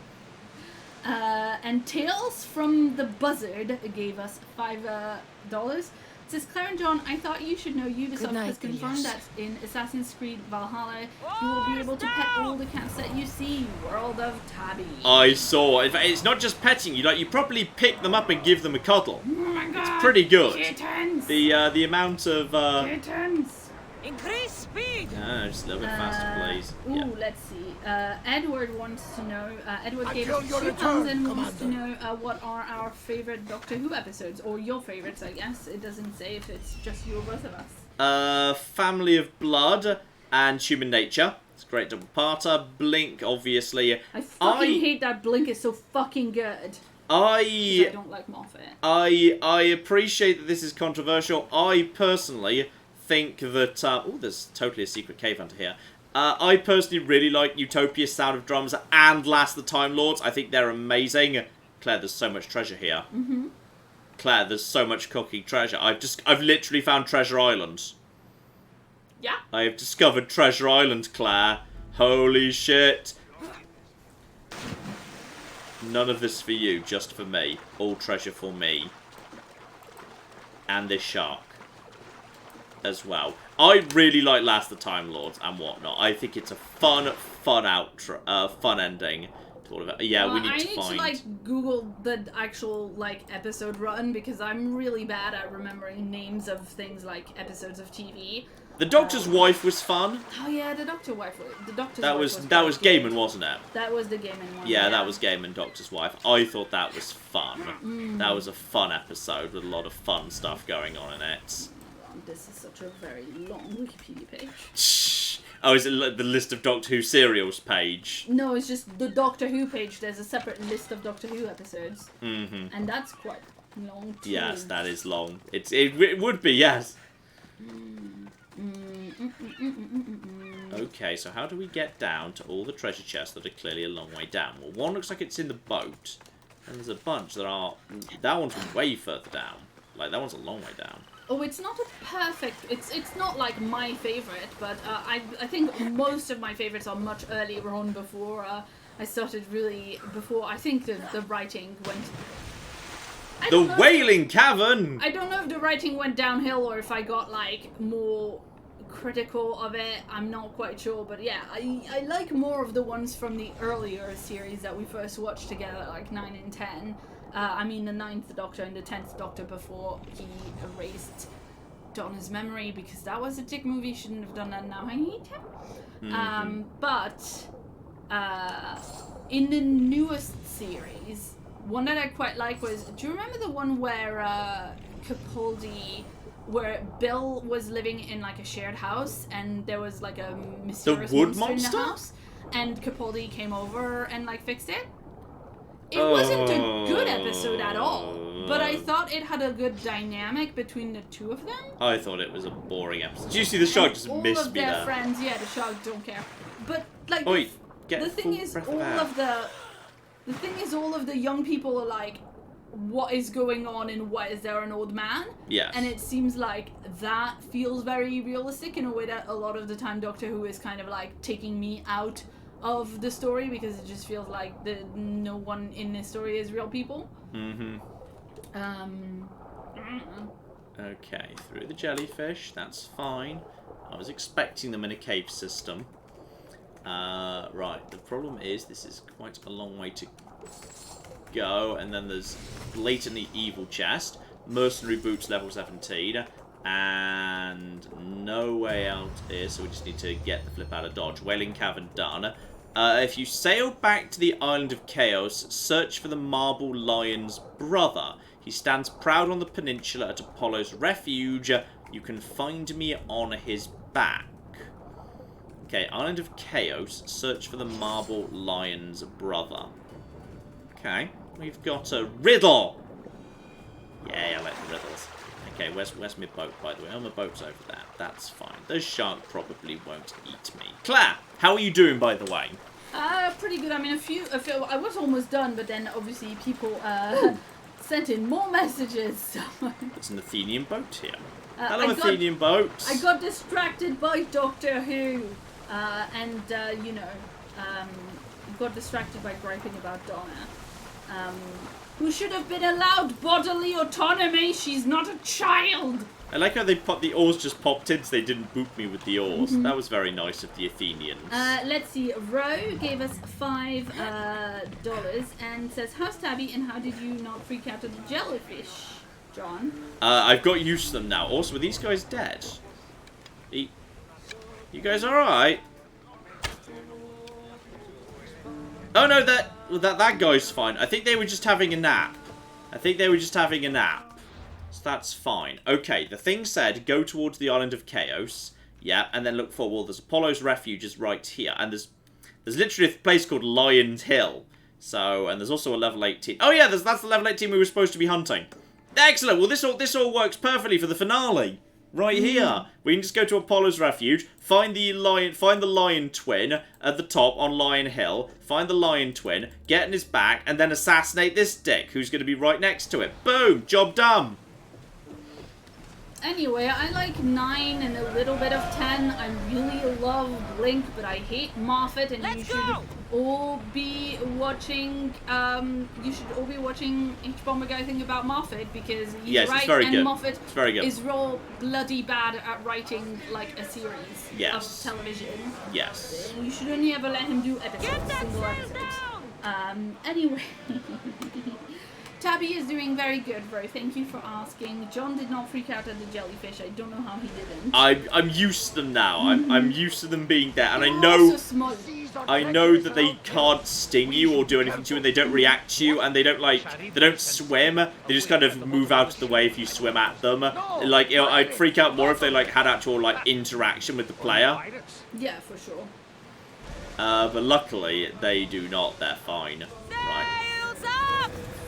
B: And Tales from the Buzzard gave us $5. It says, Claire and John, I thought you should know Ubisoft has confirmed that in Assassin's Creed Valhalla, you will be able to pet all the cats that you see. World of Tabby.
A: I saw. In fact, it's not just petting you. Like, you properly pick them up and give them a cuddle.
B: Oh my god.
A: It's pretty good.
B: Kittens.
A: The amount of...
B: Kittens.
G: Increase speed!
A: Just a little bit faster, please.
B: Ooh,
A: Yeah.
B: let's see. Edward wants to know, Edward gave us £2 and wants to know what are our favourite Doctor Who episodes, or your favourites, I guess. It doesn't say if it's just you or both of us.
A: Family of Blood and Human Nature. It's a great double-parter. Blink, obviously.
B: I fucking hate that Blink is so fucking good.
A: I
B: don't like Moffat.
A: I appreciate that this is controversial. I personally think that... oh, there's totally a secret cave under here. I personally really like Utopia, Sound of Drums, and Last of the Time Lords. I think they're amazing. Claire, there's so much treasure here. Claire, there's so much cooking treasure. I've literally found Treasure Island.
B: Yeah?
A: I have discovered Treasure Island, Claire. Holy shit. None of this for you, just for me. All treasure for me. And this shark. As well. I really like Last of the Time Lords and whatnot. I think it's a fun ending to all of it. Yeah, we need to find...
B: I need to, like, Google the actual, like, episode run, because I'm really bad at remembering names of things like episodes of TV.
A: The Doctor's Wife was fun.
B: Oh yeah, the Doctor's Wife was
A: that was Gaiman, wasn't it?
B: That was the Gaiman one.
A: Yeah, that was Gaiman, Doctor's Wife. I thought that was fun. That was a fun episode with a lot of fun stuff going on in it.
B: This is such a very long Wikipedia page.
A: Shh. Oh, is it the list of Doctor Who serials page?
B: No, it's just the Doctor Who page. There's a separate list of Doctor Who episodes. And that's quite long too.
A: Yes, that is long. It would be, yes. Okay, so how do we get down to all the treasure chests that are clearly a long way down? Well, one looks like it's in the boat, and there's a bunch that are... That one's way further down. Like, that one's a long way down.
B: Oh, it's not a perfect. It's not like my favorite, but I think most of my favorites are much earlier on before I started really before I think the writing went.
A: The Wailing Cavern.
B: I don't know if the writing went downhill or if I got like more critical of it. I'm not quite sure, but yeah, I like more of the ones from the earlier series that we first watched together, like 9 and 10. I mean the 9th Doctor and the 10th Doctor before he erased Donna's memory, because that was a dick movie. Shouldn't have done that. Now I hate him. But in the newest series, one that I quite like was, do you remember the one where Capaldi, where Bill was living in like a shared house and there was like a mysterious monster in the house, and Capaldi came over and like fixed it? It wasn't a good episode at all, but I thought it had a good dynamic between the two of them.
A: I thought it was a boring episode. Did you see the shark just miss me there?
B: All of their friends, yeah, the shark don't care. But like, the thing is, all of the young people are like, what is going on and why is there an old man?
A: Yes.
B: And it seems like that feels very realistic in a way that a lot of the time Doctor Who is kind of like taking me out of the story, because it just feels like no one in this story is real people.
A: Okay, through the jellyfish, that's fine. I was expecting them in a cave system. Right, the problem is this is quite a long way to go, and then there's blatantly evil chest, mercenary boots level 17, and no way out here, so we just need to get the flip out of dodge. Wailing Cavern done. If you sail back to the Island of Chaos, search for the Marble Lion's brother. He stands proud on the peninsula at Apollo's refuge. You can find me on his back. Okay, Island of Chaos, search for the Marble Lion's brother. Okay, we've got a riddle. Yeah, I like the riddles. Okay, where's my boat, by the way? Oh, my boat's over there. That's fine. The shark probably won't eat me. Claire, how are you doing, by the way?
B: Pretty good. I mean, I was almost done, but then obviously people sent in more messages. So.
A: It's an Athenian boat here. Hello, Athenian boats.
B: I got distracted by Doctor Who, and got distracted by griping about Donna. Who should have been allowed bodily autonomy. She's not a child.
A: I like how the oars just popped in, so they didn't boot me with the oars. That was very nice of the Athenians.
B: Let's see. Ro gave us $5 and says, "How's Tabby and how did you not freak out at the jellyfish, John?"
A: I've got used to them now. Also, were these guys dead? You guys alright? Oh no, that guy's fine. I think they were just having a nap. So that's fine. Okay, the thing said, go towards the Island of Chaos. Yeah, and then look for, well, there's Apollo's refuge is right here. And there's literally a place called Lion's Hill. So, and there's also a level 18. Oh yeah, that's the level 18 we were supposed to be hunting. Excellent. Well, this all works perfectly for the finale. Right here. We can just go to Apollo's refuge, find the lion twin at the top on Lion Hill, find the lion twin, get in his back, and then assassinate this dick who's going to be right next to it. Boom! Job done!
B: Anyway, I like 9 and a little bit of 10. I really love Blink, but I hate Moffat, and you should all be watching. You should all be watching H Bomber Guy thing about Moffat, because he's right, and Moffat is real bloody bad at writing like a series of television.
A: Yes.
B: You should only ever let him do single episodes. Anyway. Tabby is doing very good, bro. Thank you for asking. John did not freak out at the jellyfish. I don't know how he didn't.
A: I'm used to them now. I'm used to them being there, and I know that they can't sting you or do anything to you, and they don't react to you, and they don't swim. They just kind of move out of the way if you swim at them. Like, I'd freak out more if they had actual interaction with the player.
B: Yeah, for sure.
A: But luckily they do not. They're fine. Right.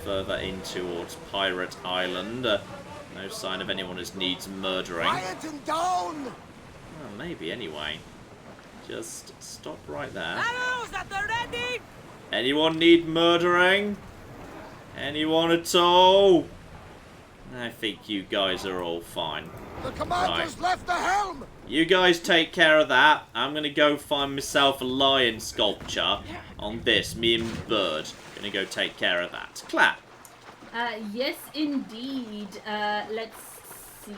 A: Further in towards Pirate Island. No sign of anyone who needs murdering.
P: Quiet and down!
A: Well, maybe anyway. Just stop right there. Anyone need murdering? Anyone at all? I think you guys are all fine.
L: The commander's left the helm!
A: You guys take care of that. I'm going to go find myself a lion sculpture on this. Me and Bird. Going to go take care of that. Clap.
B: Yes, indeed. Let's see.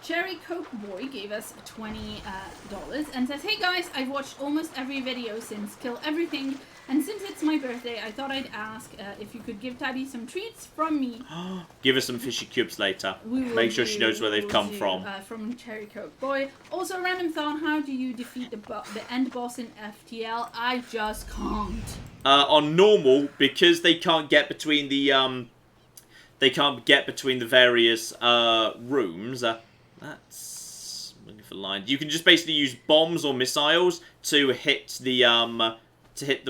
B: Cherry Coke Boy gave us $20 and says, "Hey guys, I've watched almost every video since Kill Everything, and since it's my birthday, I thought I'd ask if you could give Tabby some treats from me."
A: Give her some fishy cubes later. Make sure she knows where they've come from.
B: From Cherry Coke Boy. Also, random thought: how do you defeat the end boss in FTL? I just can't.
A: On normal, because they can't get between the various rooms. That's looking for lines. You can just basically use bombs or missiles to hit the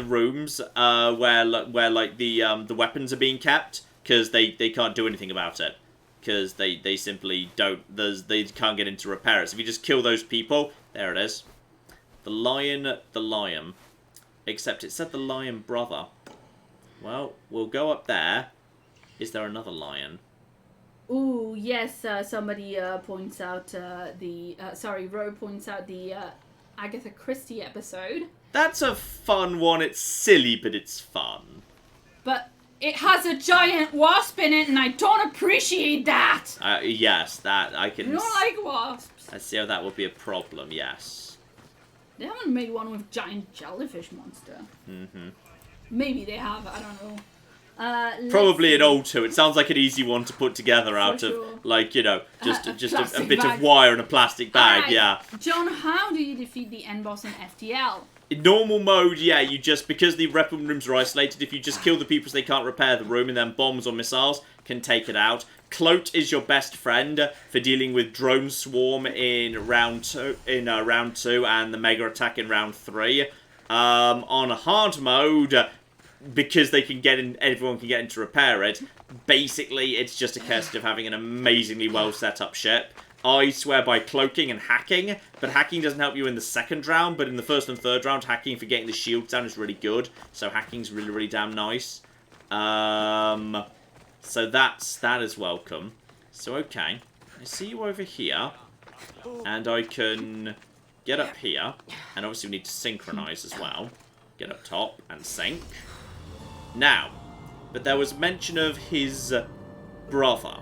A: rooms where like the weapons are being kept, because they can't do anything about it, because they simply don't. They can't get in to repair it. So if you just kill those people, there it is. The lion. Except it said the lion brother. Well, we'll go up there. Is there another lion?
B: Ooh, yes, somebody points out Ro points out the Agatha Christie episode.
A: That's a fun one. It's silly, but it's fun.
B: But it has a giant wasp in it, and I don't appreciate that!
A: Yes, that I can...
B: I don't like wasps.
A: I see how that would be a problem, yes.
B: They haven't made one with giant jellyfish monster.
A: Mm-hmm.
B: Maybe they have, I don't know.
A: Probably an old two. It sounds like an easy one to put together out of, like, you know, just a bit of wire and a plastic bag,
B: right.
A: yeah.
B: John, how do you defeat the end boss in FTL?
A: In normal mode, yeah, you just, because the weapon rooms are isolated, if you just kill the people so they can't repair the room, and then bombs or missiles can take it out. Cloat is your best friend for dealing with Drone Swarm in round 2, and the Mega Attack in round 3. On hard mode, because they can get in, everyone can get in to repair it. Basically, it's just a case of having an amazingly well set up ship. I swear by cloaking and hacking, but hacking doesn't help you in the second round, but in the first and third round, hacking for getting the shields down is really good. So hacking's really, really damn nice. So that is welcome. So okay, I see you over here, and I can get up here, and obviously we need to synchronize as well. Get up top and sync. Now, but there was mention of his brother,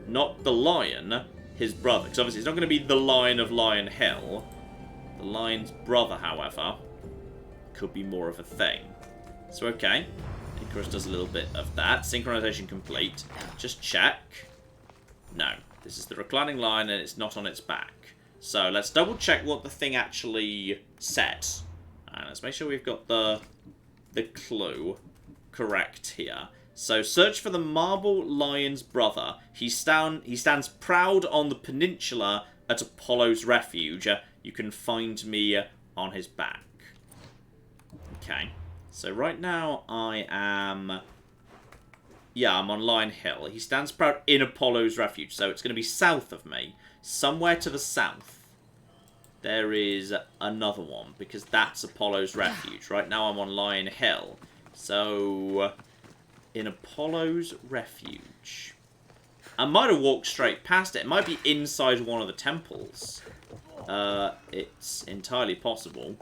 A: not the lion, his brother, because obviously it's not going to be the Lion of Lion Hill. The lion's brother, however, could be more of a thing. So okay, Icarus does a little bit of that. Synchronization complete. Just check. No, this is the reclining lion and it's not on its back. So let's double check what the thing actually said. And let's make sure we've got the clue correct here. So search for the marble lion's brother. He stands proud on the peninsula at Apollo's refuge. You can find me on his back. Okay. So right now I am... Yeah, I'm on Lion Hill. He stands proud in Apollo's refuge. So it's going to be south of me. Somewhere to the south there is another one, because that's Apollo's refuge. Right now I'm on Lion Hill. So, in Apollo's refuge. I might have walked straight past it. It might be inside one of the temples. It's entirely possible.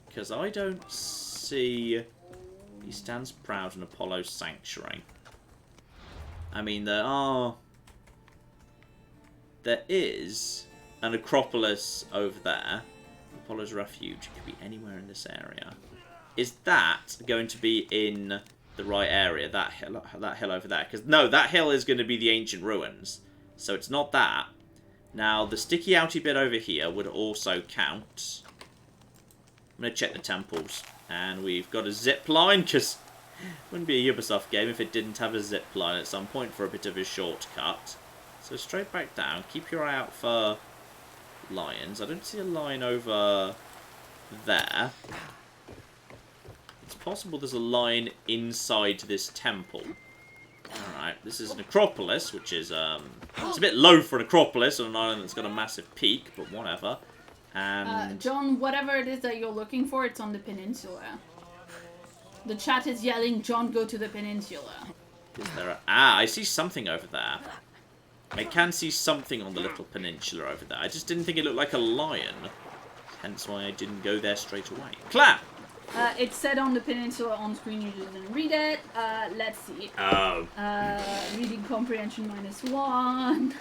A: Because I don't see... He stands proud in Apollo's sanctuary. I mean, there is an Acropolis over there. Apollo's refuge. It could be anywhere in this area. Is that going to be in the right area? That hill over there? Because no, that hill is going to be the ancient ruins. So it's not that. Now, the sticky outy bit over here would also count. I'm going to check the temples. And we've got a zip line, because it wouldn't be a Ubisoft game if it didn't have a zip line at some point for a bit of a shortcut. So straight back down. Keep your eye out for lions. I don't see a lion over there. It's possible there's a lion inside this temple. Alright, this is an Acropolis, which is, it's a bit low for an Acropolis on an island that's got a massive peak, but whatever. And...
B: John, whatever it is that you're looking for, it's on the peninsula. The chat is yelling, John, go to the peninsula.
A: Is there a... Ah, I see something over there. I can see something on the little peninsula over there. I just didn't think it looked like a lion. Hence why I didn't go there straight away. Clap!
B: It said on the peninsula on screen, you didn't read it. Let's see.
A: Oh.
B: Reading comprehension -1.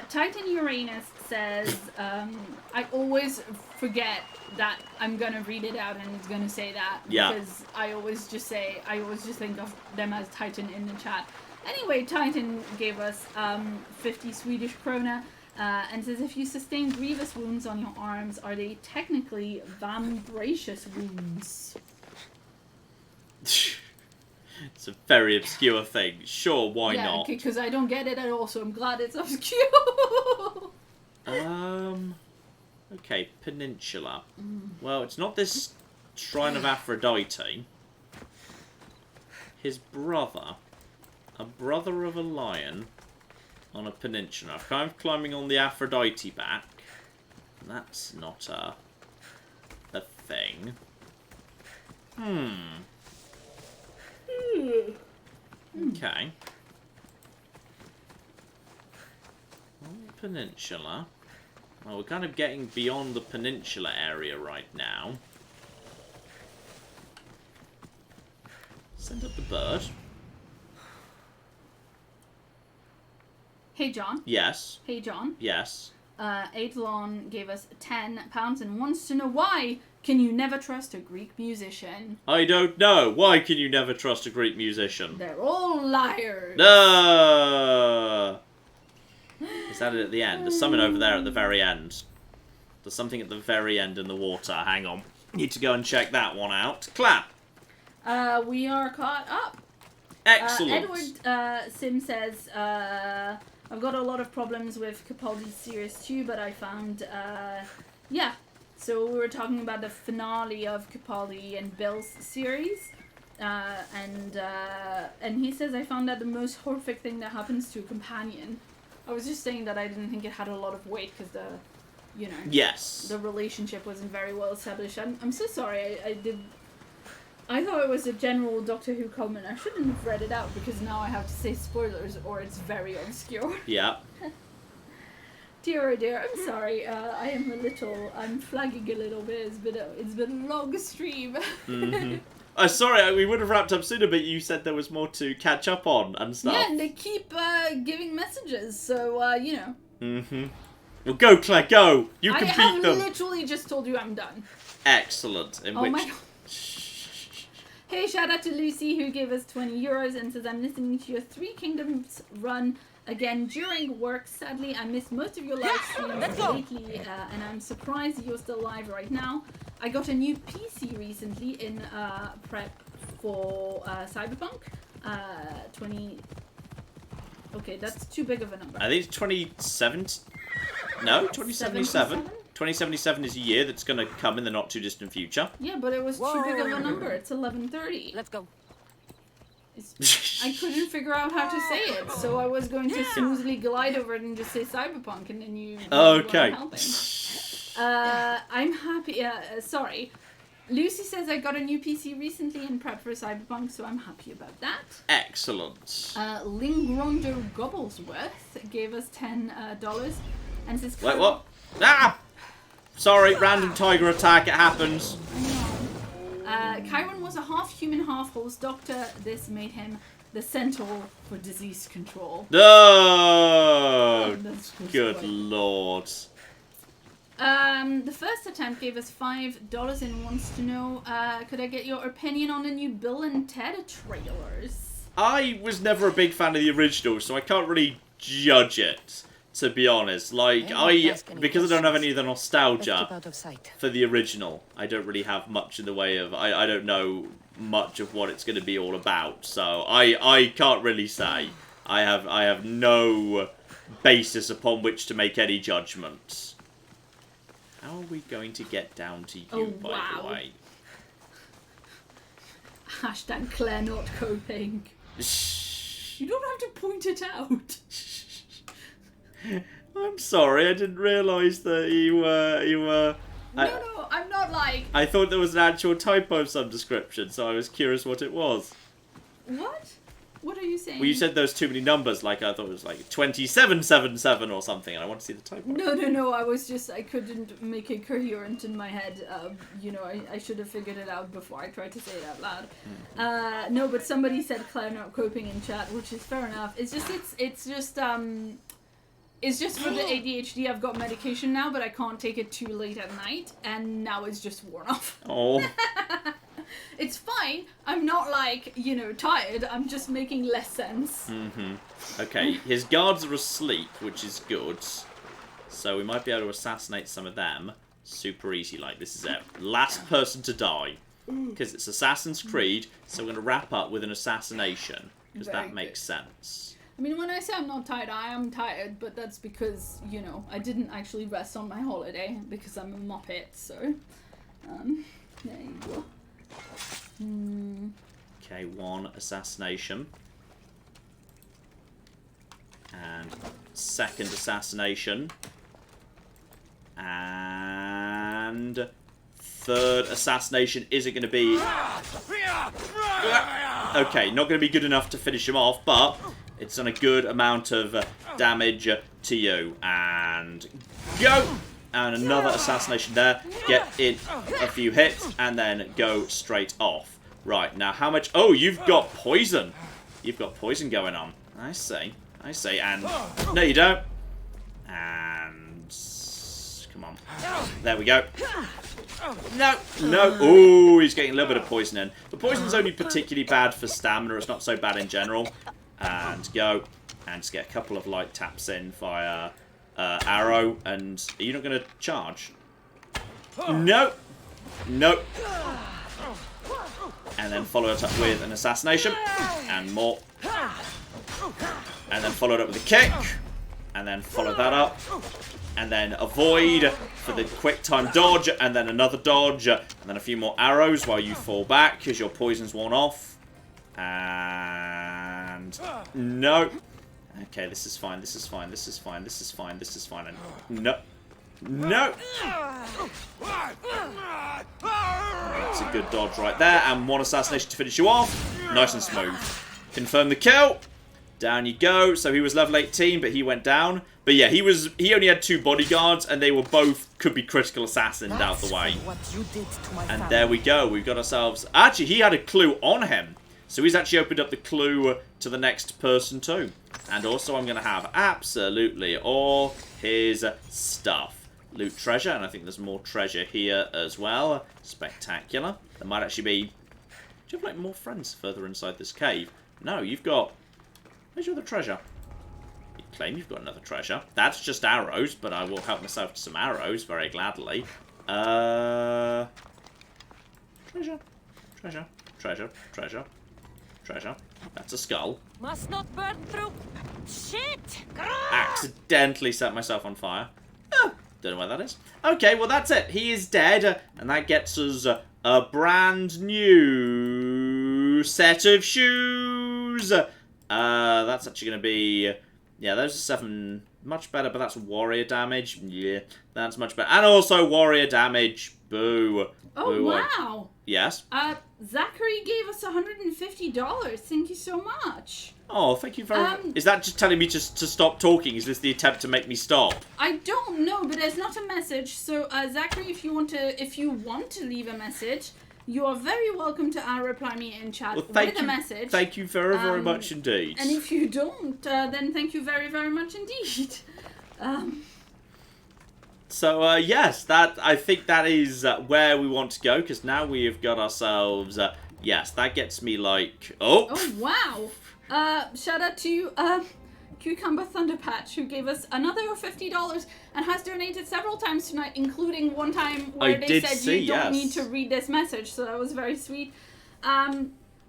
B: Titan Uranus says, I always forget that I'm gonna read it out and it's gonna say that.
A: Yeah.
B: Because I always just think of them as Titan in the chat. Anyway, Titan gave us 50 Swedish krona. And says, if you sustain grievous wounds on your arms, are they technically vambracious wounds?
A: It's a very obscure thing. Sure, why not?
B: Yeah, because I don't get it at all, so I'm glad it's obscure.
A: Okay, peninsula. Well, it's not this Shrine of Aphrodite. His brother. A brother of a lion. On a peninsula. I'm kind of climbing on the Aphrodite back. That's not a thing. Okay. On the peninsula. Well, we're kind of getting beyond the peninsula area right now. Send up the bird.
B: Hey, John.
A: Yes.
B: Hey, John.
A: Yes.
B: Aetlon gave us £10 and wants to know why can you never trust a Greek musician?
A: I don't know. Why can you never trust a Greek musician?
B: They're all liars.
A: No. Is that it at the end? There's something over there at the very end. There's something at the very end in the water. Hang on. Need to go and check that one out. Clap.
B: We are caught up.
A: Excellent.
B: Edward Sim says, I've got a lot of problems with Capaldi's Series 2, but I found, yeah. So we were talking about the finale of Capaldi and Bill's series, and he says, I found that the most horrific thing that happens to a companion. I was just saying that I didn't think it had a lot of weight because
A: yes,
B: the relationship wasn't very well established. I'm so sorry. I thought it was a general Doctor Who comment. I shouldn't have read it out because now I have to say spoilers or it's very obscure.
A: Yeah.
B: Dear oh dear, I'm sorry. I'm flagging a little bit. It's been a long stream.
A: Sorry, we would have wrapped up sooner, but you said there was more to catch up on and stuff.
B: Yeah, and they keep giving messages, so you know.
A: Well, go, Claire, go. You can beat them.
B: I have literally just told you I'm done.
A: Excellent.
B: My god. Hey, shout out to Lucy who gave us €20 and says, I'm listening to your Three Kingdoms run again during work. Sadly, I missed most of your live streams lately, and I'm surprised you're still live right now. I got a new PC recently in prep for Cyberpunk 20... Okay, that's too big of a number.
A: I think it's 2070. No, 2077. 2077 is a year that's going to come in the not too distant future.
B: Yeah, but it was too big of a number. It's 11:30.
J: Let's go.
B: I couldn't figure out how to say it, so I was going to smoothly glide over it and just say Cyberpunk, and then you.
A: Okay.
B: I'm happy. Sorry. Lucy says I got a new PC recently in prep for Cyberpunk, so I'm happy about that.
A: Excellent.
B: Lingrondo Gobblesworth gave us $10 and says.
A: Wait, what? Ah! Sorry, random tiger attack, it happens.
B: Chiron was a half-human, half-horse doctor. This made him the centaur for disease control.
A: No! Good lord.
B: The first attempt gave us $5 and wants to know, could I get your opinion on the new Bill and Ted trailers?
A: I was never a big fan of the original, so I can't really judge it. To be honest, like, because I don't have any of the nostalgia for the original, I don't really have much in the way of, I don't know much of what it's going to be all about, so I can't really say. I have no basis upon which to make any judgments. How are we going to get down to you, by the way?
B: Hashtag Claire not coping. You don't have to point it out.
A: I'm sorry, I didn't realise that you were...
B: No, I'm not like...
A: I thought there was an actual typo of some description, so I was curious what it was.
B: What? What are you saying?
A: Well, you said there was too many numbers. Like I thought it was like 2777 or something. And I want to see the typo.
B: No. I couldn't make it coherent in my head. You know, I should have figured it out before I tried to say it out loud. No, but somebody said Claire not coping in chat, which is fair enough. It's just for the ADHD. I've got medication now, but I can't take it too late at night, and now it's just worn off.
A: Oh.
B: It's fine. I'm not like, you know, tired. I'm just making less sense.
A: Okay, his guards are asleep, which is good. So we might be able to assassinate some of them. Super easy, like this is it. Last person to die. Because it's Assassin's Creed, so we're going to wrap up with an assassination. Because that makes sense.
B: I mean, when I say I'm not tired, I am tired, but that's because, you know, I didn't actually rest on my holiday because I'm a muppet, so, there you go.
A: Okay, one assassination. And second assassination. And third assassination isn't going to be... Okay, not going to be good enough to finish him off, but it's done a good amount of damage to you. And go! And another assassination there. Get in a few hits and then go straight off. Right, now how much... Oh, you've got poison. You've got poison going on. I see. And... No, you don't. And... Come on. There we go. No. Ooh, he's getting a little bit of poison in. The poison's only particularly bad for stamina. It's not so bad in general. And go. And just get a couple of light taps in via... arrow, and are you not going to charge? No. And then follow it up with an assassination, and more. And then follow it up with a kick, and then follow that up, and then avoid for the quick time dodge, and then another dodge, and then a few more arrows while you fall back, because your poison's worn off. And... No. Okay, this is fine. And no. That's a good dodge right there. And one assassination to finish you off. Nice and smooth. Confirm the kill. Down you go. So he was level 18, but he went down. But yeah, he only had 2 bodyguards, and they were both could be critical assassins out the way. And there we go. We've got ourselves... Actually, he had a clue on him. So he's actually opened up the clue to the next person too. And also I'm going to have absolutely all his stuff. Loot treasure, and I think there's more treasure here as well. Spectacular. There might actually be... Do you have like more friends further inside this cave? No, you've got... Where's your other treasure? You claim you've got another treasure. That's just arrows, but I will help myself to some arrows very gladly. Treasure. That's a skull.
C: Must not burn through. Shit!
A: Accidentally set myself on fire. Oh, don't know where that is. Okay, well that's it. He is dead, and that gets us a brand new set of shoes. That's actually going to be... Yeah, those are 7... Much better, but that's warrior damage. Yeah, that's much better. And also warrior damage. Boo.
B: Oh,
A: Boo.
B: wow.
A: Yes?
B: Zachary gave us $150. Thank you so much.
A: Oh, thank you very much. Is that just telling me just to stop talking? Is this the attempt to make me stop?
B: I don't know, but there's not a message. So, Zachary, if you want to leave a message, you are very welcome to reply me in chat with a message.
A: Thank you very, very much indeed.
B: And if you don't, then thank you very, very much indeed.
A: So, yes, I think that is where we want to go, because now we have got ourselves... yes, that gets me like... Oh,
B: wow. Shout out to Cucumber Thunderpatch, who gave us another $50 and has donated several times tonight, including one time where they said you don't need to read this message, so that was very sweet.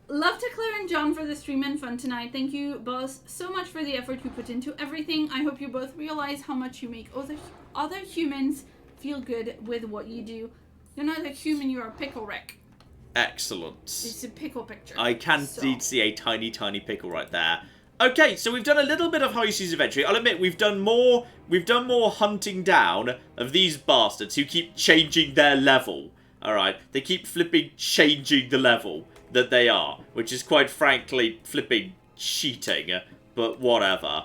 B: Love to Claire and John for the stream and fun tonight. Thank you both so much for the effort you put into everything. I hope you both realize how much you make other humans feel good with what you do. You're not a human, you're a pickle wreck.
A: Excellent.
B: It's a pickle picture.
A: I can indeed see a tiny, tiny pickle right there. Okay, so we've done a little bit of High Seas Adventure. I'll admit we've done more hunting down of these bastards who keep changing their level. Alright, they keep flipping changing the level that they are, which is quite frankly flipping cheating, but whatever.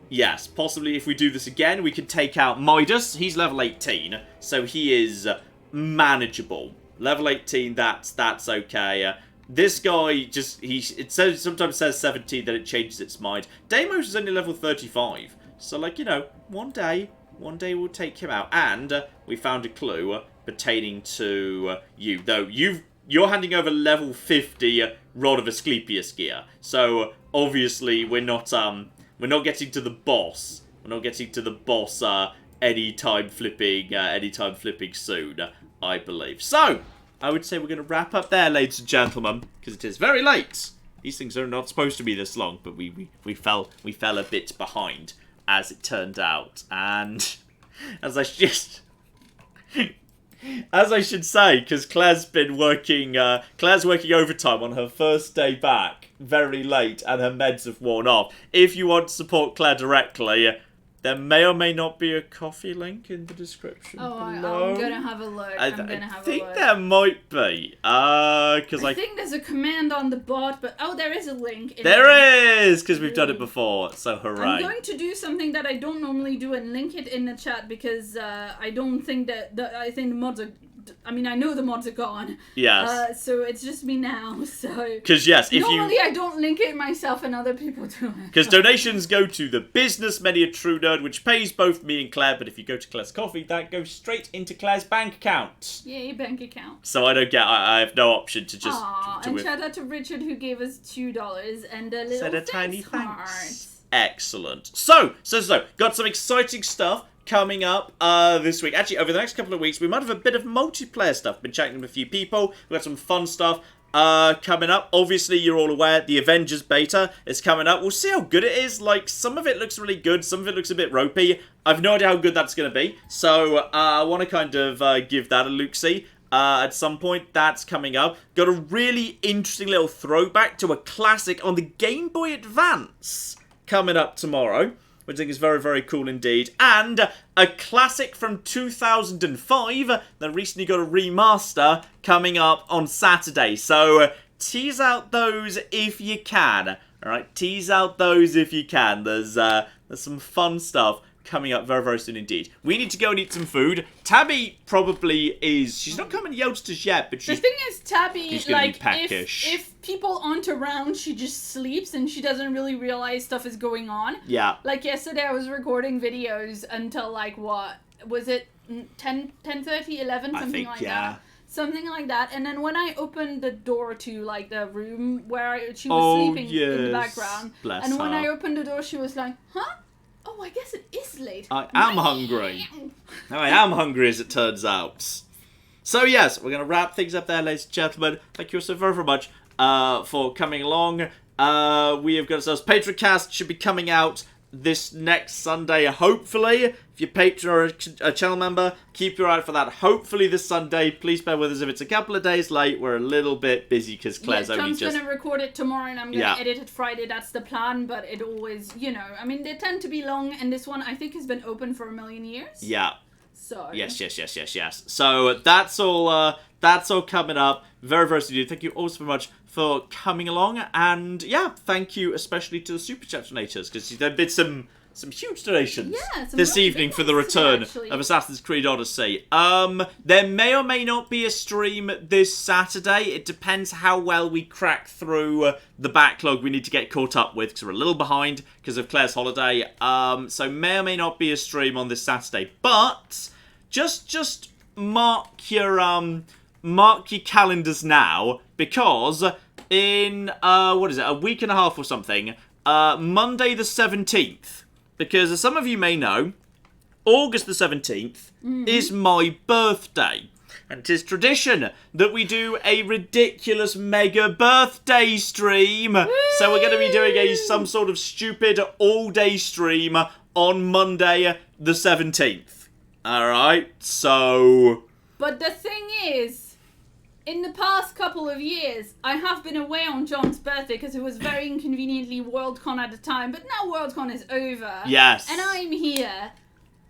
A: Yes, possibly if we do this again, we can take out Midas. He's level 18, so he is manageable. Level 18, that's okay. This guy sometimes says 17, then it changes its mind. Deimos is only level 35, so like, you know, one day we'll take him out. And we found a clue pertaining to you, though you're handing over level 50 Rod of Asclepius gear, so obviously we're not getting to the boss. We're not getting to the boss anytime flipping soon, I believe. So I would say we're going to wrap up there, ladies and gentlemen, because it is very late. These things are not supposed to be this long, but we fell a bit behind, as it turned out. And as I should say, because Claire's working overtime on her first day back, very late, and her meds have worn off. If you want to support Claire directly, there may or may not be a coffee link in the description below.
B: I'm gonna have a look.
A: I think there might be. I
B: think there's a command on the bot, but there is a link.
A: There is, because we've done it before. So hooray!
B: I'm going to do something that I don't normally do and link it in the chat because I don't think that I think the mods are. I mean, I know the mods are gone.
A: Yes.
B: So it's just me now. So.
A: Because yes,
B: normally I don't link it myself and other people do it.
A: Because donations go to the business Many a True Nerd, which pays both me and Claire. But if you go to Claire's Coffee, that goes straight into Claire's bank account.
B: Yay, bank account.
A: So I don't get. I have no option to just.
B: And shout out to Richard who gave us $2 and a little
A: said a tiny
B: heart.
A: Thanks. Excellent. So got some exciting stuff coming up this week. Actually, over the next couple of weeks, we might have a bit of multiplayer stuff. Been chatting with a few people. We've got some fun stuff coming up. Obviously, you're all aware, the Avengers beta is coming up. We'll see how good it is. Like, some of it looks really good. Some of it looks a bit ropey. I've no idea how good that's going to be. So, I want to kind of give that a look-see. At some point, that's coming up. Got a really interesting little throwback to a classic on the Game Boy Advance coming up tomorrow, which I think is very, very cool indeed. And a classic from 2005 that recently got a remaster coming up on Saturday. So tease out those if you can. Alright, tease out those if you can. There's some fun stuff coming up very, very soon indeed. We need to go and eat some food. Tabby probably is... She's not coming yelled at us yet, but she's...
B: The thing is, Tabby, like,
A: peckish.
B: if people aren't around, she just sleeps and she doesn't really realize stuff is going on.
A: Yeah.
B: Like, yesterday I was recording videos until, like, what? Was it 10:30, 11? Something like that. Something like that. And then when I opened the door to, like, the room where she was sleeping in the background.
A: Bless
B: and
A: her.
B: when I opened the door, she was like, huh? Oh, I guess it is late.
A: I am hungry. I am hungry, as it turns out. So, yes, we're going to wrap things up there, ladies and gentlemen. Thank you all so very, very much for coming along. We have got ourselves Patreoncast. Should be coming out this next Sunday, hopefully. If you're Patreon or a channel member, keep your eye out for that. Hopefully this Sunday. Please bear with us if it's a couple of days late. We're a little bit busy because Claire's only just...
B: John's going to record it tomorrow and I'm going to edit it Friday. That's the plan, but it always, you know, I mean, they tend to be long, and this one I think has been open for 1,000,000 years.
A: Yeah.
B: So...
A: Yes. So that's all coming up. Very, very soon. Thank you all so much for coming along, and yeah, thank you especially to the Super Chat donators, because there have been some huge donations this evening for the return of Assassin's Creed Odyssey. There may or may not be a stream this Saturday. It depends how well we crack through the backlog we need to get caught up with, because we're a little behind because of Claire's holiday. So may or may not be a stream on this Saturday, but just mark your calendars now, because in a week and a half or something, Monday the 17th, because as some of you may know, August the 17th is my birthday, and it is tradition that we do a ridiculous mega birthday stream. So we're going to be doing some sort of stupid all-day stream on Monday the 17th. Alright, so...
B: But the thing is, in the past couple of years, I have been away on John's birthday because it was very inconveniently Worldcon at the time, but now Worldcon is over.
A: Yes.
B: And I'm here.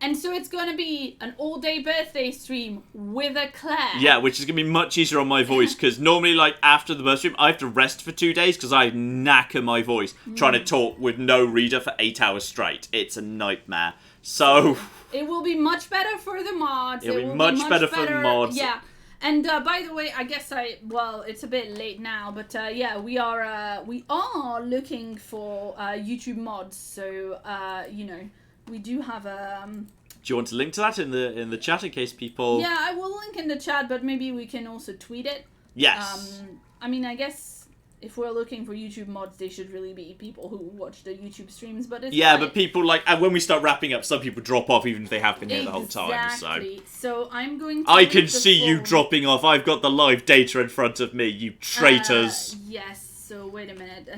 B: And so it's going to be an all-day birthday stream with a Claire.
A: Yeah, which is going to be much easier on my voice, because normally, like, after the birthday stream, I have to rest for 2 days, because I knacker my voice trying to talk with no reader for 8 hours straight. It's a nightmare. So...
B: It will be much better for the mods.
A: It'll be much better for the mods.
B: Yeah. And by the way, I guess it's a bit late now, but yeah, we are looking for YouTube mods. So you know, we do have a.
A: Do you want to link to that in the chat in case people?
B: Yeah, I will link in the chat, but maybe we can also tweet it.
A: Yes.
B: I mean, I guess if we're looking for YouTube mods, they should really be people who watch the YouTube streams. But it's
A: but people like, and when we start wrapping up, some people drop off even if they have been here the whole time.
B: Exactly. So I'm going to.
A: I can see you dropping off. I've got the live data in front of me. You traitors.
B: Yes. So wait a minute.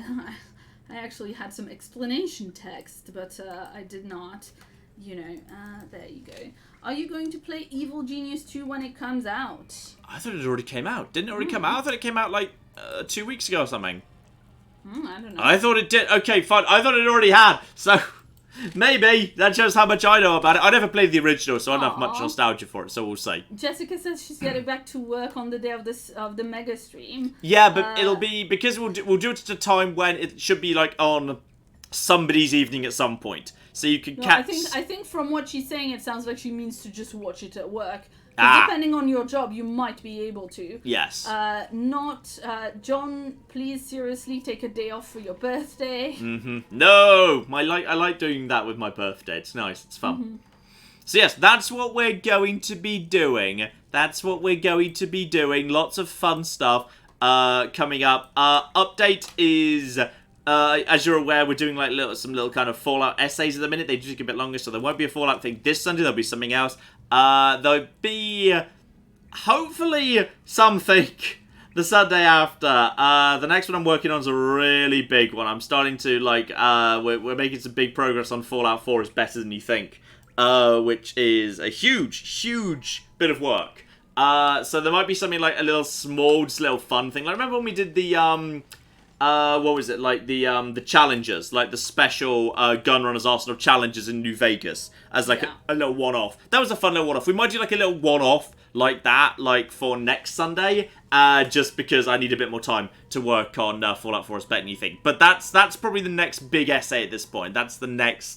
B: I actually had some explanation text, but I did not. You know, there you go. Are you going to play Evil Genius 2 when it comes out?
A: I thought it already came out. Didn't it already come out? I thought it came out like 2 weeks ago or something.
B: I don't know.
A: I thought it did. Okay, fine. I thought it already had. So maybe that shows how much I know about it. I never played the original, so I don't have much nostalgia for it. So we'll see.
B: Jessica says she's getting back to work on the day of the mega stream.
A: Yeah, but it'll be because we'll do it at a time when it should be like on somebody's evening at some point. So you can catch...
B: I think from what she's saying, it sounds like she means to just watch it at work. Depending on your job, you might be able to.
A: Yes.
B: John, please seriously take a day off for your birthday.
A: No! I like doing that with my birthday. It's nice. It's fun. So yes, that's what we're going to be doing. Lots of fun stuff coming up. Update is... as you're aware, we're doing like some little kind of Fallout essays at the minute. They do take a bit longer, so there won't be a Fallout thing this Sunday. There'll be something else. There'll be hopefully something the Sunday after. The next one I'm working on is a really big one. I'm starting to like we're making some big progress on Fallout 4 is better than you think, which is a huge bit of work. So there might be something like a little small, just little fun thing. Like remember when we did the what was it, like the challenges, like the special Gunrunners Arsenal challenges in New Vegas as like a little one-off. That was a fun little one-off. We might do like a little one-off like that, like for next Sunday, just because I need a bit more time to work on Fallout 4 is better than you think. But that's probably the next big essay at this point. That's the next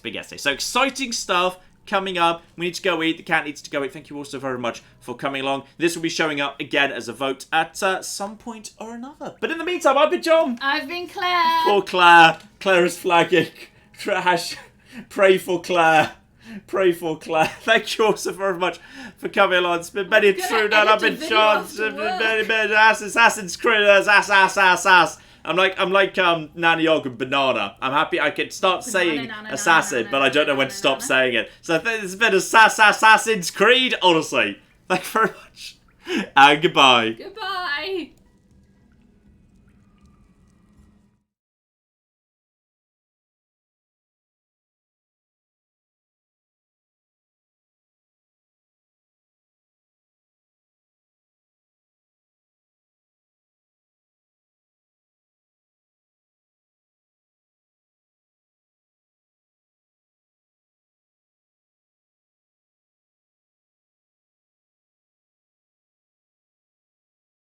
A: big essay. So exciting stuff coming up. We need to go eat. The cat needs to go eat. Thank you all so very much for coming along. This will be showing up again as a vote at some point or another. But in the meantime, I've been John.
B: I've been Claire.
A: Poor Claire. Claire is flagging. Pray for Claire. Pray for Claire. Thank you all so very much for coming along. It's been many true now. I've been John. Many Assassin's Creed. Ass. I'm like Nanny Og and Banana. I'm happy I can start saying assassin, but I don't know when to stop saying it. So this has been Assassin's Creed Odyssey. Thank you very much. And goodbye.
B: Goodbye.